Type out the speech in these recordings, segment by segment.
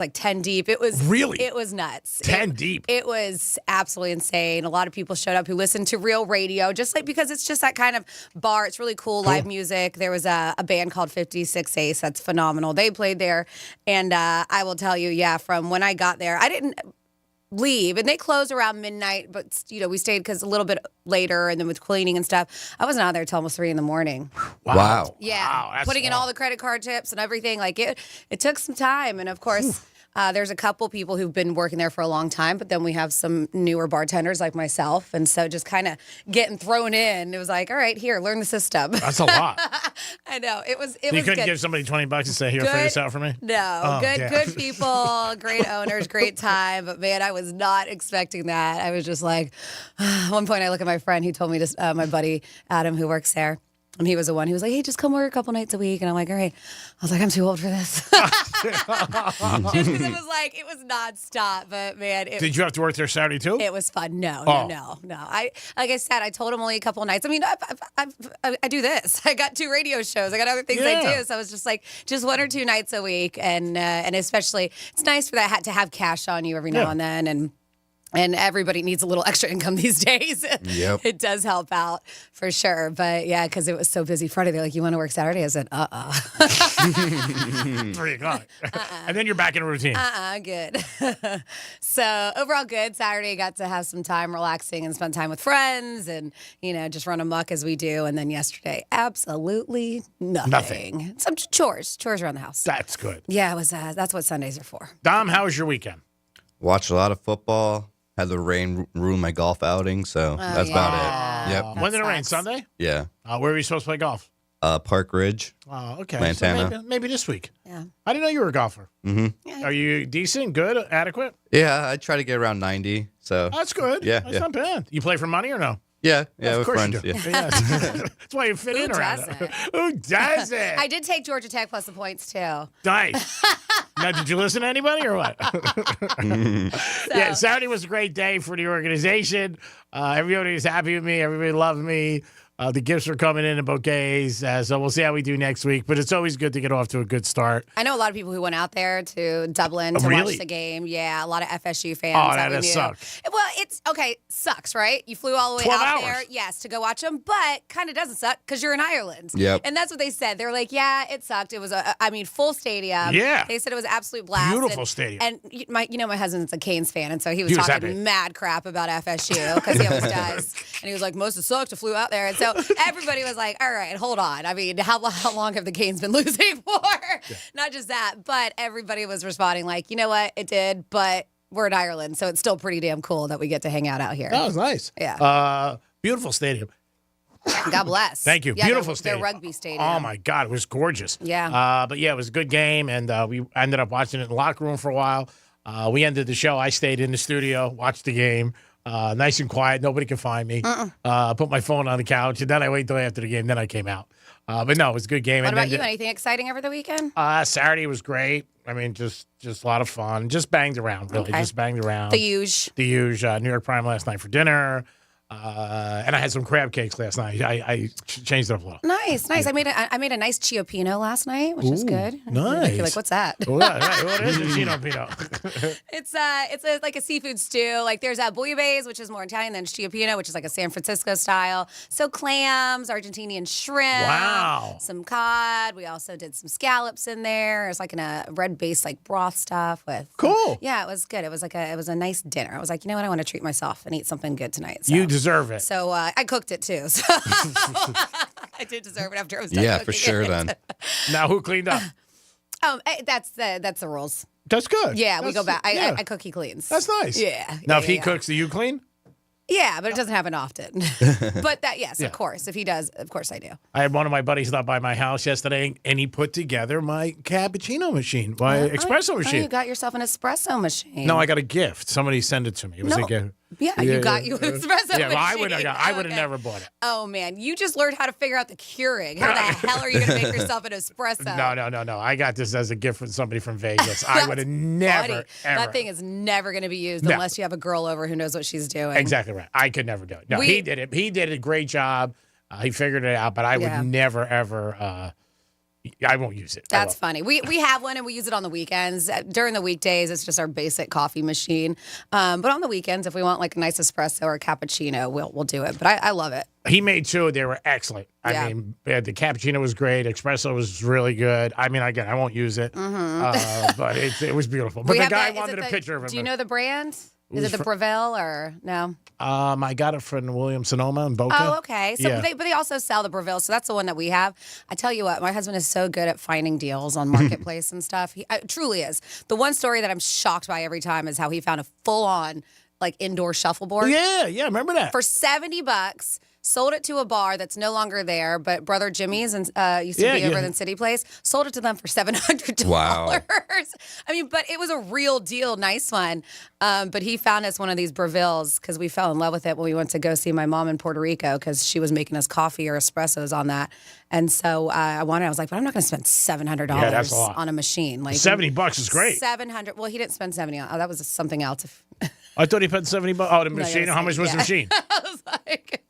like 10 deep. It was Really? It was nuts. 10 deep. It was absolutely insane. A lot of people showed up who listened to real radio, just like because it's just that kind of bar. It's really cool. Live music. There was a band called 56 Ace that's phenomenal. They played there, and I will tell you, from when I got there, I didn't leave, and they closed around midnight, but we stayed because a little bit later, and then with cleaning and stuff, I wasn't out there till almost 3 a.m. Wow. Yeah, Wow, that's putting in all the credit card tips and everything. Like it took some time, and of course. There's a couple people who've been working there for a long time, but then we have some newer bartenders like myself. And so just kind of getting thrown in, it was like, all right, here, learn the system. That's a lot. I know. It was You couldn't good. give somebody $20 and say, here, figure this out for me? No. Oh, damn. Good people, great owners, great time. But man, I was not expecting that. I was just like, at one point I look at my friend, he told me to, my buddy Adam, who works there. And he was the one who was like, hey, just come work a couple nights a week. And I'm like, all right. I was like, I'm too old for this. Just because it was nonstop. But man, Did you have to work there Saturday too? it was fun. No. Like I said, I told him only a couple of nights. I mean, I do this. I got 2 radio shows. I got other things I do. So I was just like, just 1 or 2 nights a week. And especially, it's nice for that to have cash on you every now and then. And everybody needs a little extra income these days. Yep. It does help out for sure. But yeah, because it was so busy Friday. They're like, you want to work Saturday? I said, 3 o'clock. And then you're back in a routine. Good. So overall good. Saturday got to have some time relaxing and spend time with friends and, just run amok as we do. And then yesterday, absolutely nothing. Some chores around the house. That's good. Yeah, it was. That's what Sundays are for. Dom, how was your weekend? Watched a lot of football. Had the rain ruin my golf outing, so that's about it. Yep. When did it rain? Sunday? Yeah. Where were you supposed to play golf? Park Ridge. Oh, okay. Lantana. So maybe this week. Yeah. I didn't know you were a golfer. Mm-hmm. Yeah. Are you decent, good, adequate? Yeah, I try to get around 90. So That's good. Yeah, That's not bad. You play for money or no? yeah, Of with course friends. you do. Yeah. Yes. That's why you fit Who in around doesn't? it. Who doesn't? I did take Georgia Tech plus the points too. Nice. Now, did you listen to anybody or what? Yeah, Saturday was a great day for the organization. Everybody was happy with me. Everybody loved me. The gifts are coming in bouquets, so we'll see how we do next week. But it's always good to get off to a good start. I know a lot of people who went out there to Dublin to Really? watch the game. Yeah, a lot of FSU fans. Oh, that we that knew. sucks. Well, it's okay. Sucks, right? You flew all the way 12 out hours. there, yes, to go watch them, but kind of doesn't suck because you're in Ireland. Yep. And that's what they said. They were like, yeah, it sucked. It was full stadium. Yeah. They said it was an absolute blast. Beautiful and, stadium. And my husband's a Canes fan, and so he was He was talking happy. mad crap about FSU because he always does. And he was like, most of sucked. I flew out there, and so everybody was like, all right, hold on. I mean, how long have the Canes been losing for? Yeah. Not just that, but everybody was responding like, you know what, it did, but we're in Ireland, so it's still pretty damn cool that we get to hang out here. That was nice. Yeah. Beautiful stadium. God bless. Thank you. Yeah, Beautiful their stadium. rugby stadium. Oh, my God. It was gorgeous. Yeah. But, yeah, it was a good game, and we ended up watching it in the locker room for a while. We ended the show. I stayed in the studio, watched the game. Nice and quiet. Nobody could find me. Put my phone on the couch, and then I waited until after the game. Then I came out. But, no, it was a good game. What and about then you? Anything exciting over the weekend? Saturday was great. I mean, just a lot of fun. Just banged around, really. Okay. Just banged around. The huge. The huge. New York Prime last night for dinner. And I had some crab cakes last night. I changed it up a little. Nice. I made a nice Chiopino last night, which is good. Nice. You're like, what's that? What is a Chino Pino? It's like a seafood stew. Like there's bouillabaisse, which is more Italian, than Chiopino, which is like a San Francisco style. So clams, Argentinian shrimp. Wow. Some cod. We also did some scallops in there. It's like in a red base like broth stuff with. Cool. Yeah, it was good. It was a nice dinner. I was like, you know what? I want to treat myself and eat something good tonight. So. You deserve it. So I cooked it too. So I did deserve it after I was done. Yeah, cooking for sure it. then. Now, who cleaned up? That's the rules. That's good. Yeah, we go back. Yeah. I cook, he cleans. That's nice. Yeah. Now, yeah, if he yeah. cooks, do you clean? Yeah, but it doesn't happen often. But yes, Yeah. of course. If he does, of course I do. I had one of my buddies stop by my house yesterday, and he put together my cappuccino machine, my espresso Oh, machine. you got yourself an espresso machine. No, I got a gift. Somebody sent it to me. It was No. a gift. Yeah, you got you an espresso machine. Yeah, well, I would have Okay. never bought it. Oh, man. You just learned how to figure out the Keurig. How the hell are you going to make yourself an espresso? No. I got this as a gift from somebody from Vegas. I would have never, Funny. ever. That thing is never going to be used No. unless you have a girl over who knows what she's doing. Exactly right. I could never do it. No, he did it. He did a great job. He figured it out, but I would never, ever I won't use it. That's funny. We have one and we use it on the weekends. During the weekdays, it's just our basic coffee machine. But on the weekends, if we want like a nice espresso or a cappuccino, we'll do it. But I love it. He made two. They were excellent. I mean, the cappuccino was great. Espresso was really good. I mean, again, I won't use it, but it was beautiful. But the guy wanted a picture of him. Do you know the brand? Is it the Breville or no? I got it from Williams-Sonoma in Boca. Oh, okay. So, but they also sell the Breville, so that's the one that we have. I tell you what, my husband is so good at finding deals on Marketplace and stuff. He truly is. The one story that I'm shocked by every time is how he found a full-on like indoor shuffleboard. Yeah, remember that? For $70. Sold it to a bar that's no longer there, but Brother Jimmy's and used to be over in City Place. Sold it to them for $700. Wow. I mean, but it was a real deal, nice one. But he found us one of these Brevilles because we fell in love with it when we went to go see my mom in Puerto Rico because she was making us coffee or espressos on that. And so I was like, but I'm not going to spend $700 on a machine. Like $70 is great. $700. Well, he didn't spend $70. Oh, that was something else. I thought he spent $70. Oh, the machine. How much was the machine? I was like.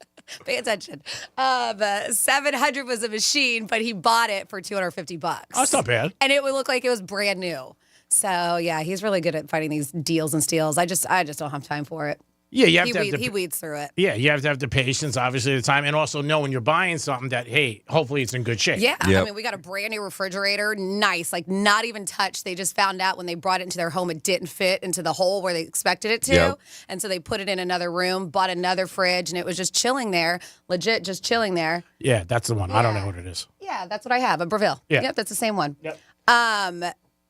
Pay attention. $700 was a machine, but he bought it for $250. Oh, that's not bad. And it would look like it was brand new. So yeah, he's really good at finding these deals and steals. I just don't have time for it. Yeah, you have he weeds through it. Yeah, you have to have the patience, obviously, the time, and also know when you're buying something that, hey, hopefully it's in good shape. Yeah, I mean, we got a brand new refrigerator, nice, like not even touched. They just found out when they brought it into their home, it didn't fit into the hole where they expected it to, and so they put it in another room, bought another fridge, and it was just chilling there, legit, just chilling there. Yeah, that's the one. I don't know what it is. Yeah, that's what I have, a Breville. Yeah. Yep, that's the same one. Yep.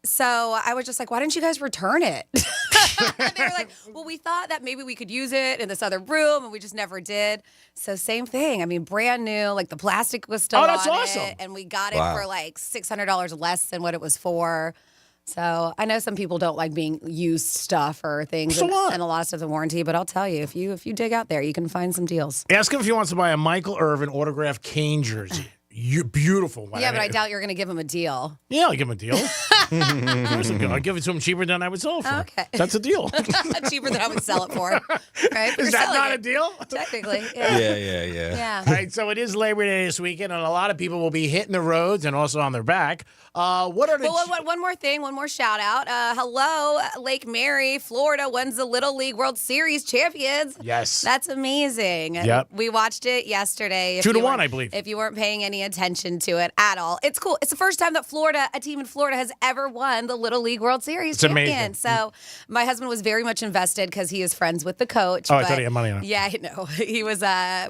So I was just like, why didn't you guys return it? And they were like, well, we thought that maybe we could use it in this other room, and we just never did. So same thing. I mean, brand new, like the plastic was still on awesome. it, and we got it for like $600 less than what it was for. So I know some people don't like being used stuff or things, and a lot of stuff's in warranty. But I'll tell you, if you dig out there, you can find some deals. Ask him if he wants to buy a Michael Irvin autographed Kane jersey. Beautiful. Yeah, but I doubt you're going to give him a deal. Yeah, I'll give him a deal. I'll give it to him cheaper than I would sell it for. Okay. That's a deal. Cheaper than I would sell it for. Right? Is that not a deal? Technically. Yeah. Yeah. All right, so it is Labor Day this weekend, and a lot of people will be hitting the roads and also on their back. What are the... one more thing, one more shout out. Hello, Lake Mary, Florida wins the Little League World Series champions. Yes. That's amazing. Yep. We watched it yesterday. 2-1, I believe. If you weren't paying any attention to it at all. It's cool. It's the first time that a team in Florida has ever won the Little League World Series champion. Amazing. So my husband was very much invested because he is friends with the coach. I thought he had money on it. Yeah, no. He was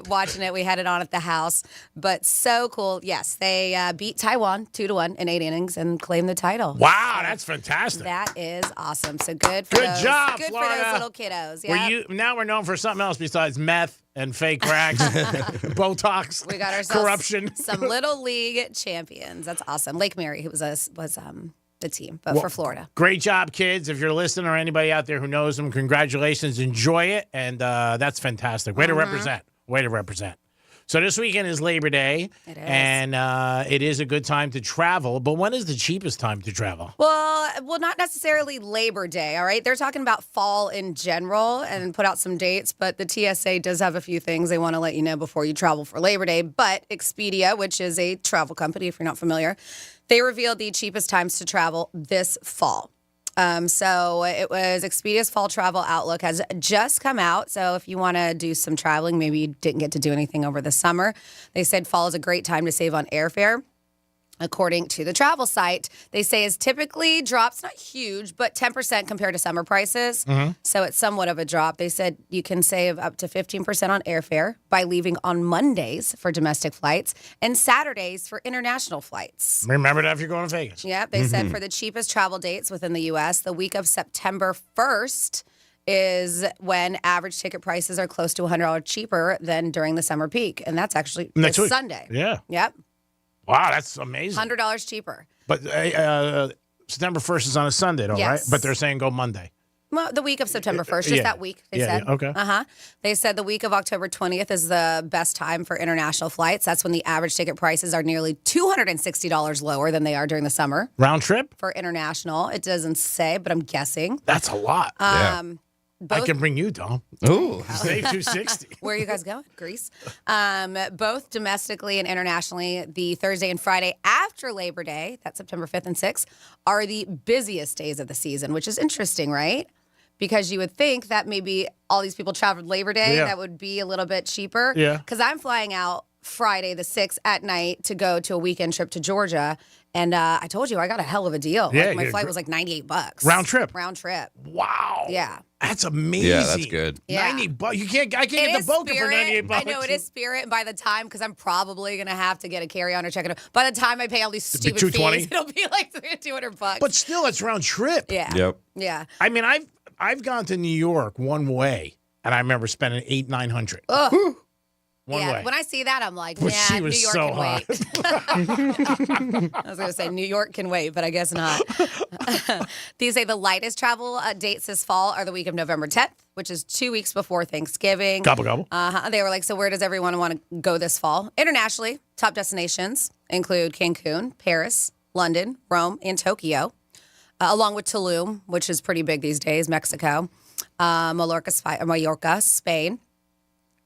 watching it. We had it on at the house. But so cool. Yes, they beat Taiwan 2-1 in 8 innings and claimed the title. Wow, that's fantastic. That is awesome. So good for Good job, good Florida. for those little kiddos. Yeah. Now we're known for something else besides meth and fake cracks, Botox, We got ourselves corruption. some Little League champions. That's awesome. Lake Mary, who was the team, but for Florida. Great job, kids. If you're listening or anybody out there who knows them, congratulations. Enjoy it. And that's fantastic. Way to represent. Way to represent. So this weekend is Labor Day. It is. And it is a good time to travel. But when is the cheapest time to travel? Well, not necessarily Labor Day, all right? They're talking about fall in general and put out some dates, but the TSA does have a few things they want to let you know before you travel for Labor Day. But Expedia, which is a travel company, if you're not familiar, they revealed the cheapest times to travel this fall. So it was Expedia's Fall Travel Outlook has just come out. So if you want to do some traveling, maybe you didn't get to do anything over the summer, they said fall is a great time to save on airfare. According to the travel site, they say is typically drops, not huge, but 10% compared to summer prices. So it's somewhat of a drop. They said you can save up to 15% on airfare by leaving on Mondays for domestic flights and Saturdays for international flights. Remember that if you're going to Vegas. Yep. They said for the cheapest travel dates within the U.S., the week of September 1st is when average ticket prices are close to $100 cheaper than during the summer peak. And that's actually Next this week. Sunday. Yeah. Yep. Wow, that's amazing. $100 cheaper. But September 1st is on a Sunday, though, Yes. right? But they're saying go Monday. Well, the week of September 1st, just that week, they said. Yeah, okay. They said the week of October 20th is the best time for international flights. That's when the average ticket prices are nearly $260 lower than they are during the summer. Round trip? For international. It doesn't say, but I'm guessing. That's a lot. I can bring you, Dom. Ooh. Save 260. Where are you guys going? Greece. Both domestically and internationally, the Thursday and Friday after Labor Day, that's September 5th and 6th, are the busiest days of the season, which is interesting, right? Because you would think that maybe all these people traveled Labor Day, that would be a little bit cheaper. Yeah. Because I'm flying out Friday the 6th at night to go to a weekend trip to Georgia. And I told you, I got a hell of a deal. Yeah, like, my flight was like $98. Round trip? Round trip. Wow. Yeah. That's amazing. Yeah, that's good. Yeah. $90. I can't get the Boca for $98. I know it is Spirit, and by the time, because I'm probably gonna have to get a carry-on or check it out. By the time I pay all these stupid fees, it'll be like $200. But still, it's round trip. Yeah. Yep. Yeah. I mean, I've gone to New York one way, and I remember spending $800-900. Ugh. One way. When I see that, I'm like, But she New was York so can hot. wait. I was going to say New York can wait, but I guess not. These say the lightest travel dates this fall are the week of November 10th, which is 2 weeks before Thanksgiving. Gobble. They were like, so where does everyone want to go this fall? Internationally, top destinations include Cancun, Paris, London, Rome, and Tokyo, along with Tulum, which is pretty big these days, Mexico, Mallorca, Spain.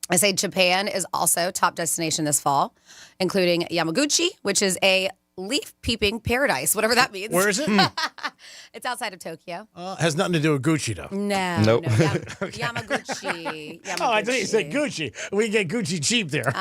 I say Japan is also top destination this fall, including Yamaguchi, which is a leaf peeping paradise, whatever that means. Where is it? It's outside of Tokyo. Has nothing to do with Gucci, though. No. Nope. No, Yamaguchi. Oh, I thought you said Gucci. We get Gucci cheap there.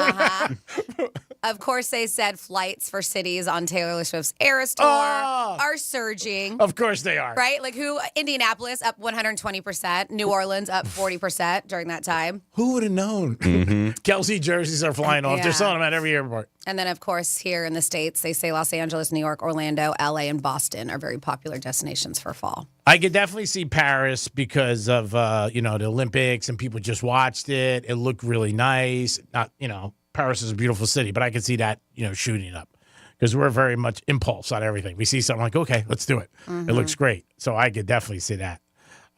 Of course, they said flights for cities on Taylor Swift's Eras Tour are surging. Of course they are. Right? Like Indianapolis up 120%, New Orleans up 40% during that time. Who would have known? Kelsey jerseys are flying off. Yeah. They're selling them at every airport. And then, of course, here in the States, they say Los Angeles, New York, Orlando, LA, and Boston are very popular destinations for fall. I could definitely see Paris because of, the Olympics and people just watched it. It looked really nice. Paris is a beautiful city, but I could see that, shooting up because we're very much impulse on everything. We see something like, okay, let's do it. It looks great. So I could definitely see that.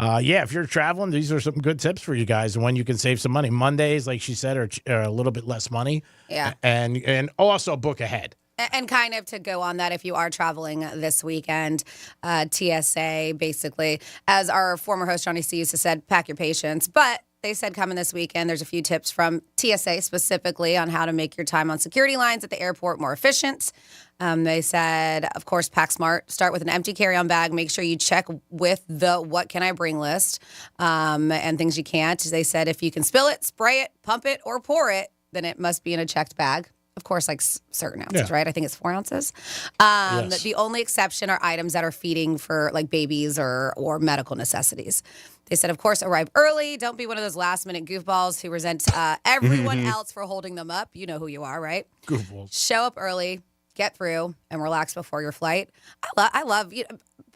If you're traveling, these are some good tips for you guys and when you can save some money. Mondays, like she said, are a little bit less money. Yeah. And also book ahead. And kind of to go on that, if you are traveling this weekend, TSA basically, as our former host Johnny C used to said, pack your patience. But they said coming this weekend, there's a few tips from TSA specifically on how to make your time on security lines at the airport more efficient. They said, of course, pack smart. Start with an empty carry-on bag. Make sure you check with the what can I bring list and things you can't. They said if you can spill it, spray it, pump it, or pour it, then it must be in a checked bag. Of course, like certain ounces, right? I think it's 4 ounces. Yes. The only exception are items that are feeding for like babies or medical necessities. They said, of course, arrive early. Don't be one of those last-minute goofballs who resent everyone else for holding them up. You know who you are, right? Goofballs. Show up early, get through, and relax before your flight. I love.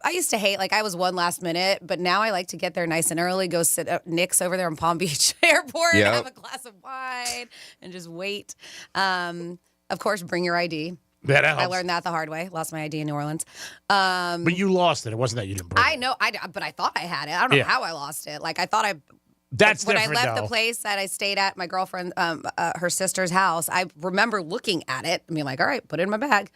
I used to hate, I was one last minute, but now I like to get there nice and early, go sit at Nick's over there in Palm Beach Airport, and have a glass of wine, and just wait. Of course, bring your ID. That helps. I learned that the hard way. Lost my ID in New Orleans. But you lost it. It wasn't that you didn't bring it. I know, but I thought I had it. I don't know how I lost it. I thought I... That's when different, I left though. the place that I stayed at, my girlfriend, her sister's house, I remember looking at it and being like, all right, put it in my bag.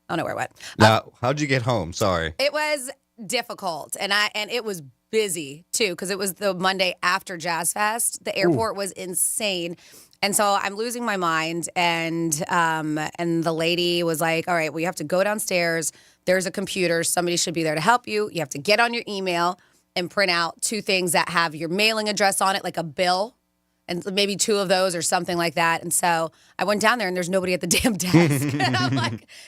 I don't know where it went. Now, how'd you get home? Sorry. It was difficult, and it was busy too because it was the Monday after Jazz Fest. The airport was insane, and so I'm losing my mind. And the lady was like, "All right, well, you have to go downstairs. There's a computer. Somebody should be there to help you. You have to get on your email and print out 2 things that have your mailing address on it, like a bill." And maybe 2 of those or something like that. And so I went down there and there's nobody at the damn desk.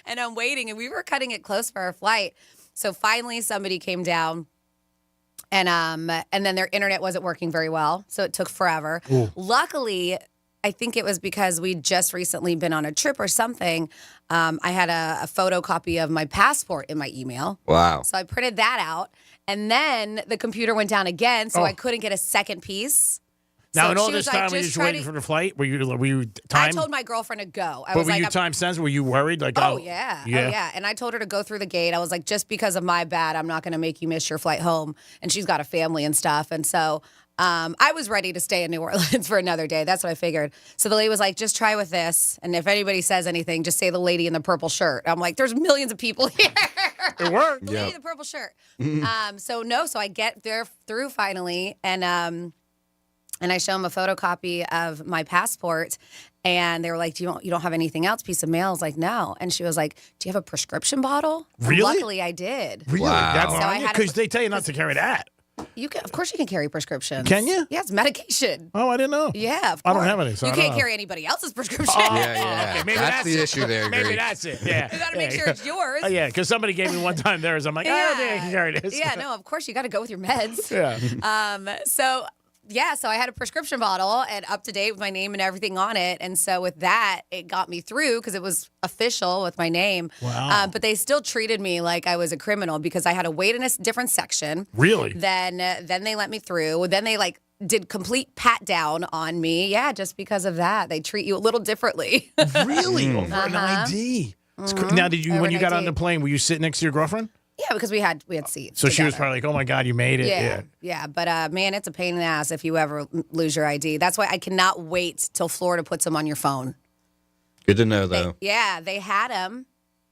And I'm waiting. And we were cutting it close for our flight. So finally somebody came down and then their internet wasn't working very well. So it took forever. Ooh. Luckily, I think it was because we'd just recently been on a trip or something. I had a photocopy of my passport in my email. Wow. So I printed that out. And then the computer went down again. So I couldn't get a second piece. Now, So in all she this was like, time, were you just just try waiting to- for the flight? Were you I time? told my girlfriend to go. I But was were like, you I'm- time sensitive? Were you worried? Oh, yeah. Oh, yeah. And I told her to go through the gate. I was like, just because of my bad, I'm not going to make you miss your flight home. And she's got a family and stuff. And so I was ready to stay in New Orleans for another day. That's what I figured. So the lady was like, just try with this. And if anybody says anything, just say the lady in the purple shirt. I'm like, there's millions of people here. It worked. The lady in the purple shirt. So I get there through finally. And I show them a photocopy of my passport. And they were like, you don't have anything else? Piece of mail? I was like, no. And she was like, do you have a prescription bottle? Really? Luckily, I did. Really? Wow. Because they tell you not to carry that. Of course, you can carry prescriptions. Can you? Yeah, it's medication. Oh, I didn't know. Yeah, of course. I don't have any, so you I don't can't know. carry anybody else's prescription. Yeah. Okay, maybe That's the it. issue there, Maybe Grace. that's it. Yeah. You got to make sure it's yours. Yeah, because somebody gave me one time theirs. I'm like, I don't think I can carry this. Yeah, no, of course you got to go with your meds. Yeah. So I had a prescription bottle and up to date with my name and everything on it. And so with that, it got me through because it was official with my name. Wow. But they still treated me like I was a criminal because I had to wait in a different section. Really? Then they let me through. Then they did complete pat down on me. Yeah, just because of that. They treat you a little differently. Really? Over an ID. Now, when you got on the plane, were you sitting next to your girlfriend? Yeah, because we had seats. So she was together. probably like, "Oh my God, you made it!" Yeah. But man, it's a pain in the ass if you ever lose your ID. That's why I cannot wait till Florida puts them on your phone. Good to know, though. They had them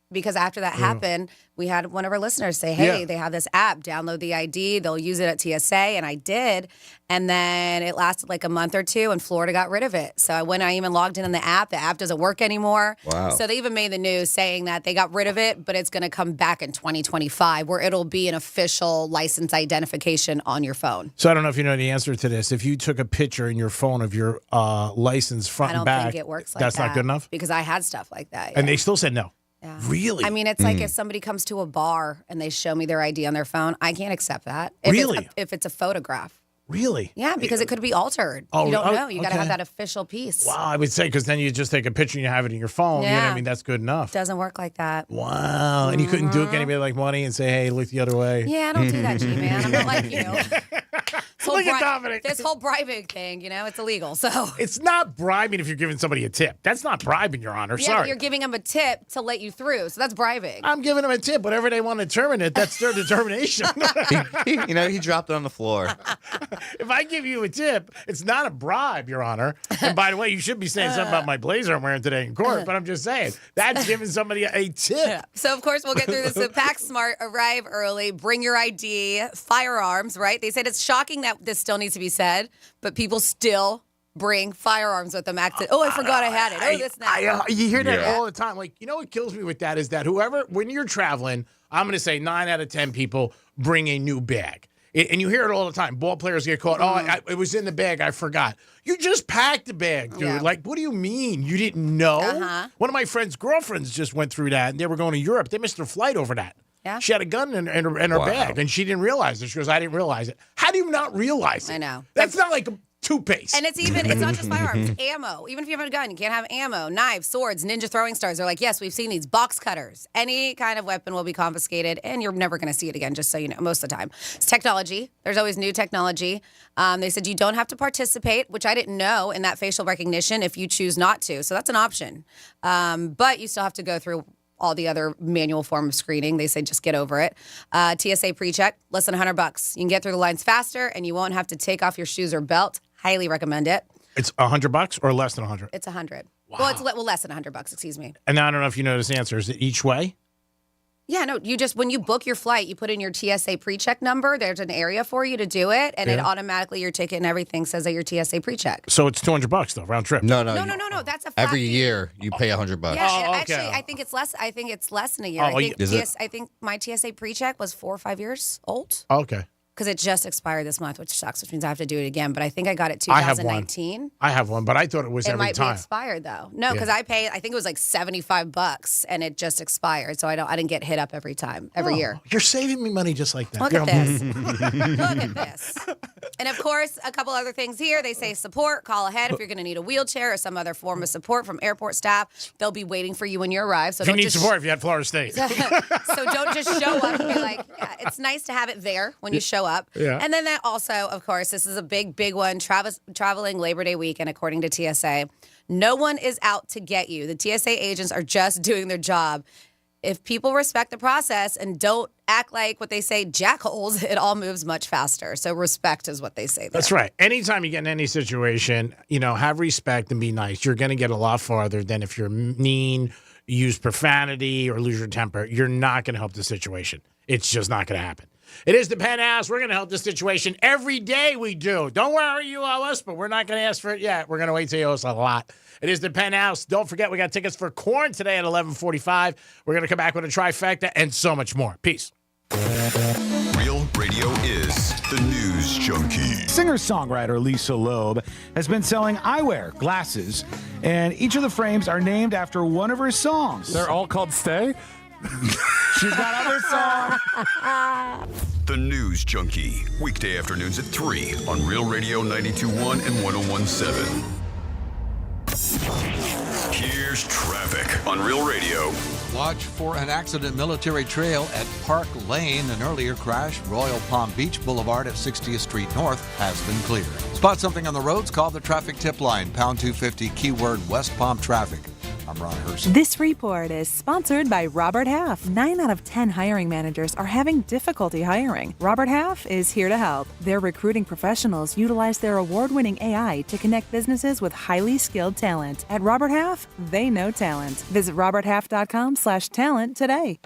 because after that happened, we had one of our listeners say, "Hey, they have this app. Download the ID. They'll use it at TSA," and I did. And then it lasted like a month or two, and Florida got rid of it. So when I even logged in on the app doesn't work anymore. Wow. So they even made the news saying that they got rid of it, but it's going to come back in 2025 where it'll be an official license identification on your phone. So I don't know if you know the answer to this. If you took a picture in your phone of your license front and back, I don't think it works like that's that. not good enough? Because I had stuff like that. And they still said no. Yeah. Really? I mean, it's like if somebody comes to a bar and they show me their ID on their phone, I can't accept that. If it's a photograph. Really? Yeah, because it could be altered. Oh, you don't know. You got to okay. have that official piece. Wow, I would say because then you just take a picture and you have it in your phone. You know what I Yeah. mean? That's good enough. Doesn't work like that. Wow. And you couldn't do it to anybody like money and say, hey, look the other way. Yeah, I don't do that, G-Man. I'm not like you. Look at Dominic. This whole bribing thing, it's illegal. So It's not bribing if you're giving somebody a tip. That's not bribing, Your Honor. yeah, Sorry. but you're giving them a tip to let you through. So that's bribing. I'm giving them a tip. Whatever they want to determine it, that's their determination. He dropped it on the floor. If I give you a tip, it's not a bribe, Your Honor. And by the way, you should be saying something about my blazer I'm wearing today in court, but I'm just saying, that's giving somebody a tip. Yeah. So, of course, we'll get through this. So Pack Smart, arrive early, bring your ID, firearms, right? They said it's shocking that this still needs to be said, but people still bring firearms with them. Oh, I forgot I had it. Oh, this, that. You hear that Yeah. all the time. Like, what kills me with that is that when you're traveling, I'm going to say 9 out of 10 people bring a new bag. And you hear it all the time. Ball players get caught. It was in the bag. I forgot. You just packed the bag, dude. Yeah. Like, what do you mean? You didn't know? One of my friend's girlfriends just went through that, and they were going to Europe. They missed their flight over that. Yeah. She had a gun in her bag, and she didn't realize it. She goes, I didn't realize it. How do you not realize it? I know. That's not like a toothpaste. And it's not just firearms, it's ammo. Even if you have a gun, you can't have ammo, knives, swords, ninja throwing stars. They're like, yes, we've seen these box cutters. Any kind of weapon will be confiscated, and you're never going to see it again, just so you know, most of the time. It's technology. There's always new technology. They said you don't have to participate, which I didn't know, in that facial recognition if you choose not to. So that's an option. But you still have to go through all the other manual form of screening. They say just get over it. TSA pre-check, less than $100. You can get through the lines faster, and you won't have to take off your shoes or belt. Highly recommend it. It's $100 or less than 100. It's 100. Wow. Well, it's less than $100. Excuse me. And now I don't know if you know this answer. Is it each way? Yeah, no. You just when you book your flight, you put in your TSA pre-check number. There's an area for you to do it, and it automatically your ticket and everything says that your TSA pre-check. So it's $200 though, round trip. No. No. That's a flat Every fee. year you pay $100. Yeah, Oh, okay. actually, I think it's less. I think it's less than a year. Oh, I think is it? I think my TSA pre-check was 4 or 5 years old Okay. because it just expired this month, which sucks, which means I have to do it again. But I think I got it I have one. 2019. I have one, but I thought it was It every might time. be expired though. No, because I paid. I think it was like $75, and it just expired. So I didn't get hit up every time, every year. You're saving me money just like that. Look You're at this. Look at this. And of course, a couple other things here. They say support. Call ahead if you're going to need a wheelchair or some other form of support from airport staff. They'll be waiting for you when you arrive. So If you don't need just support, if you had Florida State. so don't just show up and be like, yeah, it's nice to have it there when you show up. Yeah. And then that also, of course, this is a big one. Traveling Labor Day weekend, according to TSA. No one is out to get you. The TSA agents are just doing their job. if people respect the process and don't act like what they say jackholes, it all moves much faster. So respect is what they say there. That's right. Anytime you get in any situation, have respect and be nice. You're going to get a lot farther than if you're mean, use profanity, or lose your temper. You're not going to help the situation. It's just not going to happen. It is the Penthouse. We're going to help this situation every day we do. Don't worry, you owe us, but we're not going to ask for it yet. We're going to wait till you owe us a lot. It is the Penthouse. Don't forget, we got tickets for Korn today at 11:45. We're going to come back with a trifecta and so much more. Peace. Real Radio is the News Junkie. Singer-songwriter Lisa Loeb has been selling eyewear, glasses, and each of the frames are named after one of her songs. They're all called Stay? She's got other songs. The News Junkie. Weekday afternoons at 3 on Real Radio 92.1 and 101.7. Here's traffic on Real Radio. Watch for an accident. Military Trail at Park Lane. An earlier crash. Royal Palm Beach Boulevard at 60th Street North has been cleared. Spot something on the roads? Call the traffic tip line. Pound 250 keyword West Palm traffic. I'm Ron Hurst. This report is sponsored by Robert Half. 9 out of 10 hiring managers are having difficulty hiring. Robert Half is here to help. Their recruiting professionals utilize their award-winning AI to connect businesses with highly skilled talent. At Robert Half, they know talent. Visit roberthalf.com/talent today.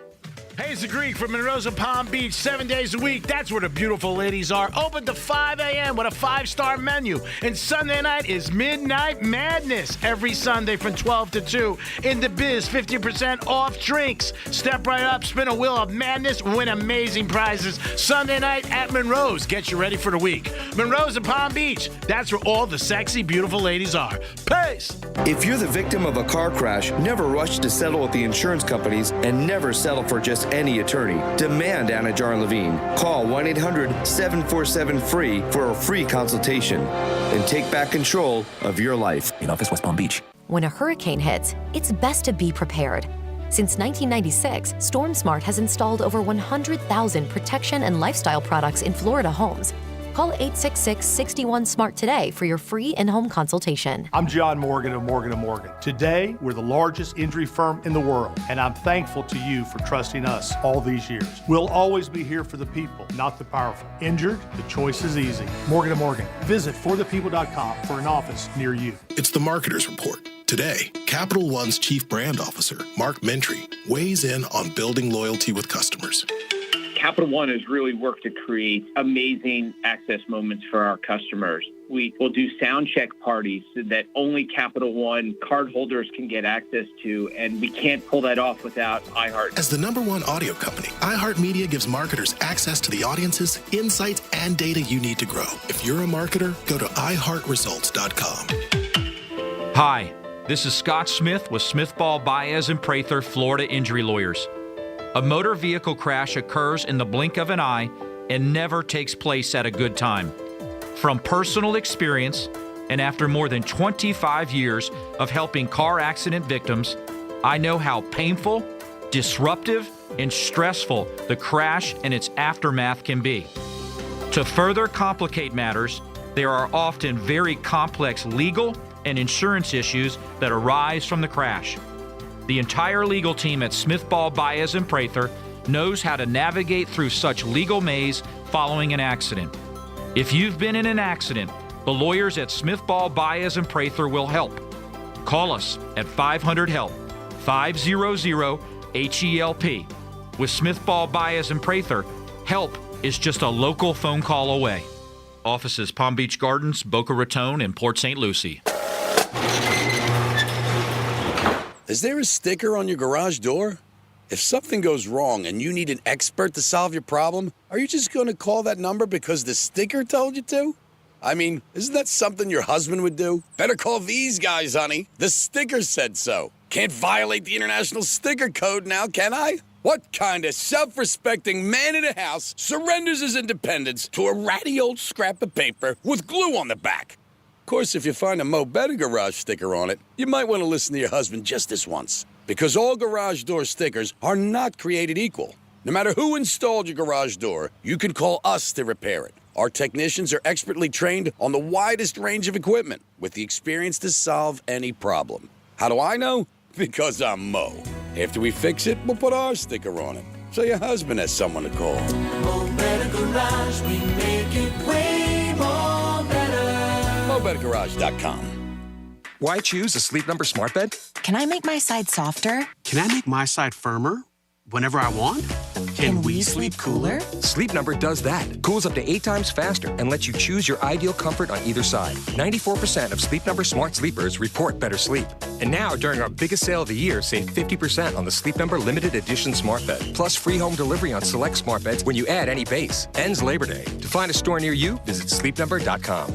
Hey, it's the Greek from Monroe Palm Beach, 7 days a week. That's where the beautiful ladies are. Open to 5 a.m. with a 5-star menu. And Sunday night is Midnight Madness. Every Sunday from 12 to 2. In the biz, 50% off drinks. Step right up, spin a wheel of madness, win amazing prizes. Sunday night at Monroe's. Get you ready for the week. Monroe's in Palm Beach. That's where all the sexy, beautiful ladies are. Peace! If you're the victim of a car crash, never rush to settle with the insurance companies and never settle for just any attorney. Demand Anna Jar Levine. Call 1-800-747-FREE for a free consultation and take back control of your life. In office, West Palm Beach. When a hurricane hits, it's best to be prepared. Since 1996, StormSmart has installed over 100,000 protection and lifestyle products in Florida homes. Call 866-61-SMART today for your free in-home consultation. I'm John Morgan of Morgan & Morgan. Today, we're the largest injury firm in the world, and I'm thankful to you for trusting us all these years. We'll always be here for the people, not the powerful. Injured? The choice is easy. Morgan & Morgan. Visit forthepeople.com for an office near you. It's the Marketer's Report. Today, Capital One's Chief Brand Officer, Mark Mentry, weighs in on building loyalty with customers. Capital One has really worked to create amazing access moments for our customers. We will do sound check parties that only Capital One cardholders can get access to, and we can't pull that off without iHeart. As the #1 audio company, iHeartMedia gives marketers access to the audiences, insights, and data you need to grow. If you're a marketer, go to iHeartResults.com. Hi, this is Scott Smith with Smithball, Baez, and Prather, Florida Injury Lawyers. A motor vehicle crash occurs in the blink of an eye and never takes place at a good time. From personal experience, and after more than 25 years of helping car accident victims, I know how painful, disruptive, and stressful the crash and its aftermath can be. To further complicate matters, there are often very complex legal and insurance issues that arise from the crash. The entire legal team at Smithball, Baez, and Prather knows how to navigate through such legal maze following an accident. If you've been in an accident, the lawyers at Smithball, Baez, and Prather will help. Call us at 500-HELP, 500-HELP. With Smithball, Baez, and Prather, help is just a local phone call away. Offices Palm Beach Gardens, Boca Raton, and Port St. Lucie. Is there a sticker on your garage door? If something goes wrong and you need an expert to solve your problem, are you just going to call that number because the sticker told you to? I mean, isn't that something your husband would do? Better call these guys, honey. The sticker said so. Can't violate the International Sticker Code now, can I? What kind of self-respecting man in a house surrenders his independence to a ratty old scrap of paper with glue on the back? Of course, if you find a Mo Better Garage sticker on it, you might want to listen to your husband just this once. Because all garage door stickers are not created equal. No matter who installed your garage door, you can call us to repair it. Our technicians are expertly trained on the widest range of equipment with the experience to solve any problem. How do I know? Because I'm Mo. After we fix it, we'll put our sticker on it, so your husband has someone to call. More Better Garage, we make it way more better. MoreBetterGarage.com. Why choose a Sleep Number smart bed? Can I make my side softer? Can I make my side firmer whenever I want? Can we sleep cooler? Sleep Number does that. Cools up to 8 times faster and lets you choose your ideal comfort on either side. 94% of Sleep Number smart sleepers report better sleep. And now, during our biggest sale of the year, save 50% on the Sleep Number limited edition smart bed. Plus free home delivery on select smart beds when you add any base. Ends Labor Day. To find a store near you, visit sleepnumber.com.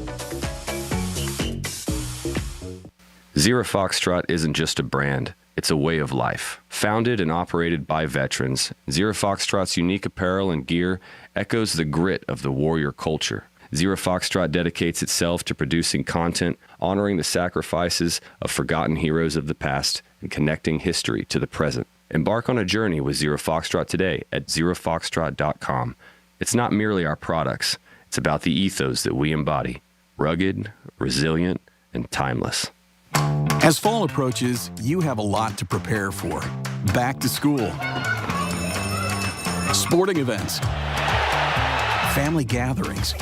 Zero Foxtrot isn't just a brand, it's a way of life. Founded and operated by veterans, Zero Foxtrot's unique apparel and gear echoes the grit of the warrior culture. Zero Foxtrot dedicates itself to producing content, honoring the sacrifices of forgotten heroes of the past, and connecting history to the present. Embark on a journey with Zero Foxtrot today at zerofoxtrot.com. It's not merely our products, it's about the ethos that we embody. Rugged, resilient, and timeless. As fall approaches, you have a lot to prepare for. Back to school, sporting events, family gatherings,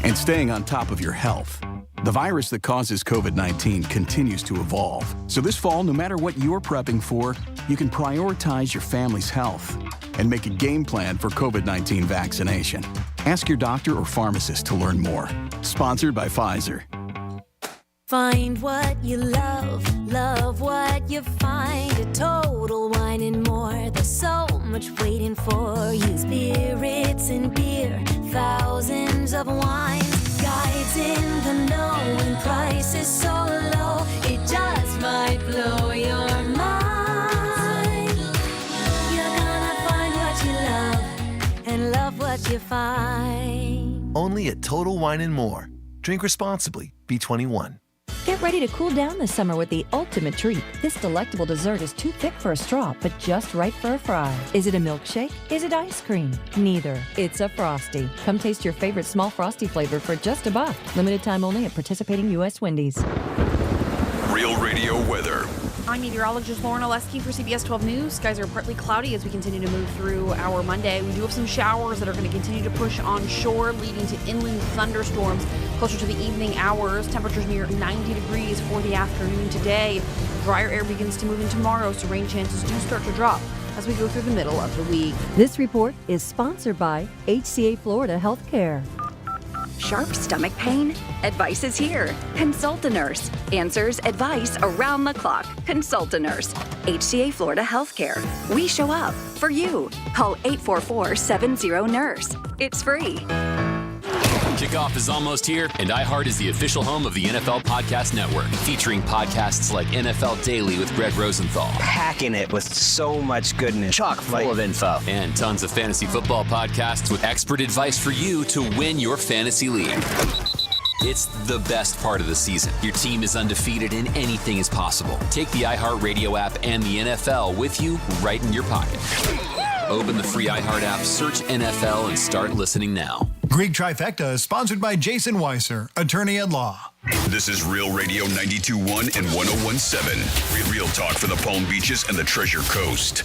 and staying on top of your health. The virus that causes COVID-19 continues to evolve. So this fall, no matter what you're prepping for, you can prioritize your family's health and make a game plan for COVID-19 vaccination. Ask your doctor or pharmacist to learn more. Sponsored by Pfizer. Find what you love, love what you find. A Total Wine and More. There's so much waiting for you. Spirits and beer, thousands of wines. Guides in the know and prices so low. It just might blow your mind. You're gonna find what you love and love what you find. Only at Total Wine and More. Drink responsibly. Be 21. Get ready to cool down this summer with the ultimate treat. This delectable dessert is too thick for a straw, but just right for a fry. Is it a milkshake? Is it ice cream? Neither. It's a Frosty. Come taste your favorite small Frosty flavor for just $1. Limited time only at participating U.S. Wendy's. Real Radio weather. I'm meteorologist Lauren Oleski for CBS 12 News. Skies are partly cloudy as we continue to move through our Monday. We do have some showers that are going to continue to push onshore, leading to inland thunderstorms closer to the evening hours. Temperatures near 90 degrees for the afternoon today. Drier air begins to move in tomorrow, so rain chances do start to drop as we go through the middle of the week. This report is sponsored by HCA Florida Healthcare. Sharp stomach pain? Advice is here. Consult a nurse. Answers, advice around the clock. Consult a nurse. HCA Florida Healthcare. We show up for you. Call 844-70-NURSE. It's free. Kickoff is almost here, and iHeart is the official home of the NFL Podcast Network, featuring podcasts like NFL Daily with Greg Rosenthal. Packing it with so much goodness. Chock full of info. And tons of fantasy football podcasts with expert advice for you to win your fantasy league. It's the best part of the season. Your team is undefeated and anything is possible. Take the iHeartRadio app and the NFL with you right in your pocket. Open the free iHeart app, search NFL, and start listening now. Greek Trifecta is sponsored by Jason Weiser, attorney at law. This is Real Radio 92.1 and 101.7. Real talk for the Palm Beaches and the Treasure Coast.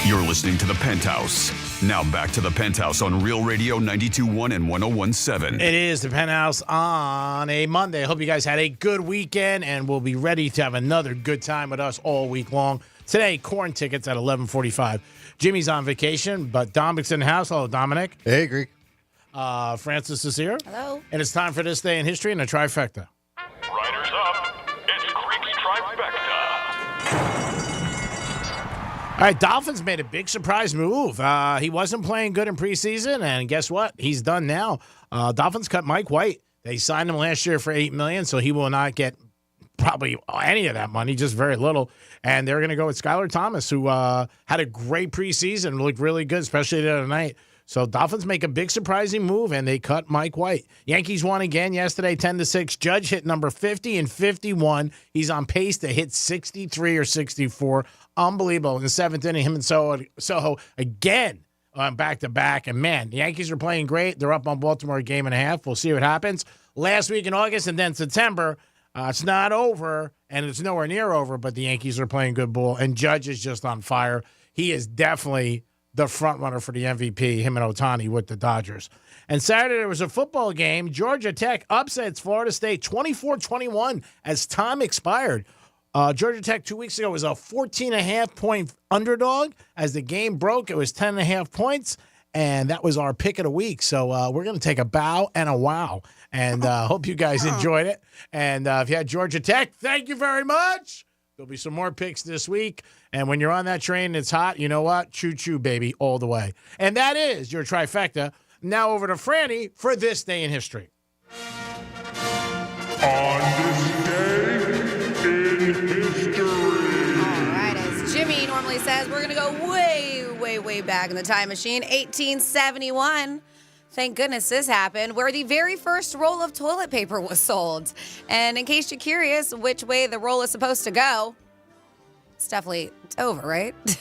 You're listening to The Penthouse. Now back to The Penthouse on Real Radio 92.1 and 101.7. It is The Penthouse on a Monday. I hope you guys had a good weekend, and we'll be ready to have another good time with us all week long. Today, corn tickets at 11:45. Jimmy's on vacation, but Dominic's in the house. Hello, Dominic. Hey, Greek. Francis is here. Hello. And it's time for This Day in History and a Trifecta. Riders up. It's Greek's Trifecta. All right, Dolphins made a big surprise move. He wasn't playing good in preseason, and guess what? He's done now. Dolphins cut Mike White. They signed him last year for $8 million, so he will not get probably any of that money, just very little. And they're going to go with Skylar Thomas, who had a great preseason, looked really good, especially the other night. So Dolphins make a big surprising move, and they cut Mike White. Yankees won again yesterday, 10-6. Judge hit number 50 and 51. He's on pace to hit 63 or 64. Unbelievable. In the seventh inning, him and Soho again back-to-back. And, man, the Yankees are playing great. They're up on Baltimore a game and a half. We'll see what happens. Last week in August and then September, it's not over, and it's nowhere near over, but the Yankees are playing good ball, and Judge is just on fire. He is definitely the front runner for the MVP, him and Ohtani with the Dodgers. And Saturday there was a football game. Georgia Tech upsets Florida State 24-21 as time expired. Georgia Tech 2 weeks ago was a 14.5-point underdog. As the game broke, it was 10.5 points, and that was our pick of the week. So we're going to take a bow and a wow, and hope you guys enjoyed it. And if you had Georgia Tech, thank you very much. There'll be some more picks this week. And when you're on that train and it's hot, you know what? Choo-choo, baby, all the way. And that is your trifecta. Now over to Franny for This Day in History. On this day in history. All right, as Jimmy normally says, we're going to go way back in the time machine. 1871. Thank goodness this happened, where the very first roll of toilet paper was sold. And in case you're curious which way the roll is supposed to go, it's over, right? It's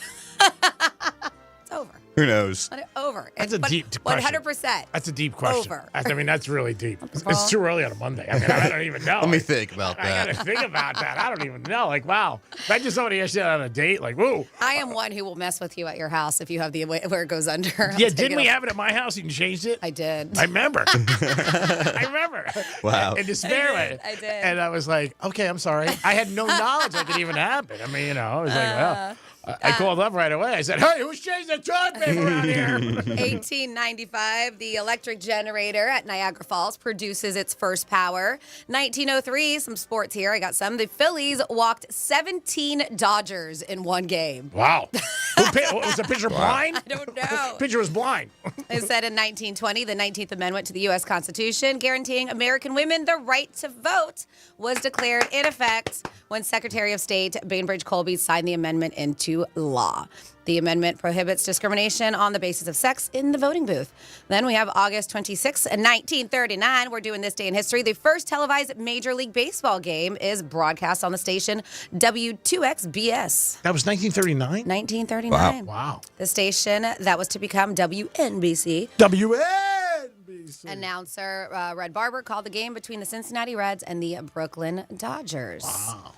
over. Who knows? Over. That's a deep question. 100%. That's a deep question. Over. I mean, that's really deep. It's too early on a Monday. I mean, I don't even know. Let me think about that. I got to think about that. I don't even know. Like, wow. Imagine somebody asked you on a date. Like, woo. I am one who will mess with you at your house if you have the where it goes under. Yeah, didn't we have it at my house? You can change it? I did. I remember. I remember. Wow. In despair. I did. And I was like, okay, I'm sorry. I had no knowledge that could even happen. I mean, I was like, well. I called up right away. I said, hey, who's changing the toilet paper around here? 1895, the electric generator at Niagara Falls produces its first power. 1903, some sports here. I got some. The Phillies walked 17 Dodgers in one game. Wow. Was the pitcher blind? I don't know. Pitcher was blind. It said in 1920, the 19th Amendment to the U.S. Constitution guaranteeing American women the right to vote was declared in effect when Secretary of State Bainbridge Colby signed the amendment into law. The amendment prohibits discrimination on the basis of sex in the voting booth. Then we have August 26, 1939. We're doing This Day in History. The first televised Major League Baseball game is broadcast on the station W2XBS. That was 1939? 1939. Wow. The station that was to become WNBC. WNBC. Announcer Red Barber called the game between the Cincinnati Reds and the Brooklyn Dodgers. Wow.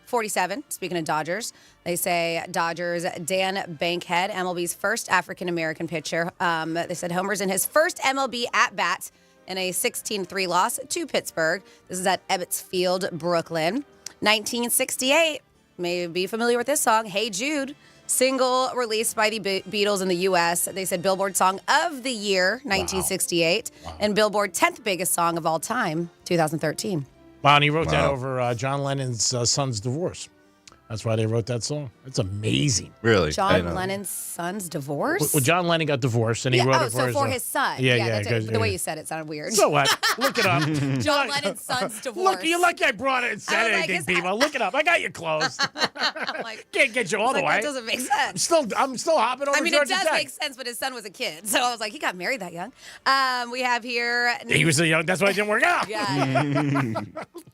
47. Speaking of Dodgers, they say Dodgers Dan Bankhead, MLB's first African-American pitcher. They said homers in his first MLB at-bat in a 16-3 loss to Pittsburgh. This is at Ebbets Field, Brooklyn. 1968. May be familiar with this song, Hey Jude. Single released by the Beatles in the U.S. They said Billboard Song of the Year, 1968. Wow. And Billboard 10th biggest song of all time, 2013. Wow, and he wrote that over John Lennon's son's divorce. That's why they wrote that song. It's amazing. Really? John Lennon's son's divorce? Well, John Lennon got divorced, and he wrote it for his son. Yeah. The way you said it sounded weird. So what? Look it up. John Lennon's son's divorce. Look, you're lucky I brought it and said anything, people. Look it up. I got you close. Can't get you all the way. That doesn't make sense. I'm still hopping over it Georgia does Tech. make sense, but his son was a kid. So I was like, he got married that young. We have here. He was a young. That's why it didn't work out. Yeah.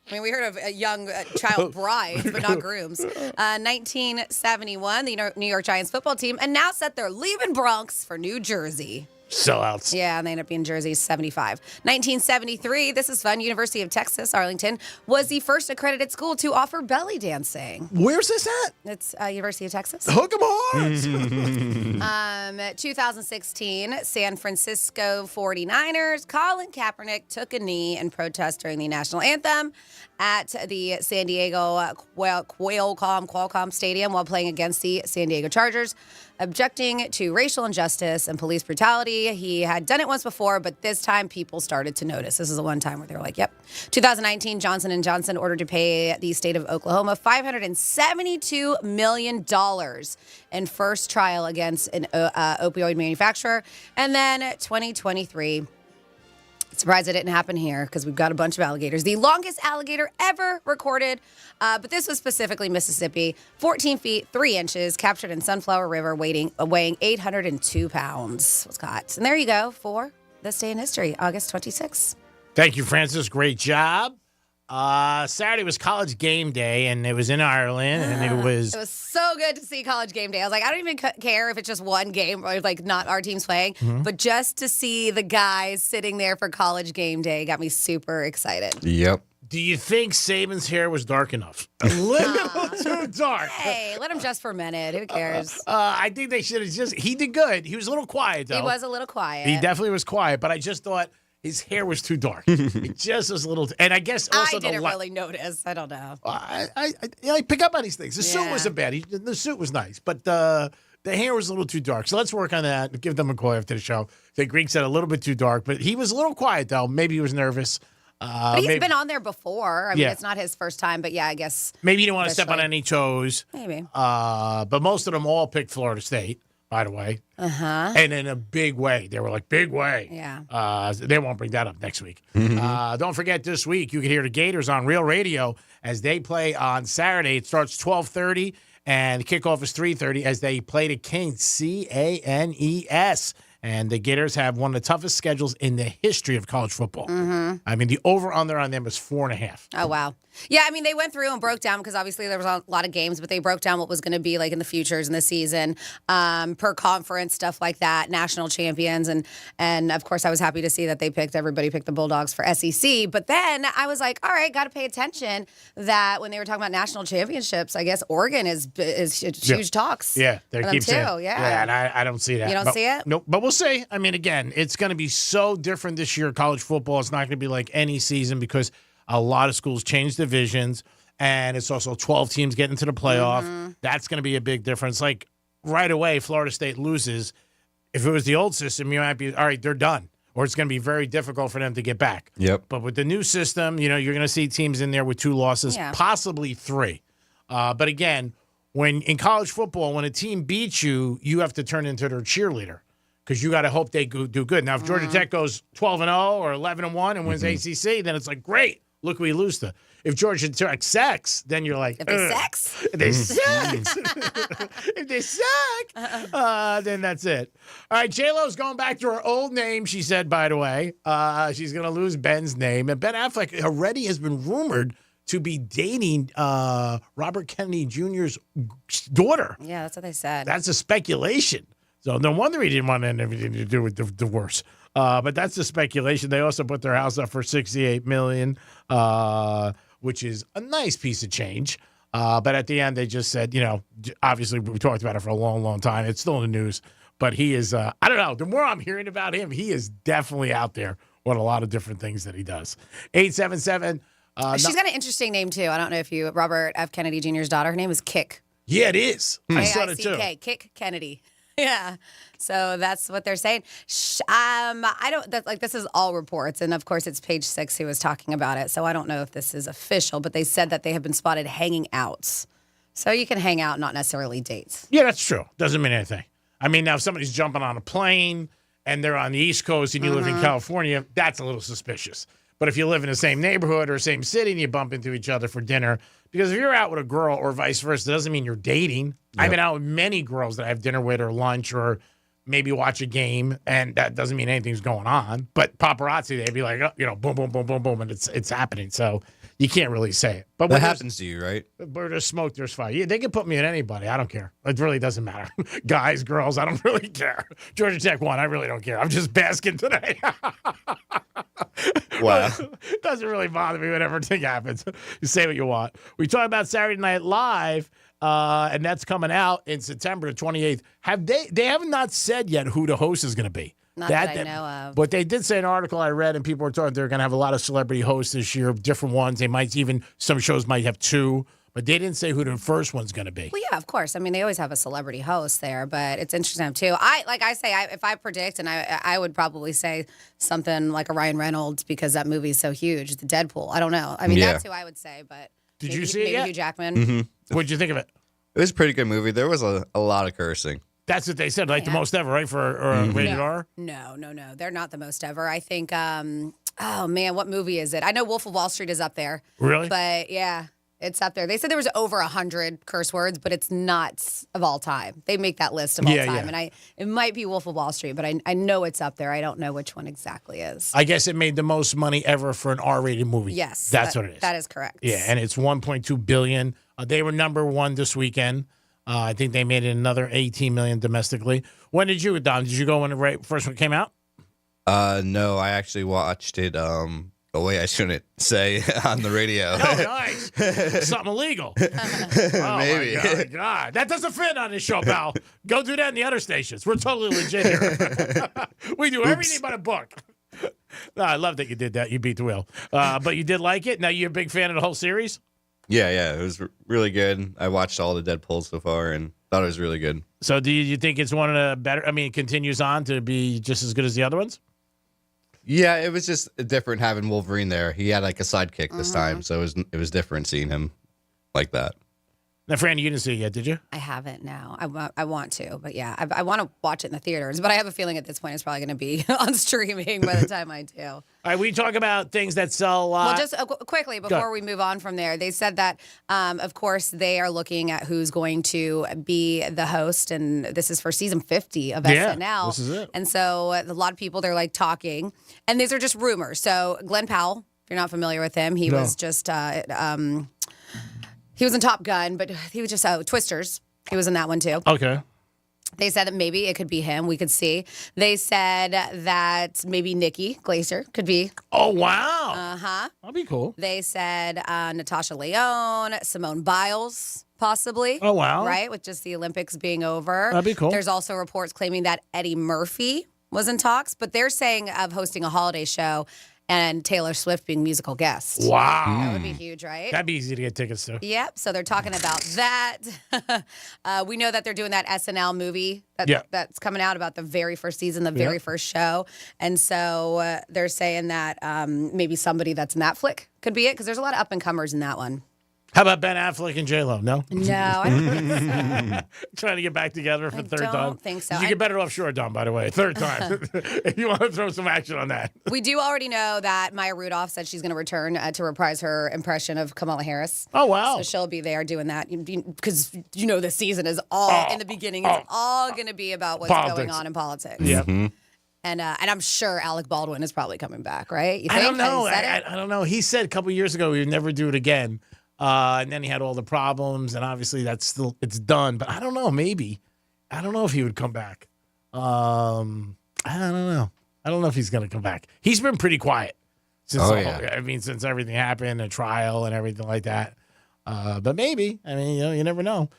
I mean, we heard of a young child brides, but not grooms. 1971, the New York Giants football team announced that they're leaving Bronx for New Jersey. Sellouts. Yeah, and they end up being Jersey 75. 1973, this is fun. University of Texas, Arlington, was the first accredited school to offer belly dancing. Where's this at? It's University of Texas. Hook 'em horns. 2016, San Francisco 49ers, Colin Kaepernick took a knee in protest during the national anthem at the San Diego Qualcomm Stadium while playing against the San Diego Chargers, objecting to racial injustice and police brutality. He had done it once before, but this time people started to notice. This is the one time where they were like, yep. 2019, Johnson & Johnson ordered to pay the state of Oklahoma $572 million in first trial against an opioid manufacturer. And then 2023, Surprised it didn't happen here because we've got a bunch of alligators. The longest alligator ever recorded, but this was specifically Mississippi, 14 feet, 3 inches, captured in Sunflower River, weighing 802 pounds, was caught. And there you go for this day in history, August 26th. Thank you, Francis. Great job. Saturday was college game day, and it was in Ireland, and it was so good to see college game day. I was like, I don't even care if it's just one game or like not our team's playing, but just to see the guys sitting there for college game day got me super excited. Yep. Do you think Saban's hair was dark enough? A little too dark. Hey, let him just for a minute. Who cares? I think they should have he did good. He was a little quiet, though. He was a little quiet. He definitely was quiet, but I just thought his hair was too dark. It just was a little, and I guess also I didn't really notice. I don't know. I pick up on these things. The suit wasn't bad. The suit was nice, but the hair was a little too dark. So let's work on that. Give them a call after the show. The Greek said a little bit too dark, but he was a little quiet though. Maybe he was nervous. But he's been on there before. I mean, it's not his first time, but yeah, I guess. Maybe he didn't want to step on any toes. Maybe. But most of them all picked Florida State, by the way. And in a big way. They were like, big way. Yeah. They won't bring that up next week. Don't forget this week, you can hear the Gators on Real Radio as they play on Saturday. It starts 12:30, and the kickoff is 3:30 as they play the Canes, Canes. And the Gators have one of the toughest schedules in the history of college football. I mean, the over-under on them is 4.5. Oh, wow. Yeah, I mean, they went through and broke down because obviously there was a lot of games, but they broke down what was going to be like in the futures in the season, per conference, stuff like that, national champions. And of course, I was happy to see that everybody picked the Bulldogs for SEC. But then I was like, all right, got to pay attention that when they were talking about national championships, I guess Oregon is huge talks. Yeah, they keep saying. Too. Yeah, and I don't see that. You don't see it? Nope, but we'll see. I mean, again, it's going to be so different this year, college football. It's not going to be like any season because a lot of schools change divisions, and it's also 12 teams getting to the playoff. That's going to be a big difference. Like, right away, Florida State loses. If it was the old system, you might be, all right, they're done. Or it's going to be very difficult for them to get back. Yep. But with the new system, you're going to see teams in there with 2 losses, possibly 3. But again, when in college football, when a team beats you, you have to turn into their cheerleader because you got to hope they do good. Now, if Georgia Tech goes 12-0 or 11-1 and wins ACC, then it's like, great. Look, we lose to. If Georgia Tech sucks, then you're like, if they sex? If they suck. If they suck, then that's it. All right, J-Lo's going back to her old name, she said, by the way. She's going to lose Ben's name. And Ben Affleck already has been rumored to be dating Robert Kennedy Jr.'s daughter. Yeah, that's what they said. That's a speculation. So no wonder he didn't want anything to do with the divorce. But that's the speculation. They also put their house up for $68 million, which is a nice piece of change. But at the end, they just said, obviously we talked about it for a long, long time. It's still in the news. But he is, I don't know. The more I'm hearing about him, he is definitely out there with a lot of different things that he does. 877. She's got an interesting name, too. I don't know if Robert F. Kennedy Jr.'s daughter, her name is Kick. Yeah, it is. I saw it, too. Kick Kennedy. Yeah, so that's what they're saying. I don't this is all reports, and of course it's Page 6 who was talking about it. So I don't know if this is official, but they said that they have been spotted hanging out. So you can hang out, not necessarily dates. Yeah, that's true. Doesn't mean anything. I mean, now if somebody's jumping on a plane and they're on the East Coast and you live in California, that's a little suspicious. But if you live in the same neighborhood or same city and you bump into each other for dinner, because if you're out with a girl or vice versa, it doesn't mean you're dating. Yep. I've been out with many girls that I have dinner with or lunch or maybe watch a game, and that doesn't mean anything's going on. But paparazzi, they'd be like, boom, boom, boom, boom, boom, and it's happening. So you can't really say it. But that happens to you, right? Where there's smoke, there's fire. Yeah, they can put me at anybody. I don't care. It really doesn't matter. Guys, girls, I don't really care. Georgia Tech won. I really don't care. I'm just basking today. Wow. Doesn't really bother me when everything happens. You say what you want. We talk about Saturday Night Live, and that's coming out in September 28th. They have not said yet who the host is going to be. Not that I know of. But they did say an article I read, and people were talking they're going to have a lot of celebrity hosts this year, different ones. They might some shows might have 2. But they didn't say who the first one's going to be. Well, yeah, of course. I mean, they always have a celebrity host there, but it's interesting too. If I predict, and I would probably say something like a Ryan Reynolds because that movie is so huge, the Deadpool. I don't know. I mean, that's who I would say. But did you see it yet? Hugh Jackman. Mm-hmm. What'd you think of it? It was a pretty good movie. There was a lot of cursing. That's what they said, like the most ever, right, for rated R? No. They're not the most ever. I think Oh, man, what movie is it? I know Wolf of Wall Street is up there. Really? But, yeah, it's up there. They said there was over 100 curse words, but it's not of all time. They make that list of all time. And it might be Wolf of Wall Street, but I know it's up there. I don't know which one exactly is. I guess it made the most money ever for an R-rated movie. Yes. That's what it is. That is correct. Yeah, and it's $1.2 billion. They were number one this weekend. I think they made another $18 million domestically. When did you, Don? Did you go when the first one came out? No, I actually watched it a way I shouldn't say on the radio. Oh, nice. Something illegal. Oh, Maybe. My God. That doesn't fit on this show, pal. Go do that in the other stations. We're totally legit here. We do everything but a book. No, I love that you did that. You beat the wheel. But you did like it? Now you're a big fan of the whole series? Yeah. It was really good. I watched all the Deadpools so far and thought it was really good. So do you think it's one of the better? I mean, it continues on to be just as good as the other ones? Yeah, it was just different having Wolverine there. He had like a sidekick this time, so it was different seeing him like that. Now, Fran, you didn't see it yet, did you? I haven't now. I want to, but yeah, I want to watch it in the theaters. But I have a feeling at this point it's probably going to be on streaming by the time I do. All right, we talk about things that sell. Well, just quickly before we move on from there, they said that, of course, they are looking at who's going to be the host, and this is for season 50 of SNL. This is it. And so a lot of people, they're like talking, and these are just rumors. So Glenn Powell, if you're not familiar with him, he was just. He was in Top Gun, but he was just Twisters. He was in that one too. Okay. They said that maybe it could be him. We could see. They said that maybe Nikki Glaser could be. Oh, wow. Uh-huh. That'd be cool. They said Natasha Lyonne, Simone Biles, possibly. Oh, wow. Right, with just the Olympics being over. That'd be cool. There's also reports claiming that Eddie Murphy was in talks, but they're saying of hosting a holiday show and Taylor Swift being musical guest. Wow. That would be huge, right? That'd be easy to get tickets to. Yep. So they're talking about that. We know that they're doing that SNL movie that's coming out about the very first season, the very first show. And so they're saying that maybe somebody that's in that flick could be it, because there's a lot of up-and-comers in that one. How about Ben Affleck and J-Lo? No? No, I don't think so. Trying to get back together for the third time? I don't think so. You get better offshore, Don, by the way. Third time. If you want to throw some action on that. We do already know that Maya Rudolph said she's going to return to reprise her impression of Kamala Harris. Oh, wow. So she'll be there doing that, because this season is all, in the beginning, it's all going to be about what's going on in politics. Yeah. And I'm sure Alec Baldwin is probably coming back, right? You think? I don't know. Has he said it? I don't know. He said a couple years ago he would never do it again. And then he had all the problems, and obviously it's done. But I don't know. Maybe. I don't know if he would come back. I don't know. I don't know if he's going to come back. He's been pretty quiet since since everything happened, the trial and everything like that. But maybe. I mean, you never know.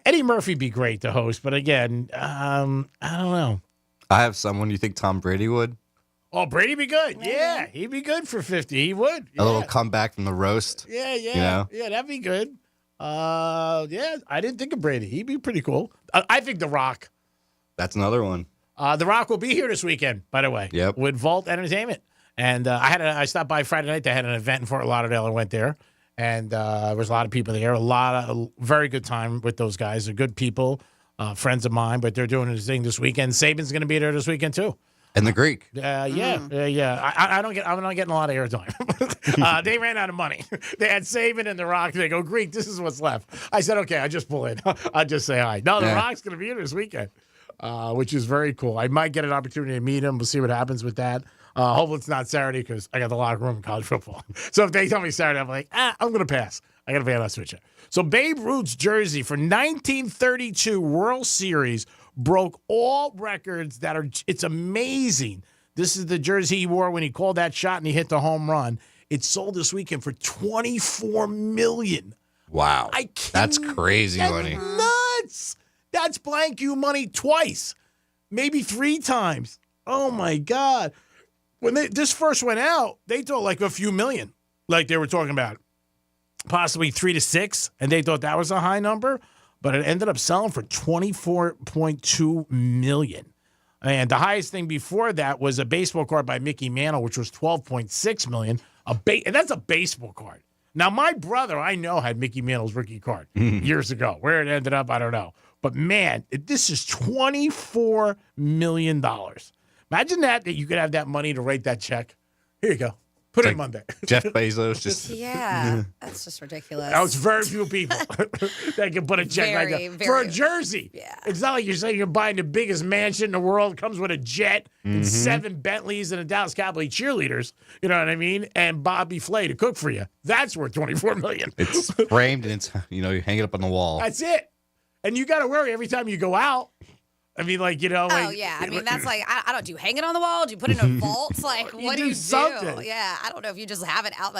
Eddie Murphy'd be great to host, but again, I don't know. I have someone. You think Tom Brady would? Oh, Brady'd be good. Yeah, he'd be good for 50. He would. A little comeback from the roast. Yeah. Yeah, that'd be good. I didn't think of Brady. He'd be pretty cool. I think The Rock. That's another one. The Rock will be here this weekend, by the way. Yep. With Vault Entertainment. And I stopped by Friday night. They had an event in Fort Lauderdale. I went there. And there was a lot of people there. A very good time with those guys. They're good people, friends of mine. But they're doing this thing this weekend. Saban's going to be there this weekend, too. And the Greek. Yeah. I'm not getting a lot of airtime. They ran out of money. They had Saban and The Rock. They go, Greek, this is what's left. I said, okay, I just pull in. I'll just say hi. No, The Rock's going to be here this weekend, which is very cool. I might get an opportunity to meet him. We'll see what happens with that. Hopefully it's not Saturday, because I got the locker room in college football. So if they tell me Saturday, I'm like, I'm going to pass. I got to pay that switch. So Babe Ruth's jersey for 1932 World Series broke all records it's amazing. This is the jersey he wore when he called that shot and he hit the home run. It sold this weekend for $24 million. Wow. That's crazy money. Nuts. That's blank you money twice, maybe 3 times. Oh my God. When this first went out, they thought like a few million, like they were talking about possibly 3 to 6, and they thought that was a high number. But it ended up selling for $24.2 million. And the highest thing before that was a baseball card by Mickey Mantle, which was $12.6 million. And that's a baseball card. Now, my brother, I know, had Mickey Mantle's rookie card years ago. Where it ended up, I don't know. But, man, this is $24 million. Imagine that you could have that money to write that check. Here you go. Put it Monday. Jeff Bezos just. Yeah, that's just ridiculous. That was very few people that can put a check like that for a jersey. Yeah. It's not like you're saying you're buying the biggest mansion in the world. It comes with a jet and 7 Bentleys and a Dallas Cowboy cheerleaders. You know what I mean? And Bobby Flay to cook for you. That's worth $24 million. It's framed and it's you hang it up on the wall. That's it. And you got to worry every time you go out. I mean, like, Oh, yeah. I mean, that's like, I don't, do you hang it on the wall? Do you put it in a vault? Like, what do you something. do? Yeah, I don't know if you just have it out.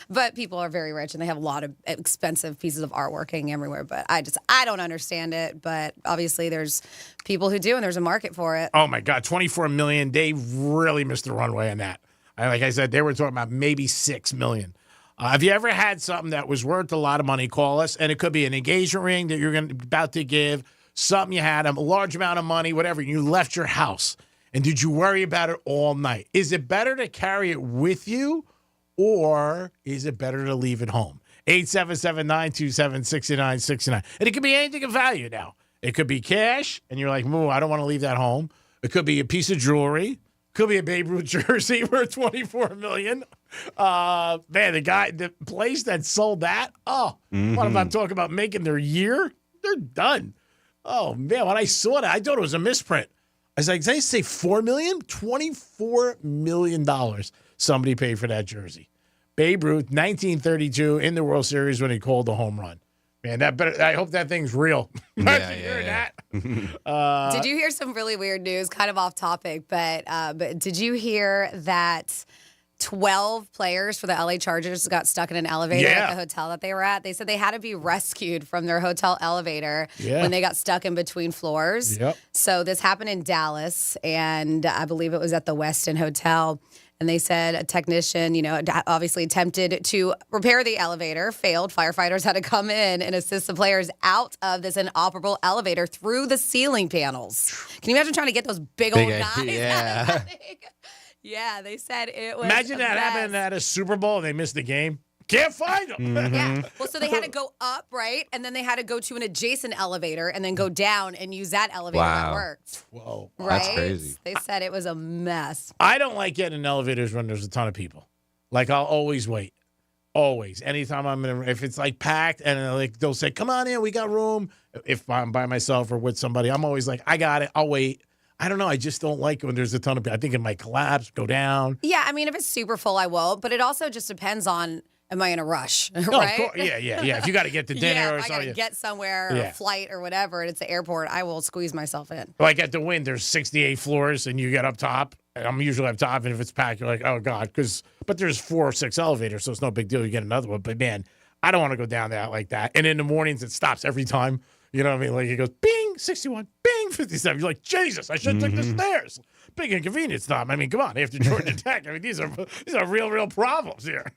But people are very rich and they have a lot of expensive pieces of artwork hanging everywhere. But I don't understand it. But obviously, there's people who do, and there's a market for it. Oh, my God. $24 million. They really missed the runway on that. Like I said, they were talking about maybe $6 million. Have you ever had something that was worth a lot of money? Call us. And it could be an engagement ring that you're about to give. Something you had, a large amount of money, whatever, and you left your house. And did you worry about it all night? Is it better to carry it with you, or is it better to leave it home? 877-927-6969. And it could be anything of value now. It could be cash, and you're like, I don't want to leave that home. It could be a piece of jewelry. Could be a Babe Ruth jersey worth $24 million. Man, the place that sold that, what if I'm talking about making their year? They're done. Oh, man, when I saw that, I thought it was a misprint. I was like, did they say $4 million? $24 million somebody paid for that jersey. Babe Ruth, 1932, in the World Series when he called the home run. Man, I hope that thing's real. Yeah. Did you hear some really weird news, kind of off topic, but did you hear that 12 players for the LA Chargers got stuck in an elevator at the hotel that they were at? They said they had to be rescued from their hotel elevator when they got stuck in between floors. Yep. So this happened in Dallas, and I believe it was at the Westin Hotel. And they said a technician, obviously attempted to repair the elevator, failed. Firefighters had to come in and assist the players out of this inoperable elevator through the ceiling panels. Can you imagine trying to get those big old guys out of that thing? Yeah, they said it was. Imagine that happened at a Super Bowl and they missed the game. Can't find them. Yeah. Well, so they had to go up, right? And then they had to go to an adjacent elevator and then go down and use that elevator that worked. Whoa. Right? That's crazy. They said it was a mess. I don't like getting in elevators when there's a ton of people. Like, I'll always wait. Always. Anytime if it's like packed and they'll say, come on in, we got room. If I'm by myself or with somebody, I'm always like, I got it. I'll wait. I don't know. I just don't like it when there's a ton of people. I think it might collapse, go down. Yeah, I mean, if it's super full, I won't. But it also just depends on, am I in a rush, right? No, of course. Yeah. If you got to get to dinner or if I something. got to get somewhere or a flight or whatever, and it's the airport, I will squeeze myself in. Like at the Wynn, there's 68 floors, and you get up top. And I'm usually up top, and if it's packed, you're like, oh, God. But there's 4 or 6 elevators, so it's no big deal. You get another one. But, man, I don't want to go down that like that. And in the mornings, it stops every time. You know what I mean? Like, it goes, bing, 61, bing, 57. You're like, Jesus, I should take the stairs. Big inconvenience, Tom. I mean, come on, after Georgia Tech. I mean, these are real problems here.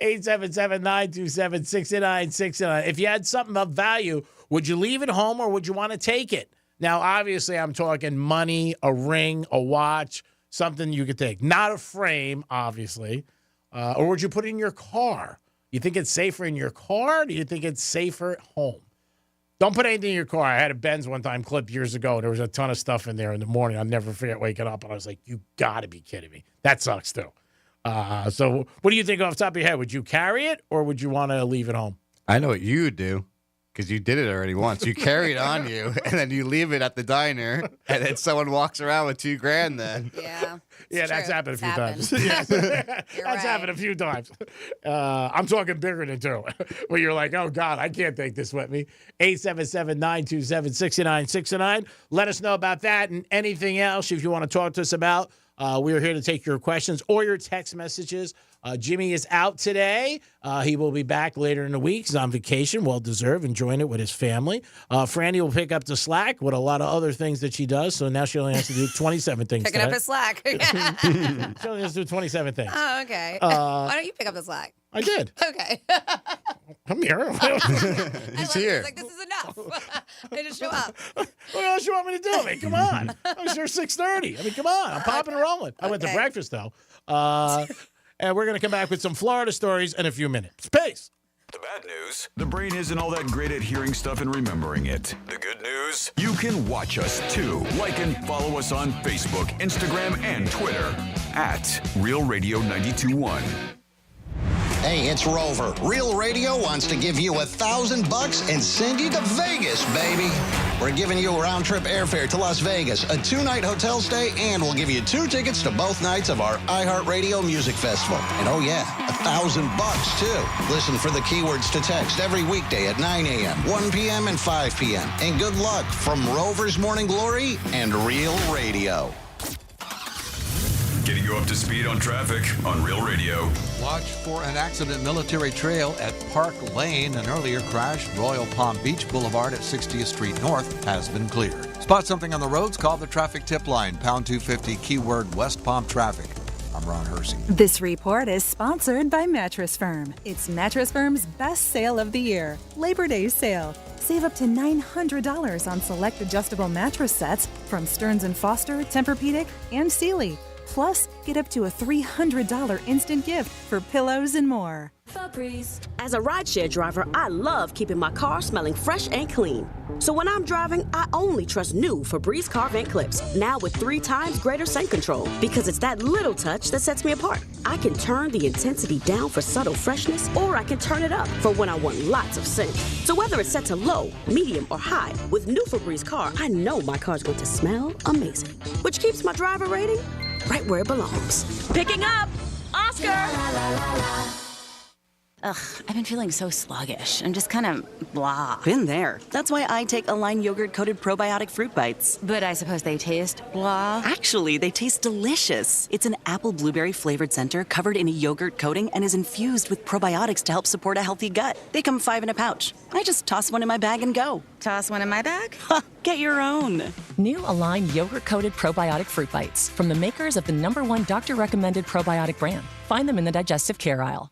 877-927-6969. If you had something of value, would you leave it home or would you want to take it? Now, obviously, I'm talking money, a ring, a watch, something you could take. Not a frame, obviously. Or would you put it in your car? You think it's safer in your car or do you think it's safer at home? Don't put anything in your car. I had a Benz one time clip years ago. There was a ton of stuff in there in the morning. I'll never forget waking up, and I was like, you got to be kidding me. That sucks, too. So what do you think off the top of your head? Would you carry it, or would you want to leave it home? I know what you would do, because you did it already once. You carry it on you, and then you leave it at the diner, and then someone walks around with $2,000 then. Yeah. Yeah, that's happened a few times. That's happened a few times. I'm talking bigger than 2, where you're like, oh, God, I can't take this with me. 877-927-6969. Let us know about that and anything else if you want to talk to us about. We are here to take your questions or your text messages. Jimmy is out today. He will be back later in the week. He's on vacation, well-deserved, enjoying it with his family. Franny will pick up the slack with a lot of other things that she does, so now she only has to do 27 things Picking today. up his slack. She only has to do 27 things. Oh, okay. Why don't you pick up the slack? I did. Okay. I'm here. He's here. Like, this is enough. I just show up. What else you want me to do? I mean, come on. I was here 6:30. I mean, come on. I'm popping and rolling. I went to breakfast, though. And we're going to come back with some Florida stories in a few minutes. Peace. The bad news, the brain isn't all that great at hearing stuff and remembering it. The good news, you can watch us too. Like and follow us on Facebook, Instagram, and Twitter at Real Radio 92.1. Hey, it's Rover. Real Radio wants to give you $1,000 and send you to Vegas, baby. We're giving you a round-trip airfare to Las Vegas, a 2-night hotel stay, and we'll give you 2 tickets to both nights of our iHeartRadio Music Festival. And oh yeah, $1,000 too. Listen for the keywords to text every weekday at 9 a.m., 1 p.m., and 5 p.m. And good luck from Rover's Morning Glory and Real Radio. Getting you up to speed on traffic on Real Radio. Watch for an accident military trail at Park Lane. An earlier crash, Royal Palm Beach Boulevard at 60th Street North, has been cleared. Spot something on the roads? Call the traffic tip line, pound 250, keyword West Palm Traffic. I'm Ron Hersey. This report is sponsored by Mattress Firm. It's Mattress Firm's best sale of the year, Labor Day sale. Save up to $900 on select adjustable mattress sets from Stearns & Foster, Tempur-Pedic, and Sealy. Plus, get up to a $300 instant gift for pillows and more. Febreze. As a rideshare driver, I love keeping my car smelling fresh and clean. So when I'm driving, I only trust new Febreze car vent clips, now with 3 times greater scent control, because it's that little touch that sets me apart. I can turn the intensity down for subtle freshness, or I can turn it up for when I want lots of scent. So whether it's set to low, medium, or high, with new Febreze car, I know my car's going to smell amazing, which keeps my driver rating right where it belongs. Picking up, Oscar! Ugh, I've been feeling so sluggish. I'm just kind of blah. Been there. That's why I take Align yogurt-coated probiotic fruit bites. But I suppose they taste blah. Actually, they taste delicious. It's an apple blueberry flavored center covered in a yogurt coating and is infused with probiotics to help support a healthy gut. They come 5 in a pouch. I just toss one in my bag and go. Toss one in my bag? Get your own. New Align yogurt-coated probiotic fruit bites from the makers of the #1 doctor-recommended probiotic brand. Find them in the digestive care aisle.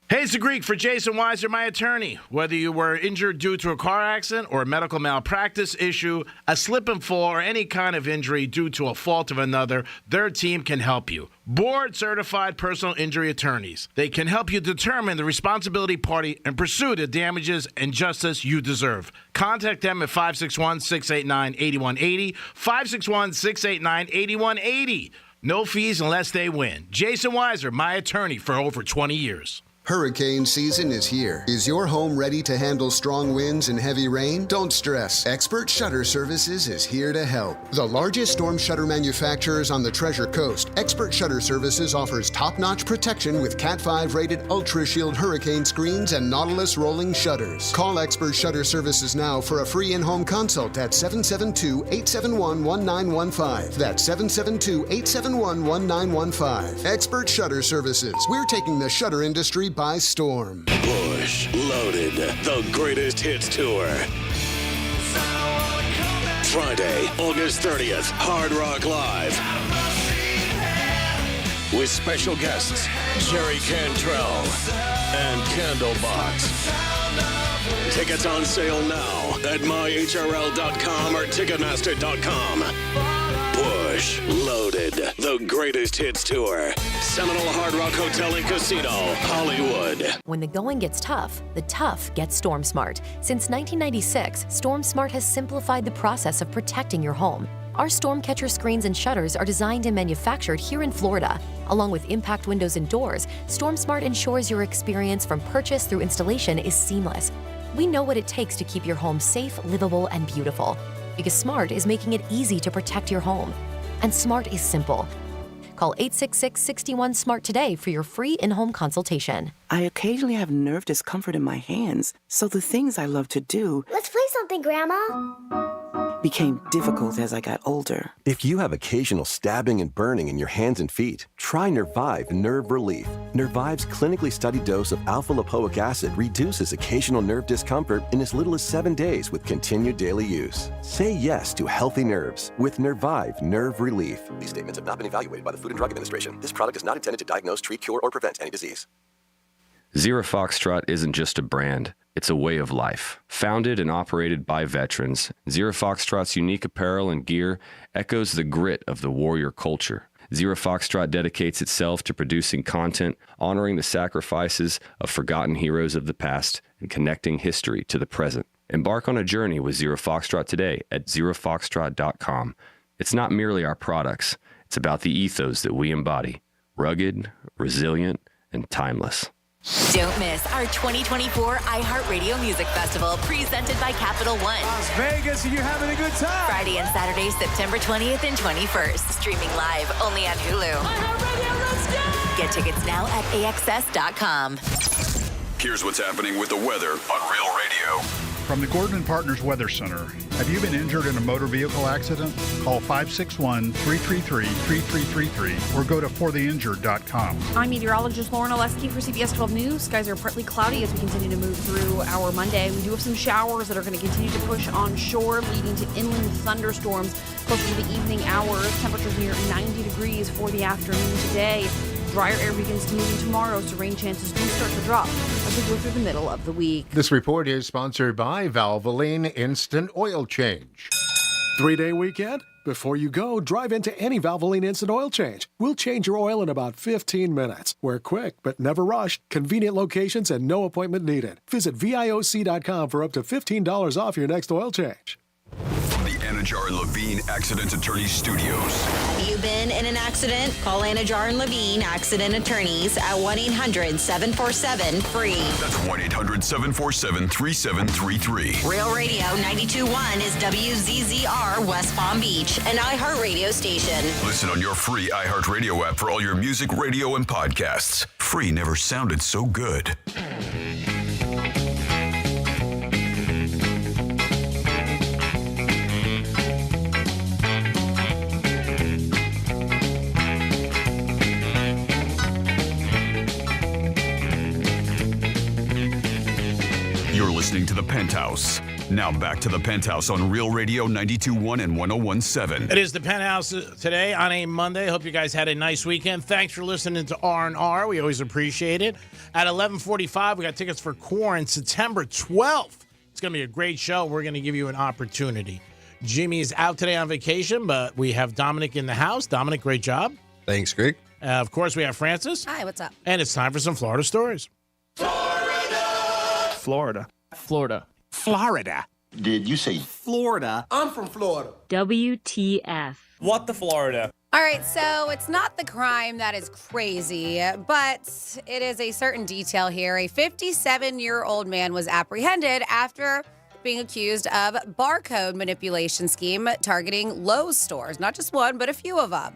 Hey, it's the Greek for Jason Weiser, my attorney. Whether you were injured due to a car accident or a medical malpractice issue, a slip and fall, or any kind of injury due to a fault of another, their team can help you. Board-certified personal injury attorneys. They can help you determine the responsibility party and pursue the damages and justice you deserve. Contact them at 561-689-8180, 561-689-8180. No fees unless they win. Jason Weiser, my attorney for over 20 years. Hurricane season is here. Is your home ready to handle strong winds and heavy rain? Don't stress. Expert Shutter Services is here to help. The largest storm shutter manufacturers on the Treasure Coast, Expert Shutter Services offers top-notch protection with Cat 5 rated Ultra Shield hurricane screens and Nautilus rolling shutters. Call Expert Shutter Services now for a free in-home consult at 772-871-1915. That's 772-871-1915. Expert Shutter Services. We're taking the shutter industry by storm. Bush Loaded, the greatest hits tour. Friday, August 30th, Hard Rock Live. With special guests, Jerry Cantrell and Candlebox. Tickets on sale now at myhrl.com or ticketmaster.com. Bush Loaded, the greatest hits tour. Seminole Hard Rock Hotel and Casino, Hollywood. When the going gets tough, the tough get Storm Smart. Since 1996, Storm Smart has simplified the process of protecting your home. Our storm catcher screens and shutters are designed and manufactured here in Florida. Along with impact windows and doors, Storm Smart ensures your experience from purchase through installation is seamless. We know what it takes to keep your home safe, livable, and beautiful. Because Smart is making it easy to protect your home. And Smart is simple. Call 866-61-SMART today for your free in-home consultation. I occasionally have nerve discomfort in my hands, so the things I love to do... Let's play something, Grandma. ...became difficult as I got older. If you have occasional stabbing and burning in your hands and feet, try Nervive Nerve Relief. Nervive's clinically studied dose of alpha-lipoic acid reduces occasional nerve discomfort in as little as 7 days with continued daily use. Say yes to healthy nerves with Nervive Nerve Relief. These statements have not been evaluated by the Food and Drug Administration. This product is not intended to diagnose, treat, cure, or prevent any disease. Zero Foxtrot isn't just a brand, it's a way of life. Founded and operated by veterans, Zero Foxtrot's unique apparel and gear echoes the grit of the warrior culture. Zero Foxtrot dedicates itself to producing content, honoring the sacrifices of forgotten heroes of the past, and connecting history to the present. Embark on a journey with Zero Foxtrot today at zerofoxtrot.com. It's not merely our products, it's about the ethos that we embody. Rugged, resilient, and timeless. Don't miss our 2024 iHeartRadio Music Festival presented by Capital One. Las Vegas, are you having a good time? Friday and Saturday, September 20th and 21st. Streaming live only on Hulu. iHeartRadio, let's go! Get tickets now at AXS.com. Here's what's happening with the weather on Real Radio. From the Gordon and Partners Weather Center. Have you been injured in a motor vehicle accident? Call 561-333-3333 or go to fortheinjured.com. I'm meteorologist Lauren Oleski for CBS 12 News. Skies are partly cloudy as we continue to move through our Monday. We do have some showers that are going to continue to push onshore, leading to inland thunderstorms closer to the evening hours. Temperatures near 90 degrees for the afternoon today. Drier air begins to move in tomorrow, so rain chances do start to drop as we go through the middle of the week. This report is sponsored by Valvoline Instant Oil Change. 3-day weekend? Before you go, drive into any Valvoline Instant Oil Change. We'll change your oil in about 15 minutes. We're quick, but never rushed. Convenient locations and no appointment needed. Visit VIOC.com for up to $15 off your next oil change. From the Anajar and Levine Accident Attorney Studios. Have you been in an accident? Call Anajar and Levine Accident Attorneys at 1-800-747-FREE. That's 1-800-747-3733. Real Radio 92.1 is WZZR West Palm Beach, an iHeartRadio station. Listen on your free iHeartRadio app for all your music, radio, and podcasts. Free never sounded so good. You're listening to The Penthouse. Now back to The Penthouse on Real Radio 92.1 and 101.7. It is The Penthouse today on a Monday. Hope you guys had a nice weekend. Thanks for listening to R&R. We always appreciate it. At 11:45, we got tickets for Corn September 12th. It's going to be a great show. We're going to give you an opportunity. Jimmy is out today on vacation, but we have Dominic in the house. Dominic, great job. Thanks, Greg. Of course, we have Francis. Hi, what's up? And it's time for some Florida stories. Florida. Florida. Did you say Florida? I'm from Florida. WTF. What the Florida? All right, so it's not the crime that is crazy, but it is a certain detail here. A 57-year-old man was apprehended after being accused of barcode manipulation scheme targeting Lowe's stores. Not just one, but a few of them.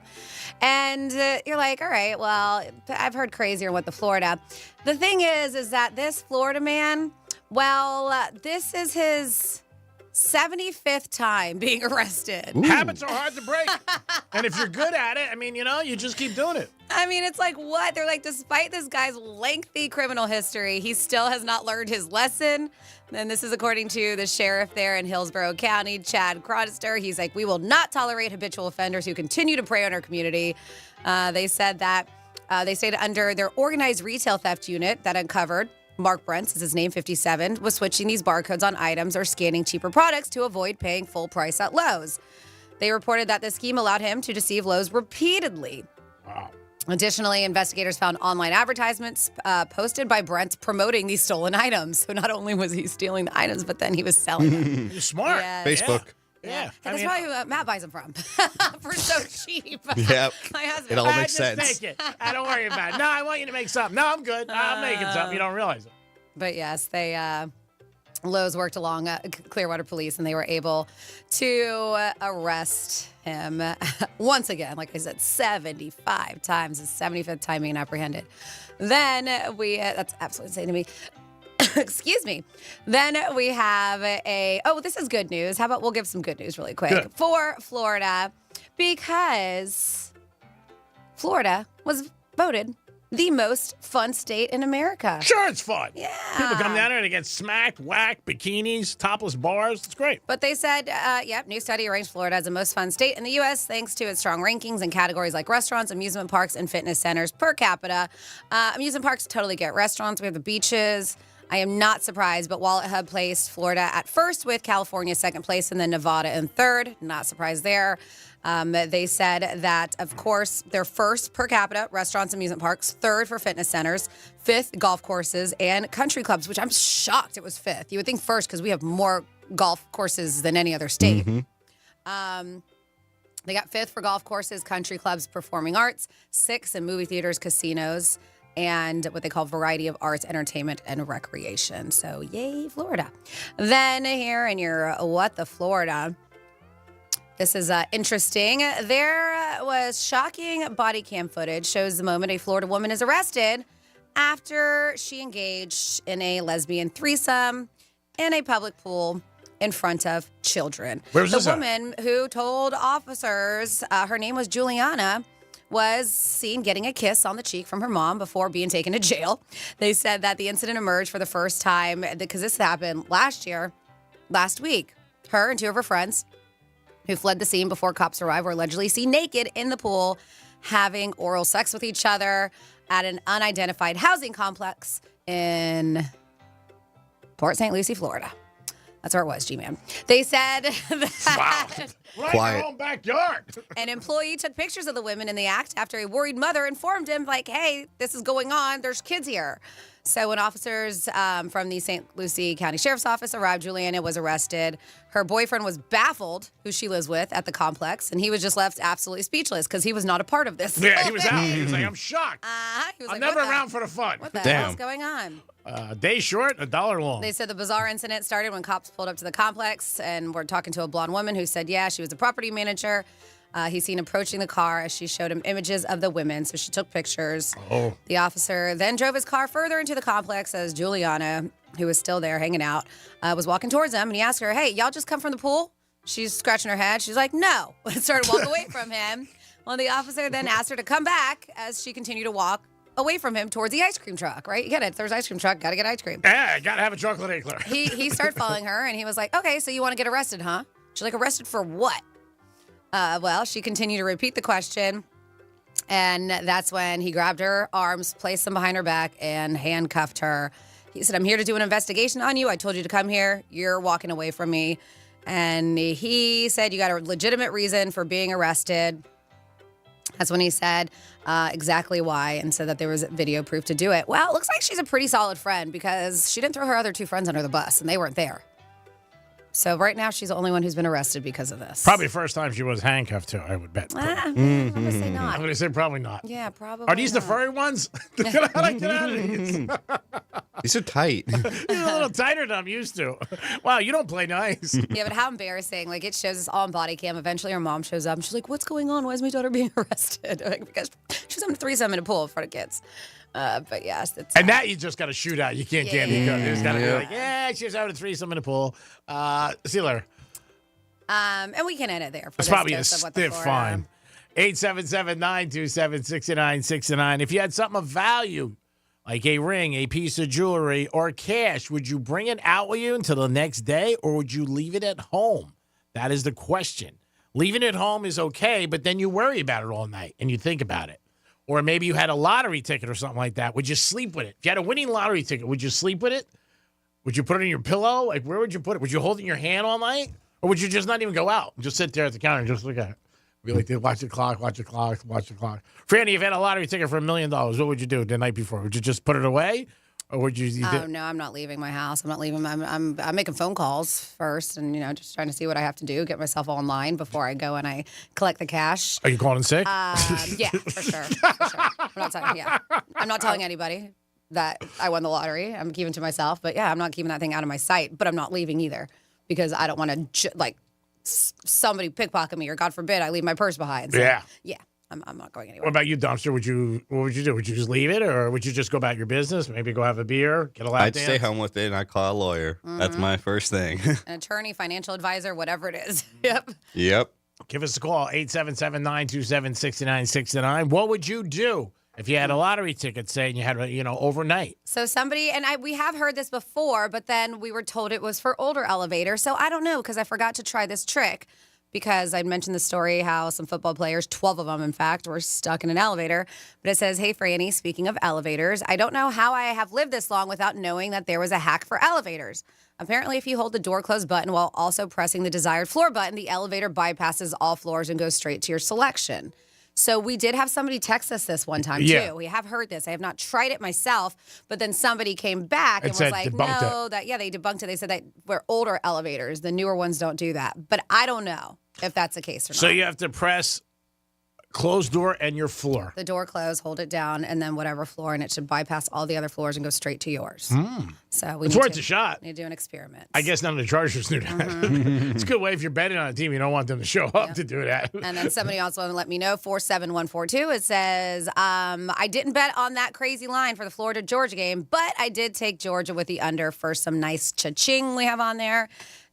And you're like, all right, well, I've heard crazier with the Florida. The thing is that this Florida man, this is his 75th time being arrested. Ooh. Habits are hard to break. And if you're good at it, you just keep doing it. It's like, what? They're like, despite this guy's lengthy criminal history, he still has not learned his lesson. And this is according to the sheriff there in Hillsborough County, Chad Chronister. He's like, we will not tolerate habitual offenders who continue to prey on our community. They said that they stayed under their organized retail theft unit that uncovered Mark Brentz is his name, 57, was switching these barcodes on items or scanning cheaper products to avoid paying full price at Lowe's. They reported that the scheme allowed him to deceive Lowe's repeatedly. Wow. Additionally, investigators found online advertisements posted by Brent promoting these stolen items. So not only was he stealing the items, but then he was selling them. You're smart. Yes. Facebook. Yeah. That's probably who Matt buys them from. For so cheap. Yep. My husband. It all makes sense. Just take it. Don't worry about it. No, I want you to make something. No, I'm good. I'm making something. You don't realize it. But yes, Lowe's worked along Clearwater Police, and they were able to arrest him once again. Like I said, 75 times, his 75th time being apprehended. Then that's absolutely insane to me. Excuse me. Then we have this is good news. How about we'll give some good news really quick for Florida, because Florida was voted the most fun state in America. Sure, it's fun. Yeah. People come down there and they get smacked, whacked, bikinis, topless bars. It's great. But they said, new study ranks Florida as the most fun state in the U.S. thanks to its strong rankings in categories like restaurants, amusement parks, and fitness centers per capita. Amusement parks totally get restaurants. We have the beaches. I am not surprised, but Wallet Hub placed Florida at first with California second place and then Nevada in third. Not surprised there. They said that, of course, they're first per capita, restaurants, amusement parks, third for fitness centers, fifth, golf courses, and country clubs, which I'm shocked it was fifth. You would think first because we have more golf courses than any other state. They got fifth for golf courses, country clubs, performing arts, sixth in movie theaters, casinos, and what they call variety of arts, entertainment, and recreation. So, yay, Florida. Then here in your What the Florida, this is interesting. There was shocking body cam footage shows the moment a Florida woman is arrested after she engaged in a lesbian threesome in a public pool in front of children. Where's the this at? woman who told officers her name was Juliana was seen getting a kiss on the cheek from her mom before being taken to jail. They said that the incident emerged for the first time because this happened last week. Her and two of her friends who fled the scene before cops arrived were allegedly seen naked in the pool having oral sex with each other at an unidentified housing complex in Port St. Lucie, Florida. That's where it was, G-Man. They said that Right in your own backyard. an employee took pictures of the women in the act after a worried mother informed him, like, hey, this is going on. There's kids here. So when officers from the St. Lucie County Sheriff's Office arrived, Juliana was arrested. Her boyfriend was baffled, who she lives with, at the complex, and he was just left absolutely speechless because he was not a part of this. Yeah, he was out. He was like, I'm shocked. He was I'm like, never what around for the fun. What the hell's going on? Day short, $1 long. They said the bizarre incident started when cops pulled up to the complex and were talking to a blonde woman who said, yeah, she was a property manager. He's seen approaching the car as she showed him images of the women, so she took pictures. Oh. The officer then drove his car further into the complex as Juliana, who was still there hanging out, was walking towards him, and he asked her, hey, y'all just come from the pool? She's scratching her head. She's like, no. Started walking away from him. Well, the officer then asked her to come back as she continued to walk away from him towards the ice cream truck, right? You get it. There's ice cream truck. Got to get ice cream. Yeah, got to have a chocolate eclair. He started following her, and he was like, okay, so you want to get arrested, huh? She's like, arrested for what? Well, she continued to repeat the question, and that's when he grabbed her arms, placed them behind her back, and handcuffed her. He said, I'm here to do an investigation on you. I told you to come here. You're walking away from me. And he said, you got a legitimate reason for being arrested. That's when he said exactly why and said that there was video proof to do it. Well, it looks like she's a pretty solid friend because she didn't throw her other two friends under the bus, and they weren't there. So right now, she's the only one who's been arrested because of this. Probably the first time she was handcuffed, too, I would bet. I'm going to say I'm not. going to say probably not. Yeah, probably Are these the not. furry ones? Get out of these. These are tight. You're a little tighter than I'm used to. Wow, you don't play nice. Yeah, but how embarrassing. Like, it shows us all on body cam. Eventually, her mom shows up. And she's like, what's going on? Why is my daughter being arrested? Like, because she's having a threesome in a pool in front of kids. But yes, it's... And that you just got to shoot out. You can't get any good. You just got to be Yeah. like, yeah, she was having a threesome in the pool. See you later. And we can end it there. For It's this probably a dose of What the stiff Florida. fine. 877-927-6969. If you had something of value, like a ring, a piece of jewelry, or cash, would you bring it out with you until the next day, or would you leave it at home? That is the question. Leaving it home is okay, but then you worry about it all night, and you think about it. Or maybe you had a lottery ticket or something like that. Would you sleep with it? If you had a winning lottery ticket, would you sleep with it? Would you put it in your pillow? Like, where would you put it? Would you hold it in your hand all night? Or would you just not even go out? Just sit there at the counter and just look at it. Be like, watch the clock, watch the clock, watch the clock. Franny, if you had a lottery ticket for $1 million, what would you do the night before? Would you just put it away? Or would you... Oh, no, I'm not leaving my house. I'm not leaving. I'm making phone calls first and, just trying to see what I have to do, get myself online before I go and I collect the cash. Are you calling in sick? Yeah, for sure. I'm not telling anybody that I won the lottery. I'm keeping it to myself. But, yeah, I'm not keeping that thing out of my sight. But I'm not leaving either because I don't want to, somebody pickpocket me or, God forbid, I leave my purse behind. So, yeah, I'm not going anywhere. What about you, Dumpster? What would you do? Would you just leave it, or would you just go about your business? Maybe go have a beer, get a lap I'd dance? stay home with it and I'd call a lawyer. That's my first thing. An attorney, financial advisor, whatever it is. Yep. Yep. Give us a call, 877-927-6969. What would you do if you had a lottery ticket, say, and you had, overnight? So somebody, and we have heard this before, but then we were told it was for older elevators. So I don't know because I forgot to try this trick. because I mentioned the story how some football players, 12 of them, in fact, were stuck in an elevator. But it says, hey, Franny, speaking of elevators, I don't know how I have lived this long without knowing that there was a hack for elevators. Apparently, if you hold the door close button while also pressing the desired floor button, the elevator bypasses all floors and goes straight to your selection. So we did have somebody text us this one time, too. We have heard this. I have not tried it myself, but then somebody came back and was like, no, they debunked it. They said that we're older elevators. The newer ones don't do that. But I don't know if that's the case or not. So you have to press closed door and your floor. The door closed, hold it down, and then whatever floor, and it should bypass all the other floors and go straight to yours. So it's worth a shot. We need to do an experiment. I guess none of the Chargers do that. It's a good way if you're betting on a team, you don't want them to show up to do that. And then somebody also wanted to let me know, 47142, it says, I didn't bet on that crazy line for the Florida-Georgia game, but I did take Georgia with the under for some nice cha-ching we have on there.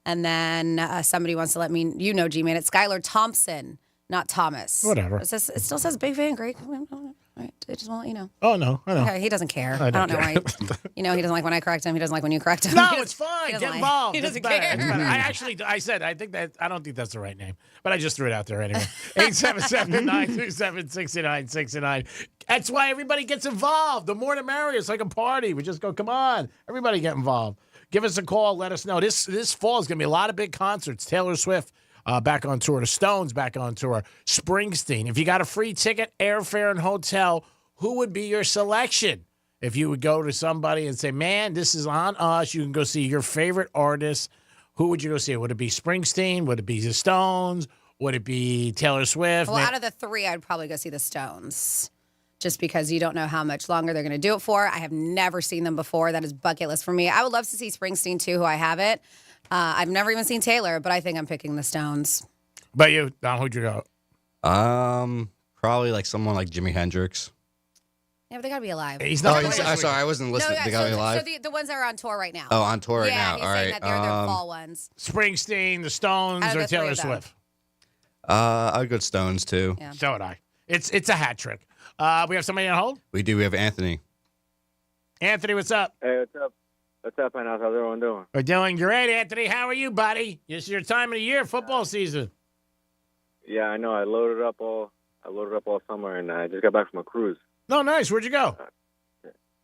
And then somebody wants to let me, G-Man, it's Skylar Thompson. Not Thomas. Whatever. It still says Big Van Greg. I just want to let you know. Oh, no. I know. Okay, he doesn't care. I don't know why. He doesn't like when I correct him. He doesn't like when you correct him. No, it's fine. Get involved. He doesn't care. care. I don't think that's the right name, but I just threw it out there anyway. 877-927-6969. That's why everybody gets involved. The more the merrier. It's like a party. We just go, come on. Everybody get involved. Give us a call. Let us know. This fall is going to be a lot of big concerts. Taylor Swift. Back on tour. The Stones back on tour. Springsteen. If you got a free ticket, airfare, and hotel, who would be your selection? If you would go to somebody and say, man, this is on us, you can go see your favorite artist. Who would you go see? Would it be Springsteen? Would it be the Stones? Would it be Taylor Swift? Well, out of the three, I'd probably go see the Stones. Just because you don't know how much longer they're going to do it for. I have never seen them before. That is bucket list for me. I would love to see Springsteen, too, who I haven't. I've never even seen Taylor, but I think I'm picking the Stones. But you, Don, who'd you go? Probably like someone like Jimi Hendrix. Yeah, but they got to be alive. He's not. Sorry, I wasn't listening. They got to be alive. So the ones that are on tour right now. Oh, on tour right Yeah, now. he's All saying right. that they're their fall ones. Springsteen, the Stones, or Taylor Swift? I'd go Stones too. Yeah. So would I. It's a hat trick. We have somebody on hold? We do. We have Anthony. Anthony, what's up? Hey, what's up? What's up, man? How's everyone doing? We're doing great, Anthony. How are you, buddy? It's your time of the year, football season. Yeah, I know. I loaded up all summer, and I just got back from a cruise. Oh, nice. Where'd you go?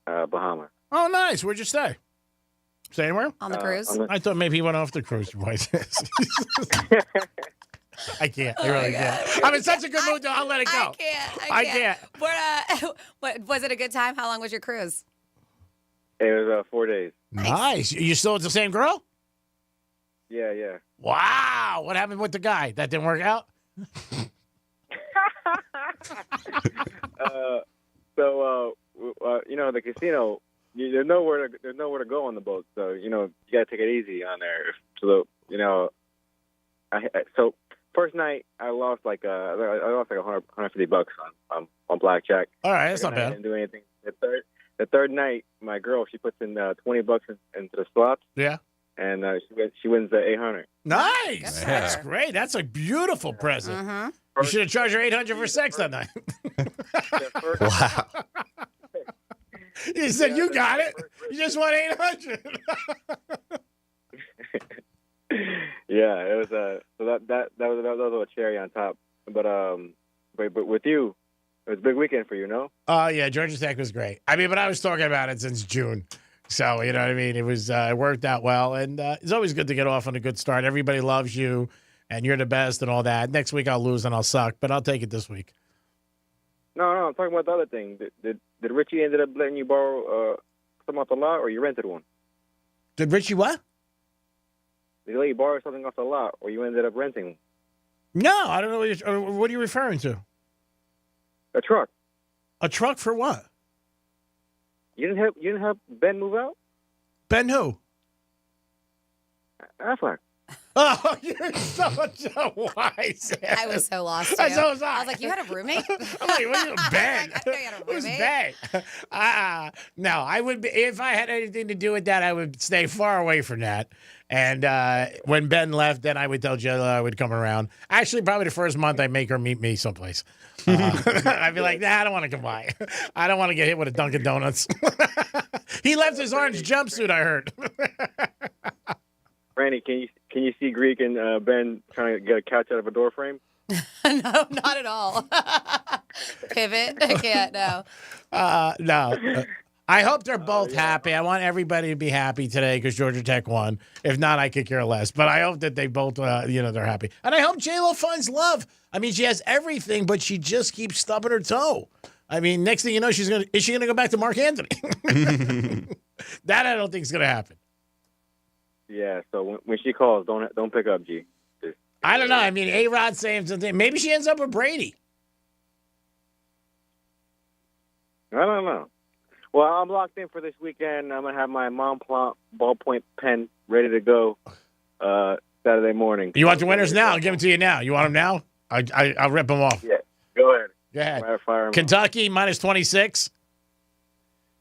Bahamas. Oh, nice. Where'd you stay? Stay anywhere? On the cruise? I thought maybe he went off the cruise. I can't. I really can't. I'm in such a good mood, though. I'll let it go. I can't. What, was it a good time? How long was your cruise? It was 4 days. Nice. You still with the same girl? Yeah. Wow. What happened with the guy? That didn't work out? The casino, there's nowhere to go on the boat. So, you got to take it easy on there. So, so first night I lost like $150 on blackjack. All right, that's not I bad. didn't do anything. The third night, my girl, she puts in $20 into the slots. Yeah. And she wins the $800. Nice. That's great. That's a beautiful present. Mm-hmm. You should have charged her $800 for sex that night. Wow. You said you got it. You just won $800. Yeah, it was so that was a cherry on top. But with you, it was a big weekend for you, no? Oh yeah, Georgia Tech was great. I mean, but I was talking about it since June. So, you know what I mean? It was it worked out well. And it's always good to get off on a good start. Everybody loves you, and you're the best and all that. Next week I'll lose and I'll suck, but I'll take it this week. No, I'm talking about the other thing. Did Richie ended up letting you borrow something off the lot, or you rented one? Did Richie what? Did he let you borrow something off the lot, or you ended up renting one? No, I don't know. What are you referring to? A truck. A truck for what? You didn't help Ben move out? Ben who? Affleck. Oh, you're such a wise ass. I was so lost, too. So was I was like, you had a roommate? I'm like, what are you, Ben? I know you had a Who's roommate. Ben? No, I would be, if I had anything to do with that, I would stay far away from that. And when Ben left, then I would tell Jill I would come around. Actually, probably the first month, I'd make her meet me someplace. I'd be like, nah, I don't want to come by. I don't want to get hit with a Dunkin' Donuts. He left his orange jumpsuit, I heard. Randy, can Can you see Greek and Ben trying to get a couch out of a door frame? No, not at all. Pivot. I can't, no. No. I hope they're both happy. I want everybody to be happy today because Georgia Tech won. If not, I could care less. But I hope that they both, they're happy. And I hope J-Lo finds love. I mean, she has everything, but she just keeps stubbing her toe. I mean, next thing you know, is she gonna go back to Mark Anthony? That I don't think is gonna happen. Yeah. So when she calls, don't pick up, G. I don't know. I mean, A-Rod saying something. Maybe she ends up with Brady. I don't know. Well, I'm locked in for this weekend. I'm gonna have my ballpoint pen ready to go Saturday morning. You want the winners now? I'll give them to you now. You want them now? I'll rip them off. Yeah. Go ahead. Go ahead. Fire Kentucky minus 26.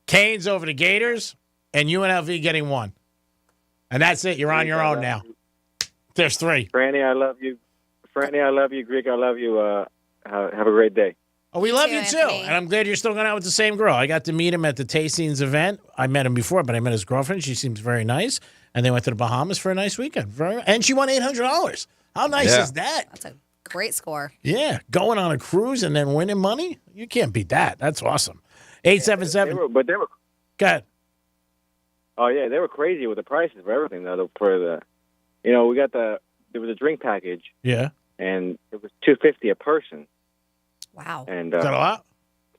Canes over the Gators, and UNLV getting 1. And that's it. You're on your own now. There's 3. Franny, I love you. Franny, I love you. Greek, I love you. Have a great day. Oh, we love you too. And I'm glad you're still going out with the same girl. I got to meet him at the Tastings event. I met him before, but I met his girlfriend. She seems very nice. And they went to the Bahamas for a nice weekend. And she won $800. How nice is that? That's a great score. Yeah. Going on a cruise and then winning money? You can't beat that. That's awesome. 877. But they were. Go ahead. Oh, yeah. They were crazy with the prices for everything, though. We got there was a drink package. Yeah. And it was $250 a person. Wow. And is that a lot?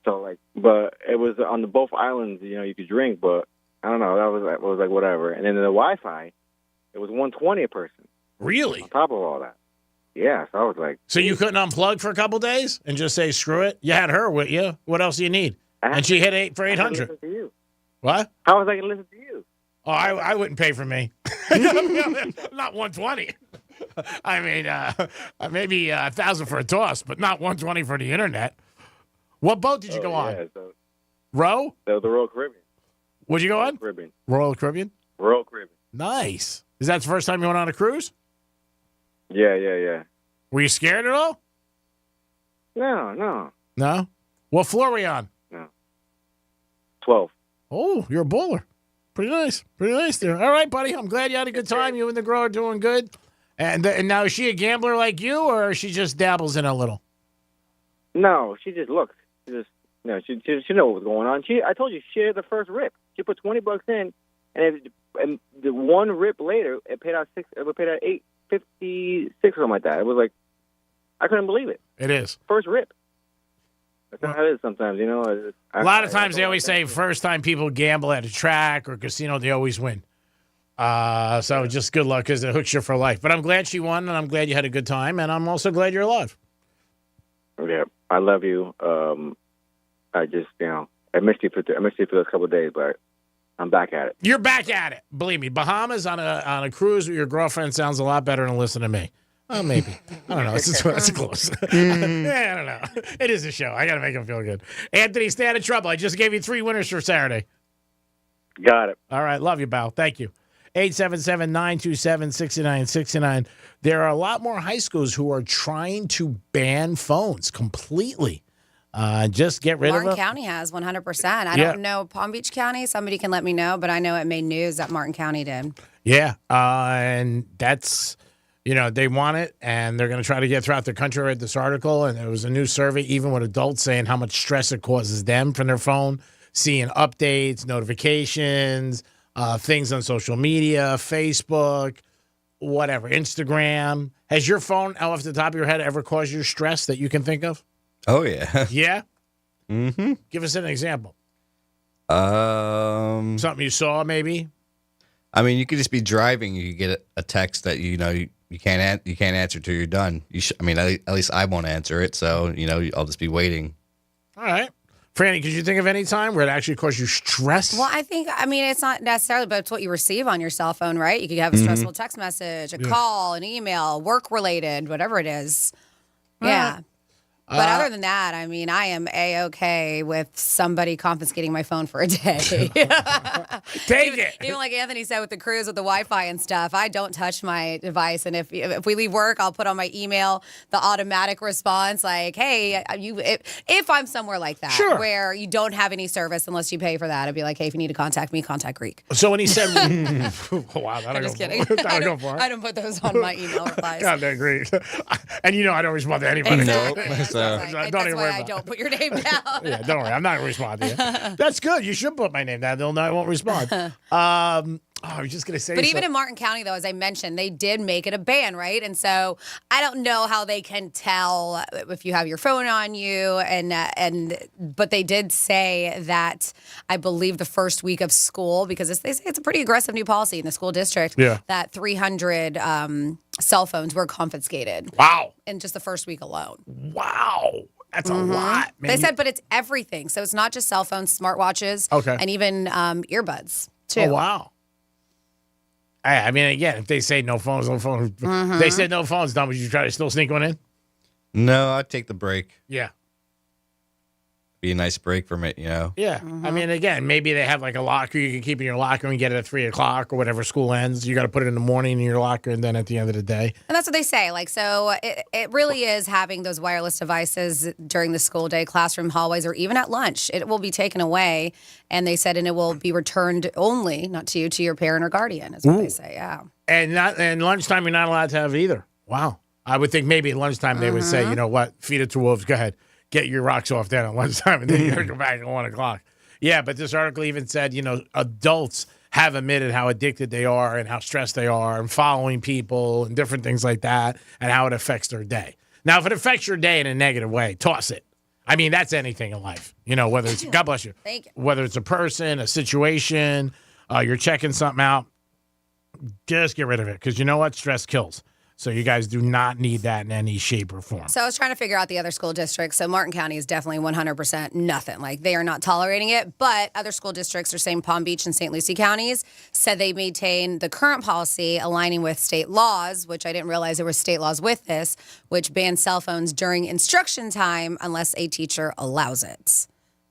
So but it was on both islands. You could drink, but I don't know. That was like whatever. And then the Wi-Fi, it was $120 a person. Really? On top of all that. Yeah. So I was like. So you couldn't unplug for a couple days and just say screw it? You had her with you. What else do you need? And she hit 8 for 800. Listen to you. What? How was I going to listen to you? Oh, I wouldn't pay for me. Not 120. I mean, maybe 1,000 for a toss, but not 120 for the internet. What boat did you go on? Row? The Royal Caribbean. What'd you go on? Caribbean. Royal Caribbean? Royal Caribbean. Nice. Is that the first time you went on a cruise? Yeah. Were you scared at all? No. No? What floor were you on? No. 12. Oh, you're a bowler. Pretty nice. Pretty nice there. All right, buddy. I'm glad you had a good time. You and the girl are doing good. And now, is she a gambler like you, or she just dabbles in a little? No, she just looks. She knows what was going on. I told you, she had the first rip. She put $20 in, and the one rip later, it paid out $856 or something like that. It was like, I couldn't believe it. It is. First rip. That's how it is sometimes, A lot of times they always say first time people gamble at a track or casino, they always win. So just good luck because it hooks you for life. But I'm glad she won, and I'm glad you had a good time, and I'm also glad you're alive. Yeah, I love you. I just, I missed you for those couple of days, but I'm back at it. You're back at it. Believe me, Bahamas on a cruise with your girlfriend sounds a lot better than listening to me. Oh, maybe. I don't know. It's close. Yeah, I don't know. It is a show. I got to make him feel good. Anthony, stay out of trouble. I just gave you 3 winners for Saturday. Got it. All right. Love you, pal. Thank you. 877-927-6969. There are a lot more high schools who are trying to ban phones completely. Just get rid of them. Martin County has 100%. I don't know Palm Beach County. Somebody can let me know, but I know it made news that Martin County did. Yeah. And that's... they want it, and they're going to try to get throughout the country. I read this article, and there was a new survey, even with adults, saying how much stress it causes them from their phone, seeing updates, notifications, things on social media, Facebook, whatever, Instagram. Has your phone, off the top of your head, ever caused you stress that you can think of? Oh, yeah. Yeah? Mm-hmm. Give us an example. Something you saw, maybe? I mean, you could just be driving. You get a text that you can't answer till you're done. At least I won't answer it. So I'll just be waiting. All right, Franny, could you think of any time where it actually caused you stress? Well, it's not necessarily, but it's what you receive on your cell phone, right? You could have a stressful text message, a call, an email, work related, whatever it is. Yeah. But other than that, I mean, I am A-okay with somebody confiscating my phone for a day. Take it. Even like Anthony said with the cruise, with the Wi-Fi and stuff, I don't touch my device. And if we leave work, I'll put on my email the automatic response like, hey, if I'm somewhere like that, Sure. where you don't have any service unless you pay for that, I'd be like, hey, if you need to contact me, contact Greek. So when he said, wow, I'm just kidding. That'll go for it. I don't put those on my email replies. God, they're great. And I don't respond to anybody. Exactly. Don't That's even why worry I about don't put your name down. Yeah, don't worry. I'm not going to respond to you. That's good. You should put my name down. They'll know I won't respond. I was just going to say But even in Martin County, though, as I mentioned, they did make it a ban, right? And so I don't know how they can tell if you have your phone on you. But they did say that I believe the first week of school, because they say it's a pretty aggressive new policy in the school district, that 300 cell phones were confiscated. Wow. In just the first week alone. Wow. That's a lot, man. They said, but it's everything. So it's not just cell phones, smartwatches, and even earbuds, too. Oh, wow. I mean, again, if they say no phones, they said no phones, Don, would you try to still sneak one in? No, I'd take the break. Yeah. Be a nice break from it, Yeah. Mm-hmm. I mean, again, maybe they have like a locker you can keep in your locker and get it at 3 o'clock or whatever school ends. You got to put it in the morning in your locker and then at the end of the day. And that's what they say. Like, so it really is having those wireless devices during the school day, classroom hallways, or even at lunch. It will be taken away. And they said, and it will be returned only, not to you, to your parent or guardian, is what they say. Yeah. And lunchtime, you're not allowed to have either. Wow. I would think maybe at lunchtime they would say, you know what, feed it to wolves. Go ahead. Get your rocks off then at lunchtime, and then you got to go back at 1 o'clock. Yeah, but this article even said, adults have admitted how addicted they are and how stressed they are and following people and different things like that and how it affects their day. Now, if it affects your day in a negative way, toss it. I mean, that's anything in life. Whether it's, God bless you, Thank you. Whether it's a person, a situation, you're checking something out, just get rid of it because you know what? Stress kills. So you guys do not need that in any shape or form. So I was trying to figure out the other school districts. So Martin County is definitely 100% nothing. Like, they are not tolerating it. But other school districts, or same Palm Beach and St. Lucie counties, said they maintain the current policy aligning with state laws, which I didn't realize there were state laws with this, which ban cell phones during instruction time unless a teacher allows it.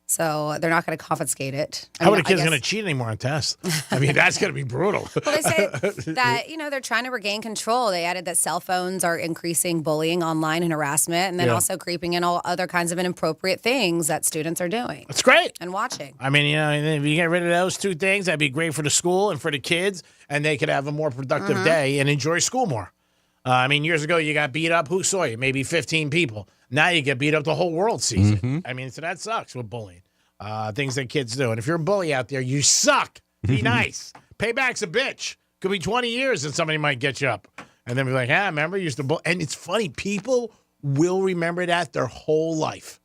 So they're not going to confiscate it. How are the kids going to cheat anymore on tests? I mean, that's going to be brutal. Well, they say that, they're trying to regain control. They added that cell phones are increasing bullying online and harassment, and then also creeping in all other kinds of inappropriate things that students are doing. That's great. And watching. I mean, if you get rid of those two things, that'd be great for the school and for the kids, and they could have a more productive day and enjoy school more. I mean, years ago, you got beat up. Who saw you? Maybe 15 people. Now you get beat up, the whole world sees it. I mean, so that sucks with bullying. Things that kids do. And if you're a bully out there, you suck. Be nice. Payback's a bitch. Could be 20 years and somebody might get you up. And then be like, remember, you used to bully. And it's funny, people will remember that their whole life.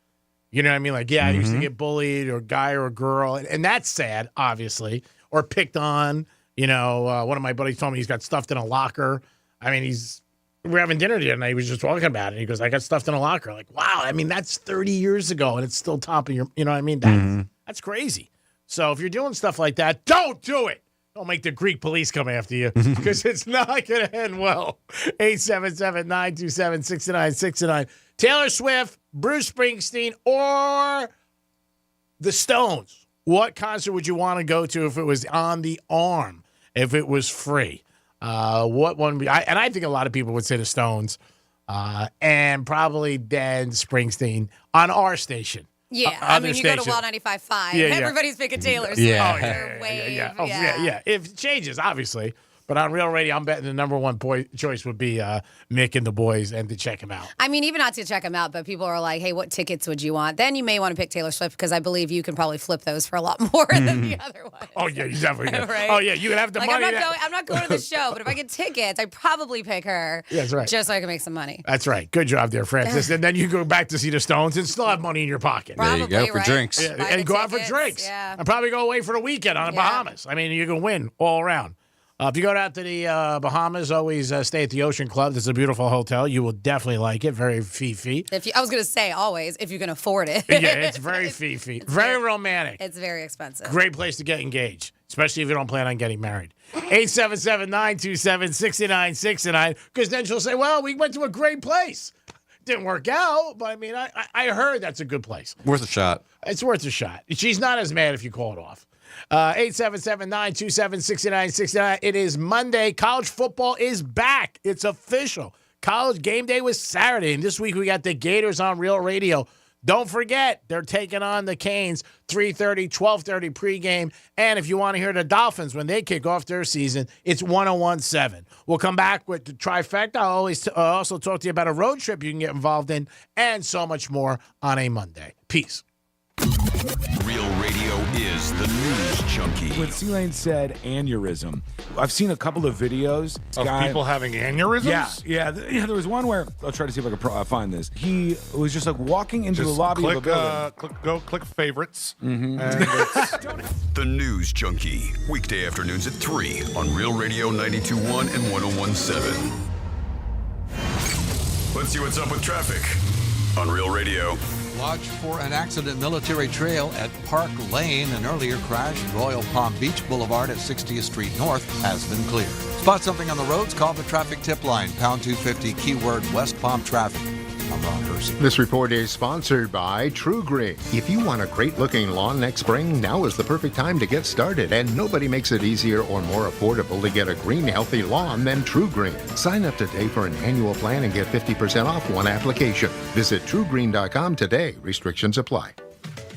You know what I mean? Like, I used to get bullied, or a guy or a girl. And that's sad, obviously. Or picked on. One of my buddies told me he's got stuffed in a locker. I mean, we're having dinner the other night. He was just talking about it. He goes, I got stuffed in a locker. Like, wow. I mean, that's 30 years ago, and it's still top of your, you know what I mean? That's crazy. So if you're doing stuff like that, don't do it. Don't make the Greek police come after you because it's not going to end well. 877-927-6969. Taylor Swift, Bruce Springsteen, or the Stones. What concert would you want to go to if it was on the arm, if it was free? What one? I think a lot of people would say the Stones, and probably then Springsteen on our station. Yeah, I mean, you go to Wild 95.5. Everybody's picking Taylor Swift. Yeah. If it changes, obviously. But on Real Radio, I'm betting the number one choice would be Mick and the boys, and to check him out. I mean, even not to check him out, but people are like, hey, what tickets would you want? Then you may want to pick Taylor Swift, because I believe you can probably flip those for a lot more than the other one. Oh, yeah, you definitely can. Right? Oh, yeah, you can have the money. I'm not going to the show, but if I get tickets, I'd probably pick her. Yeah, that's right. Just so I can make some money. That's right. Good job there, Francis. And then you go back to see the Stones and still have money in your pocket. Probably, there you go, for drinks. Yeah, and go out for drinks. Yeah. And probably go away for the weekend on the Bahamas. I mean, you can win all around. If you go out to the Bahamas, always stay at the Ocean Club. It's a beautiful hotel. You will definitely like it. Very fifi. I was going to say always, if you can afford it. Yeah, it's very fifi. Very romantic. It's very expensive. Great place to get engaged, especially if you don't plan on getting married. 877-927-6969. Because then she'll say, well, we went to a great place. Didn't work out, but I mean, I heard that's a good place. Worth a shot. It's worth a shot. She's not as mad if you call it off. 877-927-6969. It is Monday. College football is back. It's official. College game day was Saturday, and this week we got the Gators on Real Radio. Don't forget, they're taking on the Canes, 3:30, 12:30 pregame. And if you want to hear the Dolphins when they kick off their season, it's 101.7. We'll come back with the trifecta. I'll also talk to you about a road trip you can get involved in and so much more on a Monday. Peace. Real Radio is the news junkie. When C-Lane said aneurysm, I've seen a couple of videos of people having aneurysms. Yeah. There was one where I'll try to see if I can find this. He was just like walking into the lobby of a building. Click favorites. Mm-hmm. The news junkie, weekday afternoons at 3 on Real Radio 92.1 and 101.7. Let's see what's up with traffic on Real Radio. Watch for an accident. Military Trail at Park Lane. An earlier crash. Royal Palm Beach Boulevard at 60th Street North has been cleared. Spot something on the roads? Call the traffic tip line. Pound 250 keyword West Palm traffic. I'm Ron Hersey. This report is sponsored by True Green. If you want a great-looking lawn next spring, now is the perfect time to get started, and nobody makes it easier or more affordable to get a green, healthy lawn than True Green. Sign up today for an annual plan and get 50% off one application. Visit TrueGreen.com today. Restrictions apply.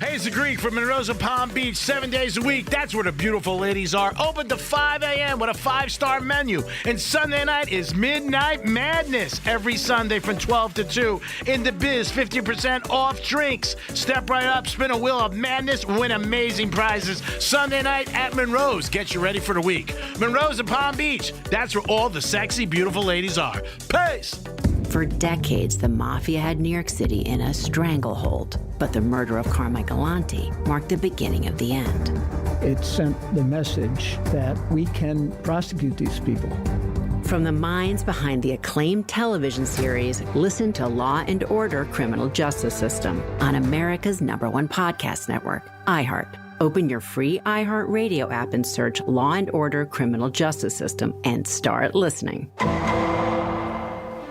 Hey, it's the Greek from Monroe Palm Beach, 7 days a week. That's where the beautiful ladies are. Open to 5 a.m. with a 5-star menu. And Sunday night is Midnight Madness. Every Sunday from 12 to 2. In the biz, 50% off drinks. Step right up, spin a wheel of madness, win amazing prizes. Sunday night at Monroe's. Get you ready for the week. Monroe's in Palm Beach. That's where all the sexy, beautiful ladies are. Peace! For decades, the Mafia had New York City in a stranglehold. But the murder of Carmichael Lanti marked the beginning of the end. It sent the message that we can prosecute these people. From the minds behind the acclaimed television series, listen to Law and Order: Criminal Justice System on America's #1 podcast network, iHeart. Open your free iHeart Radio app and search Law and Order: Criminal Justice System and start listening.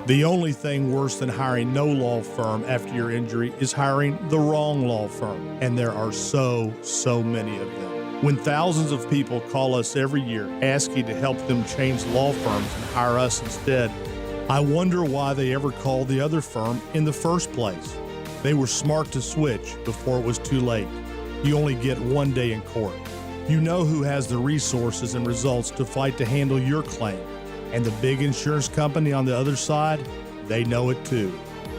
The only thing worse than hiring no law firm after your injury is hiring the wrong law firm. And there are so many of them. When thousands of people call us every year asking to help them change law firms and hire us instead, I wonder why they ever called the other firm in the first place. They were smart to switch before it was too late. You only get one day in court. You know who has the resources and results to fight to handle your claim. And the big insurance company on the other side, they know it too.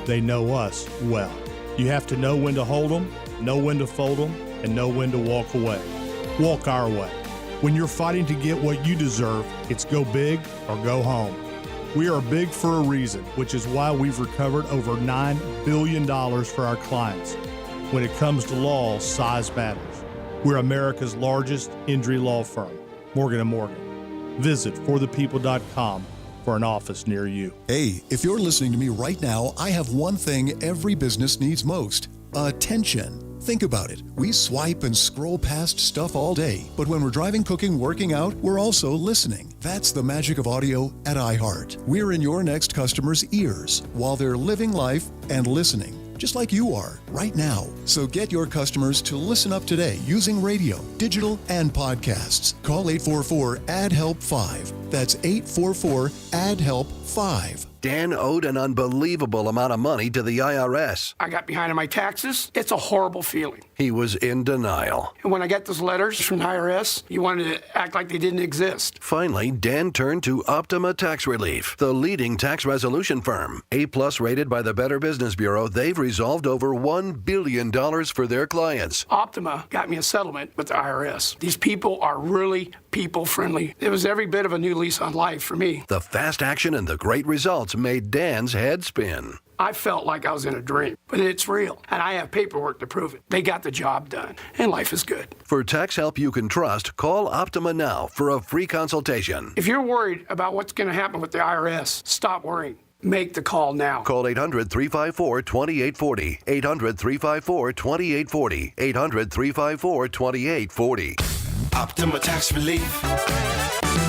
They know us well. You have to know when to hold them, know when to fold them, and know when to walk away. Walk our way. When you're fighting to get what you deserve, it's go big or go home. We are big for a reason, which is why we've recovered over $9 billion for our clients. When it comes to law, size matters. We're America's largest injury law firm, Morgan & Morgan. Visit forthepeople.com for an office near you. Hey, if you're listening to me right now, I have one thing every business needs most: attention. Think about it. We swipe and scroll past stuff all day, but when we're driving, cooking, working out, we're also listening. That's the magic of audio at iHeart. We're in your next customer's ears while they're living life and listening, just like you are right now. So get your customers to listen up today using radio, digital, and podcasts. Call 844-ADD-HELP-5. That's 844-ADD-HELP-5. Dan owed an unbelievable amount of money to the IRS. I got behind on my taxes. It's a horrible feeling. He was in denial. And when I got those letters from the IRS, you wanted to act like they didn't exist. Finally, Dan turned to Optima Tax Relief, the leading tax resolution firm. A-plus rated by the Better Business Bureau, they've resolved over $1 billion for their clients. Optima got me a settlement with the IRS. These people are really people-friendly. It was every bit of a new lease on life for me. The fast action and the great results made Dan's head spin. I felt like I was in a dream, but it's real, and I have paperwork to prove it. They got the job done, and life is good. For tax help you can trust, call Optima now for a free consultation. If you're worried about what's going to happen with the IRS, stop worrying. Make the call now. Call 800-354-2840. 800-354-2840. 800-354-2840. Optima Tax Relief.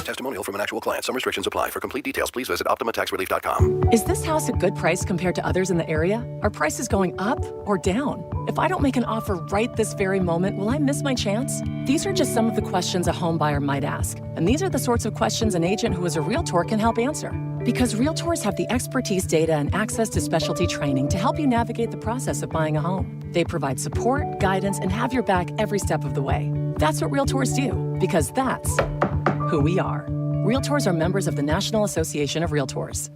testimonial from an actual client. Some restrictions apply. For complete details, please visit OptimaTaxRelief.com. Is this house a good price compared to others in the area? Are prices going up or down? If I don't make an offer right this very moment, will I miss my chance? These are just some of the questions a home buyer might ask. And these are the sorts of questions an agent who is a Realtor can help answer. Because Realtors have the expertise, data, and access to specialty training to help you navigate the process of buying a home. They provide support, guidance, and have your back every step of the way. That's what Realtors do, because that's who we are. Realtors are members of the National Association of Realtors.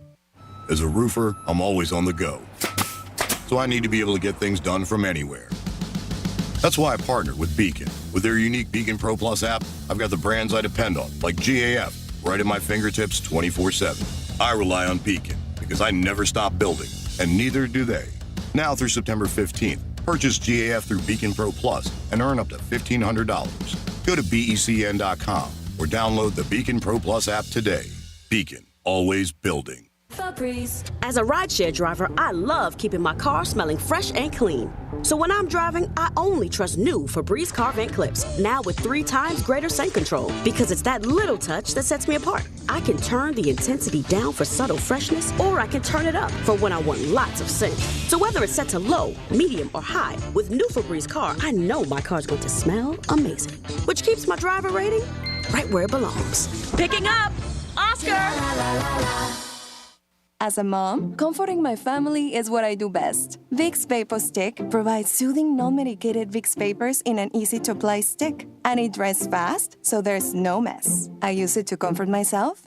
As a roofer, I'm always on the go. So I need to be able to get things done from anywhere. That's why I partnered with Beacon. With their unique Beacon Pro Plus app, I've got the brands I depend on, like GAF, right at my fingertips 24/7. I rely on Beacon because I never stop building, and neither do they. Now through September 15th, purchase GAF through Beacon Pro Plus and earn up to $1,500. Go to BECN.com or download the Beacon Pro Plus app today. Beacon, always building. As a rideshare driver, I love keeping my car smelling fresh and clean. So when I'm driving, I only trust new Febreze car vent clips, now with 3 times greater scent control, because it's that little touch that sets me apart. I can turn the intensity down for subtle freshness, or I can turn it up for when I want lots of scent. So whether it's set to low, medium, or high, with new Febreze car, I know my car's going to smell amazing, which keeps my driver rating right where it belongs. Picking up, Oscar! As a mom, comforting my family is what I do best. Vicks Vapor Stick provides soothing, non-medicated Vicks vapors in an easy-to-apply stick. And it dries fast, so there's no mess. I use it to comfort myself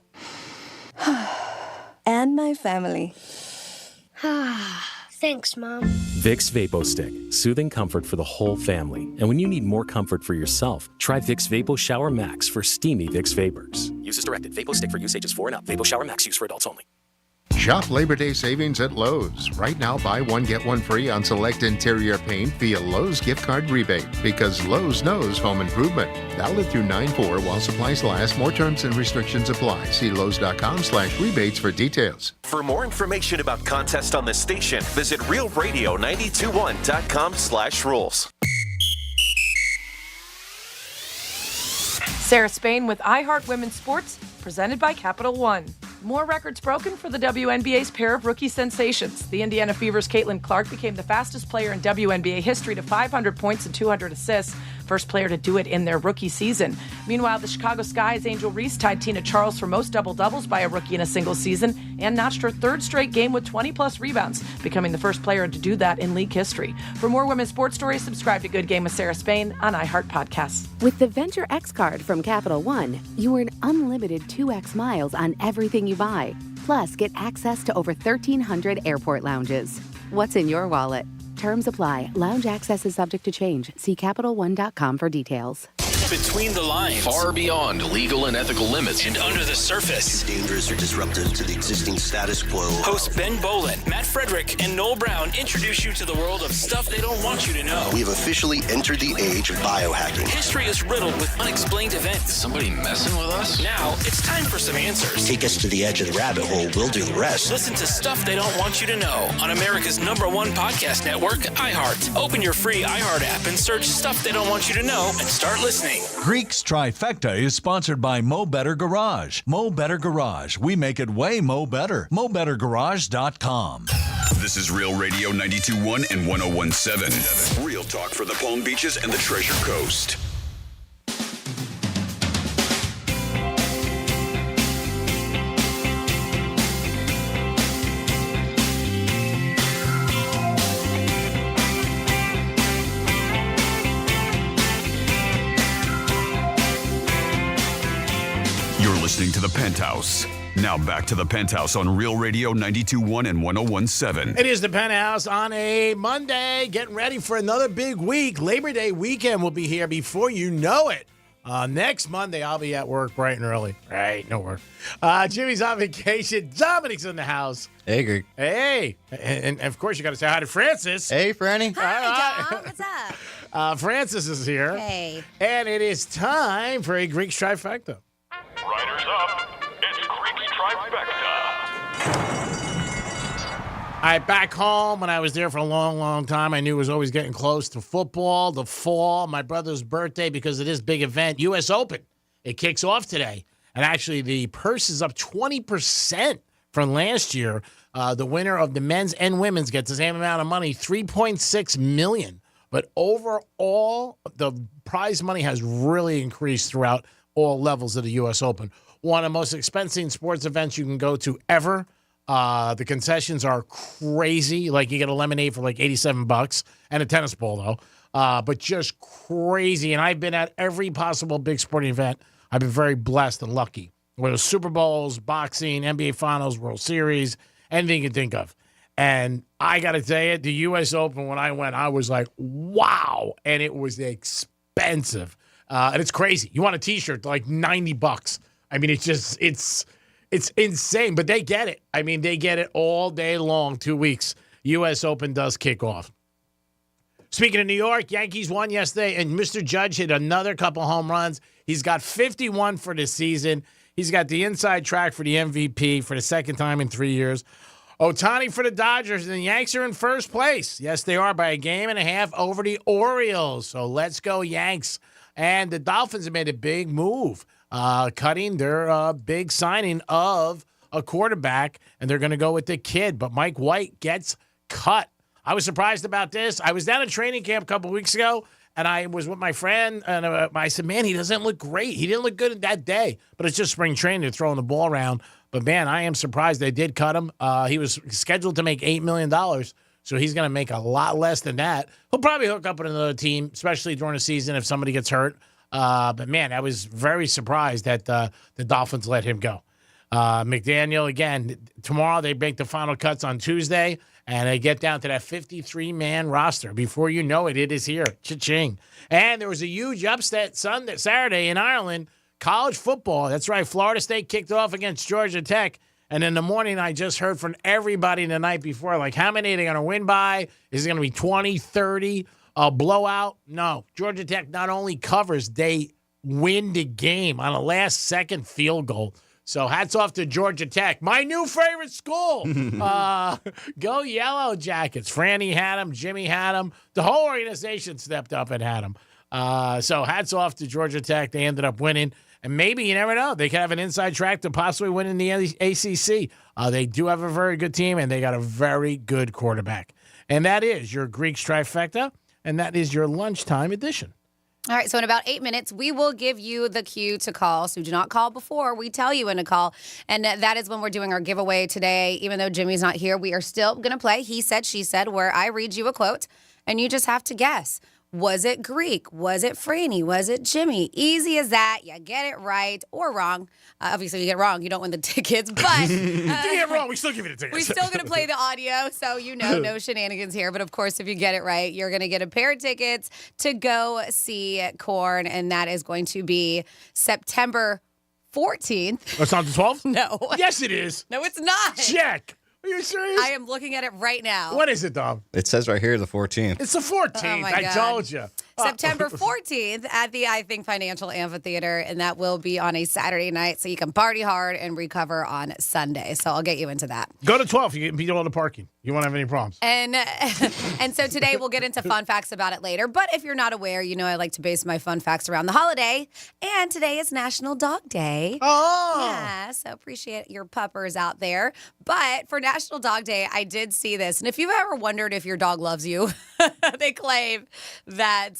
and my family. Thanks, Mom. Vicks Vapo Stick, soothing comfort for the whole family. And when you need more comfort for yourself, try Vicks Vapo Shower Max for steamy Vicks vapors. Use as directed. Vapo Stick for use ages 4 and up. Vapo Shower Max use for adults only. Shop Labor Day savings at Lowe's. Right now, buy one, get one free on select interior paint via Lowe's gift card rebate. Because Lowe's knows home improvement. Valid through 9/4 while supplies last. More terms and restrictions apply. See Lowe's.com/rebates for details. For more information about contests on this station, visit realradio921.com/rules. Sarah Spain with iHeart Women's Sports, presented by Capital One. More records broken for the WNBA's pair of rookie sensations. The Indiana Fever's Caitlin Clark became the fastest player in WNBA history to 500 points and 200 assists. First player to do it in their rookie season. Meanwhile, the Chicago Sky's Angel Reese tied Tina Charles for most double-doubles by a rookie in a single season and notched her 3rd straight game with 20-plus rebounds, becoming the first player to do that in league history. For more women's sports stories, subscribe to Good Game with Sarah Spain on iHeart Podcasts. With the Venture X card from Capital One, you earn unlimited 2x miles on everything you buy. Plus, get access to over 1,300 airport lounges. What's in your wallet? Terms apply. Lounge access is subject to change. See CapitalOne.com for details. Between the lines, far beyond legal and ethical limits, and under the surface, too dangerous or disruptive to the existing status quo. Hosts Ben Bolin, Matt Frederick, and Noel Brown introduce you to the world of stuff they don't want you to know. We have officially entered the age of biohacking. History is riddled with unexplained events. Somebody messing with us? Now it's time for some answers. Take us to the edge of the rabbit hole. We'll do the rest. Listen to Stuff They Don't Want You to Know on America's #1 podcast network, iHeart. Open your free iHeart app and search Stuff They Don't Want You to Know and start listening. Greek's Trifecta is sponsored by Mo Better Garage. Mo Better Garage. We make it way Mo Better. MoBetterGarage.com. This is Real Radio 92.1 and 101.7. Real talk for the Palm Beaches and the Treasure Coast. Listening to the Penthouse. Now back to the Penthouse on Real Radio 92.1 and 101.7. It is the Penthouse on a Monday, getting ready for another big week. Labor Day weekend will be here before you know it. Next Monday, I'll be at work bright and early. Right, no work. Jimmy's on vacation. Dominic's in the house. Hey, Greg. Hey. And of course, you got to say hi to Francis. Hey, Franny. Hi, Dom. What's up? Francis is here. Hey. And it is time for a Greek trifecta. Riders up. It's Greek's Trifecta. All right, back home, when I was there for a long, long time, I knew it was always getting close to football, the fall, my brother's birthday, because of this big event, U.S. Open. It kicks off today. And actually, the purse is up 20% from last year. The winner of the men's and women's gets the same amount of money, $3.6 million. But overall, the prize money has really increased throughout all levels of the U.S. Open. One of the most expensive sports events you can go to ever. The concessions are crazy. Like you get a lemonade for like $87 and a tennis ball, though. But just crazy. And I've been at every possible big sporting event. I've been very blessed and lucky. Whether Super Bowls, boxing, NBA Finals, World Series, anything you can think of. And I got to tell you, the U.S. Open, when I went, I was like, wow. And it was expensive. And it's crazy. You want a T-shirt, like $90. I mean, it's insane. But they get it. I mean, they get it all day long, 2 weeks. U.S. Open does kick off. Speaking of New York, Yankees won yesterday, and Mr. Judge hit another couple home runs. He's got 51 for the season. He's got the inside track for the MVP for the second time in 3 years. Ohtani for the Dodgers, and the Yanks are in first place. Yes, they are by a game and a half over the Orioles. So let's go, Yanks. And the Dolphins have made a big move, cutting their big signing of a quarterback, and they're going to go with the kid. But Mike White gets cut. I was surprised about this. I was down at training camp a couple weeks ago, and I was with my friend, and I said, man, he doesn't look great. He didn't look good that day. But it's just spring training. They're throwing the ball around. But, man, I am surprised they did cut him. He was scheduled to make $8 million, so he's going to make a lot less than that. He'll probably hook up with another team, especially during the season if somebody gets hurt. But, man, I was very surprised that the Dolphins let him go. McDaniel, again, tomorrow they make the final cuts on Tuesday, and they get down to that 53-man roster. Before you know it, it is here. Cha-ching. And there was a huge upset Saturday in Ireland. College football, that's right. Florida State kicked off against Georgia Tech. And in the morning, I just heard from everybody the night before, like, how many are they going to win by? Is it going to be 20, 30, a blowout? No. Georgia Tech not only covers, they win the game on a last-second field goal. So hats off to Georgia Tech, my new favorite school. Go Yellow Jackets. Franny had them. Jimmy had them. The whole organization stepped up and had them. So hats off to Georgia Tech. They ended up winning. And maybe, you never know, they could have an inside track to possibly win in the ACC. They do have a very good team, and they got a very good quarterback. And that is your Greeks trifecta, and that is your lunchtime edition. All right, so in about 8 minutes, we will give you the cue to call. So do not call before we tell you when to call. And that is when we're doing our giveaway today. Even though Jimmy's not here, we are still going to play He Said, She Said, where I read you a quote, and you just have to guess. Was it Greek? Was it Franny? Was it Jimmy? Easy as that. You get it right or wrong. Obviously, you get it wrong, you don't win the tickets. But if you get it wrong, we still give you the tickets. We're still going to play the audio, so no shenanigans here. But of course, if you get it right, you're going to get a pair of tickets to go see Korn, and that is going to be September 14th. That's not the 12th? No. Yes, it is. No, it's not. Check. Are you serious? I am looking at it right now. What is it, Dom? It says right here the 14th. It's the 14th. Oh my I God. told you. September 14th at the, I think, Financial Amphitheater, and that will be on a Saturday night, so you can party hard and recover on Sunday. So I'll get you into that. Go to 12. You can beat all the parking. You won't have any problems. And so today we'll get into fun facts about it later. But if you're not aware, you know I like to base my fun facts around the holiday. And today is National Dog Day. Oh. Yeah, so appreciate your puppers out there. But for National Dog Day, I did see this. And if you've ever wondered if your dog loves you, they claim that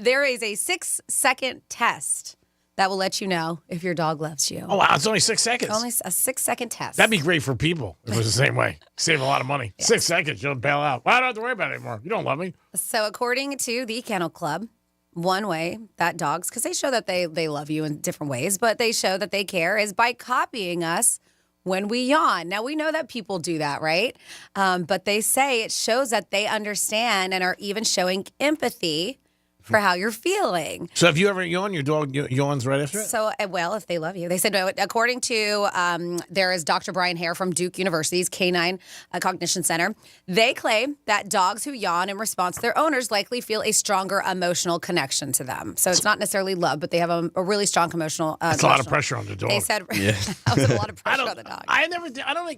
there is a 6-second test that will let you know if your dog loves you. Oh, wow. It's only 6 seconds. Only a 6-second test. That'd be great for people if it was the same way. Save a lot of money. Yeah. 6 seconds, you'll bail out. Well, I don't have to worry about it anymore. You don't love me. So according to the Kennel Club, one way that dogs, because they show that they love you in different ways, but they show that they care is by copying us when we yawn. Now, we know that people do that, right? But they say it shows that they understand and are even showing empathy for how you're feeling. So if you ever yawn, your dog yawns right after it? So, well, if they love you. They said, no, according to, there is Dr. Brian Hare from Duke University's Canine Cognition Center. They claim that dogs who yawn in response to their owners likely feel a stronger emotional connection to them. So it's not necessarily love, but they have a really strong emotional That's a lot of pressure on the dog. They said that was a lot of pressure on the dog. I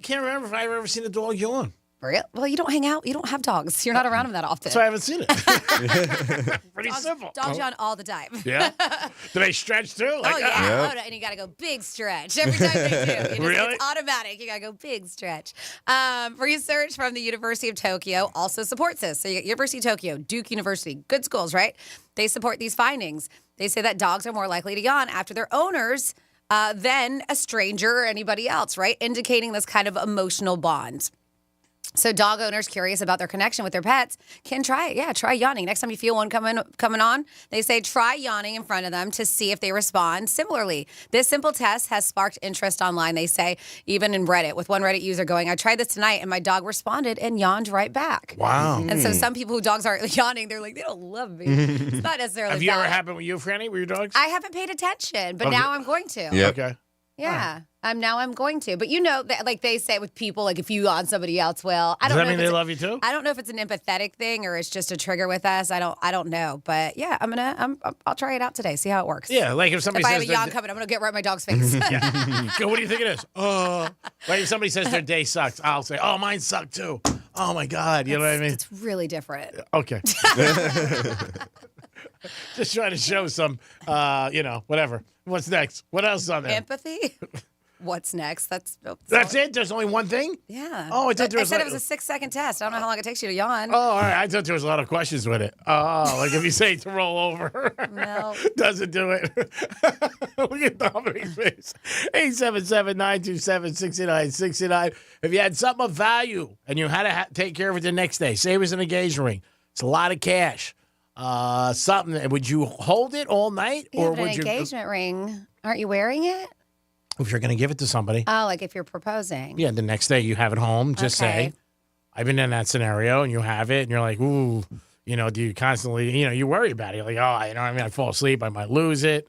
can't remember if I've ever seen a dog yawn. Well, you don't hang out. You don't have dogs. You're not around them that often. That's why I haven't seen it. Pretty simple. Dogs yawn all the time. Yeah. Do they stretch too? Oh, yeah. Oh, no, and you got to go big stretch every time they do. Really? It's automatic. You got to go big stretch. Research from the University of Tokyo also supports this. So you got University of Tokyo, Duke University, good schools, right? They support these findings. They say that dogs are more likely to yawn after their owners than a stranger or anybody else, right? Indicating this kind of emotional bond. So dog owners curious about their connection with their pets can try it. Yeah, try yawning. Next time you feel one coming on, they say try yawning in front of them to see if they respond similarly. This simple test has sparked interest online, they say, even in Reddit, with one Reddit user going, I tried this tonight and my dog responded and yawned right back. Wow. And so some people whose dogs aren't yawning, they're like, they don't love me. It's not necessarily Have you ever valid. happened with you, Franny, with your dogs? I haven't paid attention, but now I'm going to. Yeah. Okay. Yeah, now I'm going to. But you know, that, like they say with people, like if you yawn, somebody else will. I don't Does that know mean if they it's- love you too? I don't know if it's an empathetic thing or it's just a trigger with us. I don't know. But yeah, I'll try it out today. See how it works. Yeah, like if somebody If I have says a yawn coming, I'm gonna get right in my dog's face. Go, what do you think it is? Like if somebody says their day sucks, I'll say, oh, mine sucked too. Oh my God, you know what I mean? It's really different. Okay. Just trying to show some, whatever. What's next? What else is on there? Empathy. What's next? That's it? There's only one thing? Yeah. Oh, I thought there was said like- it was a 6-second test. I don't know how long it takes you to yawn. Oh, all right. I thought there was a lot of questions with it. Oh, like if you say to roll over. No. Doesn't do it. Look at Dominic's face. 877-927-6969. If you had something of value and you had to take care of it the next day, say it was an engagement ring. It's a lot of cash. Something. Would you hold it all night? You have an would you? engagement ring. Aren't you wearing it? If you're going to give it to somebody. Oh, like if you're proposing. Yeah, the next day you have it home. Just Okay. say, I've been in that scenario, and you have it, and you're like, ooh, do you constantly, you worry about it. You're like, I fall asleep, I might lose it.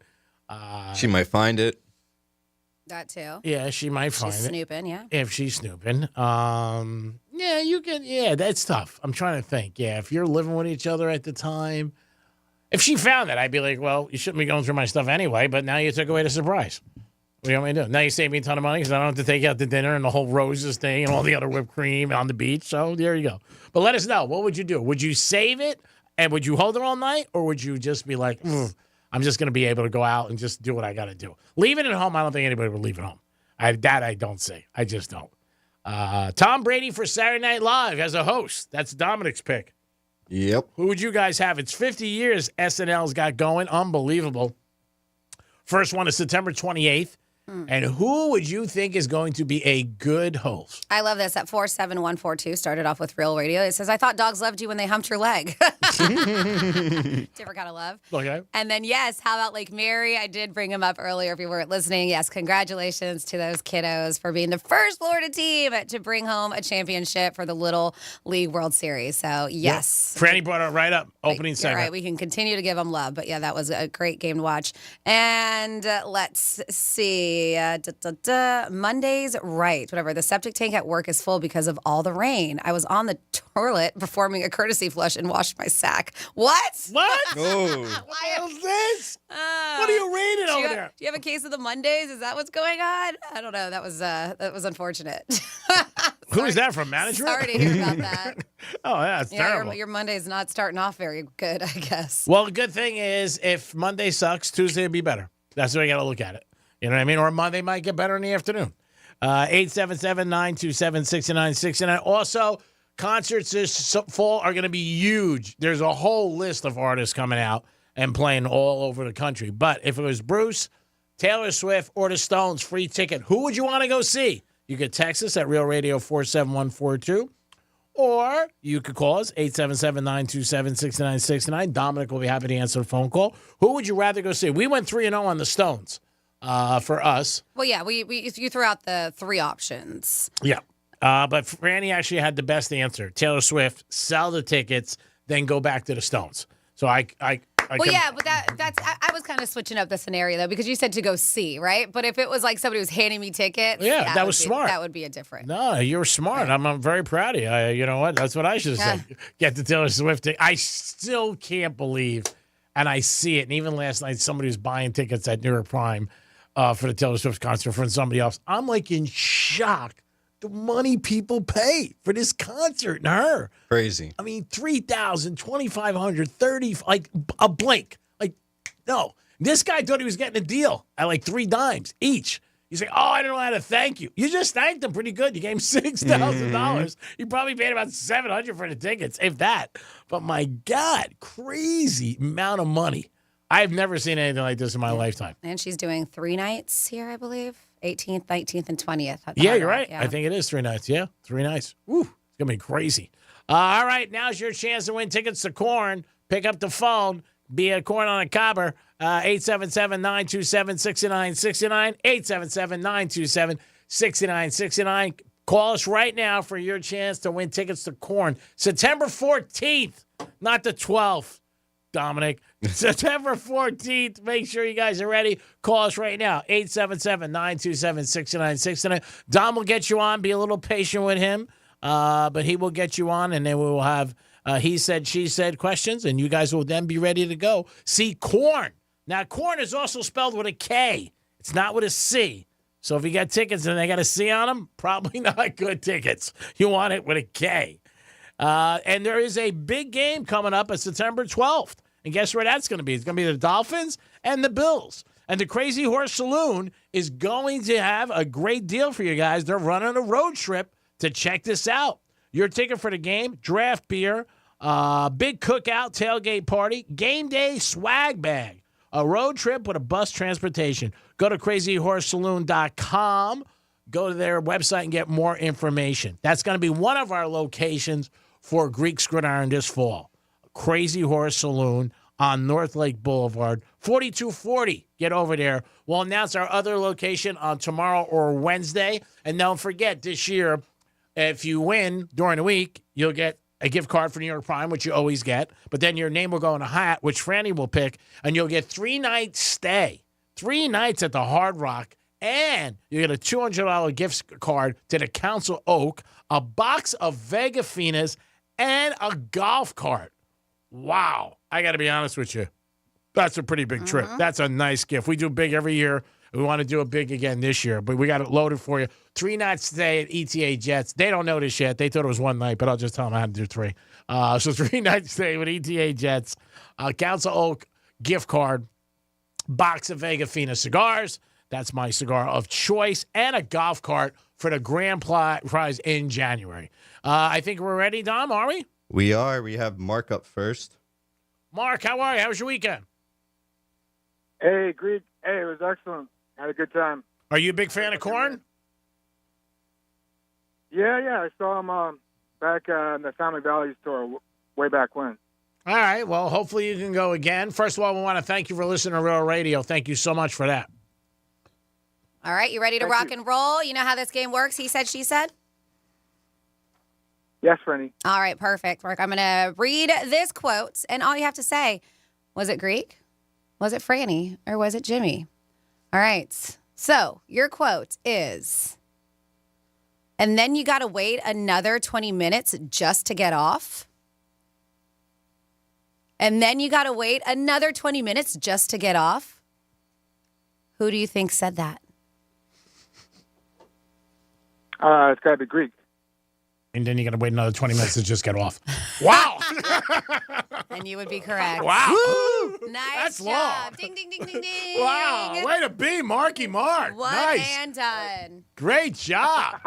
She might find it. That too. Yeah, she might find She's it. snooping, yeah. If she's snooping. Yeah, you can, that's tough. I'm trying to think. Yeah, if you're living with each other at the time, if she found it, I'd be like, well, you shouldn't be going through my stuff anyway, but now you took away the surprise. What do you want me to do? Now you save me a ton of money because I don't have to take you out to dinner and the whole roses thing and all the other whipped cream on the beach. So there you go. But let us know. What would you do? Would you save it and would you hold it all night? Or would you just be like, I'm just going to be able to go out and just do what I got to do? Leave it at home. I don't think anybody would leave it home. I don't say. I just don't. Tom Brady for Saturday Night Live as a host. That's Dominic's pick. Yep. Who would you guys have? It's 50 years SNL's got going. Unbelievable. First one is September 28th. And who would you think is going to be a good host? I love this. At 47142 started off with Real Radio. It says, I thought dogs loved you when they humped your leg. Different kind of love. Okay. And then, yes, how about Lake Mary? I did bring him up earlier if you weren't listening. Yes, congratulations to those kiddos for being the first Florida team to bring home a championship for the Little League World Series. So, yes. Yeah. Franny brought it right up. Opening You're segment. right. We can continue to give them love. But, yeah, that was a great game to watch. And let's see. Mondays, right. Whatever. The septic tank at work is full because of all the rain. I was on the toilet performing a courtesy flush and washed my sack. What? What? Oh. What the hell is this? What are you reading over there? Do you have a case of the Mondays? Is that what's going on? I don't know. That was unfortunate. Who is that from management? Sorry to hear about that. Oh, yeah, it's terrible. Your Monday's not starting off very good, I guess. Well, the good thing is if Monday sucks, Tuesday will be better. That's the way you got to look at it. You know what I mean? Or Monday might get better in the afternoon. 877-927-6969. Also, concerts this fall are going to be huge. There's a whole list of artists coming out and playing all over the country. But if it was Bruce, Taylor Swift, or the Stones, free ticket, who would you want to go see? You could text us at Real Radio 47142. Or you could call us, 877-927-6969. Dominic will be happy to answer the phone call. Who would you rather go see? We went 3-0 on the Stones for us. Well, yeah, you threw out the three options. Yeah. But Franny actually had the best answer. Taylor Swift, sell the tickets, then go back to the Stones. So I yeah, but I was kind of switching up the scenario, though, because you said to go see, right? But if it was like somebody was handing me tickets, yeah, that was smart. That would be a different. No, you're smart. Right. I'm very proud of you. You know what? That's what I should have said. Get the Taylor Swift ticket. I still can't believe, and I see it. And even last night, somebody was buying tickets at New York Prime for the Taylor Swift concert from somebody else. I'm like in shock the money people pay for this concert and her. Crazy. I mean, $3,000, $2,500, $30,000, like a blink. Like, no. This guy thought he was getting a deal at like $3 each. He's like, oh, I don't know how to thank you. You just thanked him pretty good. You gave him $6,000. You probably paid about $700 for the tickets, if that. But my God, crazy amount of money. I've never seen anything like this in my lifetime. And she's doing 3 nights here, I believe. 18th, 19th, and 20th. Yeah, you're right. Yeah. I think it is 3 nights. Yeah, 3 nights. Woo, it's going to be crazy. All right, now's your chance to win tickets to Korn. Pick up the phone. Be a Korn on a Cobber. 877-927-6969. 877-927-6969. Call us right now for your chance to win tickets to Korn. September 14th, not the 12th. Dominic. September 14th. Make sure you guys are ready. Call us right now. 877-927-6969. Dom will get you on. Be a little patient with him. But he will get you on, and then we will have he said, she said questions, and you guys will then be ready to go. See Korn. Now, Korn is also spelled with a K. It's not with a C. So if you got tickets and they got a C on them, probably not good tickets. You want it with a K. And there is a big game coming up on September 12th. And guess where that's going to be? It's going to be the Dolphins and the Bills. And the Crazy Horse Saloon is going to have a great deal for you guys. They're running a road trip to check this out. Your ticket for the game, draft beer, big cookout, tailgate party, game day swag bag, a road trip with a bus transportation. Go to crazyhorsesaloon.com. Go to their website and get more information. That's going to be one of our locations for Greek Gridiron this fall. Crazy Horse Saloon on North Lake Boulevard, 4240. Get over there. We'll announce our other location on tomorrow or Wednesday. And don't forget, this year, if you win during the week, you'll get a gift card for New York Prime, which you always get. But then your name will go in a hat, which Franny will pick, and you'll get 3-night stay. 3 nights at the Hard Rock. And you get a $200 gift card to the Council Oak, a box of Vega Finas, and a golf cart. Wow. I got to be honest with you. That's a pretty big trip. That's a nice gift. We do big every year. We want to do it big again this year, but we got it loaded for you. 3 nights stay at ETA Jets. They don't know this yet. They thought it was 1 night, but I'll just tell them I had to do 3. So 3 nights stay with ETA Jets, Council Oak gift card, box of Vega Fina cigars. That's my cigar of choice, and a golf cart for the grand prize in January. I think we're ready, Dom, are we? We are. We have Mark up first. Mark, how are you? How was your weekend? Hey, Greek. Hey, it was excellent. Had a good time. Are you a big fan of Korn? Yeah. I saw him back in the Family Values tour way back when. All right. Well, hopefully you can go again. First of all, we want to thank you for listening to Real Radio. Thank you so much for that. All right. You ready to rock and roll? You know how this game works? He said, she said? Yes, Franny. All right. Perfect. Mark, I'm going to read this quote, and all you have to say, was it Greek? Was it Franny? Or was it Jimmy? All right. So your quote is, and then you got to wait another 20 minutes just to get off. And then you got to wait another 20 minutes just to get off. Who do you think said that? It's got to be Greek. And then you got to wait another 20 minutes to just get off. Wow. And you would be correct. Wow. Woo! Nice That's job. long. Ding, ding, ding, ding, ding. Wow. Way to be, Marky Mark. One nice. and done. Great job.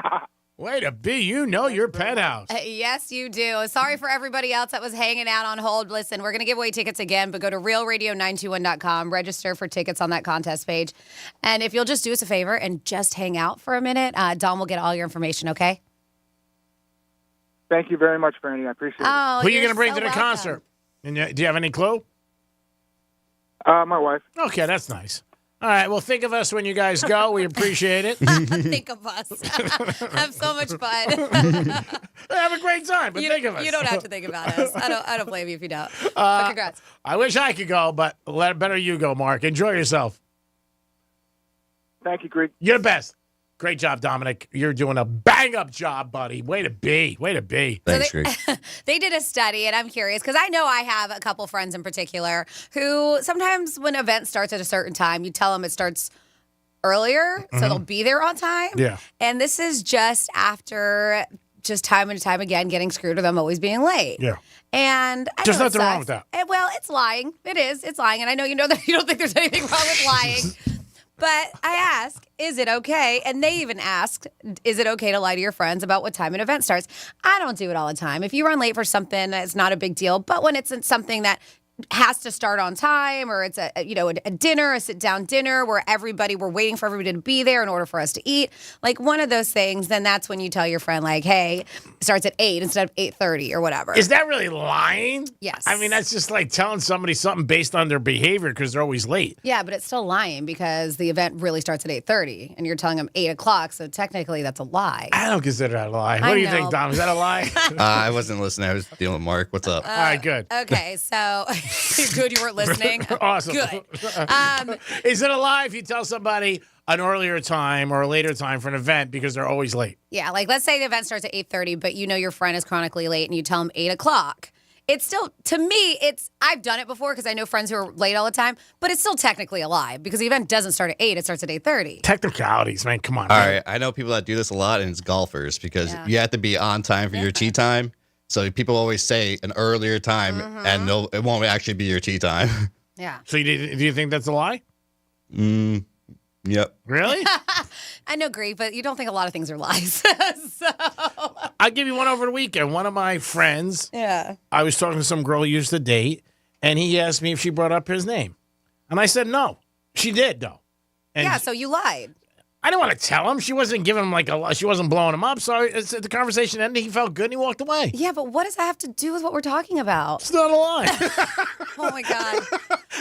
Way to be. You know your Penthouse. Yes, you do. Sorry for everybody else that was hanging out on hold. Listen, we're going to give away tickets again, but go to realradio921.com, register for tickets on that contest page. And if you'll just do us a favor and just hang out for a minute, Dawn will get all your information, okay? Thank you very much, Franny. I appreciate it. Oh, who are you going to bring so to the welcome. concert? And do you have any clue? My wife. Okay, that's nice. All right, well, think of us when you guys go. We appreciate it. Think of us. Have so much fun. Have a great time, but think of us. You don't have to think about us. I don't blame you if you don't. But congrats. I wish I could go, but better you go, Mark. Enjoy yourself. Thank you, Greek. You're the best. Great job, Dominic. You're doing a bang-up job, buddy. Way to be. Way to be. Thanks, Greg. They did a study, and I'm curious, because I know I have a couple friends in particular who sometimes when an event starts at a certain time, you tell them it starts earlier, so they'll be there on time. Yeah. And this is just after just time and time again getting screwed with them always being late. Yeah. And I There's know it nothing wrong sucks. with that. Well, it's lying. It is. It's lying. And I know you know that you don't think there's anything wrong with lying. But I ask, is it okay? And they even asked, is it okay to lie to your friends about what time an event starts? I don't do it all the time. If you run late for something, it's not a big deal. But when it's something that has to start on time, or it's a dinner, a sit-down dinner where we're waiting for everybody to be there in order for us to eat, like one of those things, then that's when you tell your friend, like, hey, it starts at 8 instead of 8:30 or whatever. Is that really lying? Yes. I mean, that's just like telling somebody something based on their behavior because they're always late. Yeah, but it's still lying because the event really starts at 8:30 and you're telling them 8 o'clock, so technically that's a lie. I don't consider that a lie. What I do you know. think, Dom? Is that a lie? I wasn't listening. I was dealing with Mark. What's up? All right, good. Okay, so good you weren't listening. Awesome. Good. Is it a lie if you tell somebody an earlier time or a later time for an event because they're always late? Yeah, like let's say the event starts at 8:30, but you know your friend is chronically late and you tell them 8 o'clock. It's still, to me, I've done it before because I know friends who are late all the time, but it's still technically a lie because the event doesn't start at 8, it starts at 8:30. Technicalities, man. Come on. All man. right. I know people that do this a lot, and it's golfers because you have to be on time for your tee time. So people always say an earlier time, and it won't actually be your tee time. Yeah. So do you think that's a lie? Yep. Really? I know, Greek, but you don't think a lot of things are lies. So. I'll give you one over the weekend. One of my friends, Yeah. I was talking to some girl he used to date, and he asked me if she brought up his name. And I said no. She did, though. And Yeah, so you lied. I didn't want to tell him. She wasn't giving him she wasn't blowing him up. So the conversation ended. He felt good and he walked away. Yeah, but what does that have to do with what we're talking about? It's not a lie. Oh, my God.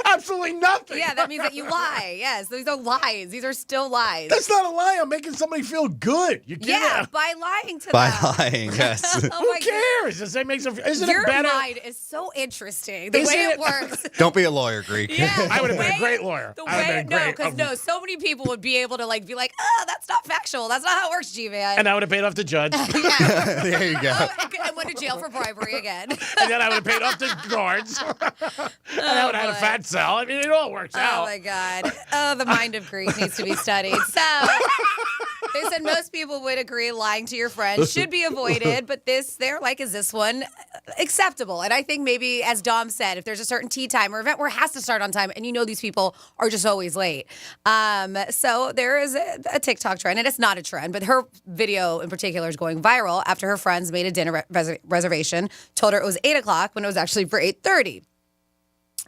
Absolutely nothing. Yeah, that means that you lie. Yes, these are lies. These are still lies. That's not a lie. I'm making somebody feel good. You can't. Yeah, by lying to By them. lying, yes. Oh Who my cares? Does that make some? Isn't Your it better? mind is so interesting. The Isn't way it it- works. Don't be a lawyer, Greek. Yeah, I would have the been a way- great lawyer. The I would way, have been no, great. because so many people would be able to be like, oh, that's not factual. That's not how it works, G-Man. And I would have paid off the judge. There you go. And went to jail for bribery again. And then I would have paid off the guards. And I would have had a boy. fat cell. I mean, it all works Oh out. my God. Oh, the mind of Greek needs to be studied. So they said most people would agree lying to your friends should be avoided, but they're like, is this one acceptable? And I think maybe, as Dom said, if there's a certain tea time or event where it has to start on time and you know these people are just always late. So there is a TikTok trend, and it's not a trend, but her video in particular is going viral after her friends made a dinner reservation, told her it was 8 o'clock when it was actually for 8:30.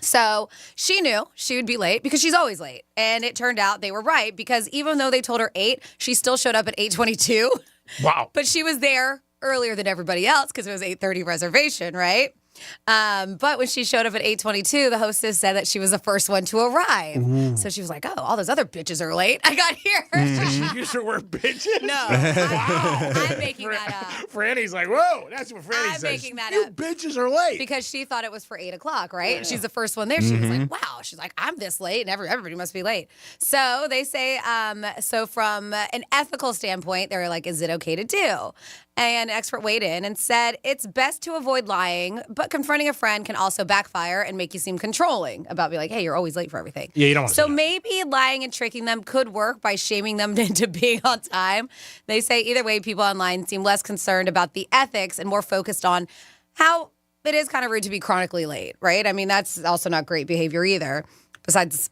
So she knew she would be late because she's always late. And it turned out they were right because even though they told her 8, she still showed up at 8:22. Wow. But she was there earlier than everybody else because it was 8:30 reservation, right? But when she showed up at 8:22, the hostess said that she was the first one to arrive. Ooh. So she was like, oh, all those other bitches are late. I got here. She used her word bitches? No. I'm making that up. Franny's like, whoa, that's what Franny I'm says. making that You up. bitches are late. Because she thought it was for 8 o'clock, right? And she's the first one there. She was like, wow. She's like, I'm this late and everybody must be late. So they say, so from an ethical standpoint, they're like, is it okay to do? And an expert weighed in and said, it's best to avoid lying, but confronting a friend can also backfire and make you seem controlling about being like, hey, you're always late for everything. Yeah, you don't want to So maybe lying and tricking them could work by shaming them into being on time. They say either way, people online seem less concerned about the ethics and more focused on how it is kind of rude to be chronically late, right? I mean, that's also not great behavior either, besides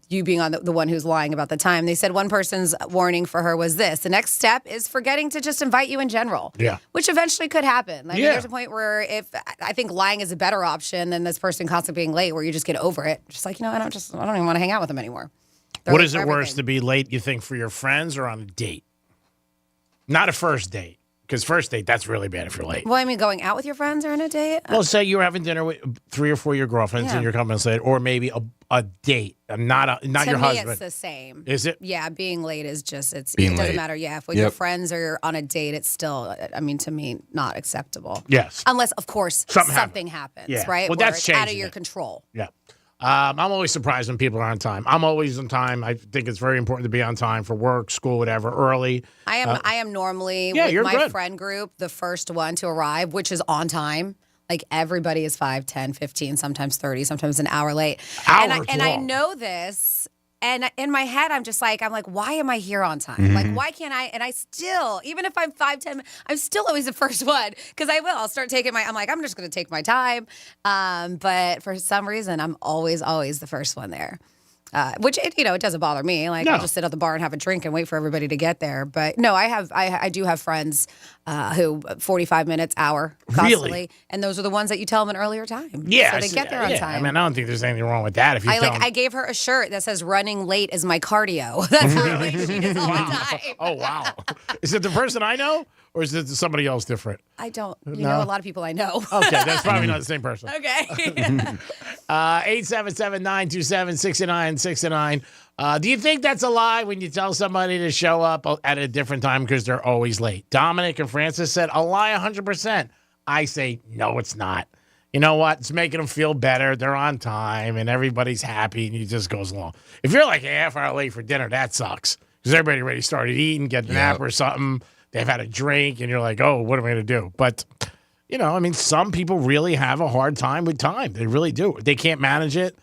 you being on the one who's lying about the time. They said one person's warning for her was this: the next step is forgetting to just invite you in general. Yeah. Which eventually could happen. I mean, Yeah. there's a point where I think lying is a better option than this person constantly being late, where you just get over it. Just like, I don't even want to hang out with them anymore. They're What late is for it worse, everything. to be late, you think, for your friends or on a date? Not a first date. Because first date, that's really bad if you're late. Well, I mean, going out with your friends or on a date? Well, say you're having dinner with 3 or 4 of your girlfriends Yeah. and you're coming late, or maybe a date, not to your me, husband. it's the same. Is it? Yeah, being late is just, it Being doesn't late. matter. Yeah, if with your Yep. friends or you're on a date, it's still, I mean, to me, not acceptable. Yes. Unless, of course, Something happens, Yeah. right? Well, Where that's it's out of changing your it. control. Yeah. I'm always surprised when people are on time. I'm always on time. I think it's very important to be on time for work, school, whatever, early. I am normally, yeah, with you're my good. friend group, the first one to arrive, which is on time. Like, everybody is 5, 10, 15, sometimes 30, sometimes an hour late. Hours and I long. know this And in my head, I'm like, why am I here on time? Like, why can't I? And I still, even if I'm 5-10, I'm still always the first one because I'll start taking I'm like, I'm just going to take my time. But for some reason, I'm always the first one there. Which it doesn't bother me. Like I'll just sit at the bar and have a drink and wait for everybody to get there. But no, I do have friends who 45 minutes, hour constantly, really? And those are the ones that you tell them an earlier time. Yeah, so they get there on time. I mean, I don't think there's anything wrong with that. If you I gave her a shirt that says "Running late is my cardio." That's how late she is all the time. Oh wow! Is it the person I know, or is it somebody else different? I don't. You know a lot of people I know. Okay, that's probably not the same person. Okay. 877-927-6969. Do you think that's a lie when you tell somebody to show up at a different time because they're always late? Dominic and Francis said, a lie 100%. I say, no, it's not. You know what? It's making them feel better. They're on time, and everybody's happy, and it just goes along. If you're like a half hour late for dinner, that sucks because everybody already started eating, getting a nap or something. They've had a drink, and you're like, oh, what am I going to do? But, I mean, some people really have a hard time with time. They really do. They can't manage it.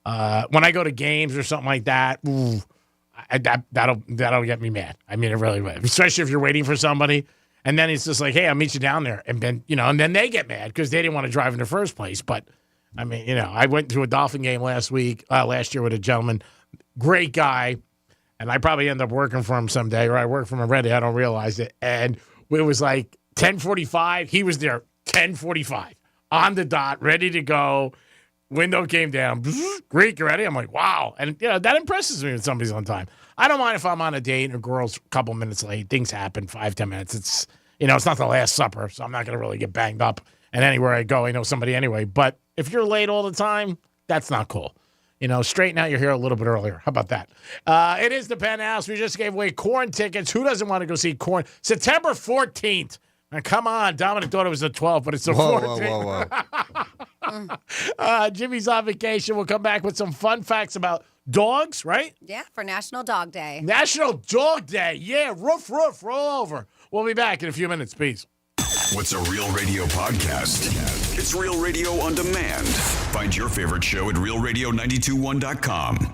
When I go to games or something like that, that'll get me mad. I mean, it really will. Especially if you're waiting for somebody, and then it's just like, hey, I'll meet you down there, and then and then they get mad because they didn't want to drive in the first place. But I mean, I went to a Dolphin game last year with a gentleman, great guy, and I probably end up working for him someday, or I work for him already. I don't realize it, and it was like 10:45. He was there 10:45 on the dot, ready to go. Window came down. Greek, you ready? I'm like, wow. And, that impresses me when somebody's on time. I don't mind if I'm on a date and a girl's a couple minutes late. Things happen, 5-10 minutes. It's, it's not the Last Supper, so I'm not going to really get banged up. And anywhere I go, I know somebody anyway. But if you're late all the time, that's not cool. Straighten out your hair a little bit earlier. How about that? It is the Penthouse. We just gave away Korn tickets. Who doesn't want to go see Korn? September 14th. Now, come on. Dominic thought it was the 12th, but it's the 14th. Whoa. Jimmy's on vacation. We'll come back with some fun facts about dogs, right? Yeah, for National Dog Day. National Dog Day. Yeah, roof, roll over. We'll be back in a few minutes. Peace. What's a Real Radio podcast? It's Real Radio on demand. Find your favorite show at realradio921.com.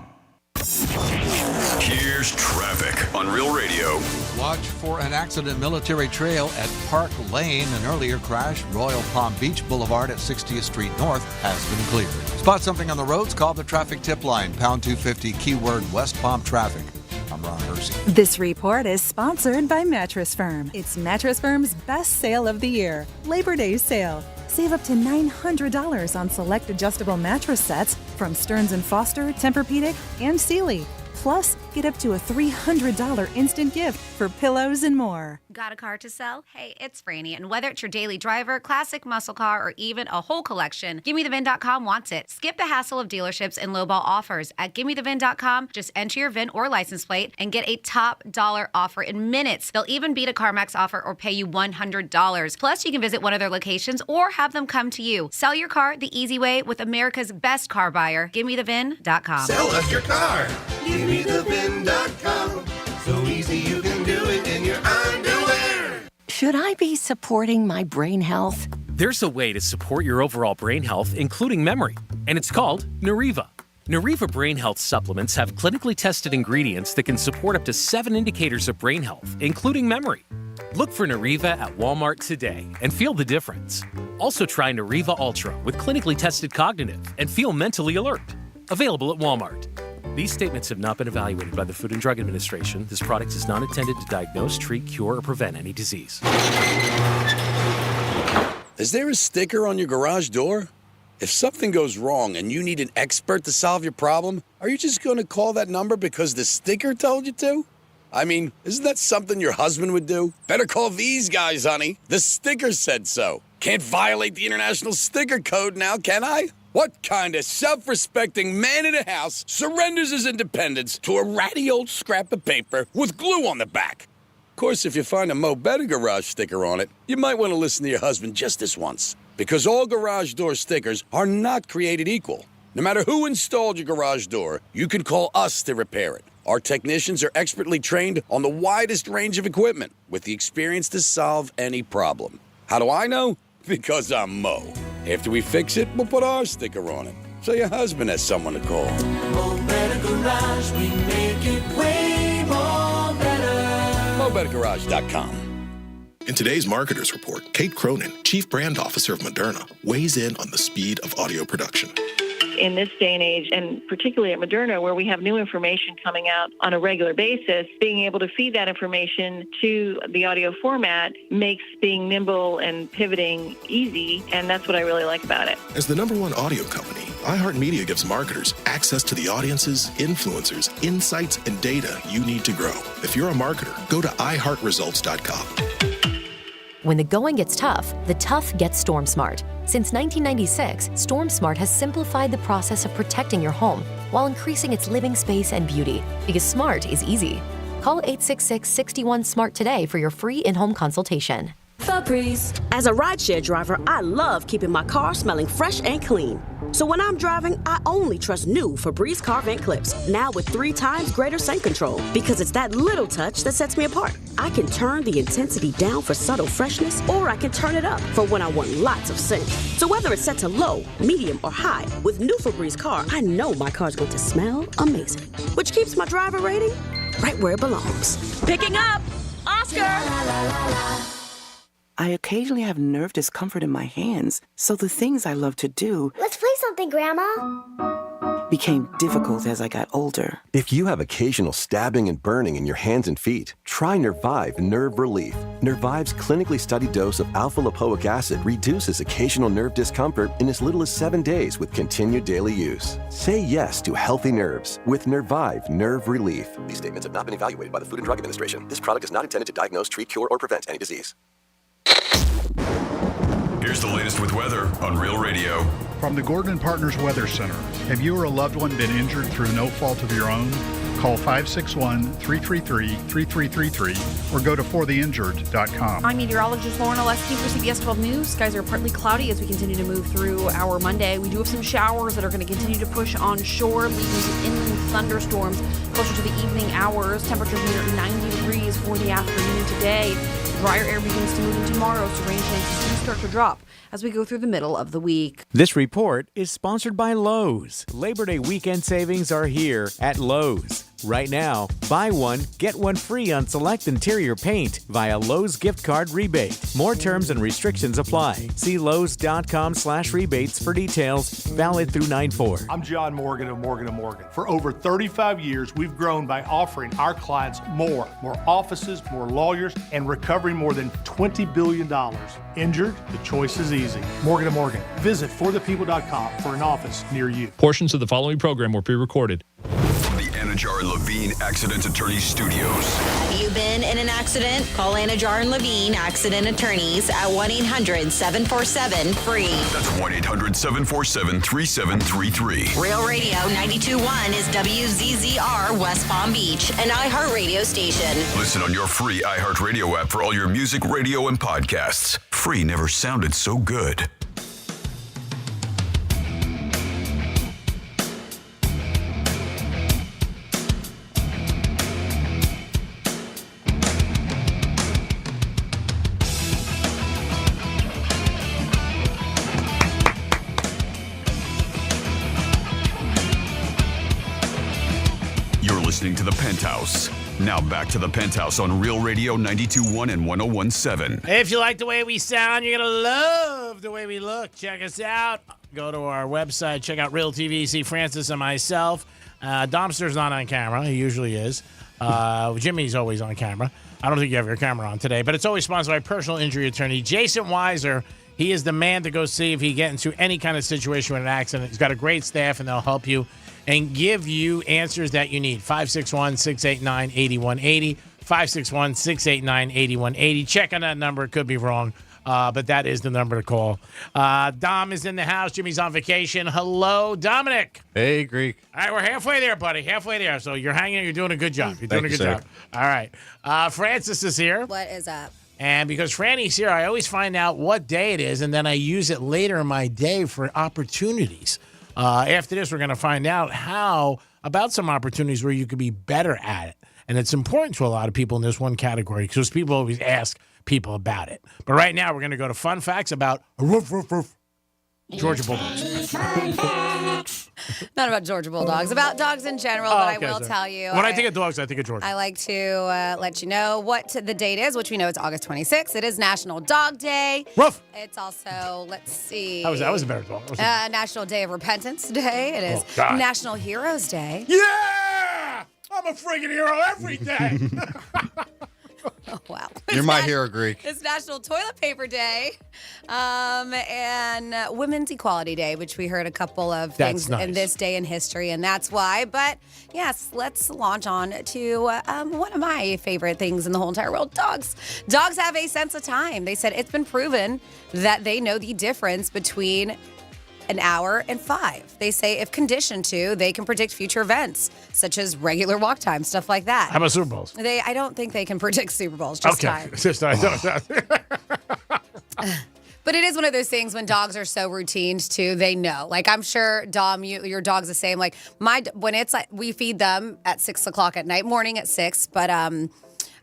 Here's traffic on Real Radio. Watch for an accident military trail at Park Lane. An earlier crash, Royal Palm Beach Boulevard at 60th Street North has been cleared. Spot something on the roads? Call the traffic tip line, pound 250, keyword West Palm Traffic. I'm Ron Hersey. This report is sponsored by Mattress Firm. It's Mattress Firm's best sale of the year, Labor Day sale. Save up to $900 on select adjustable mattress sets from Stearns & Foster, Tempur-Pedic, and Sealy. Plus, get up to a $300 instant gift for pillows and more. Got a car to sell? Hey, it's Franny, and whether it's your daily driver, classic muscle car, or even a whole collection, GimmeTheVin.com wants it. Skip the hassle of dealerships and lowball offers. At GimmeTheVin.com, just enter your VIN or license plate and get a top dollar offer in minutes. They'll even beat a CarMax offer or pay you $100. Plus, you can visit one of their locations or have them come to you. Sell your car the easy way with America's best car buyer, GimmeTheVin.com. Sell us your car. GimmeTheVin.com. So easy you can do it in your underwear. Should I be supporting my brain health? There's a way to support your overall brain health, including memory, and it's called Nariva. Nariva Brain Health supplements have clinically tested ingredients that can support up to 7 indicators of brain health, including memory. Look for Nariva at Walmart today and feel the difference. Also try Nariva Ultra with clinically tested cognitive and feel mentally alert. Available at Walmart. These statements have not been evaluated by the Food and Drug Administration. This product is not intended to diagnose, treat, cure, or prevent any disease. Is there a sticker on your garage door? If something goes wrong and you need an expert to solve your problem, are you just going to call that number because the sticker told you to? I mean, isn't that something your husband would do? Better call these guys, honey. The sticker said so. Can't violate the International Sticker Code now, can I? What kind of self-respecting man in a house surrenders his independence to a ratty old scrap of paper with glue on the back? Of course, if you find a Mo Better Garage sticker on it, you might want to listen to your husband just this once. Because all garage door stickers are not created equal. No matter who installed your garage door, you can call us to repair it. Our technicians are expertly trained on the widest range of equipment with the experience to solve any problem. How do I know? Because I'm Mo. After we fix it, we'll put our sticker on it, so your husband has someone to call. Mo Better Garage. Garage, we make it way more better. MoBetterGarage.com. In today's Marketers Report, Kate Cronin, Chief Brand Officer of Moderna, weighs in on the speed of audio production. In this day and age, and particularly at Moderna, where we have new information coming out on a regular basis, being able to feed that information to the audio format makes being nimble and pivoting easy, and that's what I really like about it. As the #1 audio company, iHeartMedia gives marketers access to the audiences, influencers, insights, and data you need to grow. If you're a marketer, go to iHeartResults.com. When the going gets tough, the tough get StormSmart. Since 1996, StormSmart has simplified the process of protecting your home while increasing its living space and beauty. Because smart is easy. Call 866-61-SMART today for your free in-home consultation. Febreze. As a rideshare driver, I love keeping my car smelling fresh and clean. So when I'm driving, I only trust new Febreze car vent clips, now with 3 times greater scent control, because it's that little touch that sets me apart. I can turn the intensity down for subtle freshness, or I can turn it up for when I want lots of scent. So whether it's set to low, medium, or high, with new Febreze car, I know my car's going to smell amazing, which keeps my driver rating right where it belongs. Picking up, Oscar! I occasionally have nerve discomfort in my hands, so the things I love to do Let's play something, Grandma. became difficult as I got older. If you have occasional stabbing and burning in your hands and feet, try Nervive Nerve Relief. Nervive's clinically studied dose of alpha-lipoic acid reduces occasional nerve discomfort in as little as 7 days with continued daily use. Say yes to healthy nerves with Nervive Nerve Relief. These statements have not been evaluated by the Food and Drug Administration. This product is not intended to diagnose, treat, cure, or prevent any disease. Here's the latest with weather on Real Radio. From the Gordon & Partners Weather Center, have you or a loved one been injured through no fault of your own? Call 561-333-3333 or go to fortheinjured.com. I'm meteorologist Lauren Oleski for CBS 12 News. Skies are partly cloudy as we continue to move through our Monday. We do have some showers that are going to continue to push on shore, leading to inland thunderstorms closer to the evening hours. Temperatures near 90 degrees for the afternoon today. Drier air begins to move in tomorrow, so rain chances do start to drop as we go through the middle of the week. This report is sponsored by Lowe's. Labor Day weekend savings are here at Lowe's. Right now, buy one, get one free on select interior paint via Lowe's gift card rebate. More terms and restrictions apply. See Lowe's.com/rebates for details. Valid through 9/4. I'm John Morgan of Morgan & Morgan. For over 35 years, we've grown by offering our clients more offices, more lawyers, and recovering more than $20 billion. Injured? The choice is easy. Morgan & Morgan. Visit forthepeople.com for an office near you. Portions of the following program were pre-recorded. From the Anajar and Levine Accident Attorney Studios. Have you been in an accident? Call Anajar and Levine Accident Attorneys at 1-800-747-FREE. That's 1-800-747-3733. Real Radio 92.1 is WZZR West Palm Beach, an iHeartRadio station. Listen on your free iHeartRadio app for all your music, radio, and podcasts. Free never sounded so good. Listening to the Penthouse. Now back to the Penthouse on Real Radio 92.1 and 101.7. If you like the way we sound, you're going to love the way we look. Check us out. Go to our website. Check out Real TV. See Francis and myself. Domster's not on camera. He usually is. Jimmy's always on camera. I don't think you have your camera on today, but it's always sponsored by personal injury attorney Jason Weiser. He is the man to go see if you get into any kind of situation with an accident. He's got a great staff, and they'll help you and give you answers that you need. 561-689-8180. 561-689-8180. Check on that number. It could be wrong, but that is the number to call. Dom is in the house. Jimmy's on vacation. Hello, Dominic. Hey, Greek. All right, we're halfway there, buddy. Halfway there. So you're hanging. You're doing a good job. You're doing a good job. All right. Francis is here. What is up? And because Franny's here, I always find out what day it is, and then I use it later in my day for opportunities. After this, we're going to find out about some opportunities where you could be better at it. And it's important to a lot of people in this one category because people always ask people about it. But right now, we're going to go to fun facts about Georgia Bulldogs. Not about Georgia Bulldogs, about dogs in general, but I will tell you. When I think of dogs, I think of Georgia. I like to let you know what the date is, which we know it's August 26th. It is National Dog Day. Ruff. It's also, let's see. That was a better dog. National Day of Repentance Day. It is National Heroes Day. Yeah! I'm a friggin' hero every day. Oh, wow. You're my hero, Greek. It's National Toilet Paper Day and Women's Equality Day, which we heard a couple of things in this day in history, and that's why. But yes, let's launch on to one of my favorite things in the whole entire world, dogs. Dogs have a sense of time. They said it's been proven that they know the difference between an hour and 5. They say if conditioned to, they can predict future events, such as regular walk time, stuff like that. How about Super Bowls? I don't think they can predict Super Bowls, just time. Just time. But it is one of those things when dogs are so routine too, they know. Like I'm sure, Dom, your dog's the same. Like when it's like we feed them at 6 o'clock at night, morning at 6, but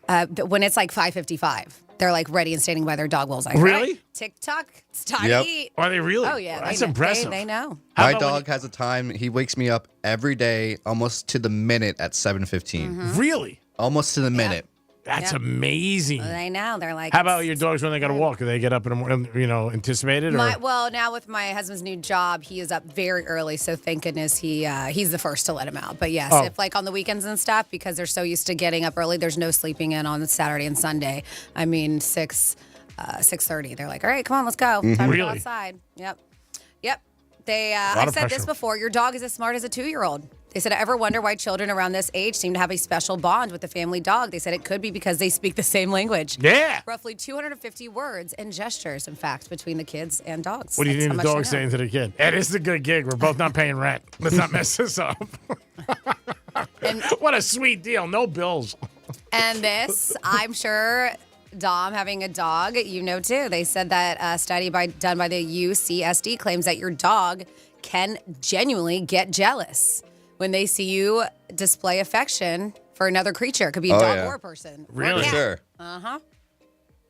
when it's like 5:55. They're like ready and standing by their dog bowls. Like, really? Right, TikTok. It's time to eat. Are they really? Oh, yeah. That's impressive. They know. My dog has a time. He wakes me up every day almost to the minute at 7:15. Really? Almost to the minute. That's amazing. Well, they know. They're like. How about your dogs when they got to walk? Do they get up in the morning, anticipated? Well, now with my husband's new job, he is up very early. So thank goodness he's the first to let him out. But yes, if like on the weekends and stuff, because they're so used to getting up early, there's no sleeping in on Saturday and Sunday. I mean, 6:30. They're like, all right, come on, let's go. Time to go outside. Yep. I've said this before. Your dog is as smart as a 2-year-old. They said, ever wonder why children around this age seem to have a special bond with the family dog? They said it could be because they speak the same language. Yeah. Roughly 250 words and gestures, in fact, between the kids and dogs. What do you think the dog's saying to the kid? Hey, this is a good gig. We're both not paying rent. Let's not mess this up. What a sweet deal. No bills. And this, I'm sure, Dom, having a dog, you know too. They said that a study done by the UCSD claims that your dog can genuinely get jealous when they see you display affection for another creature. It could be a dog or a person. Really? Sure. Uh-huh.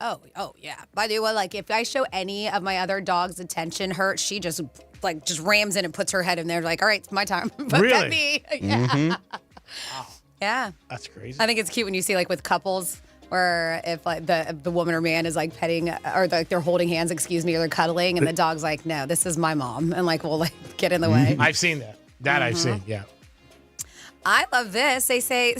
Oh, yeah. By the way, like if I show any of my other dogs attention, she just rams in and puts her head in there like, all right, it's my time. But really? me. Yeah. Mm-hmm. Wow. Yeah. That's crazy. I think it's cute when you see like with couples where if like the woman or man is like petting or like they're holding hands, or they're cuddling, and the dog's like, no, this is my mom, and like we'll like get in the way. I've seen that. I've seen, yeah. I love this. They say,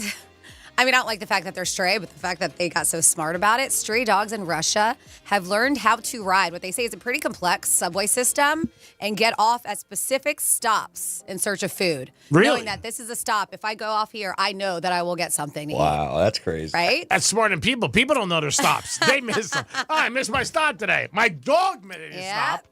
I mean, I don't like the fact that they're stray, but the fact that they got so smart about it. Stray dogs in Russia have learned how to ride what they say is a pretty complex subway system and get off at specific stops in search of food. Really? Knowing that this is a stop. If I go off here, I know that I will get something to eat. Wow, that's crazy. Right? That's smarter than people. People don't know their stops. They miss them. Oh, I missed my stop today. My dog made it stop.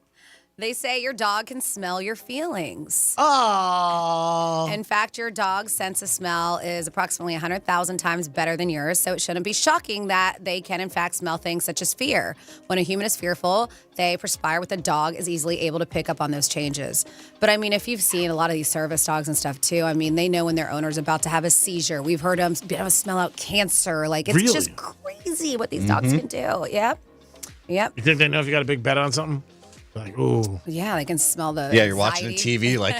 They say your dog can smell your feelings. Oh. In fact, your dog's sense of smell is approximately 100,000 times better than yours, so it shouldn't be shocking that they can, in fact, smell things such as fear. When a human is fearful, they perspire with a dog is easily able to pick up on those changes. But, I mean, if you've seen a lot of these service dogs and stuff, too, I mean, they know when their owner's about to have a seizure. We've heard them be able to smell out cancer. Like, it's just crazy what these dogs can do. Yep. You think they know if you got a big bet on something? Like, ooh. Yeah, they can smell the you're watching the TV like.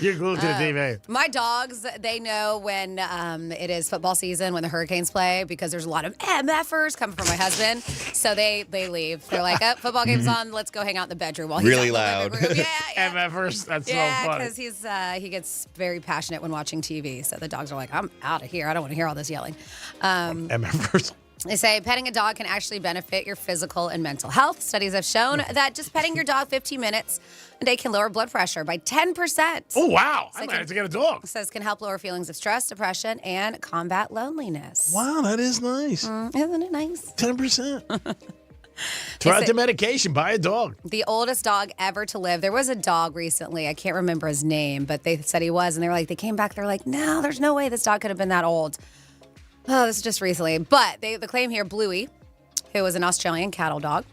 You're glued to the TV. My dogs, they know when it is football season, when the Hurricanes play, because there's a lot of MFers coming from my husband. So they leave. They're like, oh, football game's on. Let's go hang out in the bedroom while he's really out in the living loud. room. Yeah. MFers, that's so funny. Yeah, because he gets very passionate when watching TV. So the dogs are like, I'm out of here. I don't want to hear all this yelling. MFers. They say petting a dog can actually benefit your physical and mental health. Studies have shown that just petting your dog 15 minutes a day can lower blood pressure by 10%. Oh, wow. I might have to get a dog. Says can help lower feelings of stress, depression, and combat loneliness. Wow, that is nice. Isn't it nice? 10%. Try out the medication. Buy a dog. The oldest dog ever to live. There was a dog recently. I can't remember his name, but they said he was. And they were like, they came back. They're like, no, there's no way this dog could have been that old. Oh, this is just recently. But the claim here, Bluey, who was an Australian cattle dog,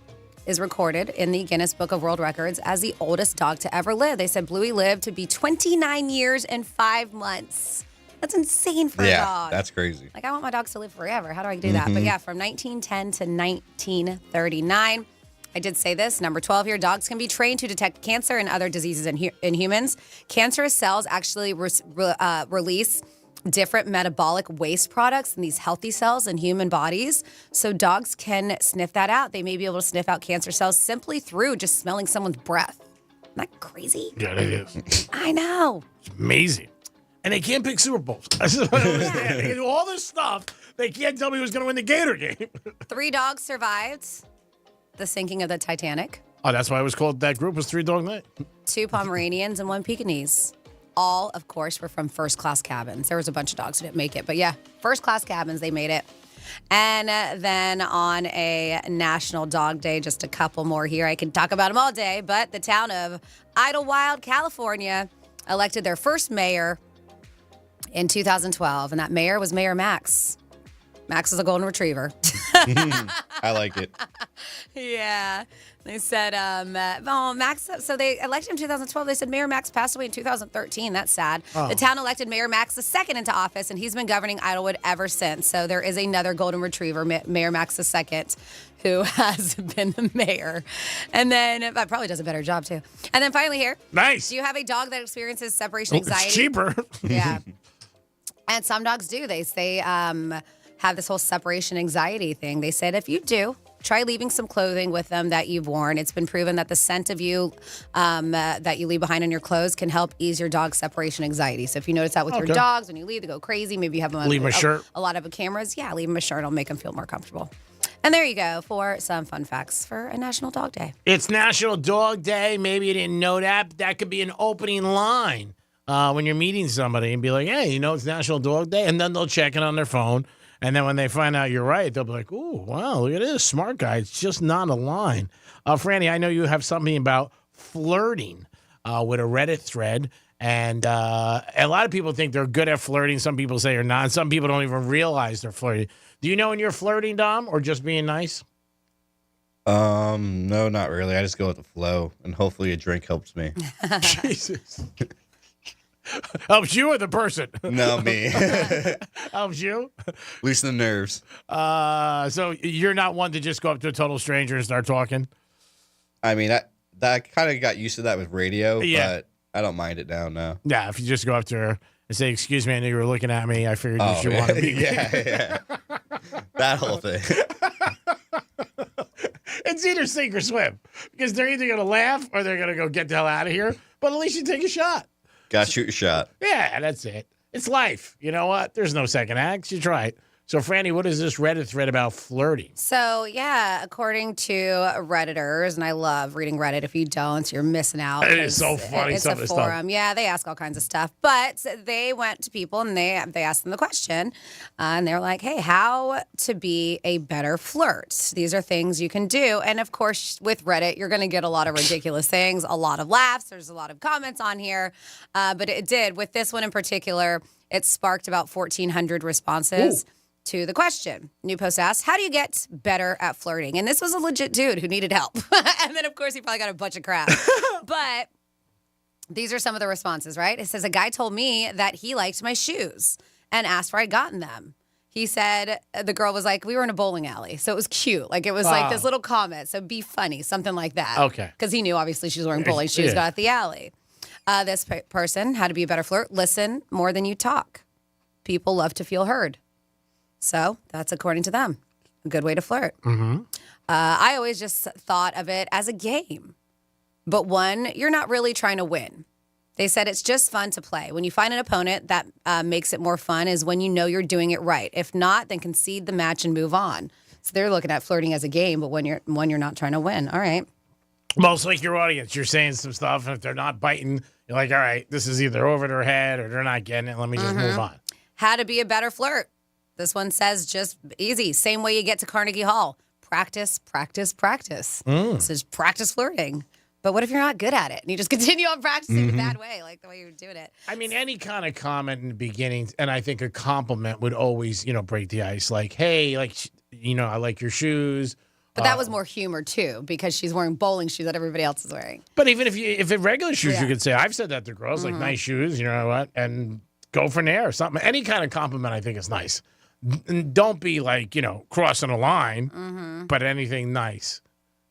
is recorded in the Guinness Book of World Records as the oldest dog to ever live. They said Bluey lived to be 29 years and 5 months. That's insane for a dog. Yeah, that's crazy. Like, I want my dogs to live forever. How do I do that? But yeah, from 1910 to 1939. I did say this. Number 12 here. Dogs can be trained to detect cancer and other diseases in humans. Cancerous cells actually release different metabolic waste products than these healthy cells in human bodies. So dogs can sniff that out. They may be able to sniff out cancer cells simply through just smelling someone's breath. Isn't that crazy? Yeah, it is. I know. It's amazing. And they can't pick Super Bowls. I don't understand. They can do all this stuff. They can't tell me who's going to win the Gator game. 3 dogs survived the sinking of the Titanic. Oh, that's why it was called, that group was 3 Dog Night. 2 Pomeranians and 1 Pekingese. All, of course, were from first-class cabins. There was a bunch of dogs who didn't make it. But yeah, first-class cabins, they made it. And then on a National Dog Day, just a couple more here. I can talk about them all day, but the town of Idlewild, California, elected their first mayor in 2012, and that mayor was Mayor Max. Max is a golden retriever. I like it. Yeah. They said, Max, so they elected him in 2012. They said Mayor Max passed away in 2013. That's sad. Oh. The town elected Mayor Max II into office, and he's been governing Idlewood ever since. So there is another golden retriever, Mayor Max II, who has been the mayor. And then, probably does a better job, too. And then finally here. Nice. Do you have a dog that experiences separation anxiety? It's cheaper. Yeah. And some dogs do. They have this whole separation anxiety thing. They said if you do, try leaving some clothing with them that you've worn. It's been proven that the scent of you that you leave behind on your clothes can help ease your dog's separation anxiety. So if you notice that with your dogs, when you leave, they go crazy. Maybe you have them leave them a shirt. A lot of cameras. Yeah, leave them a shirt. It'll make them feel more comfortable. And there you go for some fun facts for a National Dog Day. It's National Dog Day. Maybe you didn't know that. That could be an opening line when you're meeting somebody and be like, hey, you know, it's National Dog Day. And then they'll check it on their phone. And then when they find out you're right, they'll be like, ooh, wow, look at this. Smart guy. It's just not a line. Franny, I know you have something about flirting with a Reddit thread. And a lot of people think they're good at flirting. Some people say they're not. And some people don't even realize they're flirting. Do you know when you're flirting, Dom, or just being nice? No, not really. I just go with the flow, and hopefully a drink helps me. Jesus. Helps you or the person? No, me. Helps you? Loosen the nerves. So you're not one to just go up to a total stranger and start talking? I mean, I kind of got used to that with radio, Yeah. but I don't mind it now, no. Yeah, if you just go up to her and say, excuse me, I knew you were looking at me. I figured you should want to be. Yeah. That whole thing. It's either sink or swim because they're either going to laugh or they're going to go get the hell out of here. But at least you take a shot. Got to shoot your shot. Yeah, that's it. It's life. You know what? There's no second act. You try it. So, Franny, what is this Reddit thread about flirting? So, yeah, according to Redditors, and I love reading Reddit. If you don't, you're missing out. It is so funny, It's some a of the forum. stuff. Yeah, they ask all kinds of stuff. But they went to people and they asked them the question. And they're like, hey, how to be a better flirt? These are things you can do. And, of course, with Reddit, you're going to get a lot of ridiculous things, a lot of laughs. There's a lot of comments on here. But it did. With this one in particular, it sparked about 1,400 responses. Ooh. To the question. New post asks, how do you get better at flirting? And this was a legit dude who needed help. And then, of course, he probably got a bunch of crap. But these are some of the responses, right? It says, a guy told me that he liked my shoes and asked where I'd gotten them. He said, the girl was like, we were in a bowling alley. So it was cute. Like, it was like this little comment. So be funny, something like that. Okay. Because he knew, obviously, she was wearing bowling shoes, got at the alley. This person, how to be a better flirt, listen more than you talk. People love to feel heard. So that's according to them, a good way to flirt. Mm-hmm. I always just thought of it as a game, but one, you're not really trying to win. They said it's just fun to play. When you find an opponent that makes it more fun is when you know you're doing it right. If not, then concede the match and move on. So they're looking at flirting as a game, but when you're not trying to win. All right. Most like your audience, you're saying some stuff, and if they're not biting, you're like, all right, this is either over their head or they're not getting it. Let me just move on. How to be a better flirt. This one says just easy. Same way you get to Carnegie Hall. Practice, practice, practice. This is practice flirting. But what if you're not good at it and you just continue on practicing the bad way, like the way you're doing it? I mean, any kind of comment in the beginning, and I think a compliment would always, break the ice. Like, hey, I like your shoes. But that was more humor, too, because she's wearing bowling shoes that everybody else is wearing. But even if in regular shoes, you could say, I've said that to girls, like nice shoes, you know what, and go from there or something. Any kind of compliment, I think, is nice. And don't be like, crossing a line, but anything nice.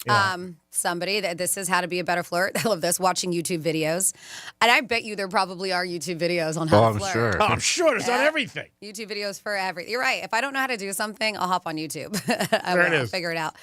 Yeah. Somebody that this is how to be a better flirt. I love this. Watching YouTube videos, and I bet you there probably are YouTube videos on how to flirt. Sure. Oh, I'm sure it's on everything. YouTube videos for everything. You're right. If I don't know how to do something, I'll hop on YouTube. There it is. Figure it out.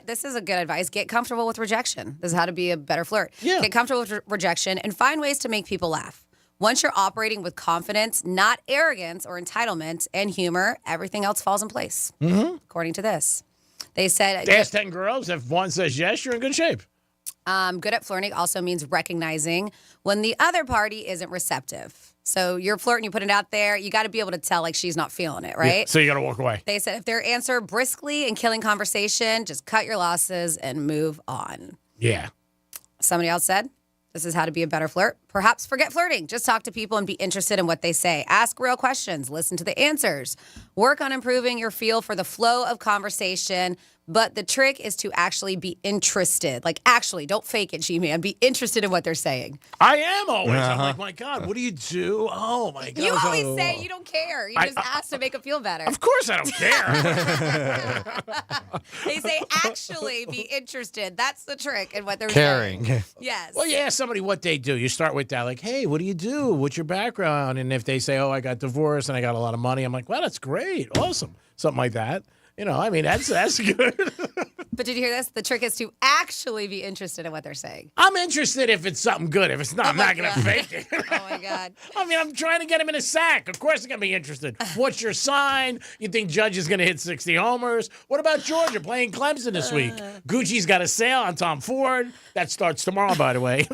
This is a good advice. Get comfortable with rejection. This is how to be a better flirt. Yeah. Get comfortable with rejection and find ways to make people laugh. Once you're operating with confidence, not arrogance or entitlement, and humor, everything else falls in place. Mm-hmm. According to this. They said, Ask 10 girls. If one says yes, you're in good shape. good at flirting also means recognizing when the other party isn't receptive. So you're flirting, you put it out there, you got to be able to tell like she's not feeling it, right? Yeah, so you got to walk away. They said if their answer briskly and killing conversation, just cut your losses and move on. Yeah. Somebody else said, this is how to be a better flirt. Perhaps forget flirting. Just talk to people and be interested in what they say. Ask real questions. Listen to the answers. Work on improving your feel for the flow of conversation. But the trick is to actually be interested. Like, actually, don't fake it, G-Man. Be interested in what they're saying. I am always. I'm like, my God, what do you do? Oh, my God. You always say you don't care. You just ask to make it feel better. Of course I don't care. They say actually be interested. That's the trick in what they're Caring. saying. Yes. Well, you ask somebody what they do. You start with that, like, hey, what do you do? What's your background? And if they say, oh, I got divorced and I got a lot of money, I'm like, well, that's great. Awesome. Something like that. You know, I mean, that's good. But did you hear this? The trick is to actually be interested in what they're saying. I'm interested if it's something good. If it's not, I'm not going to fake it. Oh, my God. I mean, I'm trying to get him in a sack. Of course I'm going to be interested. What's your sign? You think Judge is going to hit 60 homers? What about Georgia playing Clemson this week? Gucci's got a sale on Tom Ford. That starts tomorrow, by the way.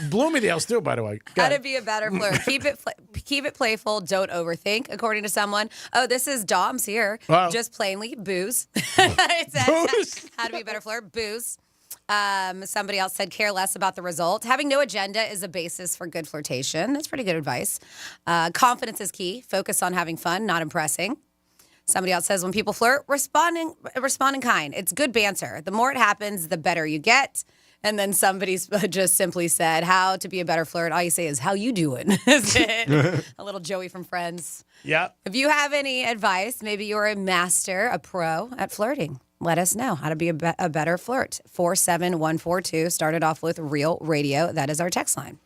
Bloomingdale's too, by the way. Go How ahead. to be a better flirt. Keep it playful. Don't overthink, according to someone. Oh, this is Dom's here. Wow. Just plainly booze. It says Booze? how to be a better flirt. Booze. Somebody else said care less about the result. Having no agenda is a basis for good flirtation. That's pretty good advice. Confidence is key. Focus on having fun, not impressing. Somebody else says when people flirt, respond in kind. It's good banter. The more it happens, the better you get. And then somebody just simply said, how to be a better flirt. All you say is, how you doing? Is it? A little Joey from Friends. Yeah. If you have any advice, maybe you're a master, a pro at flirting. Let us know how to be a better flirt. 47142 started off with Real Radio. That is our text line.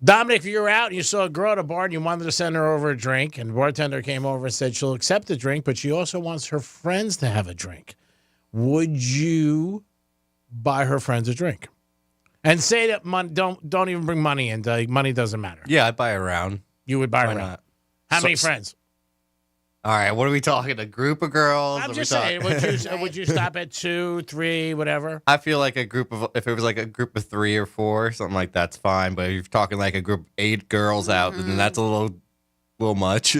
Dominic, if you were out and you saw a girl at a bar and you wanted to send her over a drink, and the bartender came over and said she'll accept the drink, but she also wants her friends to have a drink, would you buy her friends a drink? And say that don't even bring money in. Money doesn't matter. Yeah, I'd buy a round. You would buy Why a round. not? How So- many friends? All right, what are we talking? A group of girls? I'm Are we just saying. talking- Would you stop at 2, 3, whatever? I feel like if it was like a group of 3 or 4, something like that's fine. But if you're talking like a group of 8 girls out, then that's a little much.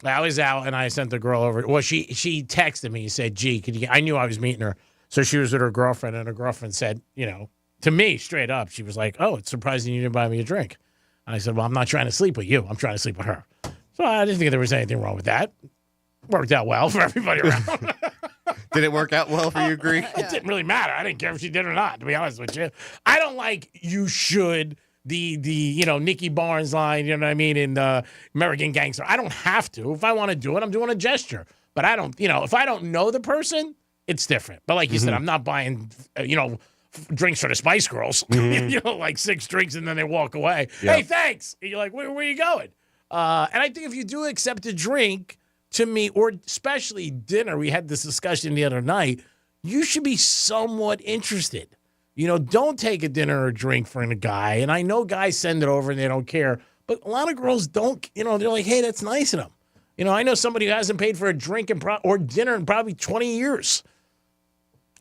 I was out and I sent the girl over. Well, she texted me and said, "Gee, I knew I was meeting her." So she was with her girlfriend, and her girlfriend said, to me straight up, she was like, "Oh, it's surprising you didn't buy me a drink." And I said, "Well, I'm not trying to sleep with you. I'm trying to sleep with her." So I didn't think there was anything wrong with that. Worked out well for everybody around. Did it work out well for you, Greek? It didn't really matter. I didn't care if she did or not, to be honest with you. I don't like you should, the Nikki Barnes line, you know what I mean, in American Gangster. I don't have to. If I want to do it, I'm doing a gesture. But I don't, if I don't know the person, it's different. But like you said, I'm not buying, drinks for the Spice Girls. Like 6 drinks and then they walk away. Yep. Hey, thanks. And you're like, where are you going? And I think if you do accept a drink, to me, or especially dinner, we had this discussion the other night, you should be somewhat interested. Don't take a dinner or drink for a guy. And I know guys send it over and they don't care. But a lot of girls don't, they're like, hey, that's nice of them. I know somebody who hasn't paid for a drink or dinner in probably 20 years.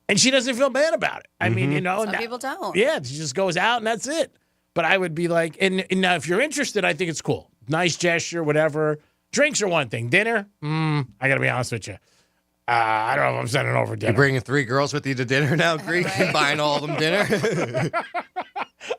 And she doesn't feel bad about it. I mean, Some people don't. Yeah, she just goes out and that's it. But I would be like, and now if you're interested, I think it's cool. Nice gesture, whatever. Drinks are one thing. Dinner, I got to be honest with you. I don't know if I'm sending over dinner. You're bringing 3 girls with you to dinner now, Greek, and buying all of them dinner?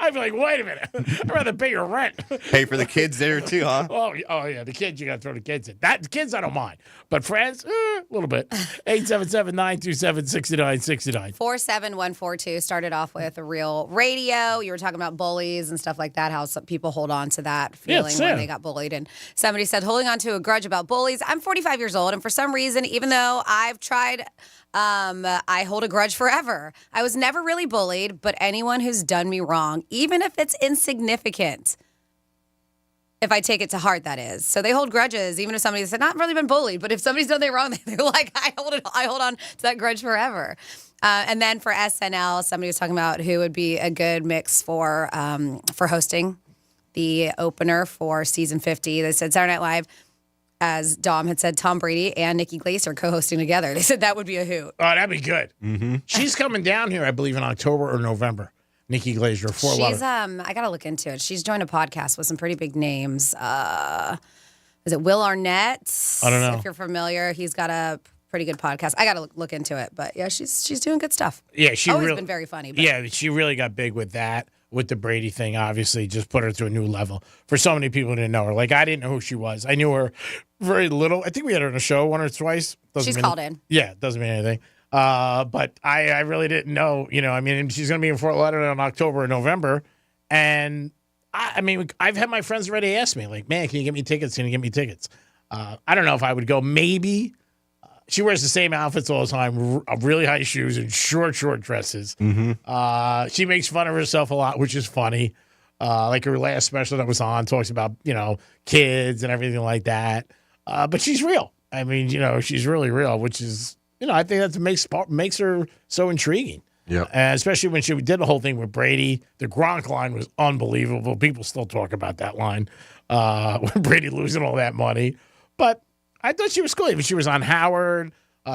I'd be like, wait a minute. I'd rather pay your rent. Pay for the kids there too, huh? Oh, yeah. The kids, you got to throw the kids in. The kids, I don't mind. But friends, a little bit. 877-927-6969. 47142 started off with Real Radio. You were talking about bullies and stuff like that, how some people hold on to that feeling when they got bullied. And somebody said, holding on to a grudge about bullies. I'm 45 years old, and for some reason, even though I've tried, I hold a grudge forever. I was never really bullied, but anyone who's done me wrong, even if it's insignificant, if I take it to heart, that is. So they hold grudges, even if somebody's not really been bullied, but if somebody's done they wrong, they're like, I hold on to that grudge forever. And then for SNL, somebody was talking about who would be a good mix for hosting the opener for season 50. They said Saturday Night Live, as Dom had said, Tom Brady and Nikki Glaser co-hosting together. They said that would be a hoot. Oh, that'd be good. Mm-hmm. She's coming down here, I believe, in October or November. Nikki Glaser, Fort Lauderdale. I gotta look into it. She's joined a podcast with some pretty big names. Is it Will Arnett? I don't know. If you're familiar, he's got a pretty good podcast. I gotta look into it, but yeah, she's doing good stuff. Yeah, she always been very funny. But. Yeah, she really got big with that. With the Brady thing, obviously, just put her to a new level. For so many people who didn't know her. Like, I didn't know who she was. I knew her very little. I think we had her on a show one or twice. She's called in. Yeah, doesn't mean anything. But I really didn't know, she's going to be in Fort Lauderdale in October or November. And, I've had my friends already ask me, like, man, can you get me tickets? Can you get me tickets? I don't know if I would go. Maybe. She wears the same outfits all the time, really high shoes and short dresses. Mm-hmm. She makes fun of herself a lot, which is funny. Like her last special that was on talks about, kids and everything like that. But she's real. She's really real, which is, I think that makes her so intriguing. Yeah. Especially when she did the whole thing with Brady. The Gronk line was unbelievable. People still talk about that line. When Brady losing all that money. But I thought she was cool. Even she was on Howard,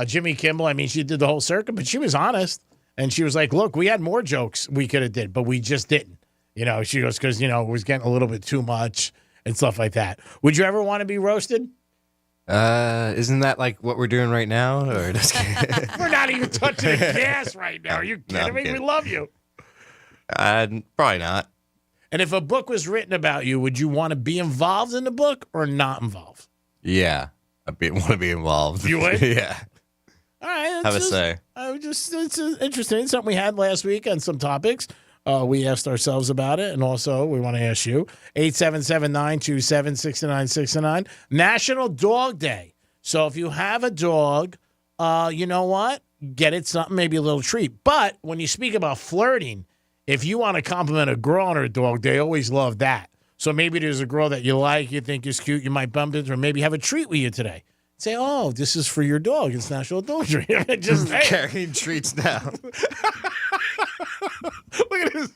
Jimmy Kimmel. She did the whole circuit, but she was honest. And she was like, look, we had more jokes we could have did, but we just didn't. She goes, because, it was getting a little bit too much and stuff like that. Would you ever want to be roasted? Isn't that like what we're doing right now? Or just We're not even touching the gas right now. Are you kidding me? We love you. Probably not. And if a book was written about you, would you want to be involved in the book or not involved? Yeah. I want to be involved. You would? Yeah. All right. Have a say. It's interesting. It's something we had last week on some topics. We asked ourselves about it, and also we want to ask you. 877-927-6969. National Dog Day. So if you have a dog, you know what? Get it something, maybe a little treat. But when you speak about flirting, if you want to compliment a girl on her dog, they always love that. So maybe there's a girl that you like, you think is cute, you might bump into, or maybe have a treat with you today. Say, oh, this is for your dog. It's National Dog Day. Just carrying treats now. Look at this.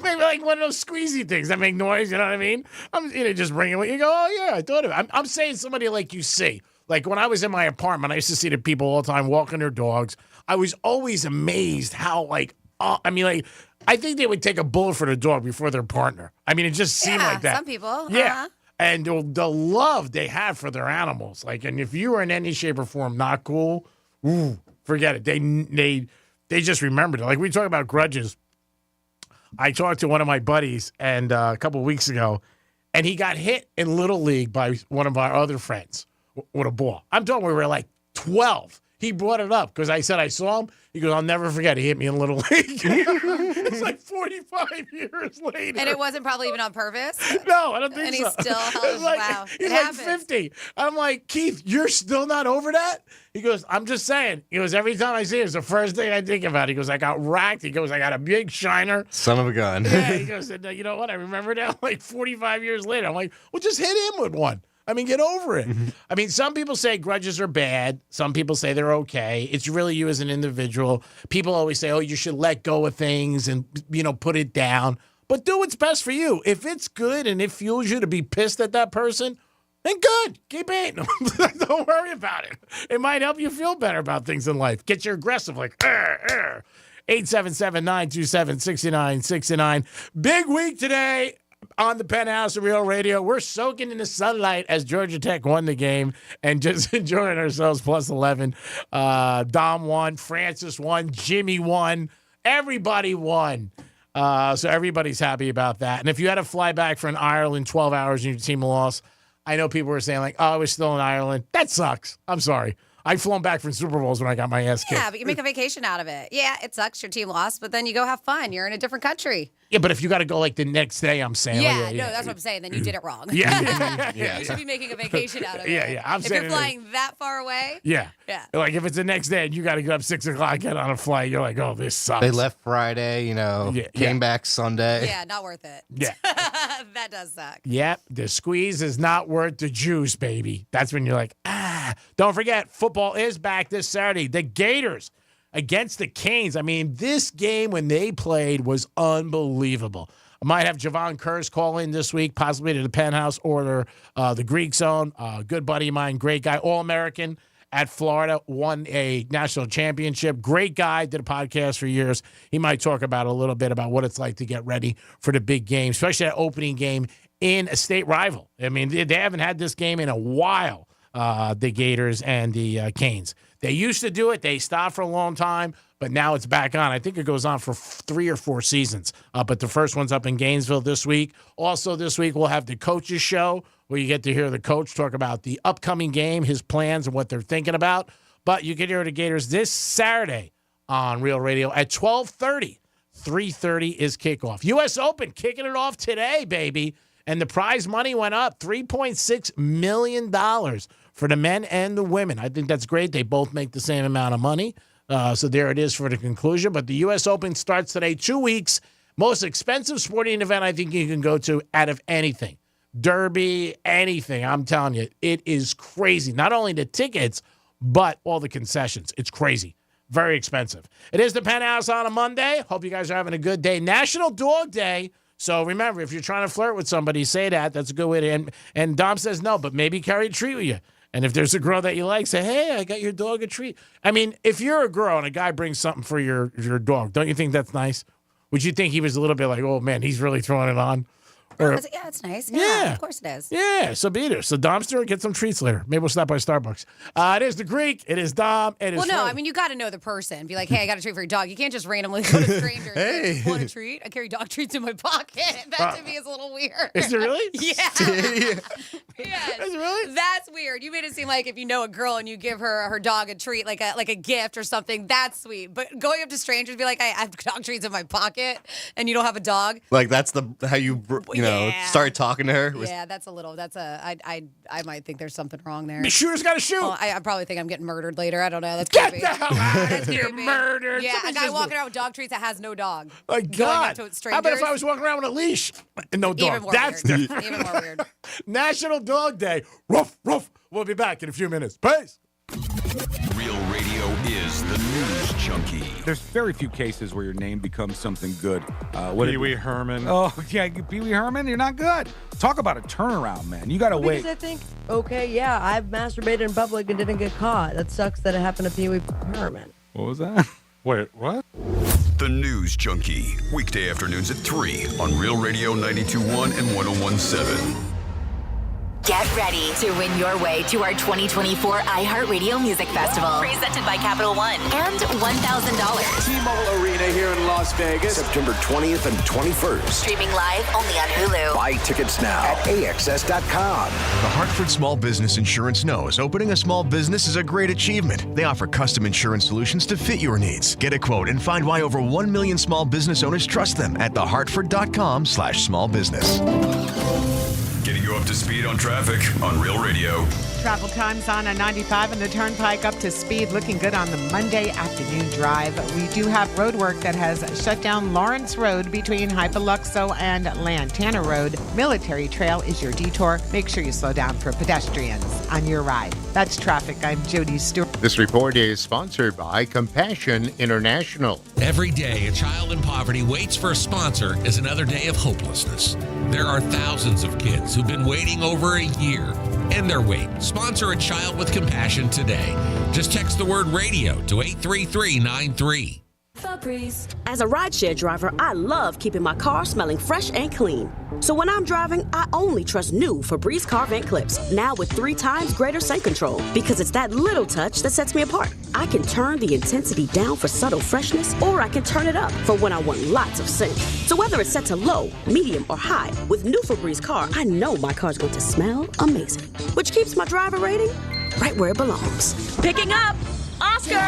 Maybe like one of those squeezy things that make noise. You know what I mean? I'm just bring it. You go, oh yeah, I thought of it. I'm saying somebody like you see. Like when I was in my apartment, I used to see the people all the time walking their dogs. I was always amazed how I think they would take a bullet for their dog before their partner. It just seemed like that. Some people. Yeah. Uh-huh. And the love they have for their animals. And if you were in any shape or form not cool, forget it. They just remembered it. Like we talk about grudges. I talked to one of my buddies and a couple of weeks ago, and he got hit in Little League by one of our other friends with a ball. I'm talking we were like 12. He brought it up because I said I saw him. He goes, I'll never forget. He hit me in Little League. It's like 45 years later. And it wasn't probably even on purpose? No, I don't think and so. And he still held wow. He's like 50. I'm like, Keith, you're still not over that? He goes, I'm just saying. He goes, every time I see it, it's the first thing I think about. He goes, I got racked. He goes, I got a big shiner. Son of a gun. Yeah, he goes, you know what? I remember that like 45 years later. I'm like, well, just hit him with one. Get over it. Some people say grudges are bad. Some people say they're okay. It's really you as an individual. People always say, oh, you should let go of things and, put it down. But do what's best for you. If it's good and it fuels you to be pissed at that person, then good. Keep eating them. Don't worry about it. It might help you feel better about things in life. Get you aggressive, like, 877-927-6969. Big week today. On the Penthouse of Real Radio, we're soaking in the sunlight as Georgia Tech won the game and just enjoying ourselves plus 11. Dom won, Francis won, Jimmy won, everybody won. So everybody's happy about that. And if you had to fly back from Ireland 12 hours and your team lost, I know people were saying like, oh, I was still in Ireland. That sucks. I'm sorry. I've flown back from Super Bowls when I got my ass kicked. Yeah, but you make a vacation out of it. Yeah, it sucks your team lost, but then you go have fun. You're in a different country. Yeah, but if you got to go like the next day, I'm saying. Yeah, no, that's what I'm saying. Then you did it wrong. Yeah. You should be making a vacation out of it. Yeah. I'm if saying you're flying that far away. Yeah. Yeah. Like if it's the next day and you got to get up 6 o'clock, get on a flight, you're like, oh, this sucks. They left Friday, came back Sunday. Yeah, not worth it. Yeah. That does suck. Yep, the squeeze is not worth the juice, baby. That's when you're like, Don't forget, football is back this Saturday. The Gators against the Canes. I mean, this game when they played was unbelievable. I might have Javon Curse call in this week, possibly to the Penthouse or the Greek Zone. Good buddy of mine, great guy, All-American at Florida, won a national championship. Great guy, did a podcast for years. He might talk about a little bit about what it's like to get ready for the big game, especially that opening game in a state rival. I mean, they haven't had this game in a while, the Gators and the Canes. They used to do it. They stopped for a long time, but now it's back on. I think it goes on for 3 or 4 seasons, but the first one's up in Gainesville this week. Also this week, we'll have the coaches show where you get to hear the coach talk about the upcoming game, his plans, and what they're thinking about. But you can hear the Gators this Saturday on Real Radio at 12:30. 3:30 is kickoff. U.S. Open kicking it off today, baby. And the prize money went up, $3.6 million for the men and the women. I think that's great. They both make the same amount of money. So there it is for the conclusion. But the U.S. Open starts today, 2 weeks. Most expensive sporting event I think you can go to out of anything. Derby, anything. I'm telling you, it is crazy. Not only the tickets, but all the concessions. It's crazy. Very expensive. It is the Penthouse on a Monday. Hope you guys are having a good day. National Dog Day. So remember, if you're trying to flirt with somebody, say that. That's a good way to. And Dom says no, but maybe carry a treat with you. And if there's a girl that you like, say, hey, I got your dog a treat. I mean, if you're a girl and a guy brings something for your dog, don't you think that's nice? Would you think he was a little bit like, oh, man, he's really throwing it on? Or, yeah, it's nice. Yeah, of course it is. Yeah, so be there. So Domster, get some treats later. Maybe we'll stop by Starbucks. It is the Greek. It is Dom. It is Well, no, Fred. I mean, you got to know the person. Be like, hey, I got a treat for your dog. You can't just randomly go to strangers. Hey. Want a treat? I carry dog treats in my pocket. That to me is a little weird. Is it really? Yeah. Is it really? That's weird. You made it seem like if you know a girl and you give her dog a treat, like a gift or something, that's sweet. But going up to strangers, be like, I have dog treats in my pocket, and you don't have a dog. Like that's how you start talking to her. Yeah, that's a little. I might think there's something wrong there. The shooter's got to shoot. Well, I probably think I'm getting murdered later. I don't know. That's Get creepy. the hell out of here, murdered. Yeah, a Somebody's guy just- walking around with dog treats that has no dog. My Going God. up to strangers. How about if I was walking around with a leash and no dog? Even more That's weird. different. Even more weird. National Dog Day. Ruff, ruff. We'll be back in a few minutes. Peace. Real Radio is the news junkie. There's very few cases where your name becomes something good. Pee Wee Herman. Oh, yeah, Pee Wee Herman, you're not good. Talk about a turnaround, man. You got to wait. Because I think, okay, yeah, I've masturbated in public and didn't get caught. That sucks that it happened to Pee Wee Herman. What was that? Wait, what? The News Junkie. Weekday afternoons at 3 on Real Radio 92.1 and 101.7. Get ready to win your way to our 2024 iHeartRadio Music Festival, presented by Capital One, and $1,000. T-Mobile Arena here in Las Vegas. September 20th and 21st. Streaming live only on Hulu. Buy tickets now at AXS.com. The Hartford Small Business Insurance knows opening a small business is a great achievement. They offer custom insurance solutions to fit your needs. Get a quote and find why over 1 million small business owners trust them at thehartford.com/smallbusiness. Getting you up to speed on traffic on Real Radio. Travel times on a 95 and the Turnpike up to speed, looking good on the Monday afternoon drive. We do have road work that has shut down Lawrence Road between Hypoluxo and Lantana Road. Military Trail is your detour. Make sure you slow down for pedestrians on your ride. That's traffic. I'm Jody Stewart. This report is sponsored by Compassion International. Every day, a child in poverty waits for a sponsor is another day of hopelessness. There are thousands of kids who've been waiting over a year. End their wait. Sponsor a child with compassion today. Just text the word radio to 83393. The Febreze. As a rideshare driver, I love keeping my car smelling fresh and clean. So when I'm driving, I only trust new Febreze car vent clips, now with 3 times greater scent control, because it's that little touch that sets me apart. I can turn the intensity down for subtle freshness, or I can turn it up for when I want lots of scent. So whether it's set to low, medium, or high, with new Febreze car, I know my car's going to smell amazing, which keeps my driver rating right where it belongs. Picking up Oscar!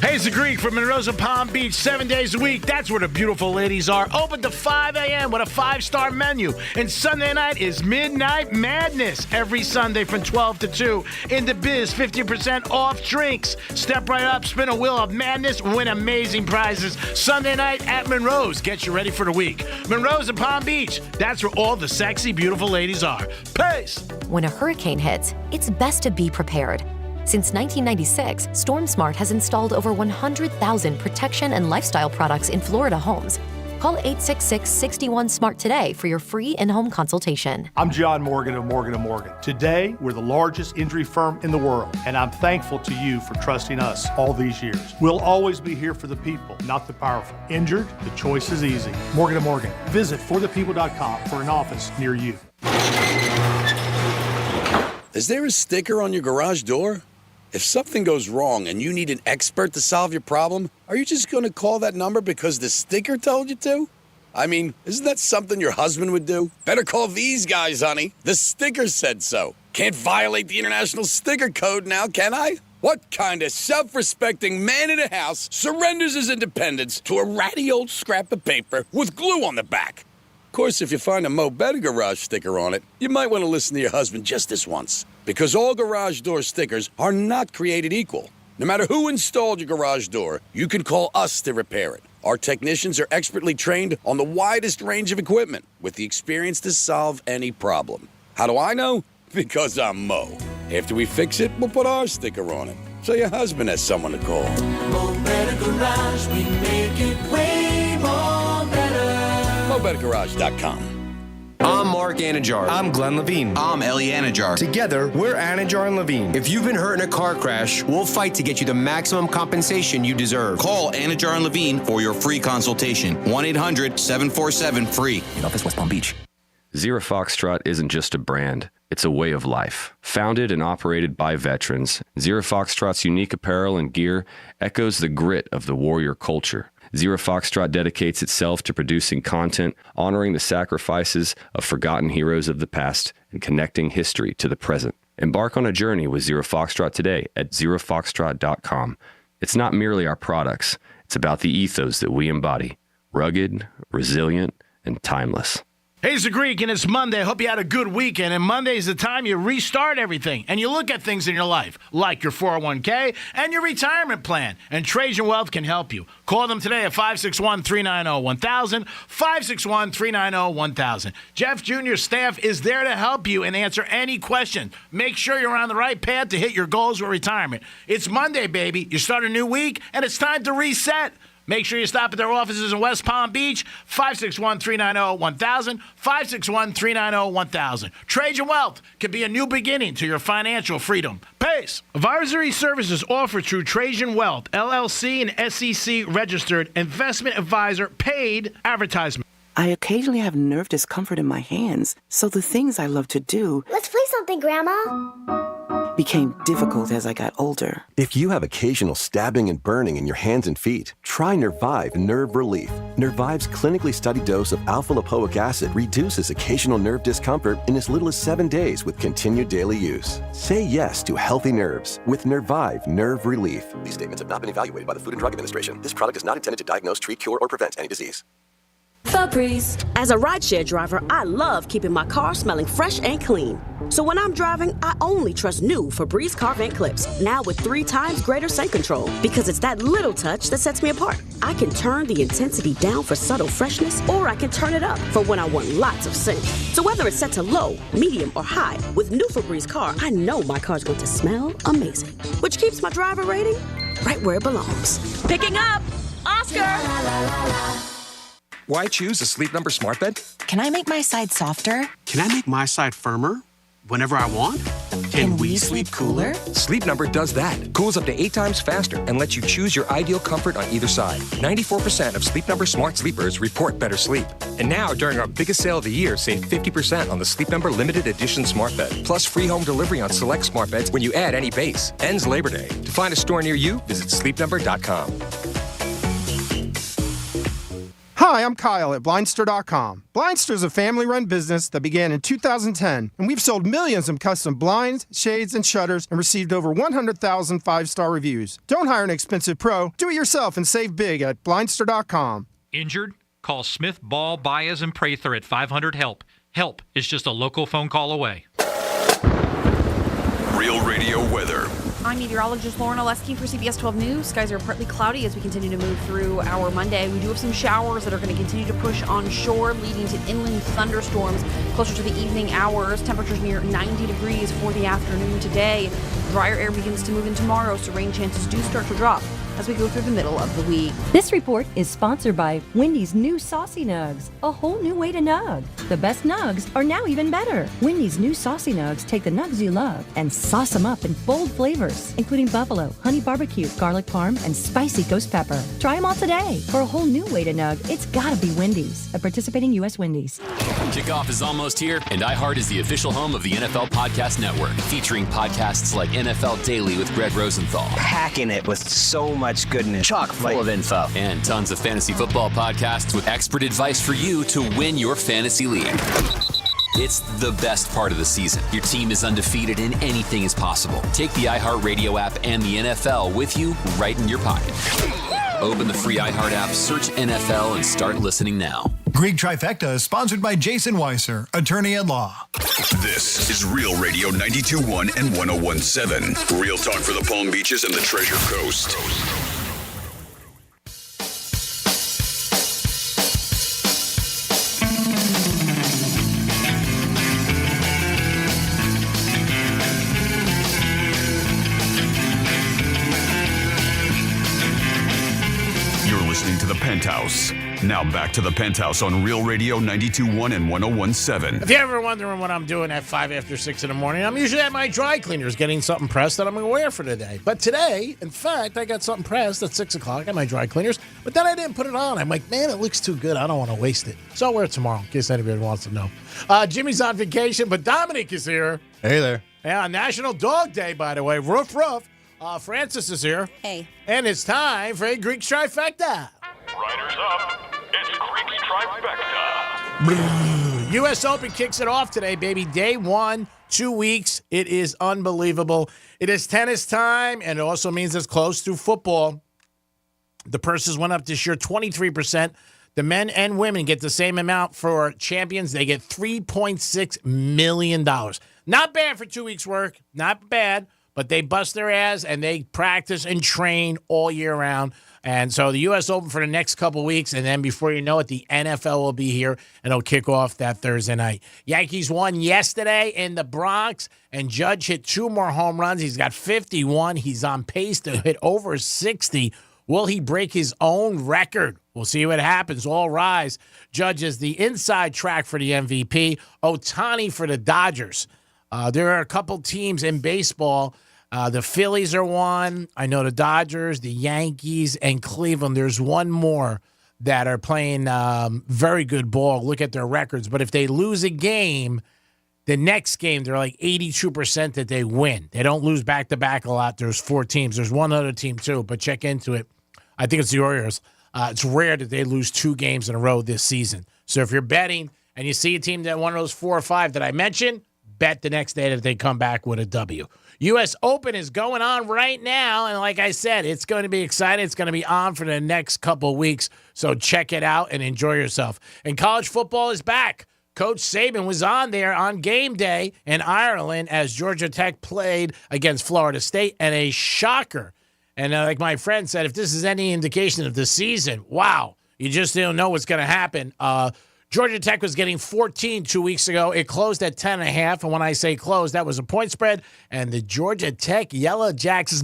Hey, it's the Greek from Monroe Palm Beach, 7 days a week. That's where the beautiful ladies are. Open to 5 a.m. with a 5-star menu. And Sunday night is Midnight Madness. Every Sunday from 12 to 2. In the biz, 50% off drinks. Step right up, spin a wheel of madness, win amazing prizes. Sunday night at Monroe's. Get you ready for the week. Monroe's in Palm Beach. That's where all the sexy, beautiful ladies are. Peace! When a hurricane hits, it's best to be prepared. Since 1996, StormSmart has installed over 100,000 protection and lifestyle products in Florida homes. Call 866-61-SMART today for your free in-home consultation. I'm John Morgan of Morgan & Morgan. Today, we're the largest injury firm in the world, and I'm thankful to you for trusting us all these years. We'll always be here for the people, not the powerful. Injured? The choice is easy. Morgan & Morgan. Visit forthepeople.com for an office near you. Is there a sticker on your garage door? If something goes wrong and you need an expert to solve your problem, are you just going to call that number because the sticker told you to? I mean, isn't that something your husband would do? Better call these guys, honey. The sticker said so. Can't violate the International Sticker Code now, can I? What kind of self-respecting man in a house surrenders his independence to a ratty old scrap of paper with glue on the back? Of course, if you find a Mo Better Garage sticker on it, you might want to listen to your husband just this once. Because all garage door stickers are not created equal. No matter who installed your garage door, you can call us to repair it. Our technicians are expertly trained on the widest range of equipment with the experience to solve any problem. How do I know? Because I'm Mo. After we fix it, we'll put our sticker on it. So your husband has someone to call. Mo Better Garage, we make it way more better. MoBetterGarage.com. I'm Mark Anajar. I'm Glenn Levine. I'm Ellie Anajar. Together, we're Anajar and Levine. If you've been hurt in a car crash, we'll fight to get you the maximum compensation you deserve. Call Anajar and Levine for your free consultation. 1-800-747-FREE. In office, West Palm Beach. Zero Foxtrot isn't just a brand, it's a way of life. Founded and operated by veterans, Zero Foxtrot's unique apparel and gear echoes the grit of the warrior culture. Zero Foxtrot dedicates itself to producing content, honoring the sacrifices of forgotten heroes of the past, and connecting history to the present. Embark on a journey with Zero Foxtrot today at zerofoxtrot.com. It's not merely our products, it's about the ethos that we embody. Rugged, resilient, and timeless. Hey, it's the Greek, and it's Monday. I hope you had a good weekend. And Monday is the time you restart everything, and you look at things in your life, like your 401k and your retirement plan. And Trajan Wealth can help you. Call them today at 561-390-1000, 561-390-1000. Jeff Jr.'s staff is there to help you and answer any question. Make sure you're on the right path to hit your goals with retirement. It's Monday, baby. You start a new week, and it's time to reset. Make sure you stop at their offices in West Palm Beach, 561-390-1000, 561-390-1000. Trajan Wealth could be a new beginning to your financial freedom. Peace. Advisory services offered through Trajan Wealth, LLC, and SEC registered investment advisor, paid advertisement. I occasionally have nerve discomfort in my hands, so the things I love to do... Let's play something, Grandma. ...became difficult as I got older. If you have occasional stabbing and burning in your hands and feet, try Nervive Nerve Relief. Nervive's clinically studied dose of alpha-lipoic acid reduces occasional nerve discomfort in as little as 7 days with continued daily use. Say yes to healthy nerves with Nervive Nerve Relief. These statements have not been evaluated by the Food and Drug Administration. This product is not intended to diagnose, treat, cure, or prevent any disease. Febreze. As a rideshare driver, I love keeping my car smelling fresh and clean. So when I'm driving, I only trust new Febreze car vent clips, now with 3 times greater scent control, because it's that little touch that sets me apart. I can turn the intensity down for subtle freshness, or I can turn it up for when I want lots of scent. So whether it's set to low, medium, or high, with new Febreze car, I know my car's going to smell amazing, which keeps my driver rating right where it belongs. Picking up Oscar! Why choose a Sleep Number smart bed? Can I make my side softer? Can I make my side firmer whenever I want? Can we sleep cooler? Sleep Number does that. Cools up to 8 times faster and lets you choose your ideal comfort on either side. 94% of Sleep Number smart sleepers report better sleep. And now, during our biggest sale of the year, save 50% on the Sleep Number limited edition smart bed. Plus free home delivery on select smart beds when you add any base. Ends Labor Day. To find a store near you, visit sleepnumber.com. Hi, I'm Kyle at Blindster.com. Blindster is a family-run business that began in 2010, and we've sold millions of custom blinds, shades, and shutters and received over 100,000 five-star reviews. Don't hire an expensive pro. Do it yourself and save big at Blindster.com. Injured? Call Smith, Ball, Baez, and Prather at 500-HELP. HELP is just a local phone call away. Real Radio weather. I'm meteorologist Lauren Oleski for CBS 12 News. Skies are partly cloudy as we continue to move through our Monday. We do have some showers that are going to continue to push on shore, leading to inland thunderstorms closer to the evening hours. Temperatures near 90 degrees for the afternoon today. Drier air begins to move in tomorrow, so rain chances do start to drop as we go through the middle of the week. This report is sponsored by Wendy's new Saucy Nugs, a whole new way to nug. The best nugs are now even better. Wendy's new Saucy Nugs take the nugs you love and sauce them up in bold flavors, including buffalo, honey barbecue, garlic parm, and spicy ghost pepper. Try them all today. For a whole new way to nug, it's gotta be Wendy's, a participating U.S. Wendy's. Kickoff is almost here, and iHeart is the official home of the NFL Podcast Network, featuring podcasts like NFL Daily with Greg Rosenthal. Packing it with so much goodness. Chock full of info. And tons of fantasy football podcasts with expert advice for you to win your fantasy league. It's the best part of the season. Your team is undefeated and anything is possible. Take the iHeartRadio app and the NFL with you right in your pocket. Open the free iHeart app, search NFL, and start listening now. Greek Trifecta is sponsored by Jason Weiser, attorney at law. This is Real Radio 92.1 and 101.7. Real talk for the Palm Beaches and the Treasure Coast. Listening to the Penthouse. Now back to the Penthouse on Real Radio 92.1 and 101.7. If you're ever wondering what I'm doing at 5 after 6 in the morning, I'm usually at my dry cleaners getting something pressed that I'm going to wear for today. But today, in fact, I got something pressed at 6 o'clock at my dry cleaners, but then I didn't put it on. I'm like, man, it looks too good. I don't want to waste it. So I'll wear it tomorrow in case anybody wants to know. Jimmy's on vacation, but Dominic is here. Hey there. Yeah, National Dog Day, by the way. Roof, roof. Francis is here. Hey. And it's time for a Greek Trifecta. Riders up. It's Greek Trifecta. U.S. Open kicks it off today, baby. Day 1, 2 weeks. It is unbelievable. It is tennis time, and it also means it's close to football. The purses went up this year 23%. The men and women get the same amount for champions. They get $3.6 million. Not bad for 2 weeks' work. Not bad. But they bust their ass, and they practice and train all year round. And so the U.S. Open for the next couple weeks, and then before you know it, the NFL will be here, and it'll kick off that Thursday night. Yankees won yesterday in the Bronx, and Judge hit 2 more home runs. He's got 51. He's on pace to hit over 60. Will he break his own record? We'll see what happens. All rise. Judge is the inside track for the MVP. Ohtani for the Dodgers. There are a couple teams in baseball. The Phillies are one. I know the Dodgers, the Yankees, and Cleveland. There's one more that are playing very good ball. Look at their records. But if they lose a game, the next game, they're like 82% that they win. They don't lose back-to-back a lot. There's 4 teams. There's one other team, too, but check into it. I think it's the Orioles. It's rare that they lose 2 games in a row this season. So if you're betting and you see a team that one of those 4 or 5 that I mentioned, bet the next day that they come back with a W. U.S. Open is going on right now, and like I said, it's going to be exciting. It's going to be on for the next couple weeks, so check it out and enjoy yourself. And college football is back. Coach Saban was on there on game day in Ireland as Georgia Tech played against Florida State, and a shocker. And like my friend said, if this is any indication of the season, wow, you just don't know what's going to happen. Georgia Tech was getting 14 2 weeks ago. It closed at 10.5. And when I say closed, that was a point spread. And the Georgia Tech Yellow Jackets,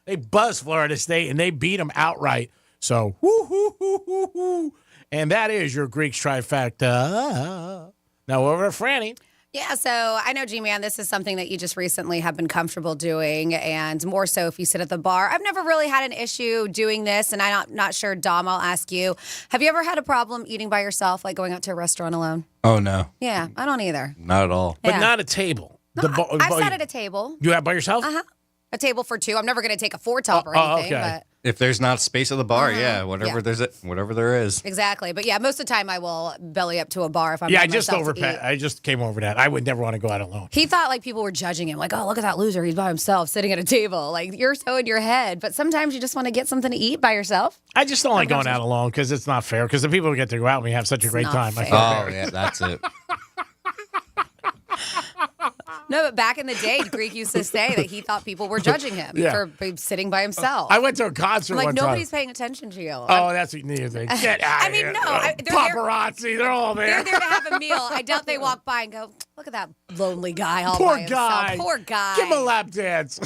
they buzzed Florida State, and they beat them outright. So, woo. And that is your Greeks Trifecta. Now over to Franny. Yeah, so I know, G-Man, this is something that you just recently have been comfortable doing, and more so if you sit at the bar. I've never really had an issue doing this, and I'm not sure, Dom, I'll ask you. Have you ever had a problem eating by yourself, like going out to a restaurant alone? Oh, no. Yeah, I don't either. Not at all. But Yeah. not a table. No, I've sat at a table. You have by yourself? Uh-huh. A table for two. I'm never going to take a four-top or anything, but... If there's not space at the bar, whatever there is. Exactly. But yeah, most of the time I will belly up to a bar if I'm by I just myself to eat. I just came over that. I would never want to go out alone. He thought like people were judging him, like, oh, look at that loser. He's by himself sitting at a table. Like, you're so in your head. But sometimes you just want to get something to eat by yourself. I just don't like going out alone because it's not fair. Because the people who get to go out and we have such a great time. I feel Oh, fair. yeah, that's it. No, but back in the day, Greek used to say that he thought people were judging him for sitting by himself. I went to a concert I'm like, one time. nobody's paying attention to you. Oh, that's what you think. Get out I of mean, here. no. Paparazzi, they're all there. They're there to have a meal. I doubt they walk by and go, look at that lonely guy all Poor by himself. guy. Poor guy. Give him a lap dance.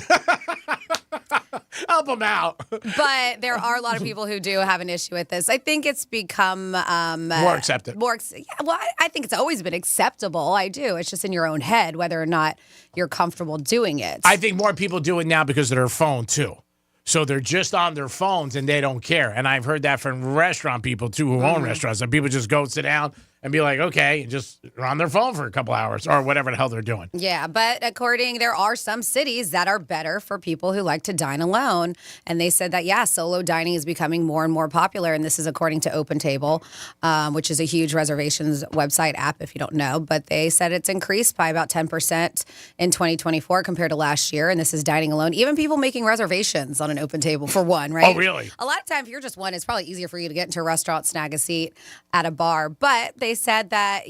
Help him out. But there are a lot of people who do have an issue with this. I think it's become more accepted. I think it's always been acceptable. I do. It's just in your own head whether or not you're comfortable doing it. I think more people do it now because of their phone, too. So they're just on their phones and they don't care. And I've heard that from restaurant people, too, who own restaurants. And people just go sit down and be like, okay, just on their phone for a couple hours or whatever the hell they're doing. Yeah, but there are some cities that are better for people who like to dine alone. And they said that, solo dining is becoming more and more popular. And this is according to OpenTable, which is a huge reservations website app, if you don't know. But they said it's increased by about 10% in 2024 compared to last year. And this is dining alone. Even people making reservations on an OpenTable for one, right? Oh, really? A lot of times, if you're just one, it's probably easier for you to get into a restaurant, snag a seat at a bar. But they said that,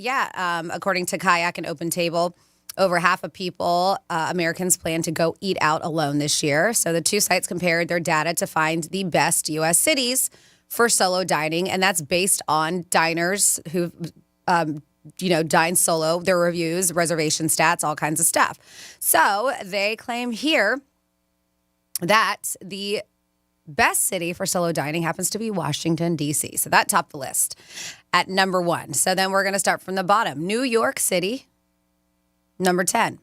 according to Kayak and OpenTable, over half of people, Americans, plan to go eat out alone this year. So the two sites compared their data to find the best U.S. cities for solo dining, and that's based on diners who, dine solo, their reviews, reservation stats, all kinds of stuff. So they claim here that the best city for solo dining happens to be Washington, D.C. So that topped the list at number 1. So then we're going to start from the bottom. New York City, number 10.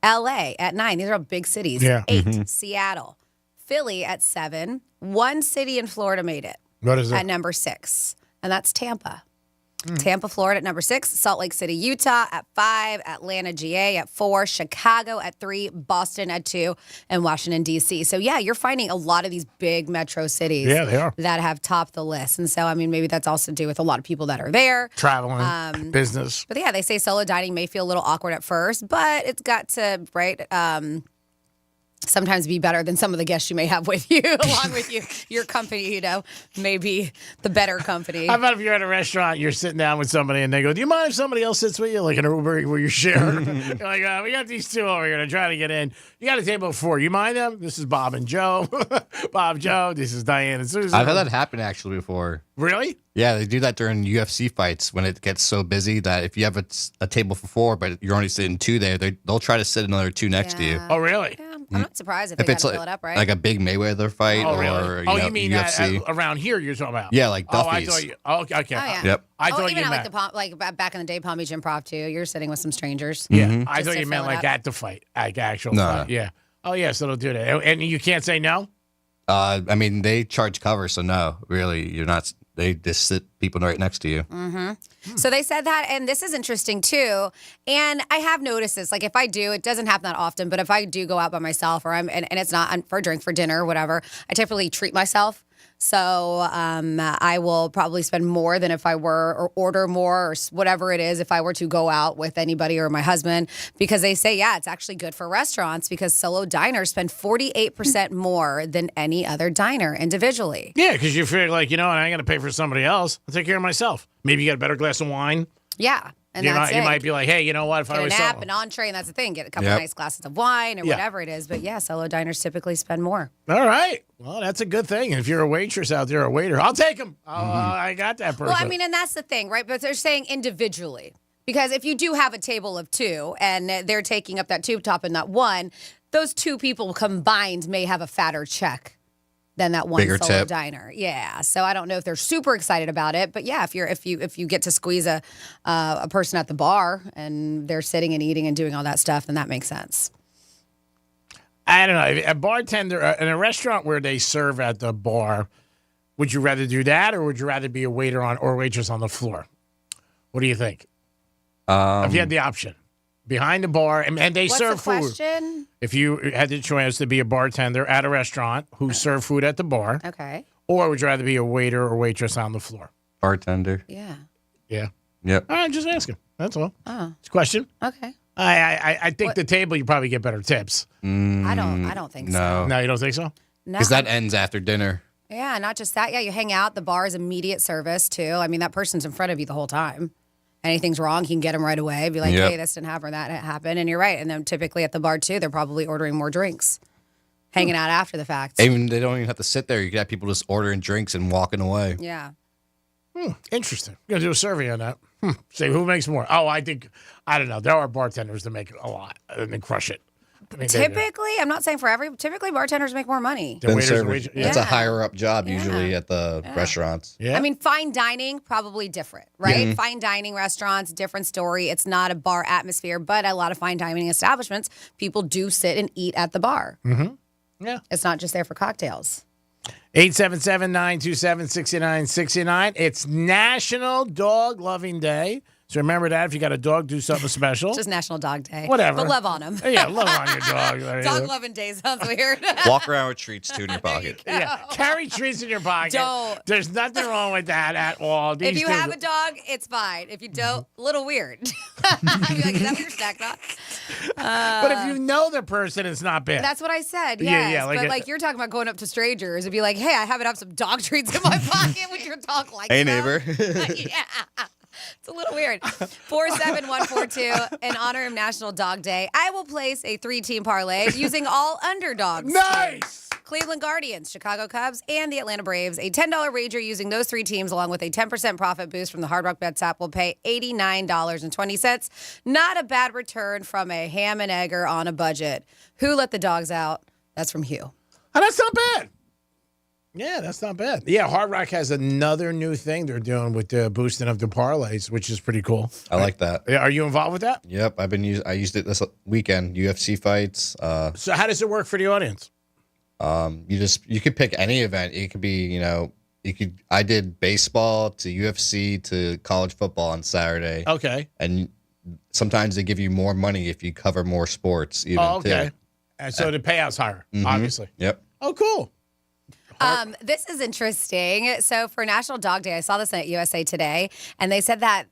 L.A. at 9. These are all big cities. Yeah. 8. Seattle. Philly at 7. One city in Florida made it. What is it? At number 6. And that's Tampa. Tampa, Florida at number 6, Salt Lake City, Utah at 5, Atlanta, GA at 4, Chicago at 3, Boston at 2, and Washington, D.C. So, you're finding a lot of these big metro cities they are. that have topped the list. And so, I mean, maybe that's also to do with a lot of people that are there. Traveling, business. But, they say solo dining may feel a little awkward at first, but it's got to, sometimes be better than some of the guests you may have with you, along with you, your company, maybe the better company. How about if you're at a restaurant, you're sitting down with somebody, and they go, do you mind if somebody else sits with you? Like an Uber where you share. You're like, we got these two over here to try to get in. You got a table of 4. You mind them? This is Bob and Joe. Bob, Joe. This is Diane and Susan. I've had that happen actually before. Really? Yeah, they do that during UFC fights when it gets so busy that if you have a table for 4, but you're only sitting 2 there, they'll try to sit another 2 next to you. Oh, really? Yeah, I'm not surprised if they got to fill it up, right? Like a big Mayweather fight really? or you mean UFC. Around here you're talking about? Yeah, like I Duffy's. thought you. Oh, okay. yeah. Yep. I thought even you at meant like back in the day, Palm Beach Improv too. You're sitting with some strangers. Yeah, I Just thought to you meant fill it like up. at the fight, like actual No. fight. Yeah. Oh, yeah. So they'll do that, and you can't say no. I mean, they charge cover, so no, really, you're not. They just sit people right next to you. Mm-hmm. So they said that, and this is interesting too. And I have noticed this. Like if I do, it doesn't happen that often, but if I do go out by myself, or and it's not for a drink, for dinner, or whatever, I typically treat myself. So I will probably spend more than if I were, or order more, or whatever it is, if I were to go out with anybody or my husband, because they say, it's actually good for restaurants because solo diners spend 48% more than any other diner individually. Yeah, because you feel like, I ain't going to pay for somebody else. I'll take care of myself. Maybe you get a better glass of wine. Yeah. And you that's it. might be like, hey, you know what? If Get I was a nap, solo. an entree, and that's the thing. Get a couple nice glasses of wine or whatever it is. But solo diners typically spend more. All right. Well, that's a good thing. If you're a waitress out there, a waiter, I'll take them. I got that person. Well, I mean, and that's the thing, right? But they're saying individually. Because if you do have a table of 2 and they're taking up that 2 top and that 1, those 2 people combined may have a fatter check than that one Bigger solo tip. diner. Yeah. So I don't know if they're super excited about it, but yeah, if you get to squeeze a person at the bar and they're sitting and eating and doing all that stuff, then that makes sense. I don't know. A bartender in a restaurant where they serve at the bar, would you rather do that, or would you rather be a waiter or waitress on the floor? What do you think? If you had the option, behind the bar, and they What's serve the food. question? If you had the chance to be a bartender at a restaurant who serve food at the bar, Okay. or would you rather be a waiter or waitress on the floor? Bartender. Yeah. Yeah. Yep. All right, just asking. That's all. Oh. It's a question. Okay. I think the table you probably get better tips. I don't think so. No, you don't think so? No. Because that ends after dinner. Yeah, not just that. Yeah, you hang out. The bar is immediate service, too. I mean, that person's in front of you the whole time. Anything's wrong, you can get them right away. Be like, Yep. hey, this didn't happen, that happened. And you're right. And then typically at the bar, too, they're probably ordering more drinks, hanging out after the fact. Even they don't even have to sit there. You got people just ordering drinks and walking away. Yeah. Interesting. We're going to do a survey on that. Say who makes more. Oh, I don't know. There are bartenders that make a lot and then crush it. I mean, Typically, I'm not saying for typically bartenders make more money. The waiters and service. waitresses- That's a Yeah. higher up job usually at the restaurants. Yeah. I mean, fine dining, probably different, right? Yeah. Fine dining restaurants, different story. It's not a bar atmosphere, but a lot of fine dining establishments, people do sit and eat at the bar. Mm-hmm. Yeah. It's not just there for cocktails. 877-927-6969. It's National Dog Loving Day. So remember that if you got a dog, do something special. It's just National Dog Day. Whatever. But love on them. Yeah, love on your dog. Dog loving day sounds weird. Walk around with treats too in your pocket. Yeah, carry treats in your pocket. Don't. There's nothing wrong with that at all. If These you things- have a dog, it's fine. If you don't, a little weird. You're like, is that what your snack got? but if you know the person, it's not bad. That's what I said. Yeah, Yes. yeah, like but a- like you're talking about going up to strangers and be like, hey, I happen to have some dog treats in my pocket. Would your dog like Hey, them? neighbor. Yeah. It's a little weird. 47142, in honor of National Dog Day, I will place a 3-team parlay using all underdogs. Nice! Cleveland Guardians, Chicago Cubs, and the Atlanta Braves. A $10 wager using those 3 teams, along with a 10% profit boost from the Hard Rock Bets app, will pay $89.20. Not a bad return from a ham and egger on a budget. Who let the dogs out? That's from Hugh. Oh, that's not bad. Yeah, that's not bad. Yeah, Hard Rock has another new thing they're doing with the boosting of the parlays, which is pretty cool. I like that. Yeah, are you involved with that? Yep, I used it this weekend. UFC fights. So how does it work for the audience? You could pick any event. It could be, I did baseball to UFC to college football on Saturday. Okay. And sometimes they give you more money if you cover more sports. Even Okay. too. And so the payout's higher, Mhm. obviously. Yep. Oh, cool. This is interesting. So for National Dog Day, I saw this at USA Today, and they said that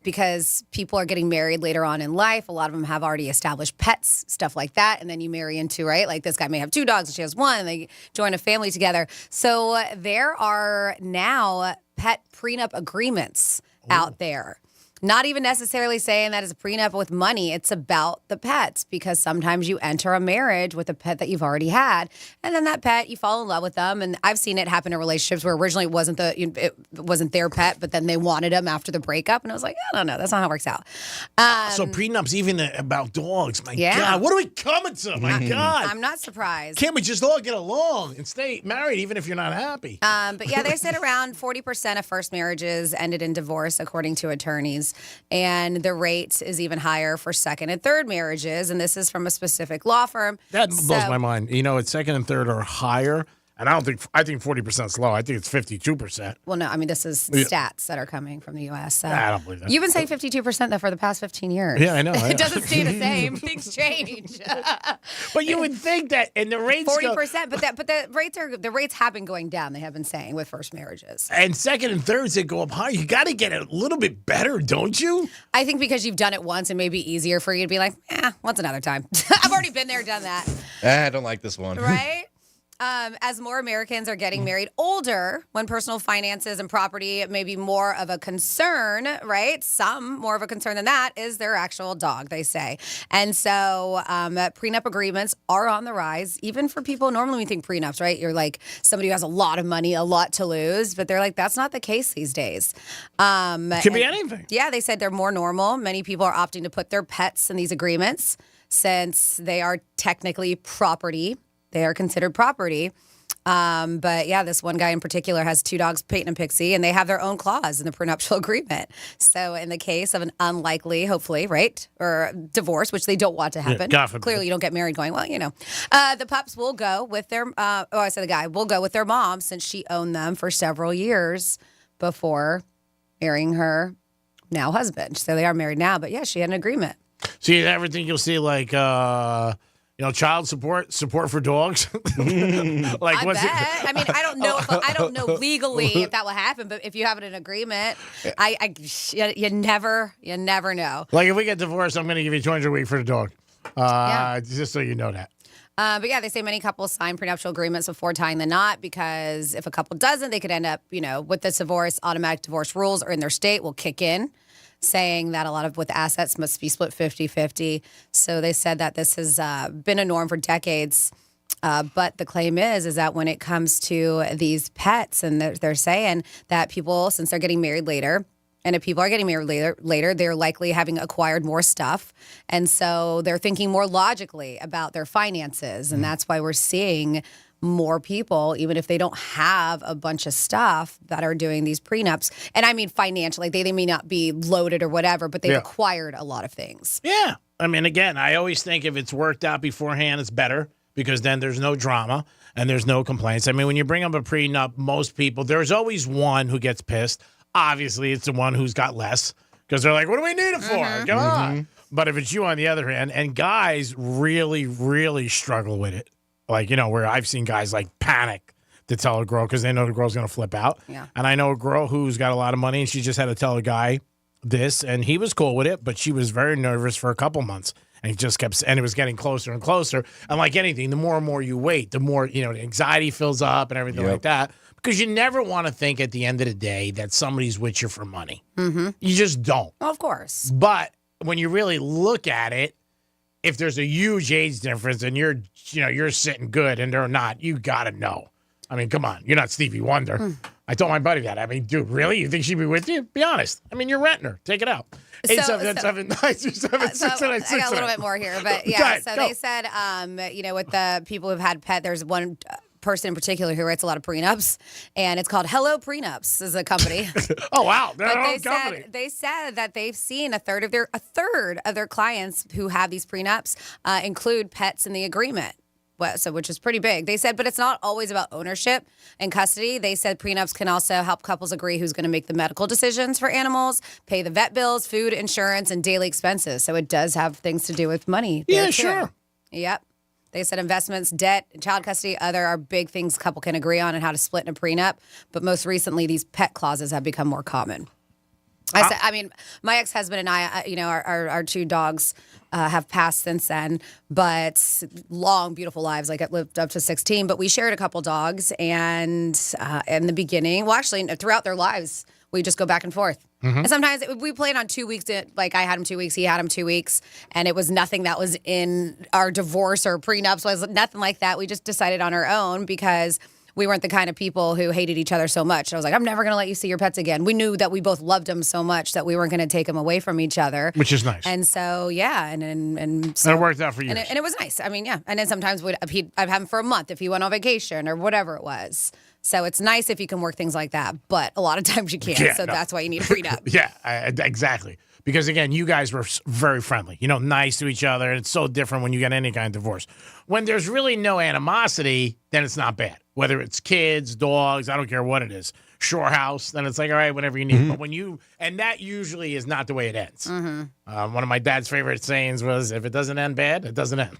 because people are getting married later on in life, a lot of them have already established pets, stuff like that, and then you marry into, right? Like this guy may have 2 dogs and she has 1, and they join a family together. So there are now pet prenup agreements out there. Not even necessarily saying that it's a prenup with money. It's about the pets, because sometimes you enter a marriage with a pet that you've already had, and then that pet, you fall in love with them. And I've seen it happen in relationships where originally it wasn't their pet, but then they wanted them after the breakup, and I was like, I don't know, that's not how it works out. So prenups even about dogs. My Yeah. God, what are we coming to? My God. I'm not surprised. Can't we just all get along and stay married even if you're not happy? But yeah, they said around 40% of first marriages ended in divorce, according to attorneys. And the rate is even higher for second and third marriages. And this is from a specific law firm. That blows my mind. It's second and third are higher. And I think 40% is low. I think it's 52%. Well, no, I mean, this is stats that are coming from the U.S. So. I don't believe that. You've been saying 52% though for the past 15 years. Yeah, I know. It doesn't stay the same. Things change. But you would think that, and the rates 40%, but the rates have been going down. They have been saying with first marriages. And second and thirds, they go up higher. You got to get it a little bit better, don't you? I think because you've done it once, it may be easier for you to be like, once another time. I've already been there, done that. I don't like this one. Right? As more Americans are getting married older, when personal finances and property may be more of a concern, right? Some more of a concern than that is their actual dog, they say. And so prenup agreements are on the rise, even for people. Normally we think prenups, right? You're like somebody who has a lot of money, a lot to lose, but they're like, that's not the case these days. Could be anything. Yeah, they said they're more normal. Many people are opting to put their pets in these agreements since they are technically property. They are considered property. But yeah, this one guy in particular has 2 dogs, Peyton and Pixie, and they have their own clause in the prenuptial agreement. So in the case of an unlikely, hopefully, right, or divorce, which they don't want to happen. God forbid. Clearly, you don't get married going, well, the pups will go with their, I said the guy, will go with their mom since she owned them for several years before marrying her now husband. So they are married now, but yeah, she had an agreement. See, everything you'll see like, child support for dogs. Like, I bet. I mean, I don't know legally if that will happen, but if you have it in agreement, you never know. Like, if we get divorced, I'm going to give you $200 a week for the dog. Just so you know that. But yeah, they say many couples sign prenuptial agreements before tying the knot because if a couple doesn't, they could end up, with this divorce, automatic divorce rules or in their state will kick in, saying that a lot of with assets must be split 50-50. So they said that this has been a norm for decades. But the claim is that when it comes to these pets, and they're saying that people, since they're getting married later, and if people are getting married later, they're likely having acquired more stuff. And so they're thinking more logically about their finances. And that's why we're seeing more people, even if they don't have a bunch of stuff, that are doing these prenups. And I mean financially, they may not be loaded or whatever, but they've acquired a lot of things. Yeah. I mean, again, I always think if it's worked out beforehand, it's better because then there's no drama and there's no complaints. I mean, when you bring up a prenup, most people, there's always one who gets pissed. Obviously, it's the one who's got less because they're like, what do we need it for? Come on. But if it's you on the other hand, and guys really, really struggle with it. Like, where I've seen guys like panic to tell a girl because they know the girl's going to flip out. Yeah. And I know a girl who's got a lot of money and she just had to tell a guy this and he was cool with it, but she was very nervous for a couple months. And he just kept, and it was getting closer and closer. And like anything, the more and more you wait, the more, the anxiety fills up and everything like that. Because you never want to think at the end of the day that somebody's with you for money. Mm-hmm. You just don't. Well, of course. But when you really look at it, if there's a huge age difference and you're sitting good and they're not, you got to know. I mean, come on. You're not Stevie Wonder. I told my buddy that. I mean, dude, really? You think she'd be with you? Be honest. I mean, you're renting her. Take it out. 877-927-6969. I got a little bit more here, but yeah. They said, with the people who've had pet, there's one person in particular who writes a lot of prenups, and it's called Hello Prenups is a company. Oh wow, they said that they've seen a third of their clients who have these prenups include pets in the agreement. Which is pretty big. They said, but it's not always about ownership and custody. They said prenups can also help couples agree who's going to make the medical decisions for animals, pay the vet bills, food, insurance, and daily expenses. So it does have things to do with money. Yeah, sure. Yep. They said investments, debt, child custody, other are big things a couple can agree on and how to split in a prenup. But most recently, these pet clauses have become more common. I mean, my ex-husband and I, our 2 dogs have passed since then, but long, beautiful lives. Like, I lived up to 16, but we shared a couple dogs. And in the beginning, well, actually, throughout their lives, we just go back and forth. Mm-hmm. And sometimes we played on 2 weeks. Like, I had him 2 weeks, he had him 2 weeks. And it was nothing that was in our divorce or prenups. Was nothing like that. We just decided on our own because we weren't the kind of people who hated each other so much. I was like, I'm never going to let you see your pets again. We knew that we both loved them so much that we weren't going to take them away from each other. Which is nice. And so, yeah. And so, it worked out for you. And it was nice. I mean, yeah. And then sometimes I'd have him for a month if he went on vacation or whatever it was. So it's nice if you can work things like that. But a lot of times you can't. That's why you need a prenup. Yeah, exactly. Because, again, you guys were very friendly, nice to each other. And it's so different when you get any kind of divorce. When there's really no animosity, then it's not bad. Whether it's kids, dogs, I don't care what it is. Shore house, then it's like, all right, whatever you need. Mm-hmm. But and that usually is not the way it ends. Mm-hmm. One of my dad's favorite sayings was, if it doesn't end bad, it doesn't end.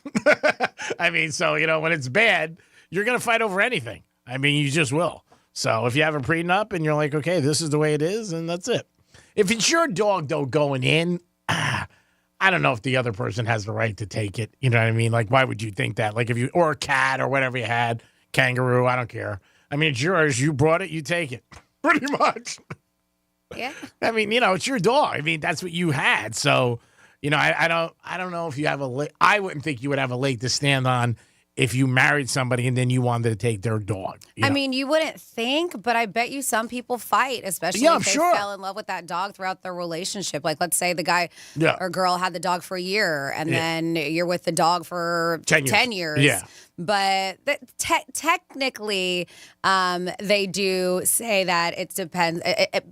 I mean, so, when it's bad, you're going to fight over anything. I mean, you just will. So if you have a prenup and you're like, okay, this is the way it is, and that's it. If it's your dog, though, going in, I don't know if the other person has the right to take it. You know what I mean? Like, why would you think that? Like, or a cat or whatever you had, kangaroo, I don't care. I mean, it's yours. You brought it, you take it. Pretty much. Yeah. I mean, it's your dog. I mean, that's what you had. So, I don't know if you have a leg. I wouldn't think you would have a leg to stand on if you married somebody and then you wanted to take their dog. I mean, you wouldn't think, but I bet you some people fight, especially if they fell in love with that dog throughout their relationship. Like, let's say the guy or girl had the dog for a year, and then you're with the dog for 10 years. Yeah. But technically, they do say that it depends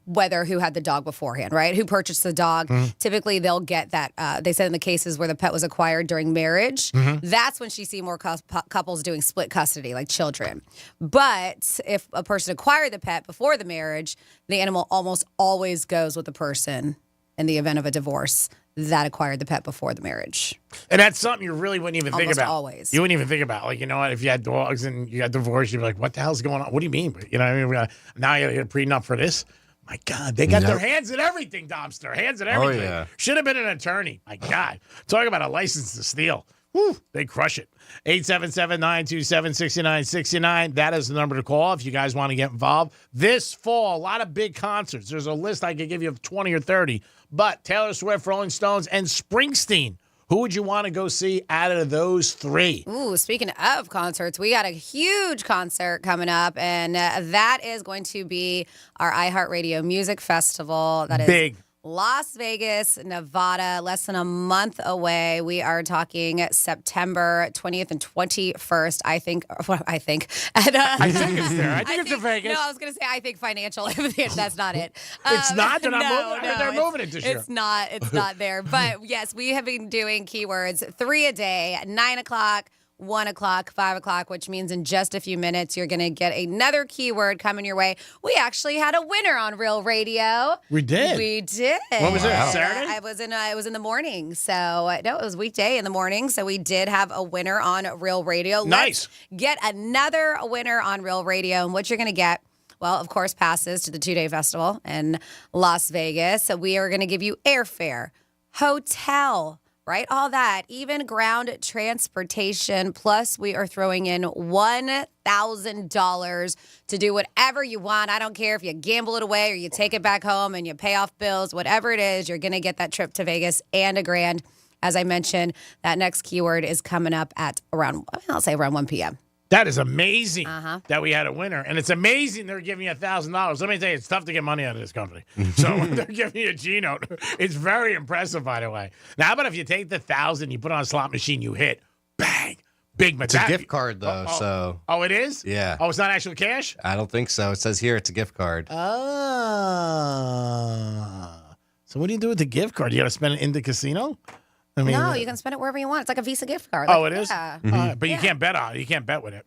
whether who had the dog beforehand, right? Who purchased the dog. Typically, they'll get that. They said in the cases where the pet was acquired during marriage, that's when she see more couples doing split custody, like children. But if a person acquired the pet before the marriage, the animal almost always goes with the person in the event of a divorce that acquired the pet before the marriage. And that's something you really wouldn't even think about. Always. You wouldn't even think about. Like, you know what? If you had dogs and you got divorced, you'd be like, what the hell's going on? What do you mean? You know what I mean? Now you got to get a prenup for this? My God, they got their hands in everything, Domster. Hands in everything. Oh, yeah. Should have been an attorney. My God. Talk about a license to steal. Whew, they crush it. 877-927-6969. That is the number to call if you guys want to get involved. This fall, a lot of big concerts. There's a list I could give you of 20 or 30. But Taylor Swift, Rolling Stones, and Springsteen. Who would you want to go see out of those three? Ooh, speaking of concerts, we got a huge concert coming up, and that is going to be our iHeartRadio Music Festival. That is big. Las Vegas, Nevada, less than a month away. We are talking September 20th and 21st. I think. And, I think it's there. I think it's in Vegas. No, I was going to say I think financial. That's not it. It's not? They're not moving? They're moving it this year. It's not. It's not there. But yes, we have been doing keywords 3 a day, 9 o'clock. 1 o'clock, 5 o'clock, which means in just a few minutes, you're going to get another keyword coming your way. We actually had a winner on Real Radio. We did? We did. What was it, Saturday? It was in the morning. So, no, it was weekday in the morning. So we did have a winner on Real Radio. Nice. Let's get another winner on Real Radio. And what you're going to get, well, of course, passes to the 2-day festival in Las Vegas. So we are going to give you airfare, hotel, right? All that, even ground transportation. Plus, we are throwing in $1,000 to do whatever you want. I don't care if you gamble it away or you take it back home and you pay off bills, whatever it is, you're going to get that trip to Vegas and a grand. As I mentioned, that next keyword is coming up at around 1 p.m. That is amazing that we had a winner. And it's amazing they're giving you $1,000. Let me tell you, it's tough to get money out of this company. So when they're giving you a G-note, it's very impressive, by the way. Now, how about if you take the $1,000, you put on a slot machine, you hit, bang, big. It's a gift card, though, so. Oh, it is? Yeah. Oh, it's not actual cash? I don't think so. It says here it's a gift card. So what do you do with the gift card? You got to spend it in the casino? I mean, no, you can spend it wherever you want. It's like a Visa gift card. Oh, it is? Yeah. But you can't bet on it. You can't bet with it.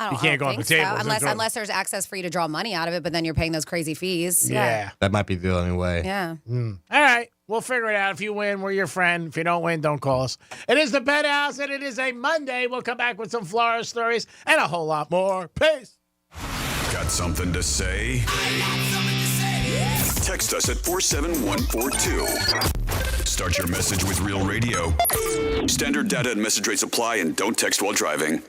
You can't go on the table. Unless there's access for you to draw money out of it, but then you're paying those crazy fees. Yeah. That might be the only way. Yeah. All right. We'll figure it out. If you win, we're your friend. If you don't win, don't call us. It is the Penthouse, and it is a Monday. We'll come back with some Florida stories and a whole lot more. Peace. Got something to say? Text us at 47142. Start your message with Real Radio. Standard data and message rates apply, and don't text while driving.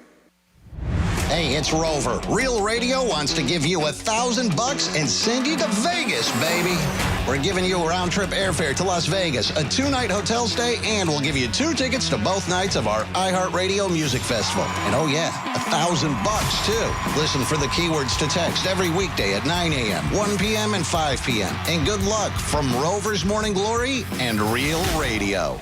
Hey, it's Rover. Real Radio wants to give you $1,000 and send you to Vegas, baby. We're giving you a round-trip airfare to Las Vegas, a 2-night hotel stay, and we'll give you 2 tickets to both nights of our iHeartRadio Music Festival. And oh yeah, $1,000 too. Listen for the keywords to text every weekday at 9 a.m., 1 p.m., and 5 p.m. And good luck from Rover's Morning Glory and Real Radio.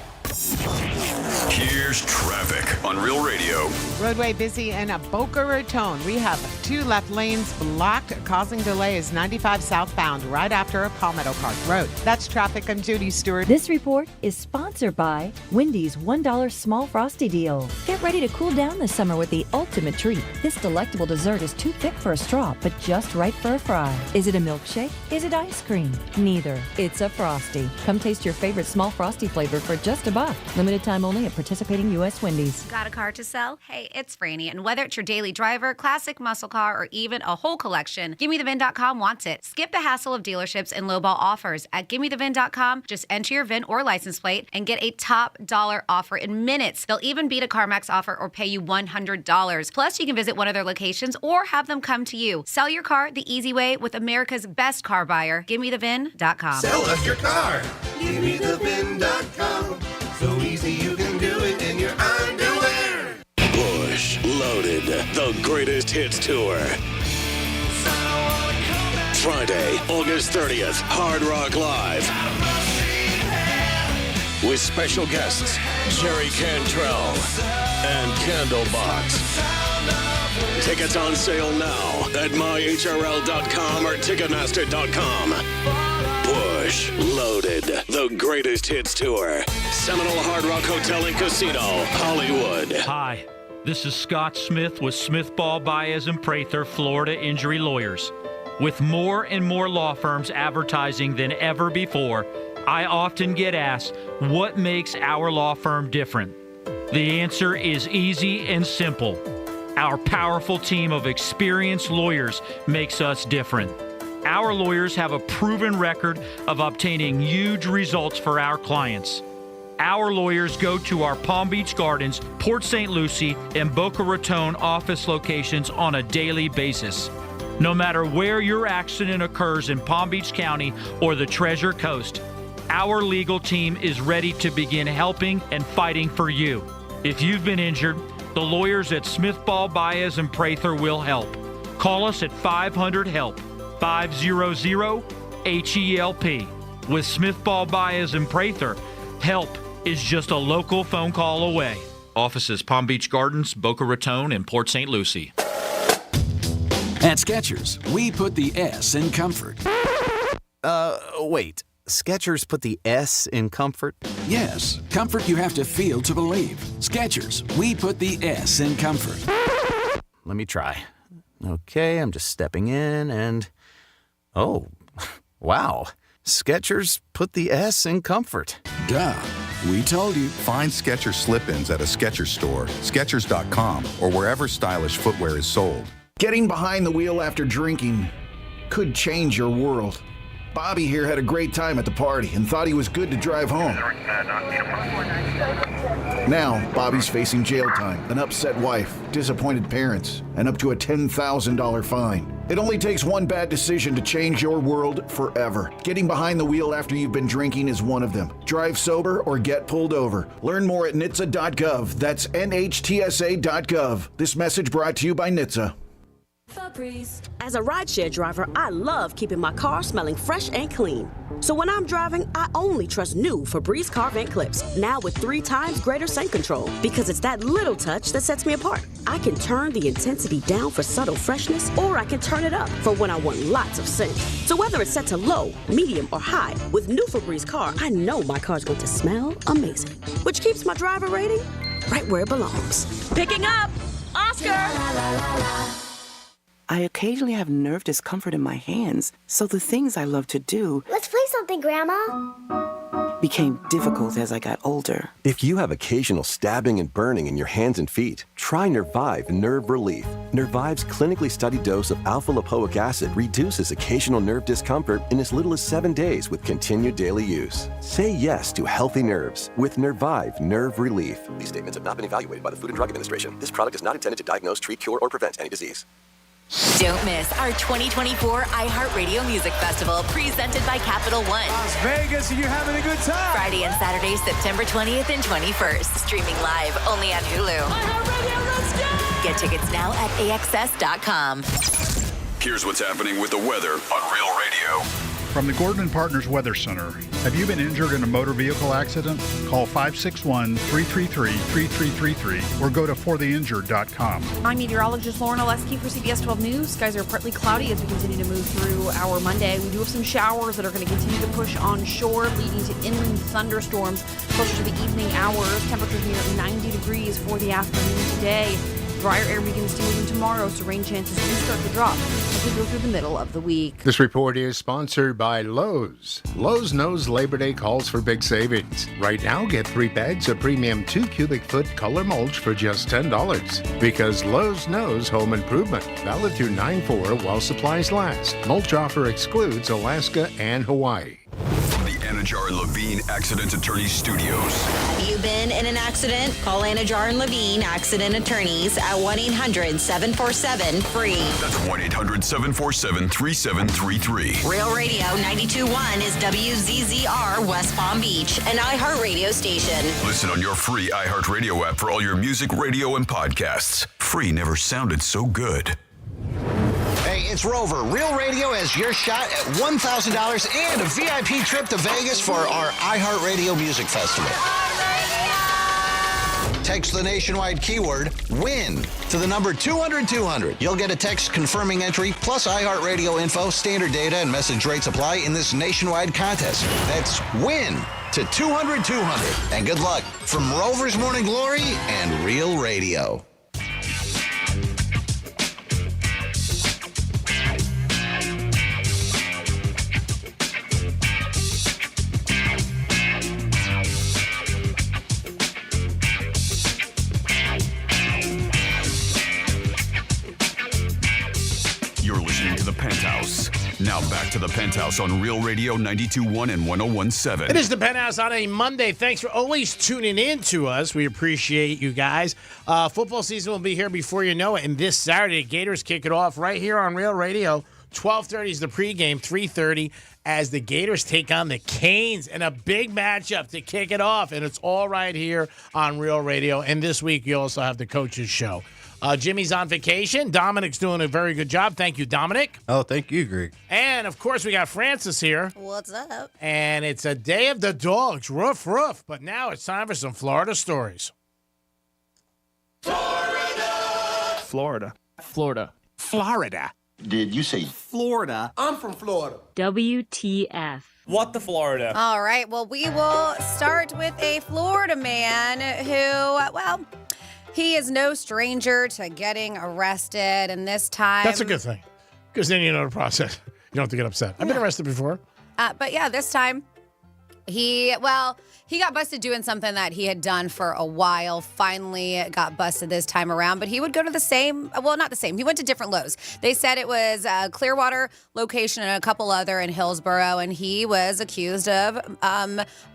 Here's traffic on Real Radio. Roadway busy in Boca Raton. We have 2 left lanes blocked, causing delays 95 southbound right after Palmetto Park Road. That's traffic. I'm Judy Stewart. This report is sponsored by Wendy's $1 Small Frosty Deal. Get ready to cool down this summer with the ultimate treat. This delectable dessert is too thick for a straw, but just right for a fry. Is it a milkshake? Is it ice cream? Neither. It's a Frosty. Come taste your favorite small Frosty flavor for just $1. Limited time only at participating U.S. Wendy's. Got a car to sell? Hey, it's Franny, and whether it's your daily driver, classic muscle car, or even a whole collection, GimmeTheVin.com wants it. Skip the hassle of dealerships and lowball offers. At GimmeTheVin.com, just enter your VIN or license plate and get a top dollar offer in minutes. They'll even beat a CarMax offer or pay you $100. Plus, you can visit one of their locations or have them come to you. Sell your car the easy way with America's best car buyer, GimmeTheVin.com. Sell us your car. GimmeTheVin.com. So easy you can do it in your underwear. Bush Loaded, the greatest hits tour. Friday, August 30th, Hard Rock Live. with special guests Jerry Cantrell and Candlebox. Tickets on sale now at myhrl.com or ticketmaster.com. Bush Loaded, the greatest hits tour. Seminole Hard Rock Hotel and Casino, Hollywood. Hi, this is Scott Smith with Smith, Ball, Baez, and Prather, Florida Injury Lawyers. With more and more law firms advertising than ever before, I often get asked, what makes our law firm different? The answer is easy and simple. Our powerful team of experienced lawyers makes us different. Our lawyers have a proven record of obtaining huge results for our clients. Our lawyers go to our Palm Beach Gardens, Port St. Lucie, and Boca Raton office locations on a daily basis. No matter where your accident occurs in Palm Beach County or the Treasure Coast, our legal team is ready to begin helping and fighting for you. If you've been injured, the lawyers at Smith, Ball, Baez, and Prather will help. Call us at 500-HELP, 500-HELP. With Smith, Ball, Baez, and Prather, help is just a local phone call away. Offices Palm Beach Gardens, Boca Raton, and Port St. Lucie. At Skechers, we put the S in comfort. Wait. Skechers put the S in comfort? Yes, comfort you have to feel to believe. Skechers, we put the S in comfort. Let me try. Okay, I'm just stepping in and... Oh, wow. Skechers put the S in comfort. Duh. We told you. Find Skechers slip-ins at a Skechers store, Skechers.com, or wherever stylish footwear is sold. Getting behind the wheel after drinking could change your world. Bobby here had a great time at the party and thought he was good to drive home. Now, Bobby's facing jail time, an upset wife, disappointed parents, and up to a $10,000 fine. It only takes one bad decision to change your world forever. Getting behind the wheel after you've been drinking is one of them. Drive sober or get pulled over. Learn more at NHTSA.gov. That's NHTSA.gov. This message brought to you by NHTSA. As a rideshare driver, I love keeping my car smelling fresh and clean. So when I'm driving, I only trust new Febreze car vent clips, now with 3 times greater scent control, because it's that little touch that sets me apart. I can turn the intensity down for subtle freshness, or I can turn it up for when I want lots of scent. So whether it's set to low, medium, or high, with new Febreze car, I know my car's going to smell amazing, which keeps my driver rating right where it belongs. Picking up, Oscar! I occasionally have nerve discomfort in my hands, so the things I love to do... Let's play something, Grandma. ...became difficult as I got older. If you have occasional stabbing and burning in your hands and feet, try Nervive Nerve Relief. Nervive's clinically studied dose of alpha-lipoic acid reduces occasional nerve discomfort in as little as 7 days with continued daily use. Say yes to healthy nerves with Nervive Nerve Relief. These statements have not been evaluated by the Food and Drug Administration. This product is not intended to diagnose, treat, cure, or prevent any disease. Don't miss our 2024 iHeartRadio Music Festival presented by Capital One. Las Vegas, are you having a good time? Friday and Saturday, September 20th and 21st. Streaming live only on Hulu. iHeartRadio, let's go! Get tickets now at AXS.com. Here's what's happening with the weather on Real Radio. From the Gordon & Partners Weather Center, have you been injured in a motor vehicle accident? Call 561-333-3333 or go to fortheinjured.com. I'm meteorologist Lauren Oleski for CBS 12 News. Skies are partly cloudy as we continue to move through our Monday. We do have some showers that are going to continue to push on shore, leading to inland thunderstorms closer to the evening hours. Temperatures near 90 degrees for the afternoon today. Drier air begins to move in tomorrow, so rain chances do start to drop as we go through the middle of the week. This report is sponsored by Lowe's. Lowe's knows Labor Day calls for big savings. Right now, get 3 bags of premium 2 cubic foot color mulch for just $10. Because Lowe's knows home improvement. Valid through 9/4 while supplies last. Mulch offer excludes Alaska and Hawaii. From the Anajar and Levine Accident Attorneys Studios. Have you been in an accident? Call Anajar and Levine Accident Attorneys at 1-800-747-FREE. That's 1-800-747-3733. Real Radio 92.1 is WZZR West Palm Beach, an iHeartRadio station. Listen on your free iHeartRadio app for all your music, radio, and podcasts. Free never sounded so good. Hey, it's Rover. Real Radio has your shot at $1,000 and a VIP trip to Vegas for our iHeartRadio Music Festival. Text the nationwide keyword WIN to the number 200-200. You'll get a text confirming entry plus iHeartRadio info, standard data, and message rates apply in this nationwide contest. That's WIN to 200-200. And good luck from Rover's Morning Glory and Real Radio. You're listening to The Penthouse. Now back to The Penthouse on Real Radio 92.1 and 101.7. It is The Penthouse on a Monday. Thanks for always tuning in to us. We appreciate you guys. Football season will be here before you know it. And this Saturday, Gators kick it off right here on Real Radio. 12:30 is the pregame, 3:30 as the Gators take on the Canes in a big matchup to kick it off. And it's all right here on Real Radio. And this week, you also have the Coaches Show. Jimmy's on vacation. Dominic's doing a very good job. Thank you, Dominic. Oh, thank you, Greg. And, of course, we got Francis here. What's up? And it's a day of the dogs. Roof, roof. But now it's time for some Florida stories. Florida. Florida. Did you say Florida? I'm from Florida. WTF. What the Florida? All right. Well, we will start with a Florida man who, well, he is no stranger to getting arrested. And this time. That's a good thing. Because then you know the process. You don't have to get upset. I've been arrested before. But yeah, this time he got busted doing something that he had done for a while. Finally got busted this time around, but he would go to the same, well, not the same. He went to different Lowe's. They said it was a Clearwater location and a couple other in Hillsborough, and he was accused of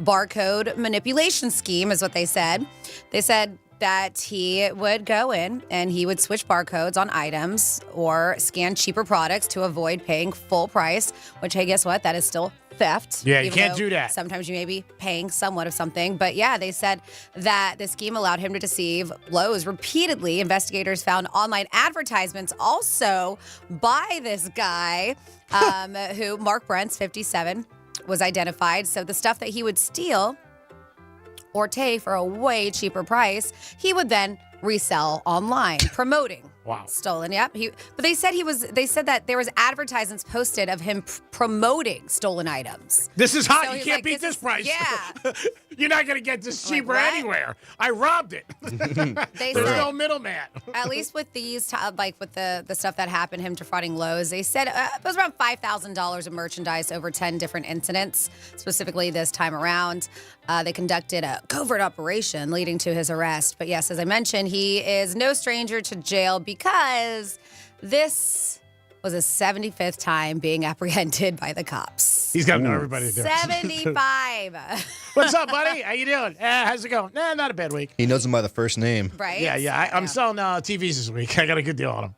barcode manipulation scheme is what they said. They said that he would go in and he would switch barcodes on items or scan cheaper products to avoid paying full price, which, hey, guess what? That is still theft. Yeah, you can't do that. Sometimes you may be paying somewhat of something. But yeah, they said that the scheme allowed him to deceive Lowe's repeatedly. Investigators found online advertisements also by this guy who, Mark Brent's 57, was identified. So the stuff that he would steal or take for a way cheaper price, he would then resell online, promoting. Wow. Stolen, yep. But they said they said that there was advertisements posted of him promoting stolen items. This is hot. So You can't beat this price. Yeah. You're not going to get this cheaper what? anywhere. I robbed it. They There's said- no middleman. At least with these, like with the stuff that happened, him defrauding Lowe's, they said it was around $5,000 of merchandise over 10 different incidents, specifically this time around. They conducted a covert operation leading to his arrest. But yes, as I mentioned, he is no stranger to jail because this was his 75th time being apprehended by the cops. He's got to know everybody there. 75. What's up, buddy? How you doing? How's it going? Not a bad week. He knows him by the first name. Right? Yeah. I'm selling TVs this week. I got a good deal on them.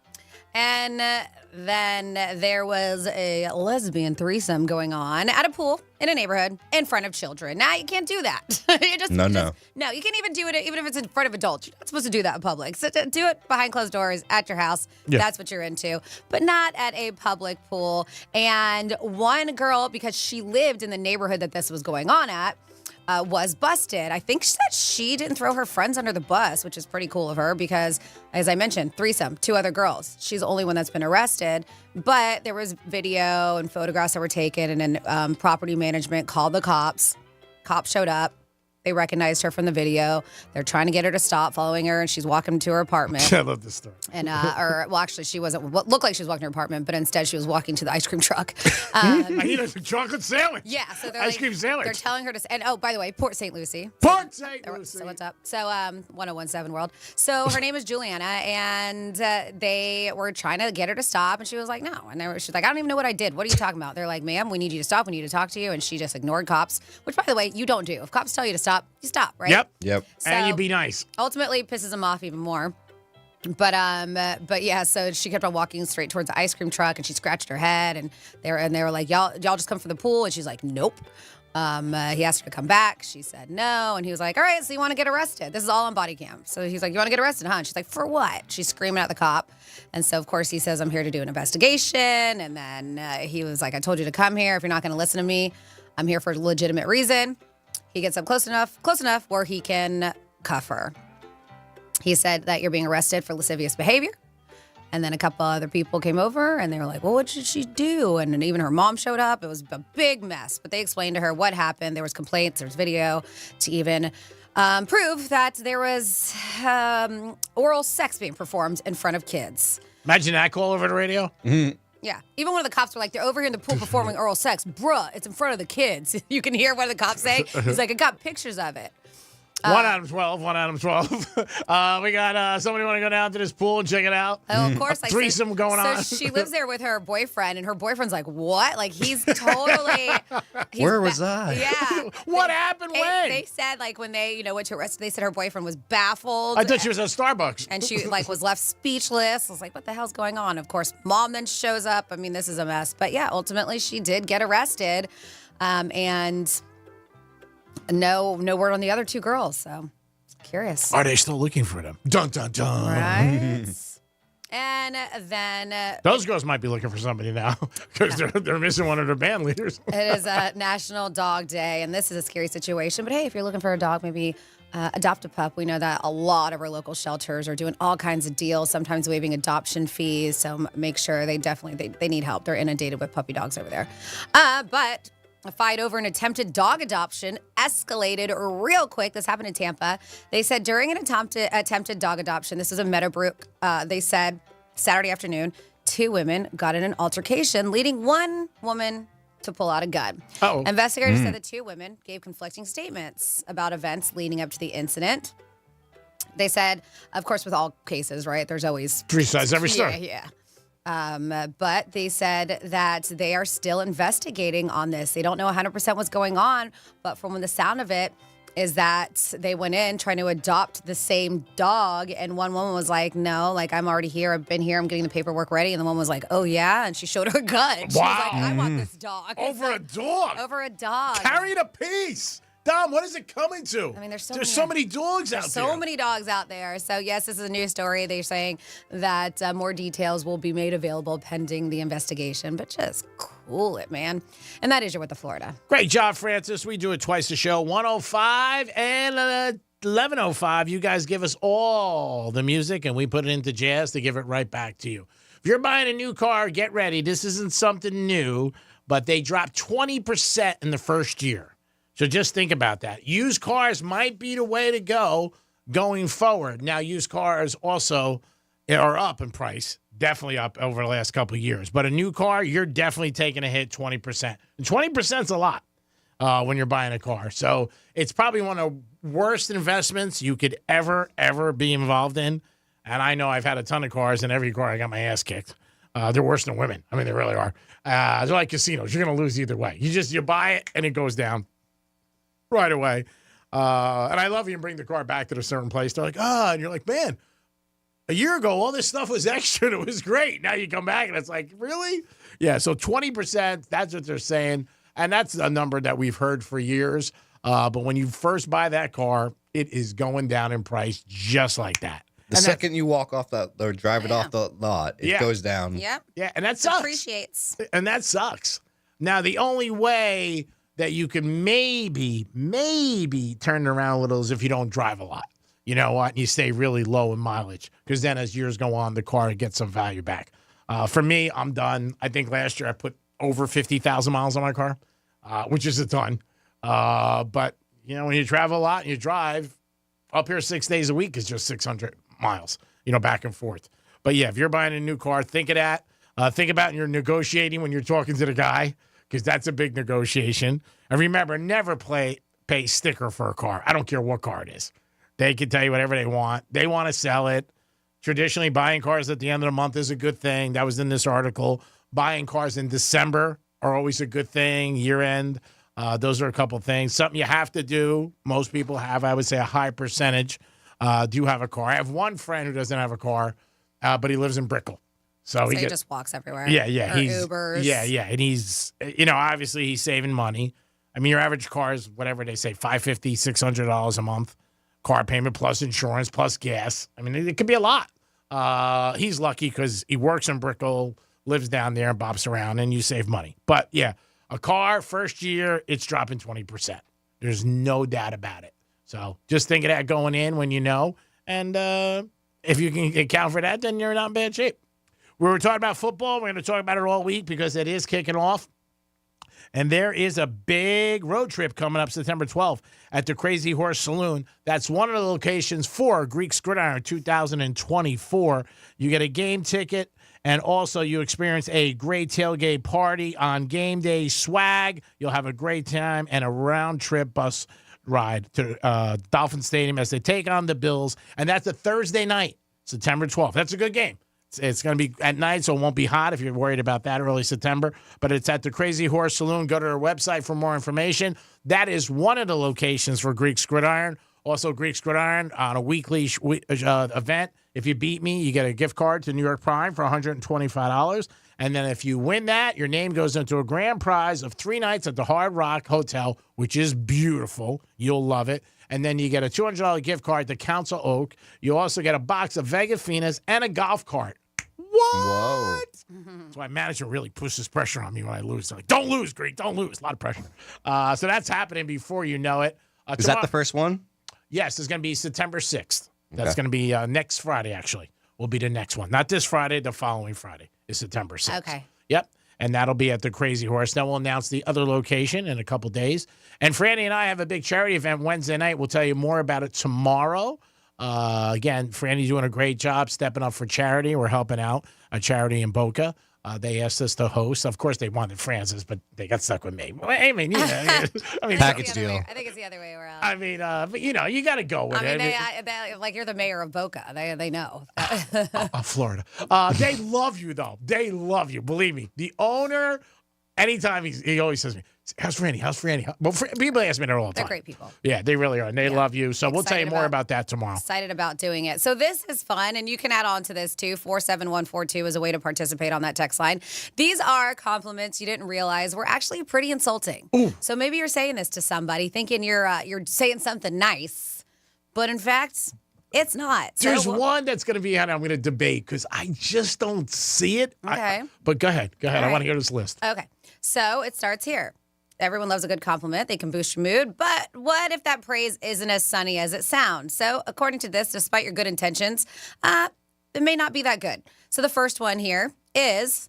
And then there was a lesbian threesome going on at a pool in a neighborhood in front of children. Now, you can't do that. No, you can't even do it, even if it's in front of adults. You're not supposed to do that in public. So do it behind closed doors at your house. Yeah. That's what you're into, but not at a public pool. And one girl, because she lived in the neighborhood that this was going on at, was busted. I think that she didn't throw her friends under the bus, which is pretty cool of her because, as I mentioned, threesome, 2 other girls. She's the only one that's been arrested. But there was video and photographs that were taken, and then property management called the cops. Cops showed up. They recognized her from the video. They're trying to get her to stop following her, and she's walking to her apartment. I love this story. And, actually, she wasn't, what looked like she was walking to her apartment, but instead she was walking to the ice cream truck. I need a chocolate sandwich. Yeah, so they're ice cream sandwich. They're telling her to, and oh, by the way, Port St. Lucie. Port St. Lucie. So what's up? So 1017 World. So her name is Juliana, and they were trying to get her to stop, and she was like, no. And she's like, I don't even know what I did. What are you talking about? They're like, ma'am, we need you to stop. We need to talk to you. And she just ignored cops, which, by the way, you don't do. If cops tell you to stop, you stop, right? Yep. So, and you be nice. Ultimately, pisses him off even more. But yeah, so she kept on walking straight towards the ice cream truck, and she scratched her head, and they were like, y'all just come for the pool, and she's like, nope. He asked her to come back. She said no. And he was like, all right, so you want to get arrested? This is all on body cam. So he's like, you want to get arrested, huh? And she's like, for what? She's screaming at the cop. And so, of course, he says, I'm here to do an investigation. And then he was like, I told you to come here. If you're not going to listen to me, I'm here for a legitimate reason. He gets up close enough where he can cuff her. He said that you're being arrested for lascivious behavior. And then a couple other people came over and they were like, well, what did she do? And then even her mom showed up. It was a big mess. But they explained to her what happened. There was complaints. There was video to even prove that there was oral sex being performed in front of kids. Imagine that call over the radio. Mm-hmm. Yeah. Even one of the cops were like, they're over here in the pool performing oral sex. Bruh, it's in front of the kids. You can hear one of the cops say. He's like, I got pictures of it. 1 out of 12. 1 out of 12. We got somebody want to go down to this pool and check it out. Oh, of course. Like, threesome going on. So she lives there with her boyfriend, and her boyfriend's like, what? Like, he's totally... Where was I? Yeah. What happened when? They said, like, when they, went to arrest, they said her boyfriend was baffled. I thought she was at Starbucks. And she, like, was left speechless. I was like, what the hell's going on? Of course, mom then shows up. I mean, this is a mess. But, yeah, ultimately, she did get arrested. And no word on the other two girls, so... Curious. Are they still looking for them? Dun, dun, dun. Right. And then... Those girls might be looking for somebody now because they're missing one of their band leaders. It is National Dog Day, and this is a scary situation. But, hey, if you're looking for a dog, maybe adopt a pup. We know that a lot of our local shelters are doing all kinds of deals, sometimes waiving adoption fees. So make sure they need help. They're inundated with puppy dogs over there. But... a fight over an attempted dog adoption escalated real quick. This happened in Tampa. They said during an attempted dog adoption, this is in Meadowbrook, they said Saturday afternoon, 2 women got in an altercation, leading one woman to pull out a gun. Uh-oh. Investigators said the 2 women gave conflicting statements about events leading up to the incident. They said, of course, with all cases, right, there's always... 3 sides every story. Yeah. But they said that they are still investigating on this. They don't know 100% what's going on, but from the sound of it is that they went in trying to adopt the same dog, and one woman was like, no, like, I'm already here. I've been here. I'm getting the paperwork ready. And the woman was like, oh, yeah? And she showed her a gun. She was like, I want this dog. Over a dog? Over a dog. Carry the piece. Dom, what is it coming to? I mean, there's so many dogs out there. So many dogs out there. So, yes, this is a news story. They're saying that more details will be made available pending the investigation. But just cool it, man. And that is your What the Florida. Great job, Francis. We do it twice a show, 105 and 1105. You guys give us all the music, and we put it into jazz to give it right back to you. If you're buying a new car, get ready. This isn't something new, but they dropped 20% in the first year. So just think about that. Used cars might be the way to go going forward. Now, used cars also are up in price, definitely up over the last couple of years. But a new car, you're definitely taking a hit 20%. And 20% is a lot when you're buying a car. So it's probably one of the worst investments you could ever be involved in. And I know I've had a ton of cars, and every car I got my ass kicked. They're worse than women. I mean, they really are. They're like casinos. You're going to lose either way. You buy it, and it goes down right away. And I love you bring the car back to a certain place. They're like, and you're like, man, a year ago, all this stuff was extra and it was great. Now you come back and it's like, really? Yeah, so 20%, that's what they're saying. And that's a number that we've heard for years. But when you first buy that car, it is going down in price just like that. The second you walk off or drive it off the lot, it goes down. Yep. Yeah, and that sucks. Appreciates. And that sucks. Now, the only way that you can maybe turn it around a little is if you don't drive a lot. You know what? And you stay really low in mileage. Because then as years go on, the car gets some value back. For me, I'm done. I think last year I put over 50,000 miles on my car, which is a ton. But, when you travel a lot and you drive, up here 6 days a week is just 600 miles, back and forth. But, yeah, if you're buying a new car, think of that. Think about when you're negotiating when you're talking to the guy, because that's a big negotiation. And remember, never pay sticker for a car. I don't care what car it is. They can tell you whatever they want. They want to sell it. Traditionally, buying cars at the end of the month is a good thing. That was in this article. Buying cars in December are always a good thing, year end. Those are a couple things. Something you have to do. Most people have, I would say, a high percentage do have a car. I have one friend who doesn't have a car, but he lives in Brickell. So he just walks everywhere. Yeah. Or He's Ubers. Yeah. And he's, obviously he's saving money. I mean, your average car is whatever they say, $550, $600 a month. Car payment plus insurance plus gas. I mean, it could be a lot. He's lucky because he works in Brickell, lives down there, and bops around, and you save money. But, yeah, a car, first year, it's dropping 20%. There's no doubt about it. So just think of that going in when you know. And if you can account for that, then you're not in bad shape. We were talking about football. We're going to talk about it all week because it is kicking off. And there is a big road trip coming up September 12th at the Crazy Horse Saloon. That's one of the locations for Greek Gridiron 2024. You get a game ticket, and also you experience a great tailgate party on game day swag. You'll have a great time and a round-trip bus ride to Dolphin Stadium as they take on the Bills. And that's a Thursday night, September 12th. That's a good game. It's going to be at night, so it won't be hot if you're worried about that early September. But it's at the Crazy Horse Saloon. Go to their website for more information. That is one of the locations for Greek's Gridiron. Also, Greek's Gridiron on a weekly event. If you beat me, you get a gift card to New York Prime for $125. And then if you win that, your name goes into a grand prize of 3 nights at the Hard Rock Hotel, which is beautiful. You'll love it. And then you get a $200 gift card to Council Oak. You also get a box of Vegas Finas and a golf cart. What? Whoa. That's why manager really pushes pressure on me when I lose. They're like, don't lose, Greek, don't lose. A lot of pressure. So that's happening before you know it. Is that the first one? Yes, it's going to be September 6th. That's going to be next Friday, actually, will be the next one. Not this Friday, the following Friday is September 6th. Okay. Yep. And that'll be at the Crazy Horse. Then we'll announce the other location in a couple days. And Franny and I have a big charity event Wednesday night. We'll tell you more about it tomorrow. Again, Franny's doing a great job stepping up for charity. We're helping out a charity in Boca. They asked us to host. Of course, they wanted Francis, but they got stuck with me. Well, I mean, you know, package deal. I think it's the other way around. I mean, but you know, you got to go with it. They, like you're the mayor of Boca. They know. Florida. They love you though. They love you. Believe me. The owner, anytime he always says to me, "How's Franny? How's Franny?" Well, people ask me that all the time. They're great people. Yeah, they really are, and they love you. So we'll tell you more about that tomorrow. Excited about doing it. So this is fun, and you can add on to this too. 47142 is a way to participate on that text line. These are compliments you didn't realize were actually pretty insulting. Ooh. So maybe you're saying this to somebody thinking you're saying something nice, but in fact, it's not. There's one that's going to be out. I'm going to debate because I just don't see it. Okay. But go ahead. Go ahead. All I want to right. hear this list. Okay. So it starts here. Everyone loves a good compliment. They can boost your mood. But what if that praise isn't as sunny as it sounds? So according to this, despite your good intentions, it may not be that good. So the first one here is,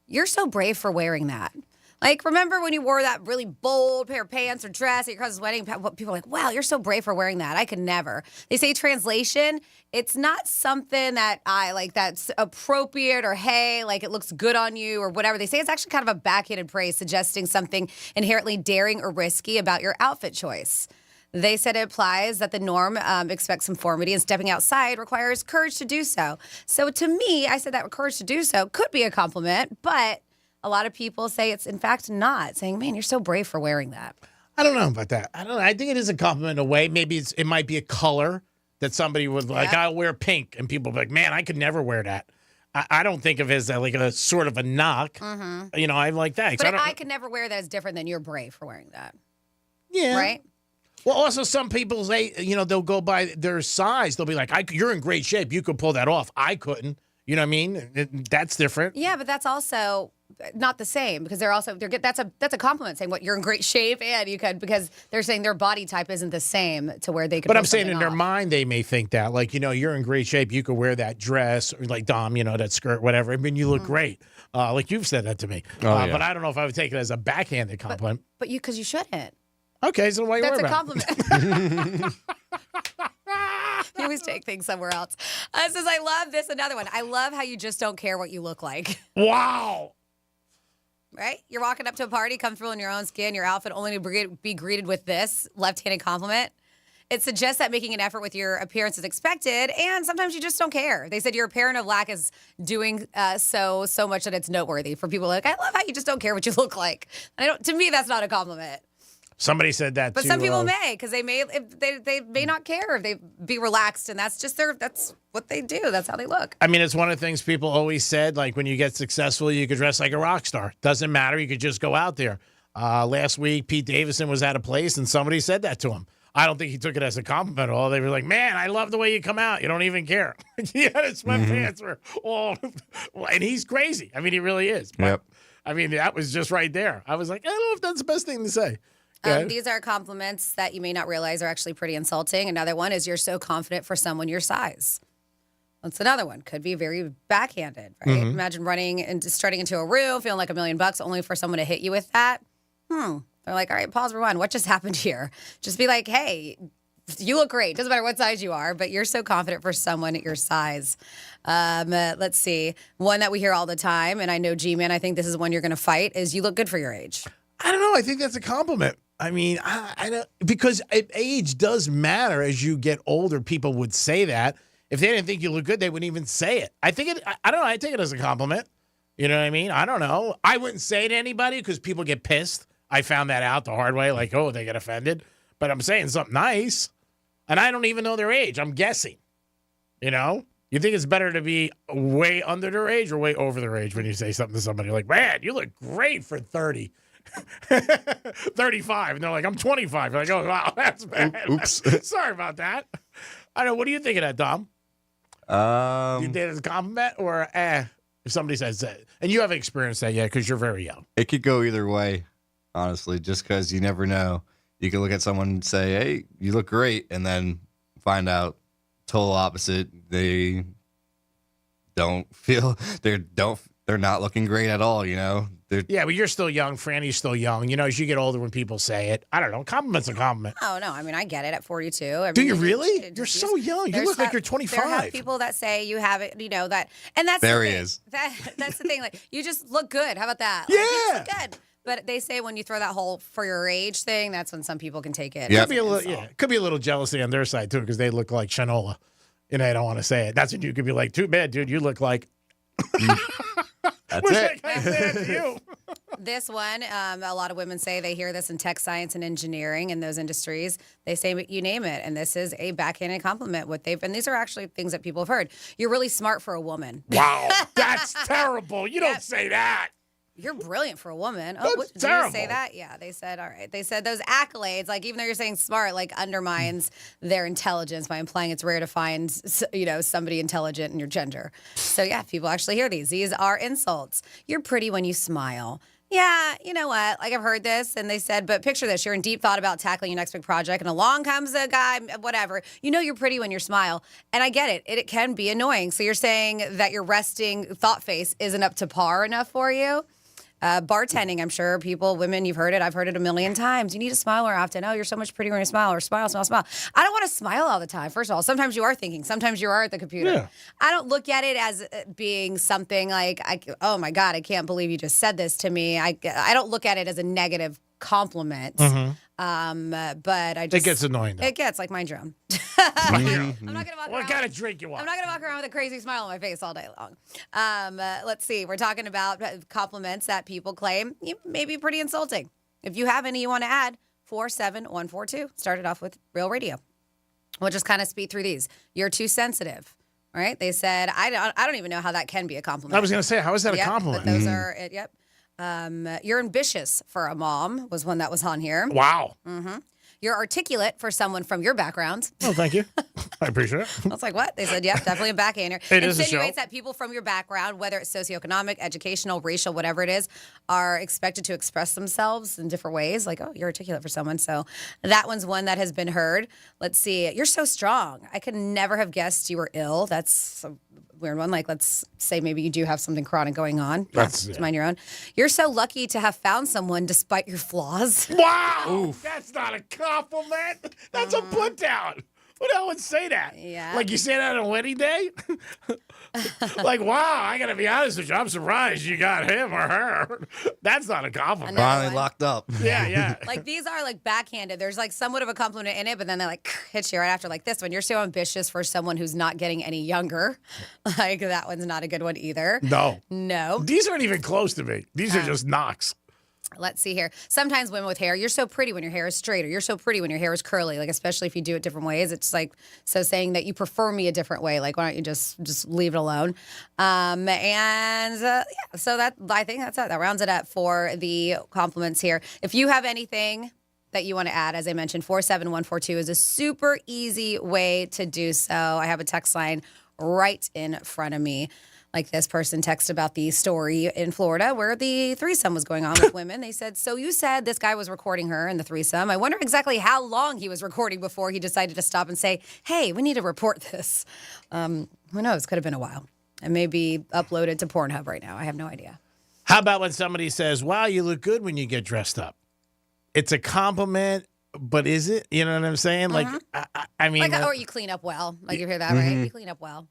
you're so brave for wearing that. Like, remember when you wore that really bold pair of pants or dress at your cousin's wedding? People are like, wow, you're so brave for wearing that. I could never. They say translation, it's not something that I like that's appropriate or, hey, like it looks good on you or whatever. They say it's actually kind of a backhanded praise, suggesting something inherently daring or risky about your outfit choice. They said it implies that the norm expects conformity and stepping outside requires courage to do so. So to me, I said that courage to do so could be a compliment, but a lot of people say it's, in fact, not, saying, man, you're so brave for wearing that. I don't know about that. I don't know. I think it is a compliment in a way. Maybe it might be a color that somebody would like, I'll wear pink. And people be like, man, I could never wear that. I don't think of it as like a sort of a knock. Mm-hmm. You know, I like that. But I could never wear that as different than you're brave for wearing that. Yeah. Right? Well, also some people say, you know, they'll go by their size. They'll be like, you're in great shape. You could pull that off. I couldn't. You know what I mean? That's different. Yeah, but that's also not the same because that's a compliment saying what you're in great shape and you could, because they're saying their body type isn't the same to where they could. But I'm saying in their mind they may think that, like, you know, you're in great shape. You could wear that dress or like Dom, you know, that skirt, whatever. I mean, you look great. Like you've said that to me. Yeah. But I don't know if I would take it as a backhanded compliment. But because you shouldn't. Okay, so why you That's worry a about it? compliment. You always take things somewhere else. Says, I love this. Another one. I love how you just don't care what you look like. Wow. Right? You're walking up to a party, comfortable in your own skin, your outfit only to be greeted with this left-handed compliment. It suggests that making an effort with your appearance is expected, and sometimes you just don't care. They said your apparent of lack is doing so much that it's noteworthy for people like, I love how you just don't care what you look like. To me, that's not a compliment. Somebody said that But too. some people may, because they may not care if they be relaxed, and that's just that's what they do. That's how they look. I mean, it's one of the things people always said, like when you get successful, you could dress like a rock star. Doesn't matter. You could just go out there. Last week, Pete Davidson was at a place, and somebody said that to him. I don't think he took it as a compliment at all. They were like, man, I love the way you come out. You don't even care. He had his sweatpants were all, and he's crazy. I mean, he really is. But, Yep. I mean, that was just right there. I was like, I don't know if that's the best thing to say. These are compliments that you may not realize are actually pretty insulting. Another one is you're so confident for someone your size. That's another one. Could be very backhanded, right? Mm-hmm. Imagine running and strutting into a room, feeling like $1 million only for someone to hit you with that. They're like, all right, pause, rewind. What just happened here? Just be like, hey, you look great. Doesn't matter what size you are, but you're so confident for someone at your size. Let's see. One that we hear all the time, and I know, G-Man, I think this is one you're going to fight, is you look good for your age. I don't know. I think that's a compliment. I mean, I don't, because age does matter as you get older. People would say that. If they didn't think you look good, they wouldn't even say it. I think I don't know. I take it as a compliment. You know what I mean? I don't know. I wouldn't say it to anybody because people get pissed. I found that out the hard way. Like, oh, they get offended. But I'm saying something nice. And I don't even know their age. I'm guessing. You know? You think it's better to be way under their age or way over their age when you say something to somebody like, man, you look great for 30. 35. And they're like, I'm 25. You're like, oh, wow, that's bad. Oops. Sorry about that. I don't know. What do you think of that, Dom? You think it's a compliment or if somebody says that? And you haven't experienced that yet because you're very young. It could go either way, honestly, just because you never know. You can look at someone and say, hey, you look great, and then find out total opposite. They don't feel they're not looking great at all, you know? Yeah, but you're still young. Franny's still young. You know, as you get older when people say it, I don't know. Compliment's a compliment. Oh, no. I mean, I get it at 42. I mean, Do you really? You're so young. You look like you're 25. There are people that say you have it, you know, that. And that's there the he thing. is. That's the thing. Like, you just look good. How about that? Yeah. Like, you just look good. But they say when you throw that whole for your age thing, that's when some people can take it. Yep. Could be a little jealousy on their side, too, because they look like Shanola. And I don't want to say it. That's when you could be like, too bad, dude. You look like. That's it. I say that to you. This one, a lot of women say they hear this in tech, science, and engineering in those industries. They say you name it, and this is a backhanded compliment. And these are actually things that people have heard. You're really smart for a woman. Wow, that's terrible. You don't say that. You're brilliant for a woman. That's Did terrible. you say that? Yeah, they said, all right. They said those accolades, like even though you're saying smart, like undermines their intelligence by implying it's rare to find, you know, somebody intelligent in your gender. So yeah, people actually hear these. These are insults. You're pretty when you smile. Yeah, you know what? Like I've heard this, and they said, but picture this: you're in deep thought about tackling your next big project, and along comes a guy, whatever. You know you're pretty when you smile, and I get it. It can be annoying. So you're saying that your resting thought face isn't up to par enough for you? Bartending, I'm sure women, you've heard it. I've heard it a million times. You need to smile more often. Oh, you're so much prettier when you smile, or smile, smile, smile. I don't want to smile all the time. First of all, sometimes you are thinking. Sometimes you are at the computer. Yeah. I don't look at it as being something like, oh my God, I can't believe you just said this to me. I don't look at it as a negative compliment. Mm-hmm. But I just. It gets annoying, though. It gets like mind your own. I'm not gonna walk what around. kind of drink you want? I'm not going to walk around with a crazy smile on my face all day long. Let's see. We're talking about compliments that people claim may be pretty insulting. If you have any you want to add, 47142. Start it off with Real Radio. We'll just kind of speed through these. You're too sensitive. Right? They said, I don't even know how that can be a compliment. I was going to say, how is that a compliment? But those are it. Yep. You're ambitious for a mom was one that was on here. Wow. Mm-hmm. You're articulate for someone from your background. Oh, thank you. I appreciate it. I was like, what? They said, yep, definitely a backhander. It is a show. Insinuates that people from your background, whether it's socioeconomic, educational, racial, whatever it is, are expected to express themselves in different ways. Like, oh, you're articulate for someone. So that one's one that has been heard. Let's see. You're so strong. I could never have guessed you were ill. That's a weird one. Like, let's say maybe you do have something chronic going on. Just mind your own. You're so lucky to have found someone despite your flaws. Wow. Oof. That's not a compliment. That's a put down. Who the hell would say that? Yeah. Like you say that on a wedding day? Like, wow, I got to be honest with you. I'm surprised you got him or her. That's not a compliment. Finally locked up. Yeah. Like, these are, like, backhanded. There's, like, somewhat of a compliment in it, but then they, like, hit you right after. Like, this one, you're so ambitious for someone who's not getting any younger. Like, that one's not a good one either. No. No. These aren't even close to me. These are just knocks. Let's see here. Sometimes women with hair, you're so pretty when your hair is straight, or you're so pretty when your hair is curly, like especially if you do it different ways. It's like, so saying that you prefer me a different way, like why don't you just leave it alone? So that, I think that's it. That rounds it up for the compliments here. If you have anything that you want to add, as I mentioned, 47142 is a super easy way to do so. I have a text line right in front of me. Like this person texted about the story in Florida where the threesome was going on with women. They said, so you said this guy was recording her in the threesome. I wonder exactly how long he was recording before he decided to stop and say, hey, we need to report this. Who knows? Could have been a while. And maybe uploaded to Pornhub right now. I have no idea. How about when somebody says, wow, you look good when you get dressed up? It's a compliment, but is it? You know what I'm saying? Like, I mean. Like, or you clean up well. Like you hear that, right? You clean up well.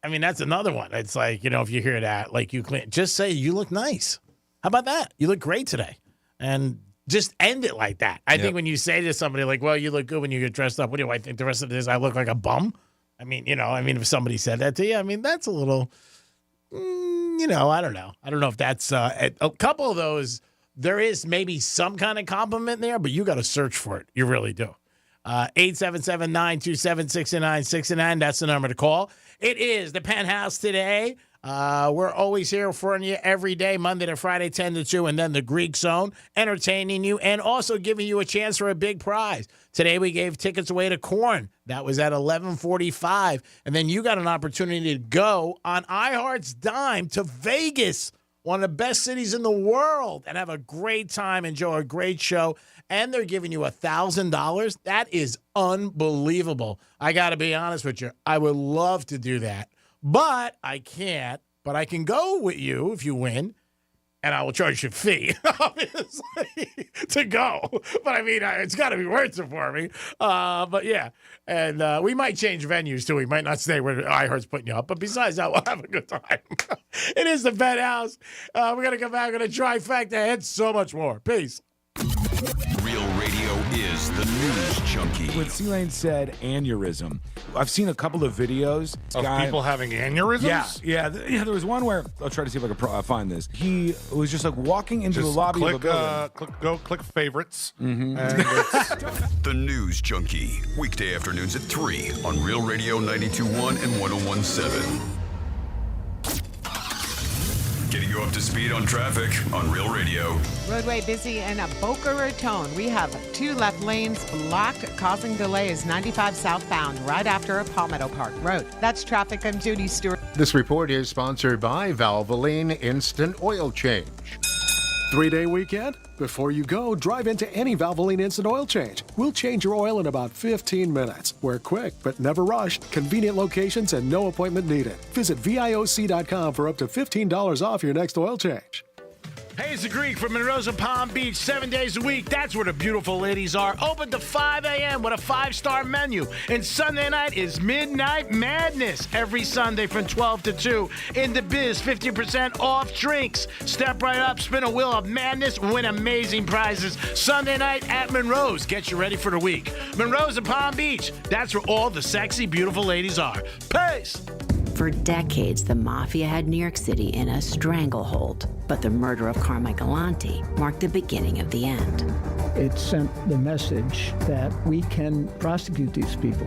I mean, that's another one. It's like, if you hear that, like just say you look nice. How about that? You look great today. And just end it like that. I think when you say to somebody like, well, you look good when you get dressed up. What do I think the rest of this? I look like a bum. I mean, if somebody said that to you, I mean, that's a little, I don't know. I don't know if that's a couple of those. There is maybe some kind of compliment there, but you got to search for it. You really do. 877-927-6969. That's the number to call. It is the Penthouse today. We're always here for you every day, Monday to Friday, 10 to 2, and then the Greek Zone, entertaining you and also giving you a chance for a big prize. Today we gave tickets away to Korn. That was at 11:45. And then you got an opportunity to go on iHeart's dime to Vegas, one of the best cities in the world, and have a great time, enjoy a great show. And they're giving you $1,000. That is unbelievable. I got to be honest with you. I would love to do that, but I can't. But I can go with you if you win, and I will charge you a fee, obviously, to go. But, I mean, it's got to be worth it for me. But, yeah, and we might change venues, too. We might not stay where iHeart's putting you up. But besides that, we'll have a good time. It is the Penthouse. We're going to come back on a trifecta and so much more. Peace. Real Radio is the news junkie. When C-Lane said aneurysm, I've seen a couple of videos of people having aneurysms. Yeah. There was one where I'll try to see if I can find this. He was just like walking into the lobby of a building. Click favorites. Mm-hmm. And it's The News Junkie, weekday afternoons at 3 on Real Radio 92.1 and 101.7. Getting you up to speed on traffic on Real Radio. Roadway busy in Boca Raton. We have 2 left lanes blocked, causing delays 95 southbound right after Palmetto Park Road. That's traffic. I'm Judy Stewart. This report is sponsored by Valvoline Instant Oil Change. 3-day weekend? Before you go, drive into any Valvoline Instant Oil Change. We'll change your oil in about 15 minutes. We're quick, but never rushed. Convenient locations and no appointment needed. Visit VIOC.com for up to $15 off your next oil change. Hey, it's the Greek from Monroe Palm Beach, 7 days a week. That's where the beautiful ladies are. Open to 5 a.m. with a 5-star menu. And Sunday night is Midnight Madness. Every Sunday from 12 to 2. In the biz, 50% off drinks. Step right up, spin a wheel of madness, win amazing prizes. Sunday night at Monroe's. Get you ready for the week. Monroe's and Palm Beach. That's where all the sexy, beautiful ladies are. Peace! For decades, the Mafia had New York City in a stranglehold. But the murder of Carmichael Galanti marked the beginning of the end. It sent the message that we can prosecute these people.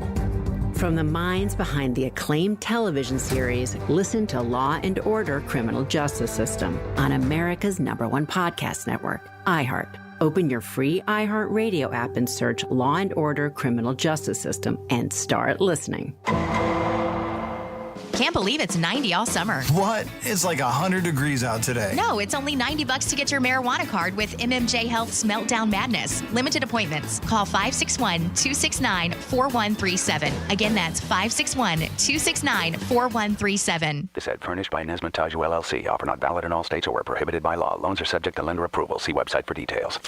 From the minds behind the acclaimed television series, listen to Law and Order: Criminal Justice System on America's #1 podcast network, iHeart. Open your free iHeart Radio app and search Law and Order: Criminal Justice System and start listening. Can't believe it's 90 all summer. What? It's like 100 degrees out today. No, it's only $90 to get your marijuana card with MMJ Health's Meltdown Madness. Limited appointments. Call 561-269-4137. Again, that's 561-269-4137. This ad furnished by Nesmond Taju LLC. Offer not valid in all states or where prohibited by law. Loans are subject to lender approval. See website for details.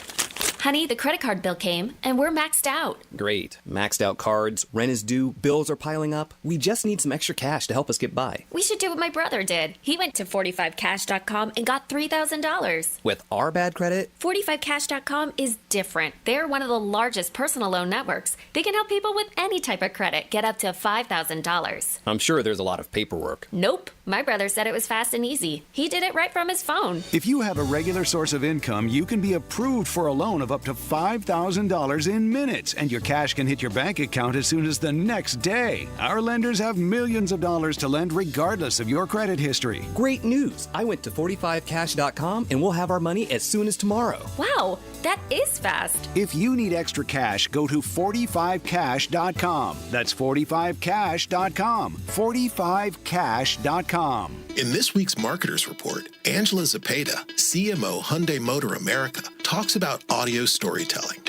Honey, the credit card bill came, and we're maxed out. Great. Maxed out cards, rent is due, bills are piling up. We just need some extra cash to help us get by. We should do what my brother did. He went to 45cash.com and got $3,000. With our bad credit? 45cash.com is different. They're one of the largest personal loan networks. They can help people with any type of credit get up to $5,000. I'm sure there's a lot of paperwork. Nope. My brother said it was fast and easy. He did it right from his phone. If you have a regular source of income, you can be approved for a loan of up to $5,000 in minutes, and your cash can hit your bank account as soon as the next day. Our lenders have millions of dollars to lend regardless of your credit history. Great news! I went to 45cash.com and we'll have our money as soon as tomorrow. Wow, that is fast. If you need extra cash, go to 45cash.com. That's 45cash.com. 45cash.com. In this week's Marketers Report, Angela Zepeda, CMO Hyundai Motor America, talks about audio storytelling.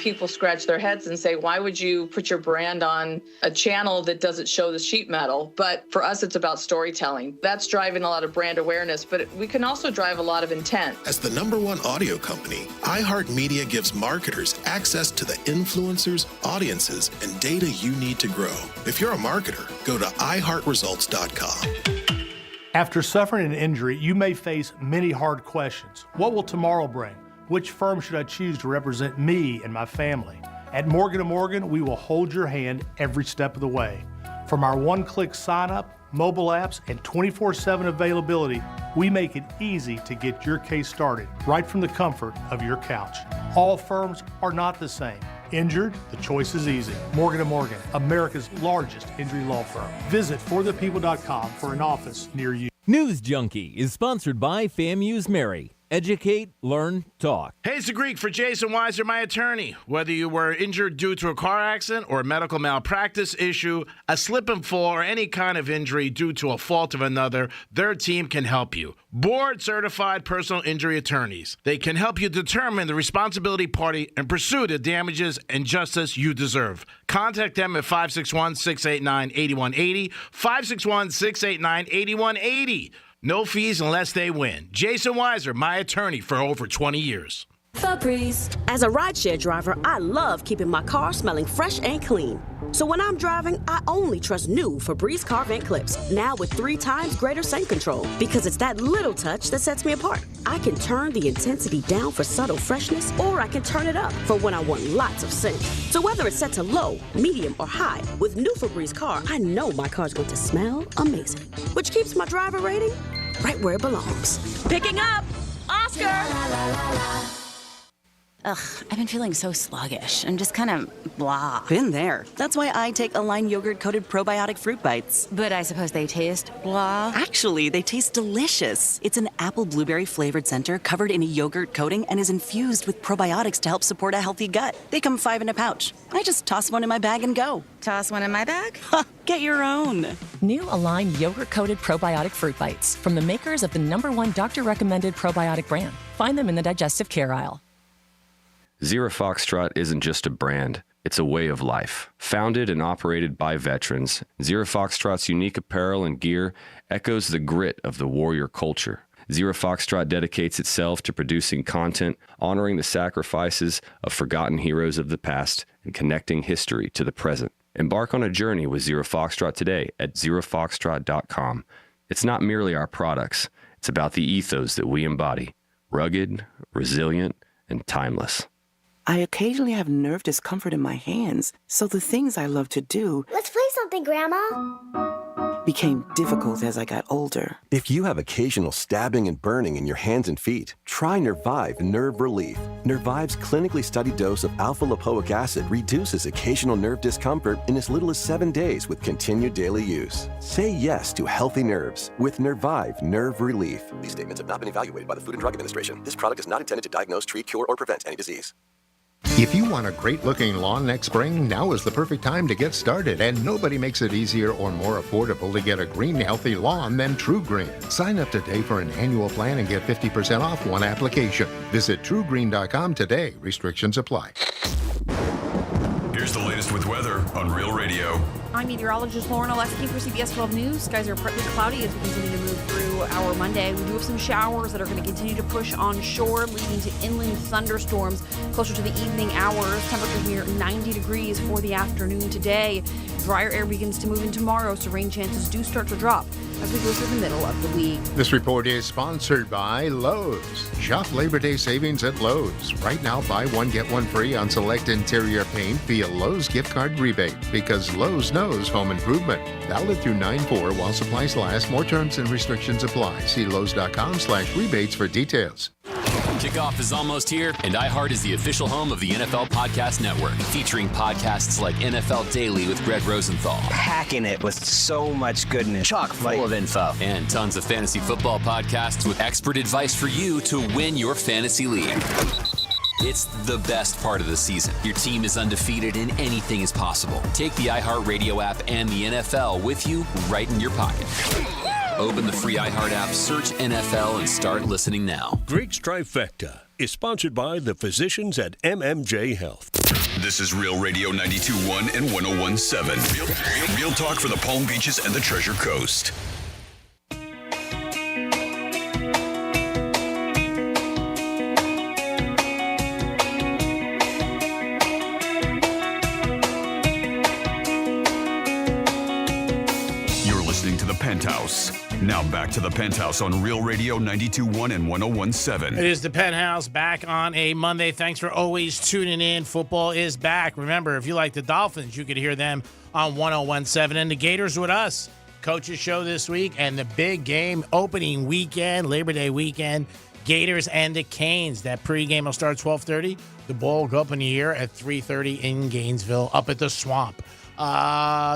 People scratch their heads and say, why would you put your brand on a channel that doesn't show the sheet metal? But for us, it's about storytelling. That's driving a lot of brand awareness, but we can also drive a lot of intent. As the #1 audio company, iHeartMedia gives marketers access to the influencers, audiences, and data you need to grow. If you're a marketer, go to iHeartResults.com. After suffering an injury, you may face many hard questions. What will tomorrow bring? Which firm should I choose to represent me and my family? At Morgan & Morgan, we will hold your hand every step of the way. From our one-click sign-up, mobile apps, and 24/7 availability, we make it easy to get your case started right from the comfort of your couch. All firms are not the same. Injured? The choice is easy. Morgan & Morgan, America's largest injury law firm. Visit forthepeople.com for an office near you. News Junkie is sponsored by FAMU's Mary. Educate, learn, talk. Hey, it's the Greek for Jason Weiser, my attorney. Whether you were injured due to a car accident or a medical malpractice issue, a slip and fall, or any kind of injury due to a fault of another, their team can help you. Board-certified personal injury attorneys. They can help you determine the responsibility party and pursue the damages and justice you deserve. Contact them at 561-689-8180, 561-689-8180. No fees unless they win. Jason Weiser, my attorney for over 20 years. Febreze. As a rideshare driver, I love keeping my car smelling fresh and clean. So when I'm driving, I only trust new Febreze car vent clips, now with 3 times greater scent control, because it's that little touch that sets me apart. I can turn the intensity down for subtle freshness, or I can turn it up for when I want lots of scent. So whether it's set to low, medium, or high, with new Febreze car, I know my car's going to smell amazing, which keeps my driver rating right where it belongs. Picking up! Oscar! Ugh, I've been feeling so sluggish and just kind of blah. Been there. That's why I take Align yogurt-coated probiotic fruit bites. But I suppose they taste blah. Actually, they taste delicious. It's an apple blueberry flavored center covered in a yogurt coating and is infused with probiotics to help support a healthy gut. They come 5 in a pouch. I just toss one in my bag and go. Toss one in my bag? Get your own. New Align yogurt-coated probiotic fruit bites from the makers of the #1 doctor-recommended probiotic brand. Find them in the digestive care aisle. Zero Foxtrot isn't just a brand, it's a way of life. Founded and operated by veterans, Zero Foxtrot's unique apparel and gear echoes the grit of the warrior culture. Zero Foxtrot dedicates itself to producing content, honoring the sacrifices of forgotten heroes of the past, and connecting history to the present. Embark on a journey with Zero Foxtrot today at zerofoxtrot.com. It's not merely our products, it's about the ethos that we embody. Rugged, resilient, and timeless. I occasionally have nerve discomfort in my hands, so the things I love to do... Let's play something, Grandma. ...became difficult as I got older. If you have occasional stabbing and burning in your hands and feet, try Nervive Nerve Relief. Nervive's clinically studied dose of alpha-lipoic acid reduces occasional nerve discomfort in as little as 7 days with continued daily use. Say yes to healthy nerves with Nervive Nerve Relief. These statements have not been evaluated by the Food and Drug Administration. This product is not intended to diagnose, treat, cure, or prevent any disease. If you want a great-looking lawn next spring, now is the perfect time to get started, and nobody makes it easier or more affordable to get a green, healthy lawn than True Green. Sign up today for an annual plan and get 50% off one application. Visit TrueGreen.com today. Restrictions apply. Here's the latest with weather on Real Radio. I'm meteorologist Lauren Oleski for CBS 12 News. Skies are partly cloudy as we continue to move through our Monday. We do have some showers that are going to continue to push on shore, leading to inland thunderstorms closer to the evening hours. Temperatures near 90 degrees for the afternoon today. drier air begins to move in tomorrow, so rain chances do start to drop as we go through the middle of the week. This report is sponsored by Lowe's. Shop Labor Day savings at Lowe's. Right now, buy one, get one free on select interior paint via Lowe's gift card rebate, because Lowe's knows home improvement. Valid through 9/4 while supplies last. More terms and restrictions apply. See Lowe's.com/rebates for details. Kickoff is almost here, and iHeart is the official home of the NFL Podcast Network, featuring podcasts like NFL Daily with Greg Rosenthal. Packing it with so much goodness. Chock full of info. And tons of fantasy football podcasts with expert advice for you to win your fantasy league. It's the best part of the season. Your team is undefeated and anything is possible. Take the iHeartRadio app and the NFL with you right in your pocket. Open the free iHeart app, search NFL, and start listening now. Greek's Trifecta is sponsored by the physicians at MMJ Health. This is Real Radio 92.1 and 101.7. Real talk for the Palm Beaches and the Treasure Coast. You're listening to the Penthouse. Now back to the Penthouse on Real Radio 92.1 and 101.7. It is the Penthouse back on a Monday. Thanks for always tuning in. Football is back. Remember, if you like the Dolphins, you could hear them on 101.7. And the Gators with us. Coaches show this week and the big game opening weekend, Labor Day weekend, Gators and the Canes. That pregame will start 12:30. The ball will go up in the air at 3:30 in Gainesville up at the Swamp.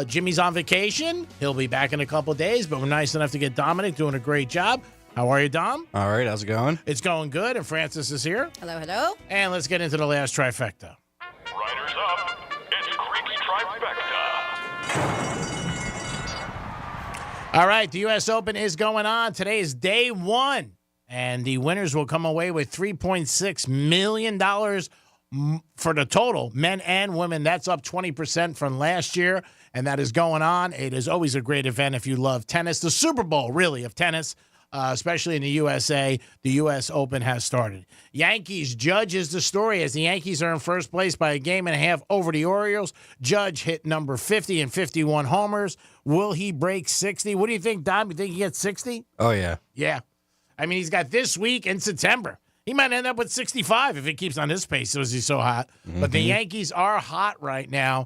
Jimmy's on vacation. He'll be back in a couple days, but we're nice enough to get Dominic doing a great job. How are you, Dom? All right, how's it going? It's going good, and Francis is here. Hello, hello. And let's get into the last trifecta. Riders up. It's Greek's Trifecta. All right, the U.S. Open is going on. Today is day one, and the winners will come away with $3.6 million for the total, men and women. That's up 20% from last year, and that is going on. It is always a great event if you love tennis. The Super Bowl, really, of tennis, especially in the USA. The U.S. Open has started. Yankees, Judge is the story as the Yankees are in first place by a game and a half over the Orioles. Judge hit number 50 and 51 homers. Will he break 60? What do you think, Dom? You think he gets 60? Oh, yeah. Yeah. I mean, he's got this week in September. He might end up with 65 if he keeps on this pace as he's so hot. Mm-hmm. But the Yankees are hot right now,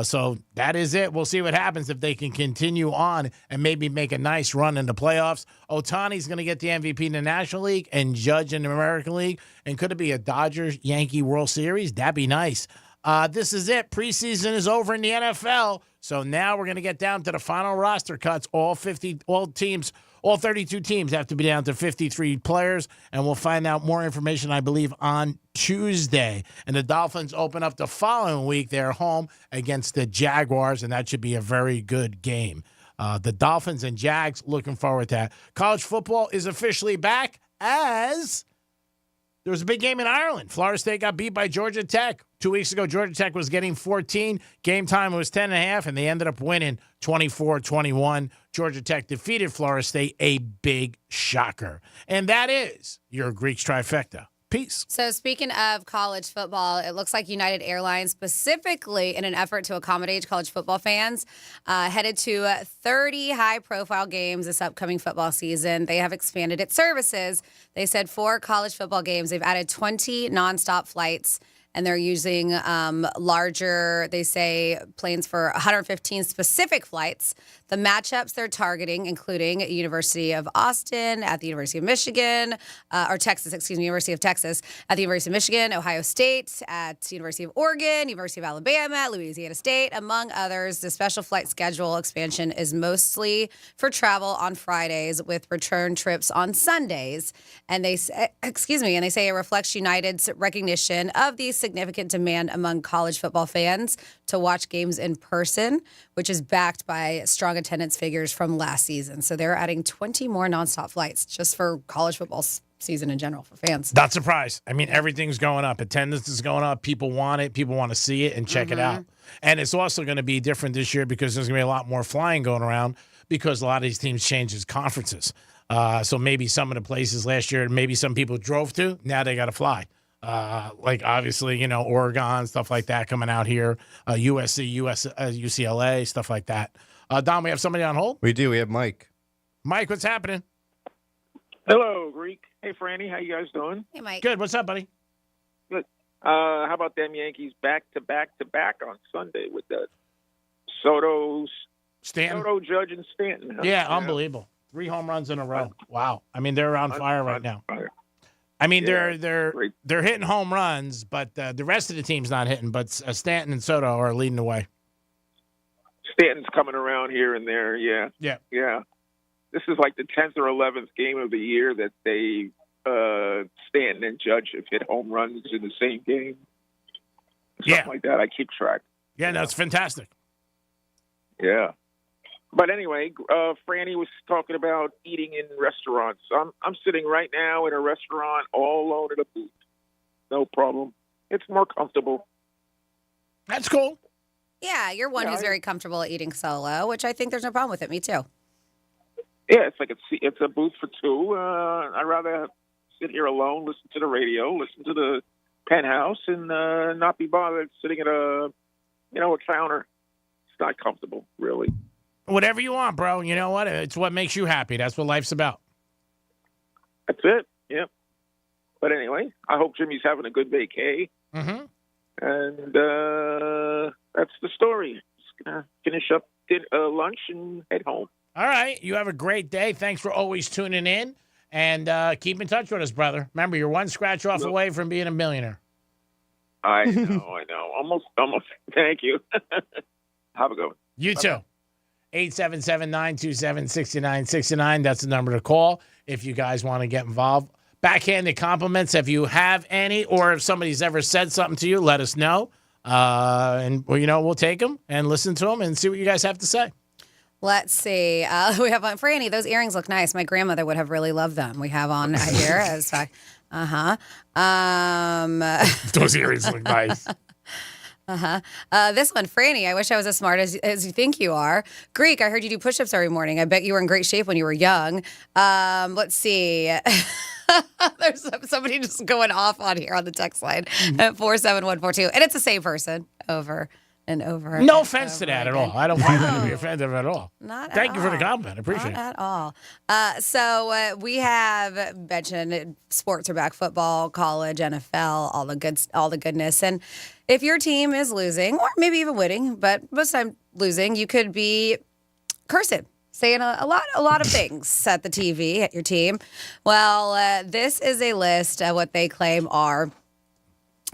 so that is it. We'll see what happens if they can continue on and maybe make a nice run in the playoffs. Ohtani's going to get the MVP in the National League and Judge in the American League. And could it be a Dodgers-Yankee World Series? That'd be nice. This is it. Preseason is over in the NFL, so now we're going to get down to the final roster cuts. All 32 teams have to be down to 53 players, and we'll find out more information, I believe, on Tuesday. And the Dolphins open up the following week. They're home against the Jaguars, and that should be a very good game. The Dolphins and Jags, looking forward to that. College football is officially back as there was a big game in Ireland. Florida State got beat by Georgia Tech. 2 weeks ago, Georgia Tech was getting 14. Game time was 10.5, and they ended up winning 24-21. Georgia Tech defeated Florida State, a big shocker. And that is your Greek's Trifecta. Peace. So speaking of college football, it looks like United Airlines, specifically in an effort to accommodate college football fans, headed to 30 high-profile games this upcoming football season. They have expanded its services. They said for college football games, they've added 20 nonstop flights, and they're using larger, they say, planes for 115 specific flights. The matchups they're targeting, including University of Austin, at the University of Michigan, University of Texas, at the University of Michigan, Ohio State, at the University of Oregon, University of Alabama, Louisiana State, among others. The special flight schedule expansion is mostly for travel on Fridays with return trips on Sundays. And they say it reflects United's recognition of the significant demand among college football fans to watch games in person, which is backed by strong attendance figures from last season. So they're adding 20 more nonstop flights just for college football season in general for fans. Not surprised. I mean, everything's going up. Attendance is going up. People want it. People want to see it and check it out. And it's also going to be different this year because there's going to be a lot more flying going around because a lot of these teams changes conferences. So maybe some of the places last year, maybe some people drove to, now they got to fly. Like obviously, Oregon, stuff like that coming out here, USC, UCLA, stuff like that. Don, we have somebody on hold? We do. We have Mike. Mike, what's happening? Hello, Greek. Hey, Franny. How you guys doing? Hey, Mike. Good. What's up, buddy? Good. How about them Yankees back to back on Sunday with the Soto, Judge, and Stanton? Huh? Yeah, unbelievable. 3 home runs in a row. Wow. I mean, they're on fire right now. I mean, they're hitting home runs, but the rest of the team's not hitting. But Stanton and Soto are leading the way. Stanton's coming around here and there. Yeah. This is like the 10th or 11th game of the year that they Stanton and Judge have hit home runs in the same game. Something like that. I keep track. Yeah, that's fantastic. Yeah. But anyway, Franny was talking about eating in restaurants. I'm sitting right now in a restaurant all alone at a booth. No problem. It's more comfortable. That's cool. Yeah, you're one who's very comfortable eating solo, which I think there's no problem with it. Me too. Yeah, it's like it's a booth for two. I'd rather sit here alone, listen to the radio, listen to the Penthouse, and not be bothered sitting at a counter. It's not comfortable, really. Whatever you want, bro. You know what? It's what makes you happy. That's what life's about. That's it. Yep. But anyway, I hope Jimmy's having a good vacay. Mm-hmm. And that's the story. Just gonna finish up lunch and head home. All right. You have a great day. Thanks for always tuning in. And keep in touch with us, brother. Remember, you're one scratch off away from being a millionaire. I know. Almost. Thank you. Have a good one. You too. 877-927-6969. That's the number to call if you guys want to get involved. Backhanded compliments, if you have any, or if somebody's ever said something to you, let us know. And we'll take them and listen to them and see what you guys have to say. Let's see. We have on Franny. Those earrings look nice. My grandmother would have really loved them. We have on here as those earrings look nice. This one, Franny, I wish I was as smart as you think you are. Greek, I heard you do push-ups every morning. I bet you were in great shape when you were young. Let's see. There's somebody just going off on here on the text line at 47142. And it's the same person over and over. No offense to that at all. I don't find that to be offensive at all. Thank you for the compliment. I appreciate it. Not at all. So we have mentioned sports are back: football, college, NFL, all the goodness. And if your team is losing, or maybe even winning, but most of the time losing, you could be cursing, saying a lot of things at the TV at your team. Well, this is a list of what they claim are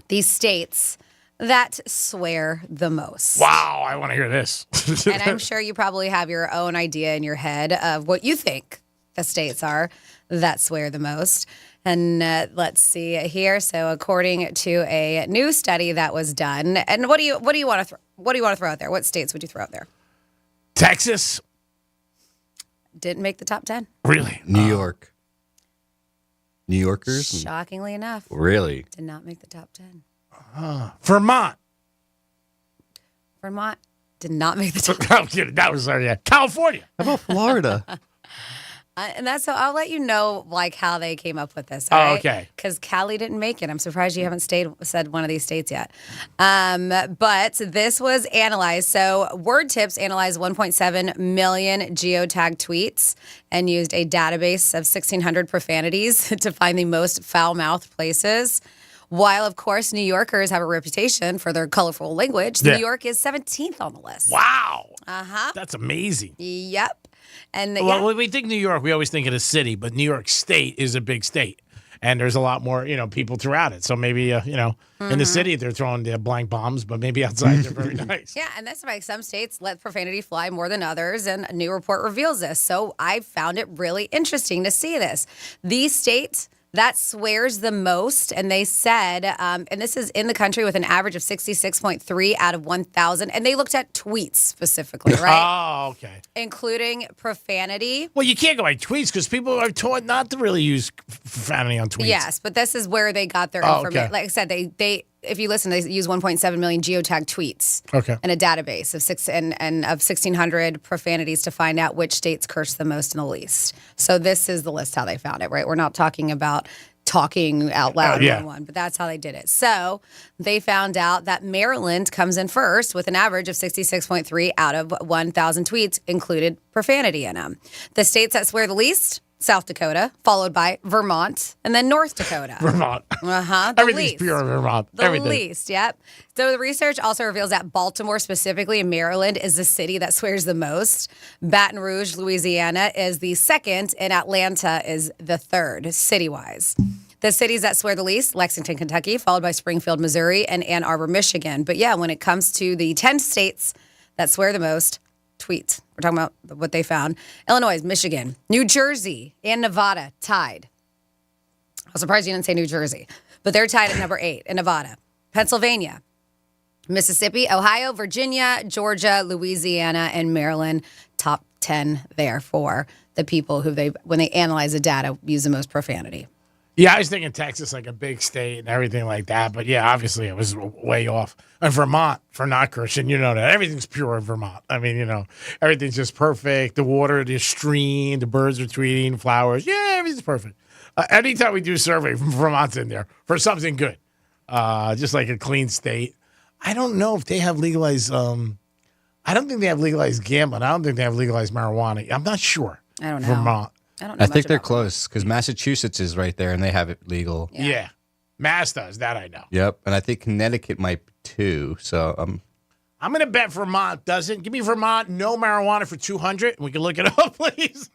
these states that swear the most. Wow, I want to hear this. And I'm sure you probably have your own idea in your head of what you think the states are that swear the most. And let's see here. So, according to a new study that was done, and what do you want to throw out there? What states would you throw out there? Texas didn't make the top 10. Really? New York. New Yorkers? Shockingly enough. Really? Did not make the top 10. Vermont did not make the top 10. I'm kidding. That was California. How about Florida? And that's so I'll let you know how they came up with this. All right? Okay. Because Cali didn't make it. I'm surprised you haven't said one of these states yet. But this was analyzed. So Word Tips analyzed 1.7 million geotagged tweets and used a database of 1,600 profanities to find the most foul-mouthed places. While, of course, New Yorkers have a reputation for their colorful language, New York is 17th on the list. Wow. Uh-huh. That's amazing. Yep. And when we think New York, we always think of the city, but New York State is a big state. And there's a lot more, people throughout it. So maybe, in the city, they're throwing blank bombs, but maybe outside they're very nice. Yeah, and that's why some states let profanity fly more than others, and a new report reveals this. So I found it really interesting to see this. These states that swears the most, and they said, and this is in the country with an average of 66.3 out of 1,000, and they looked at tweets specifically, right? Oh, okay. Including profanity. Well, you can't go by tweets because people are taught not to really use profanity on tweets. Yes, but this is where they got their information. Okay. Like I said, they if you listen, they use 1.7 million geotagged tweets in a database of 1,600 profanities to find out which states curse the most and the least. So this is the list how they found it, right? We're not talking about talking out loud yeah. one, but that's how they did it. So they found out that Maryland comes in first with an average of 66.3 out of 1,000 tweets included profanity in them. The states that swear the least, South Dakota, followed by Vermont, and then North Dakota. Vermont. The Everything's least. pure in Vermont. The Everything. least, yep. So the research also reveals that Baltimore, specifically in Maryland, is the city that swears the most. Baton Rouge, Louisiana, is the second, and Atlanta is the third, city-wise. The cities that swear the least, Lexington, Kentucky, followed by Springfield, Missouri, and Ann Arbor, Michigan. But yeah, when it comes to the 10 states that swear the most, tweets. We're talking about what they found. Illinois, Michigan, New Jersey, and Nevada tied. I'm surprised you didn't say New Jersey, but they're tied at number 8 in Nevada. Pennsylvania, Mississippi, Ohio, Virginia, Georgia, Louisiana, and Maryland. Top 10 there for the people who when they analyze the data, use the most profanity. Yeah, I was thinking Texas, like a big state and everything like that. But yeah, obviously it was way off. And Vermont, for not Christian, you know that. Everything's pure in Vermont. I mean, everything's just perfect. The water, the stream, the birds are tweeting, flowers. Yeah, everything's perfect. Anytime we do a survey, Vermont's in there for something good. Just like a clean state. I don't know if they have legalized, I don't think they have legalized gambling. I don't think they have legalized marijuana. I'm not sure. I don't know. Vermont. I think they're close because Massachusetts is right there and they have it legal. Yeah. Mass does. That I know. Yep. And I think Connecticut might too. So I'm going to bet Vermont doesn't. Give me Vermont, no marijuana for 200. We can look it up, please.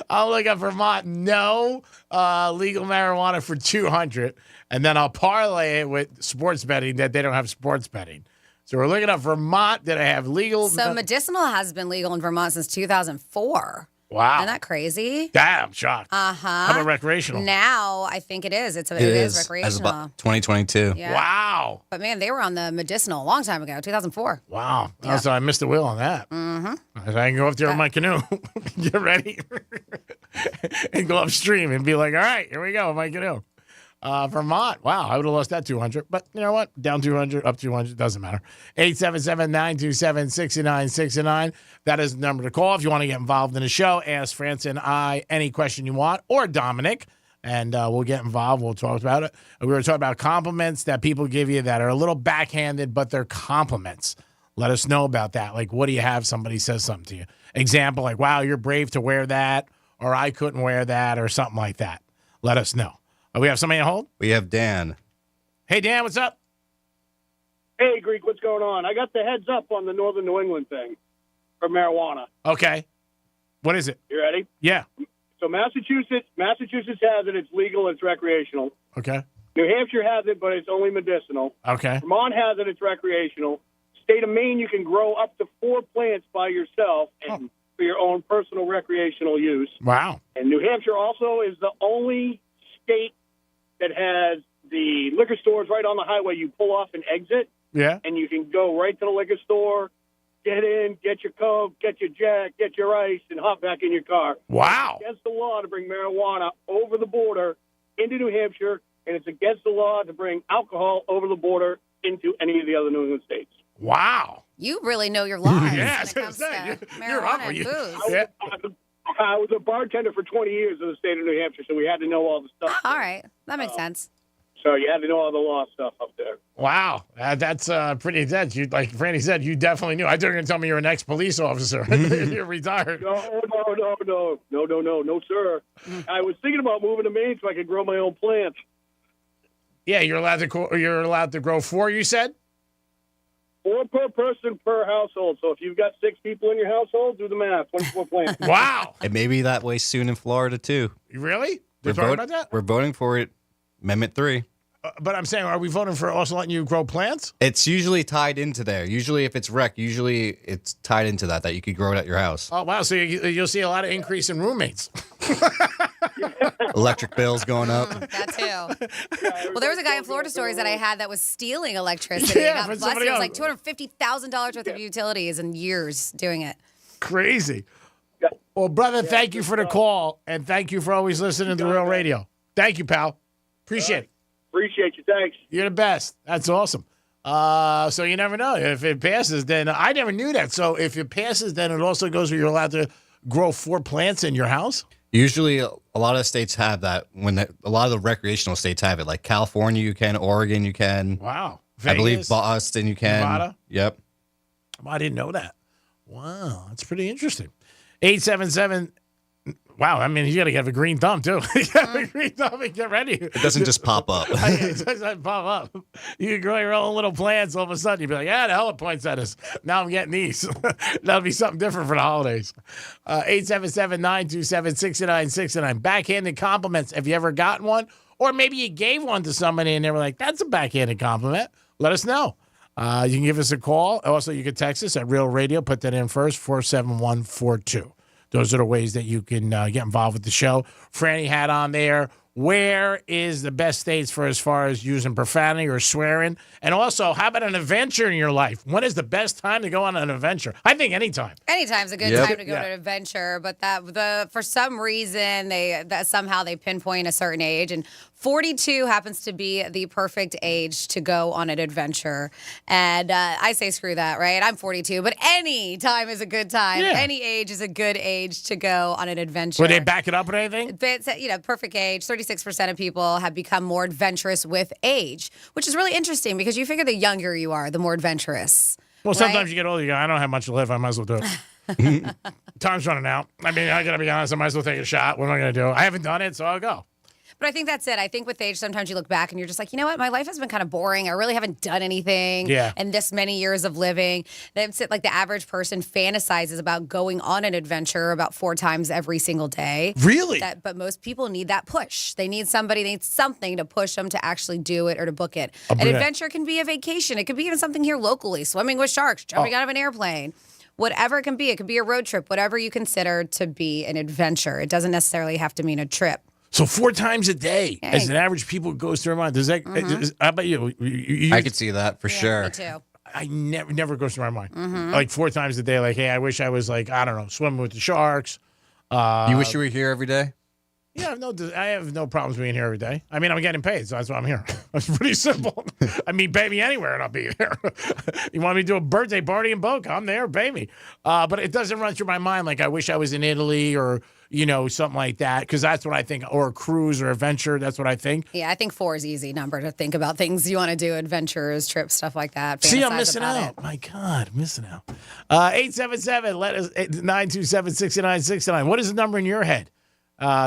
I'll look up Vermont, no legal marijuana for 200. And then I'll parlay it with sports betting that they don't have sports betting. So we're looking up Vermont that I have legal. So medicinal has been legal in Vermont since 2004. Wow. Isn't that crazy? Damn, I'm shocked. Uh-huh. How about recreational? Now, I think it is. It is recreational. As about 2022. Yeah. Wow. But, man, they were on the medicinal a long time ago, 2004. Wow. Yeah. So I missed the wheel on that. Mm-hmm. I can go up there with my canoe, get ready, and go upstream and be like, all right, here we go, my canoe. Vermont, wow, I would have lost that 200. But you know what? Down 200, up 200, doesn't matter. 877-927-6969. That is the number to call if you want to get involved in the show. Ask France and I any question you want, or Dominic, and we'll get involved. We'll talk about it. We were talking about compliments that people give you that are a little backhanded, but they're compliments. Let us know about that. Like, what do you have? Somebody says something to you. Example, like, wow, you're brave to wear that, or I couldn't wear that, or something like that. Let us know. We have somebody on hold? We have Dan. Hey, Dan, what's up? Hey, Greek, what's going on? I got the heads up on the Northern New England thing for marijuana. Okay. What is it? You ready? Yeah. So Massachusetts has it. It's legal. It's recreational. Okay. New Hampshire has it, but it's only medicinal. Okay. Vermont has it. It's recreational. State of Maine, you can grow up to 4 plants by yourself and for your own personal recreational use. Wow. And New Hampshire also is the only state that has the liquor stores right on the highway. You pull off and exit. Yeah. And you can go right to the liquor store, get in, get your Coke, get your Jack, get your ice, and hop back in your car. Wow. It's against the law to bring marijuana over the border into New Hampshire, and it's against the law to bring alcohol over the border into any of the other New England states. Wow. You really know your laws Yeah, when it comes to you're up, marijuana and booze. I was a bartender for 20 years in the state of New Hampshire, so we had to know all the stuff. All right. That makes sense. So you had to know all the law stuff up there. Wow. That's pretty intense. You, like Franny said, you definitely knew. I thought you were going to tell me you're an ex-police officer. You're retired. No, sir. I was thinking about moving to Maine so I could grow my own plants. Yeah, you're allowed to grow 4, you said? 4 per person per household. So if you've got 6 people in your household, do the math. 24 plants. Wow. It may be that way soon in Florida, too. Really? They're talking about that? We're voting for it. Amendment 3. But I'm saying, are we voting for also letting you grow plants? It's usually tied into there. Usually if it's rec, it's tied into that you could grow it at your house. Oh, wow. So you'll see a lot of increase in roommates. Electric bills going up. That too. Well, there was a guy in Florida Stories that I had that was stealing electricity. Yeah, Got for busted. somebody It was else. like $250,000 worth of utilities and years doing it. Crazy. Well, brother, thank you for the call, and thank you for always listening to Real Radio. Thank you, pal. Appreciate it. Appreciate you. Thanks. You're the best. That's awesome. So you never know. If it passes, then I never knew that. So if it passes, then it also goes where you're allowed to grow 4 plants in your house? Usually, a lot of states have that. A lot of the recreational states have it, like California, you can. Oregon, you can. Wow. I believe Vegas, Boston, you can. Nevada? Yep. Well, I didn't know that. Wow, that's pretty interesting. 877. Wow, I mean, you got to have a green thumb, too. You got to have a green thumb and get ready. It doesn't just pop up. It doesn't pop up. You can grow your own little plants. All of a sudden, you'd be like, the hell it points at us. Now I'm getting these. That'll be something different for the holidays. 877-927-6969. Backhanded compliments. Have you ever gotten one? Or maybe you gave one to somebody and they were like, that's a backhanded compliment. Let us know. You can give us a call. Also, you can text us at Real Radio. Put that in first, 47142. Those are the ways that you can get involved with the show. Franny had on there, where is the best states for as far as using profanity or swearing? And also, how about an adventure in your life? When is the best time to go on an adventure? I think anytime. Anytime's a good time to go to an adventure, but for some reason somehow they pinpoint a certain age, and 42 happens to be the perfect age to go on an adventure. And I say screw that, right? I'm 42, but any time is a good time. Yeah. Any age is a good age to go on an adventure. Would they back it up with anything? But, perfect age. 36% of people have become more adventurous with age, which is really interesting because you figure the younger you are, the more adventurous. Well, sometimes you get older, you go, I don't have much to live. I might as well do it. Time's running out. I mean, I got to be honest. I might as well take a shot. What am I going to do? I haven't done it, so I'll go. But I think that's it. I think with age, sometimes you look back and you're just like, you know what? My life has been kind of boring. I really haven't done anything in this many years of living. That's it. Like the average person fantasizes about going on an adventure about 4 times every single day. Really? But most people need that push. They need something to push them to actually do it or to book it. An adventure can be a vacation. It could be even something here locally, swimming with sharks, jumping out of an airplane. Whatever it can be a road trip, whatever you consider to be an adventure. It doesn't necessarily have to mean a trip. So 4 times a day, as an average people goes through their mind. Does that? How about you? I could see that for sure. Me too. I never goes through my mind. Like 4 times a day. Like, hey, I wish I was like, I don't know, swimming with the sharks. You wish you were here every day? Yeah, I have no problems being here every day. I mean, I'm getting paid, so that's why I'm here. It's pretty simple. I mean, pay me anywhere and I'll be there. You want me to do a birthday party in Boca? I'm there, pay me. But it doesn't run through my mind like I wish I was in Italy or, something like that, because that's what I think, or a cruise or adventure, that's what I think. Yeah, I think 4 is easy number to think about things you want to do, adventures, trips, stuff like that. See, I'm missing out. My God, missing out. 877, let us 927-6969. What is the number in your head?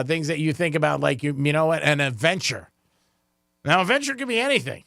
Things that you think about, like, an adventure. Now, adventure could be anything.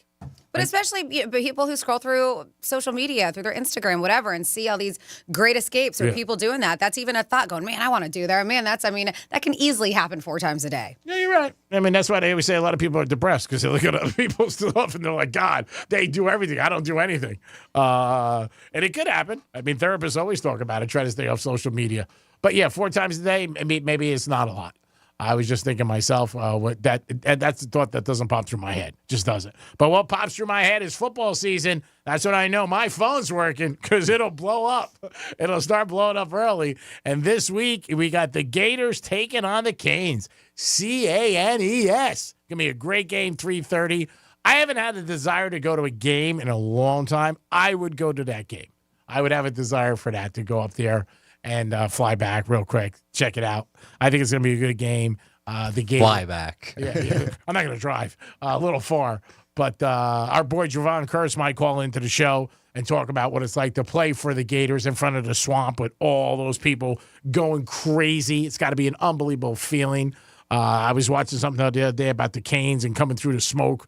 But especially people who scroll through social media, through their Instagram, whatever, and see all these great escapes or people doing that. That's even a thought going, man, I want to do that. Man, that can easily happen 4 times a day. Yeah, you're right. I mean, that's why they always say a lot of people are depressed, because they look at other people's stuff and they're like, God, they do everything. I don't do anything. And it could happen. I mean, therapists always talk about it, try to stay off social media. But yeah, 4 times a day, maybe it's not a lot. I was just thinking myself, that's the thought that doesn't pop through my head. Just doesn't. But what pops through my head is football season. That's what I know. My phone's working because it'll blow up. It'll start blowing up early. And this week, we got the Gators taking on the Canes. Canes. Going to be a great game, 3:30. I haven't had the desire to go to a game in a long time. I would go to that game. I would have a desire for that, to go up there and fly back real quick. Check it out. I think it's going to be a good game. The game. Fly back. Yeah. I'm not going to drive a little far. But our boy Javon Curse might call into the show and talk about what it's like to play for the Gators in front of the Swamp with all those people going crazy. It's got to be an unbelievable feeling. I was watching something the other day about the Canes and coming through the smoke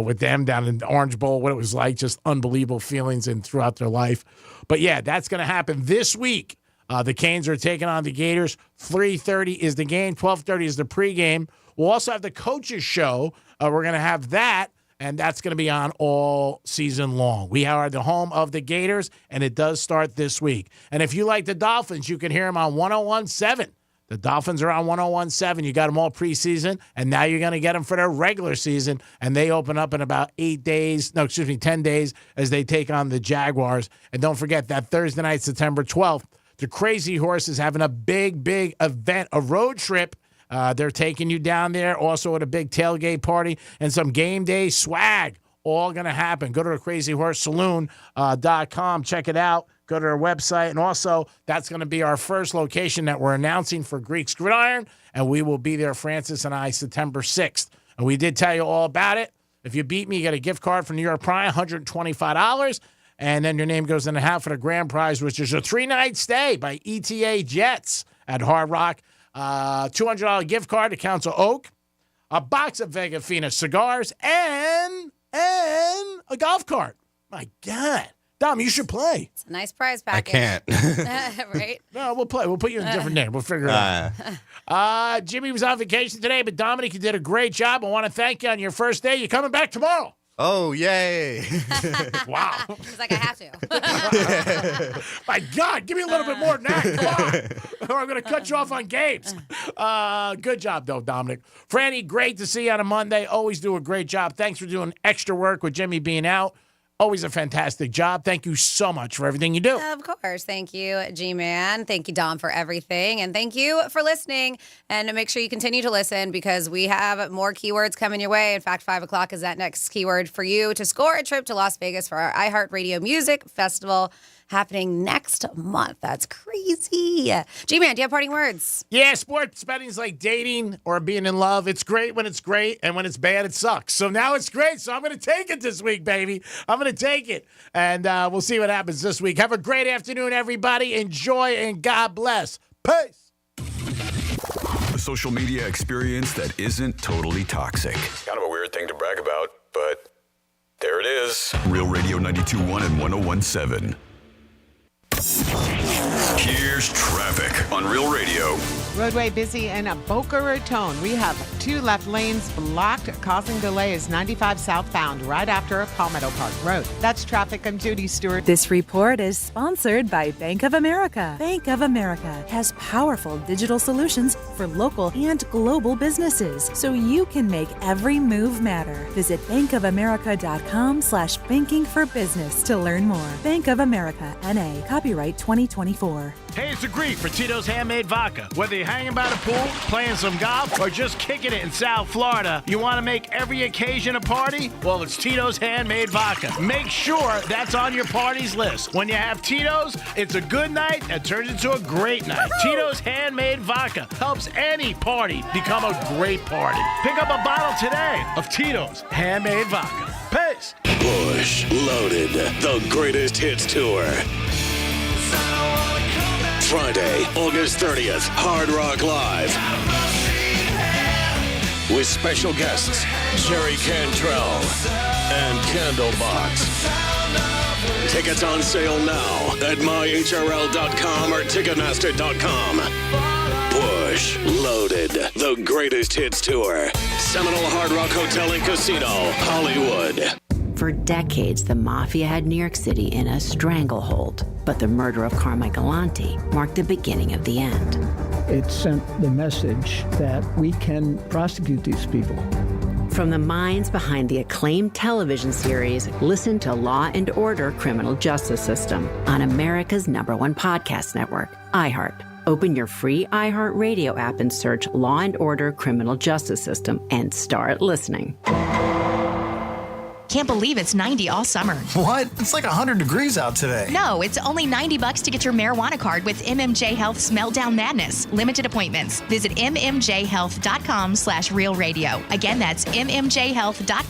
with them down in the Orange Bowl, what it was like, just unbelievable feelings and throughout their life. But, yeah, that's going to happen this week. The Canes are taking on the Gators. 3:30 is the game. 12:30 is the pregame. We'll also have the coaches show. We're going to have that, and that's going to be on all season long. We are the home of the Gators, and it does start this week. And if you like the Dolphins, you can hear them on 101.7. The Dolphins are on 101.7. You got them all preseason, and now you're going to get them for their regular season, and they open up in about 10 days, as they take on the Jaguars. And don't forget that Thursday night, September 12th, the Crazy Horse is having a big, big event, a road trip. They're taking you down there, also at a big tailgate party and some game day swag. All going to happen. Go to the crazyhorsesaloon.com. Check it out. Go to our website. And also, that's going to be our first location that we're announcing for Greek's Gridiron. And we will be there, Francis and I, September 6th. And we did tell you all about it. If you beat me, you get a gift card from New York Prime, $125. And then your name goes in the hat for the grand prize, which is a 3-night stay by ETA Jets at Hard Rock. $200 gift card to Council Oak. A box of Vega Fina cigars. And a golf cart. My God. Dom, you should play. It's a nice prize package. I can't. Right? No, we'll play. We'll put you in a different name. We'll figure it out. Jimmy was on vacation today, but Dominic, you did a great job. I want to thank you on your first day. You're coming back tomorrow. Oh, yay. Wow. He's like, I have to. My God, give me a little bit more than that. Come on. Or I'm going to cut you off on games. Good job, though, Dominic. Franny, great to see you on a Monday. Always do a great job. Thanks for doing extra work with Jimmy being out. Always a fantastic job. Thank you so much for everything you do. Of course. Thank you, G-Man. Thank you, Dom, for everything. And thank you for listening. And make sure you continue to listen because we have more keywords coming your way. In fact, 5 o'clock is that next keyword for you to score a trip to Las Vegas for our iHeartRadio Music Festival happening next month. That's crazy. G-Man, do you have parting words? Yeah, sports betting's like dating or being in love. It's great when it's great, and when it's bad, it sucks. So now it's great, so I'm going to take it this week, baby. I'm going to take it, and we'll see what happens this week. Have a great afternoon, everybody. Enjoy, and God bless. Peace. A social media experience that isn't totally toxic. Kind of a weird thing to brag about, but there it is. Real Radio 92.1 and 101.7. Here's traffic on Real Radio. Roadway busy in Boca Raton. We have 2 left lanes blocked, causing delays 95 southbound right after Palmetto Park Road. That's traffic. I'm Judy Stewart. This report is sponsored by Bank of America. Bank of America has powerful digital solutions for local and global businesses, so you can make every move matter. Visit bankofamerica.com/banking for business to learn more. Bank of America, N.A. Copyright 2024. Hey, it's the Greek for Tito's Handmade Vodka. Whether you're hanging by the pool, playing some golf, or just kicking it in South Florida, you want to make every occasion a party? Well, it's Tito's Handmade Vodka. Make sure that's on your party's list. When you have Tito's, it's a good night that turns into a great night. Tito's Handmade Vodka helps any party become a great party. Pick up a bottle today of Tito's Handmade Vodka. Peace. Bush Loaded, the greatest hits tour. Friday, August 30th, Hard Rock Live. With special guests, Jerry Cantrell and Candlebox. Tickets on sale now at myhrl.com or Ticketmaster.com. Bush Loaded, the greatest hits tour. Seminole Hard Rock Hotel and Casino, Hollywood. For decades, the mafia had New York City in a stranglehold, but the murder of Carmine Galante marked the beginning of the end. It sent the message that we can prosecute these people. From the minds behind the acclaimed television series, listen to Law and Order: Criminal Justice System on America's #1 podcast network, iHeart. Open your free iHeart Radio app and search Law and Order: Criminal Justice System and start listening. Can't believe it's 90 all summer. What? It's like 100 degrees out today. No, it's only $90 to get your marijuana card with MMJ Health's Meltdown Madness. Limited appointments. Visit mmjhealth.com/realradio. Again, that's mmjhealth.com.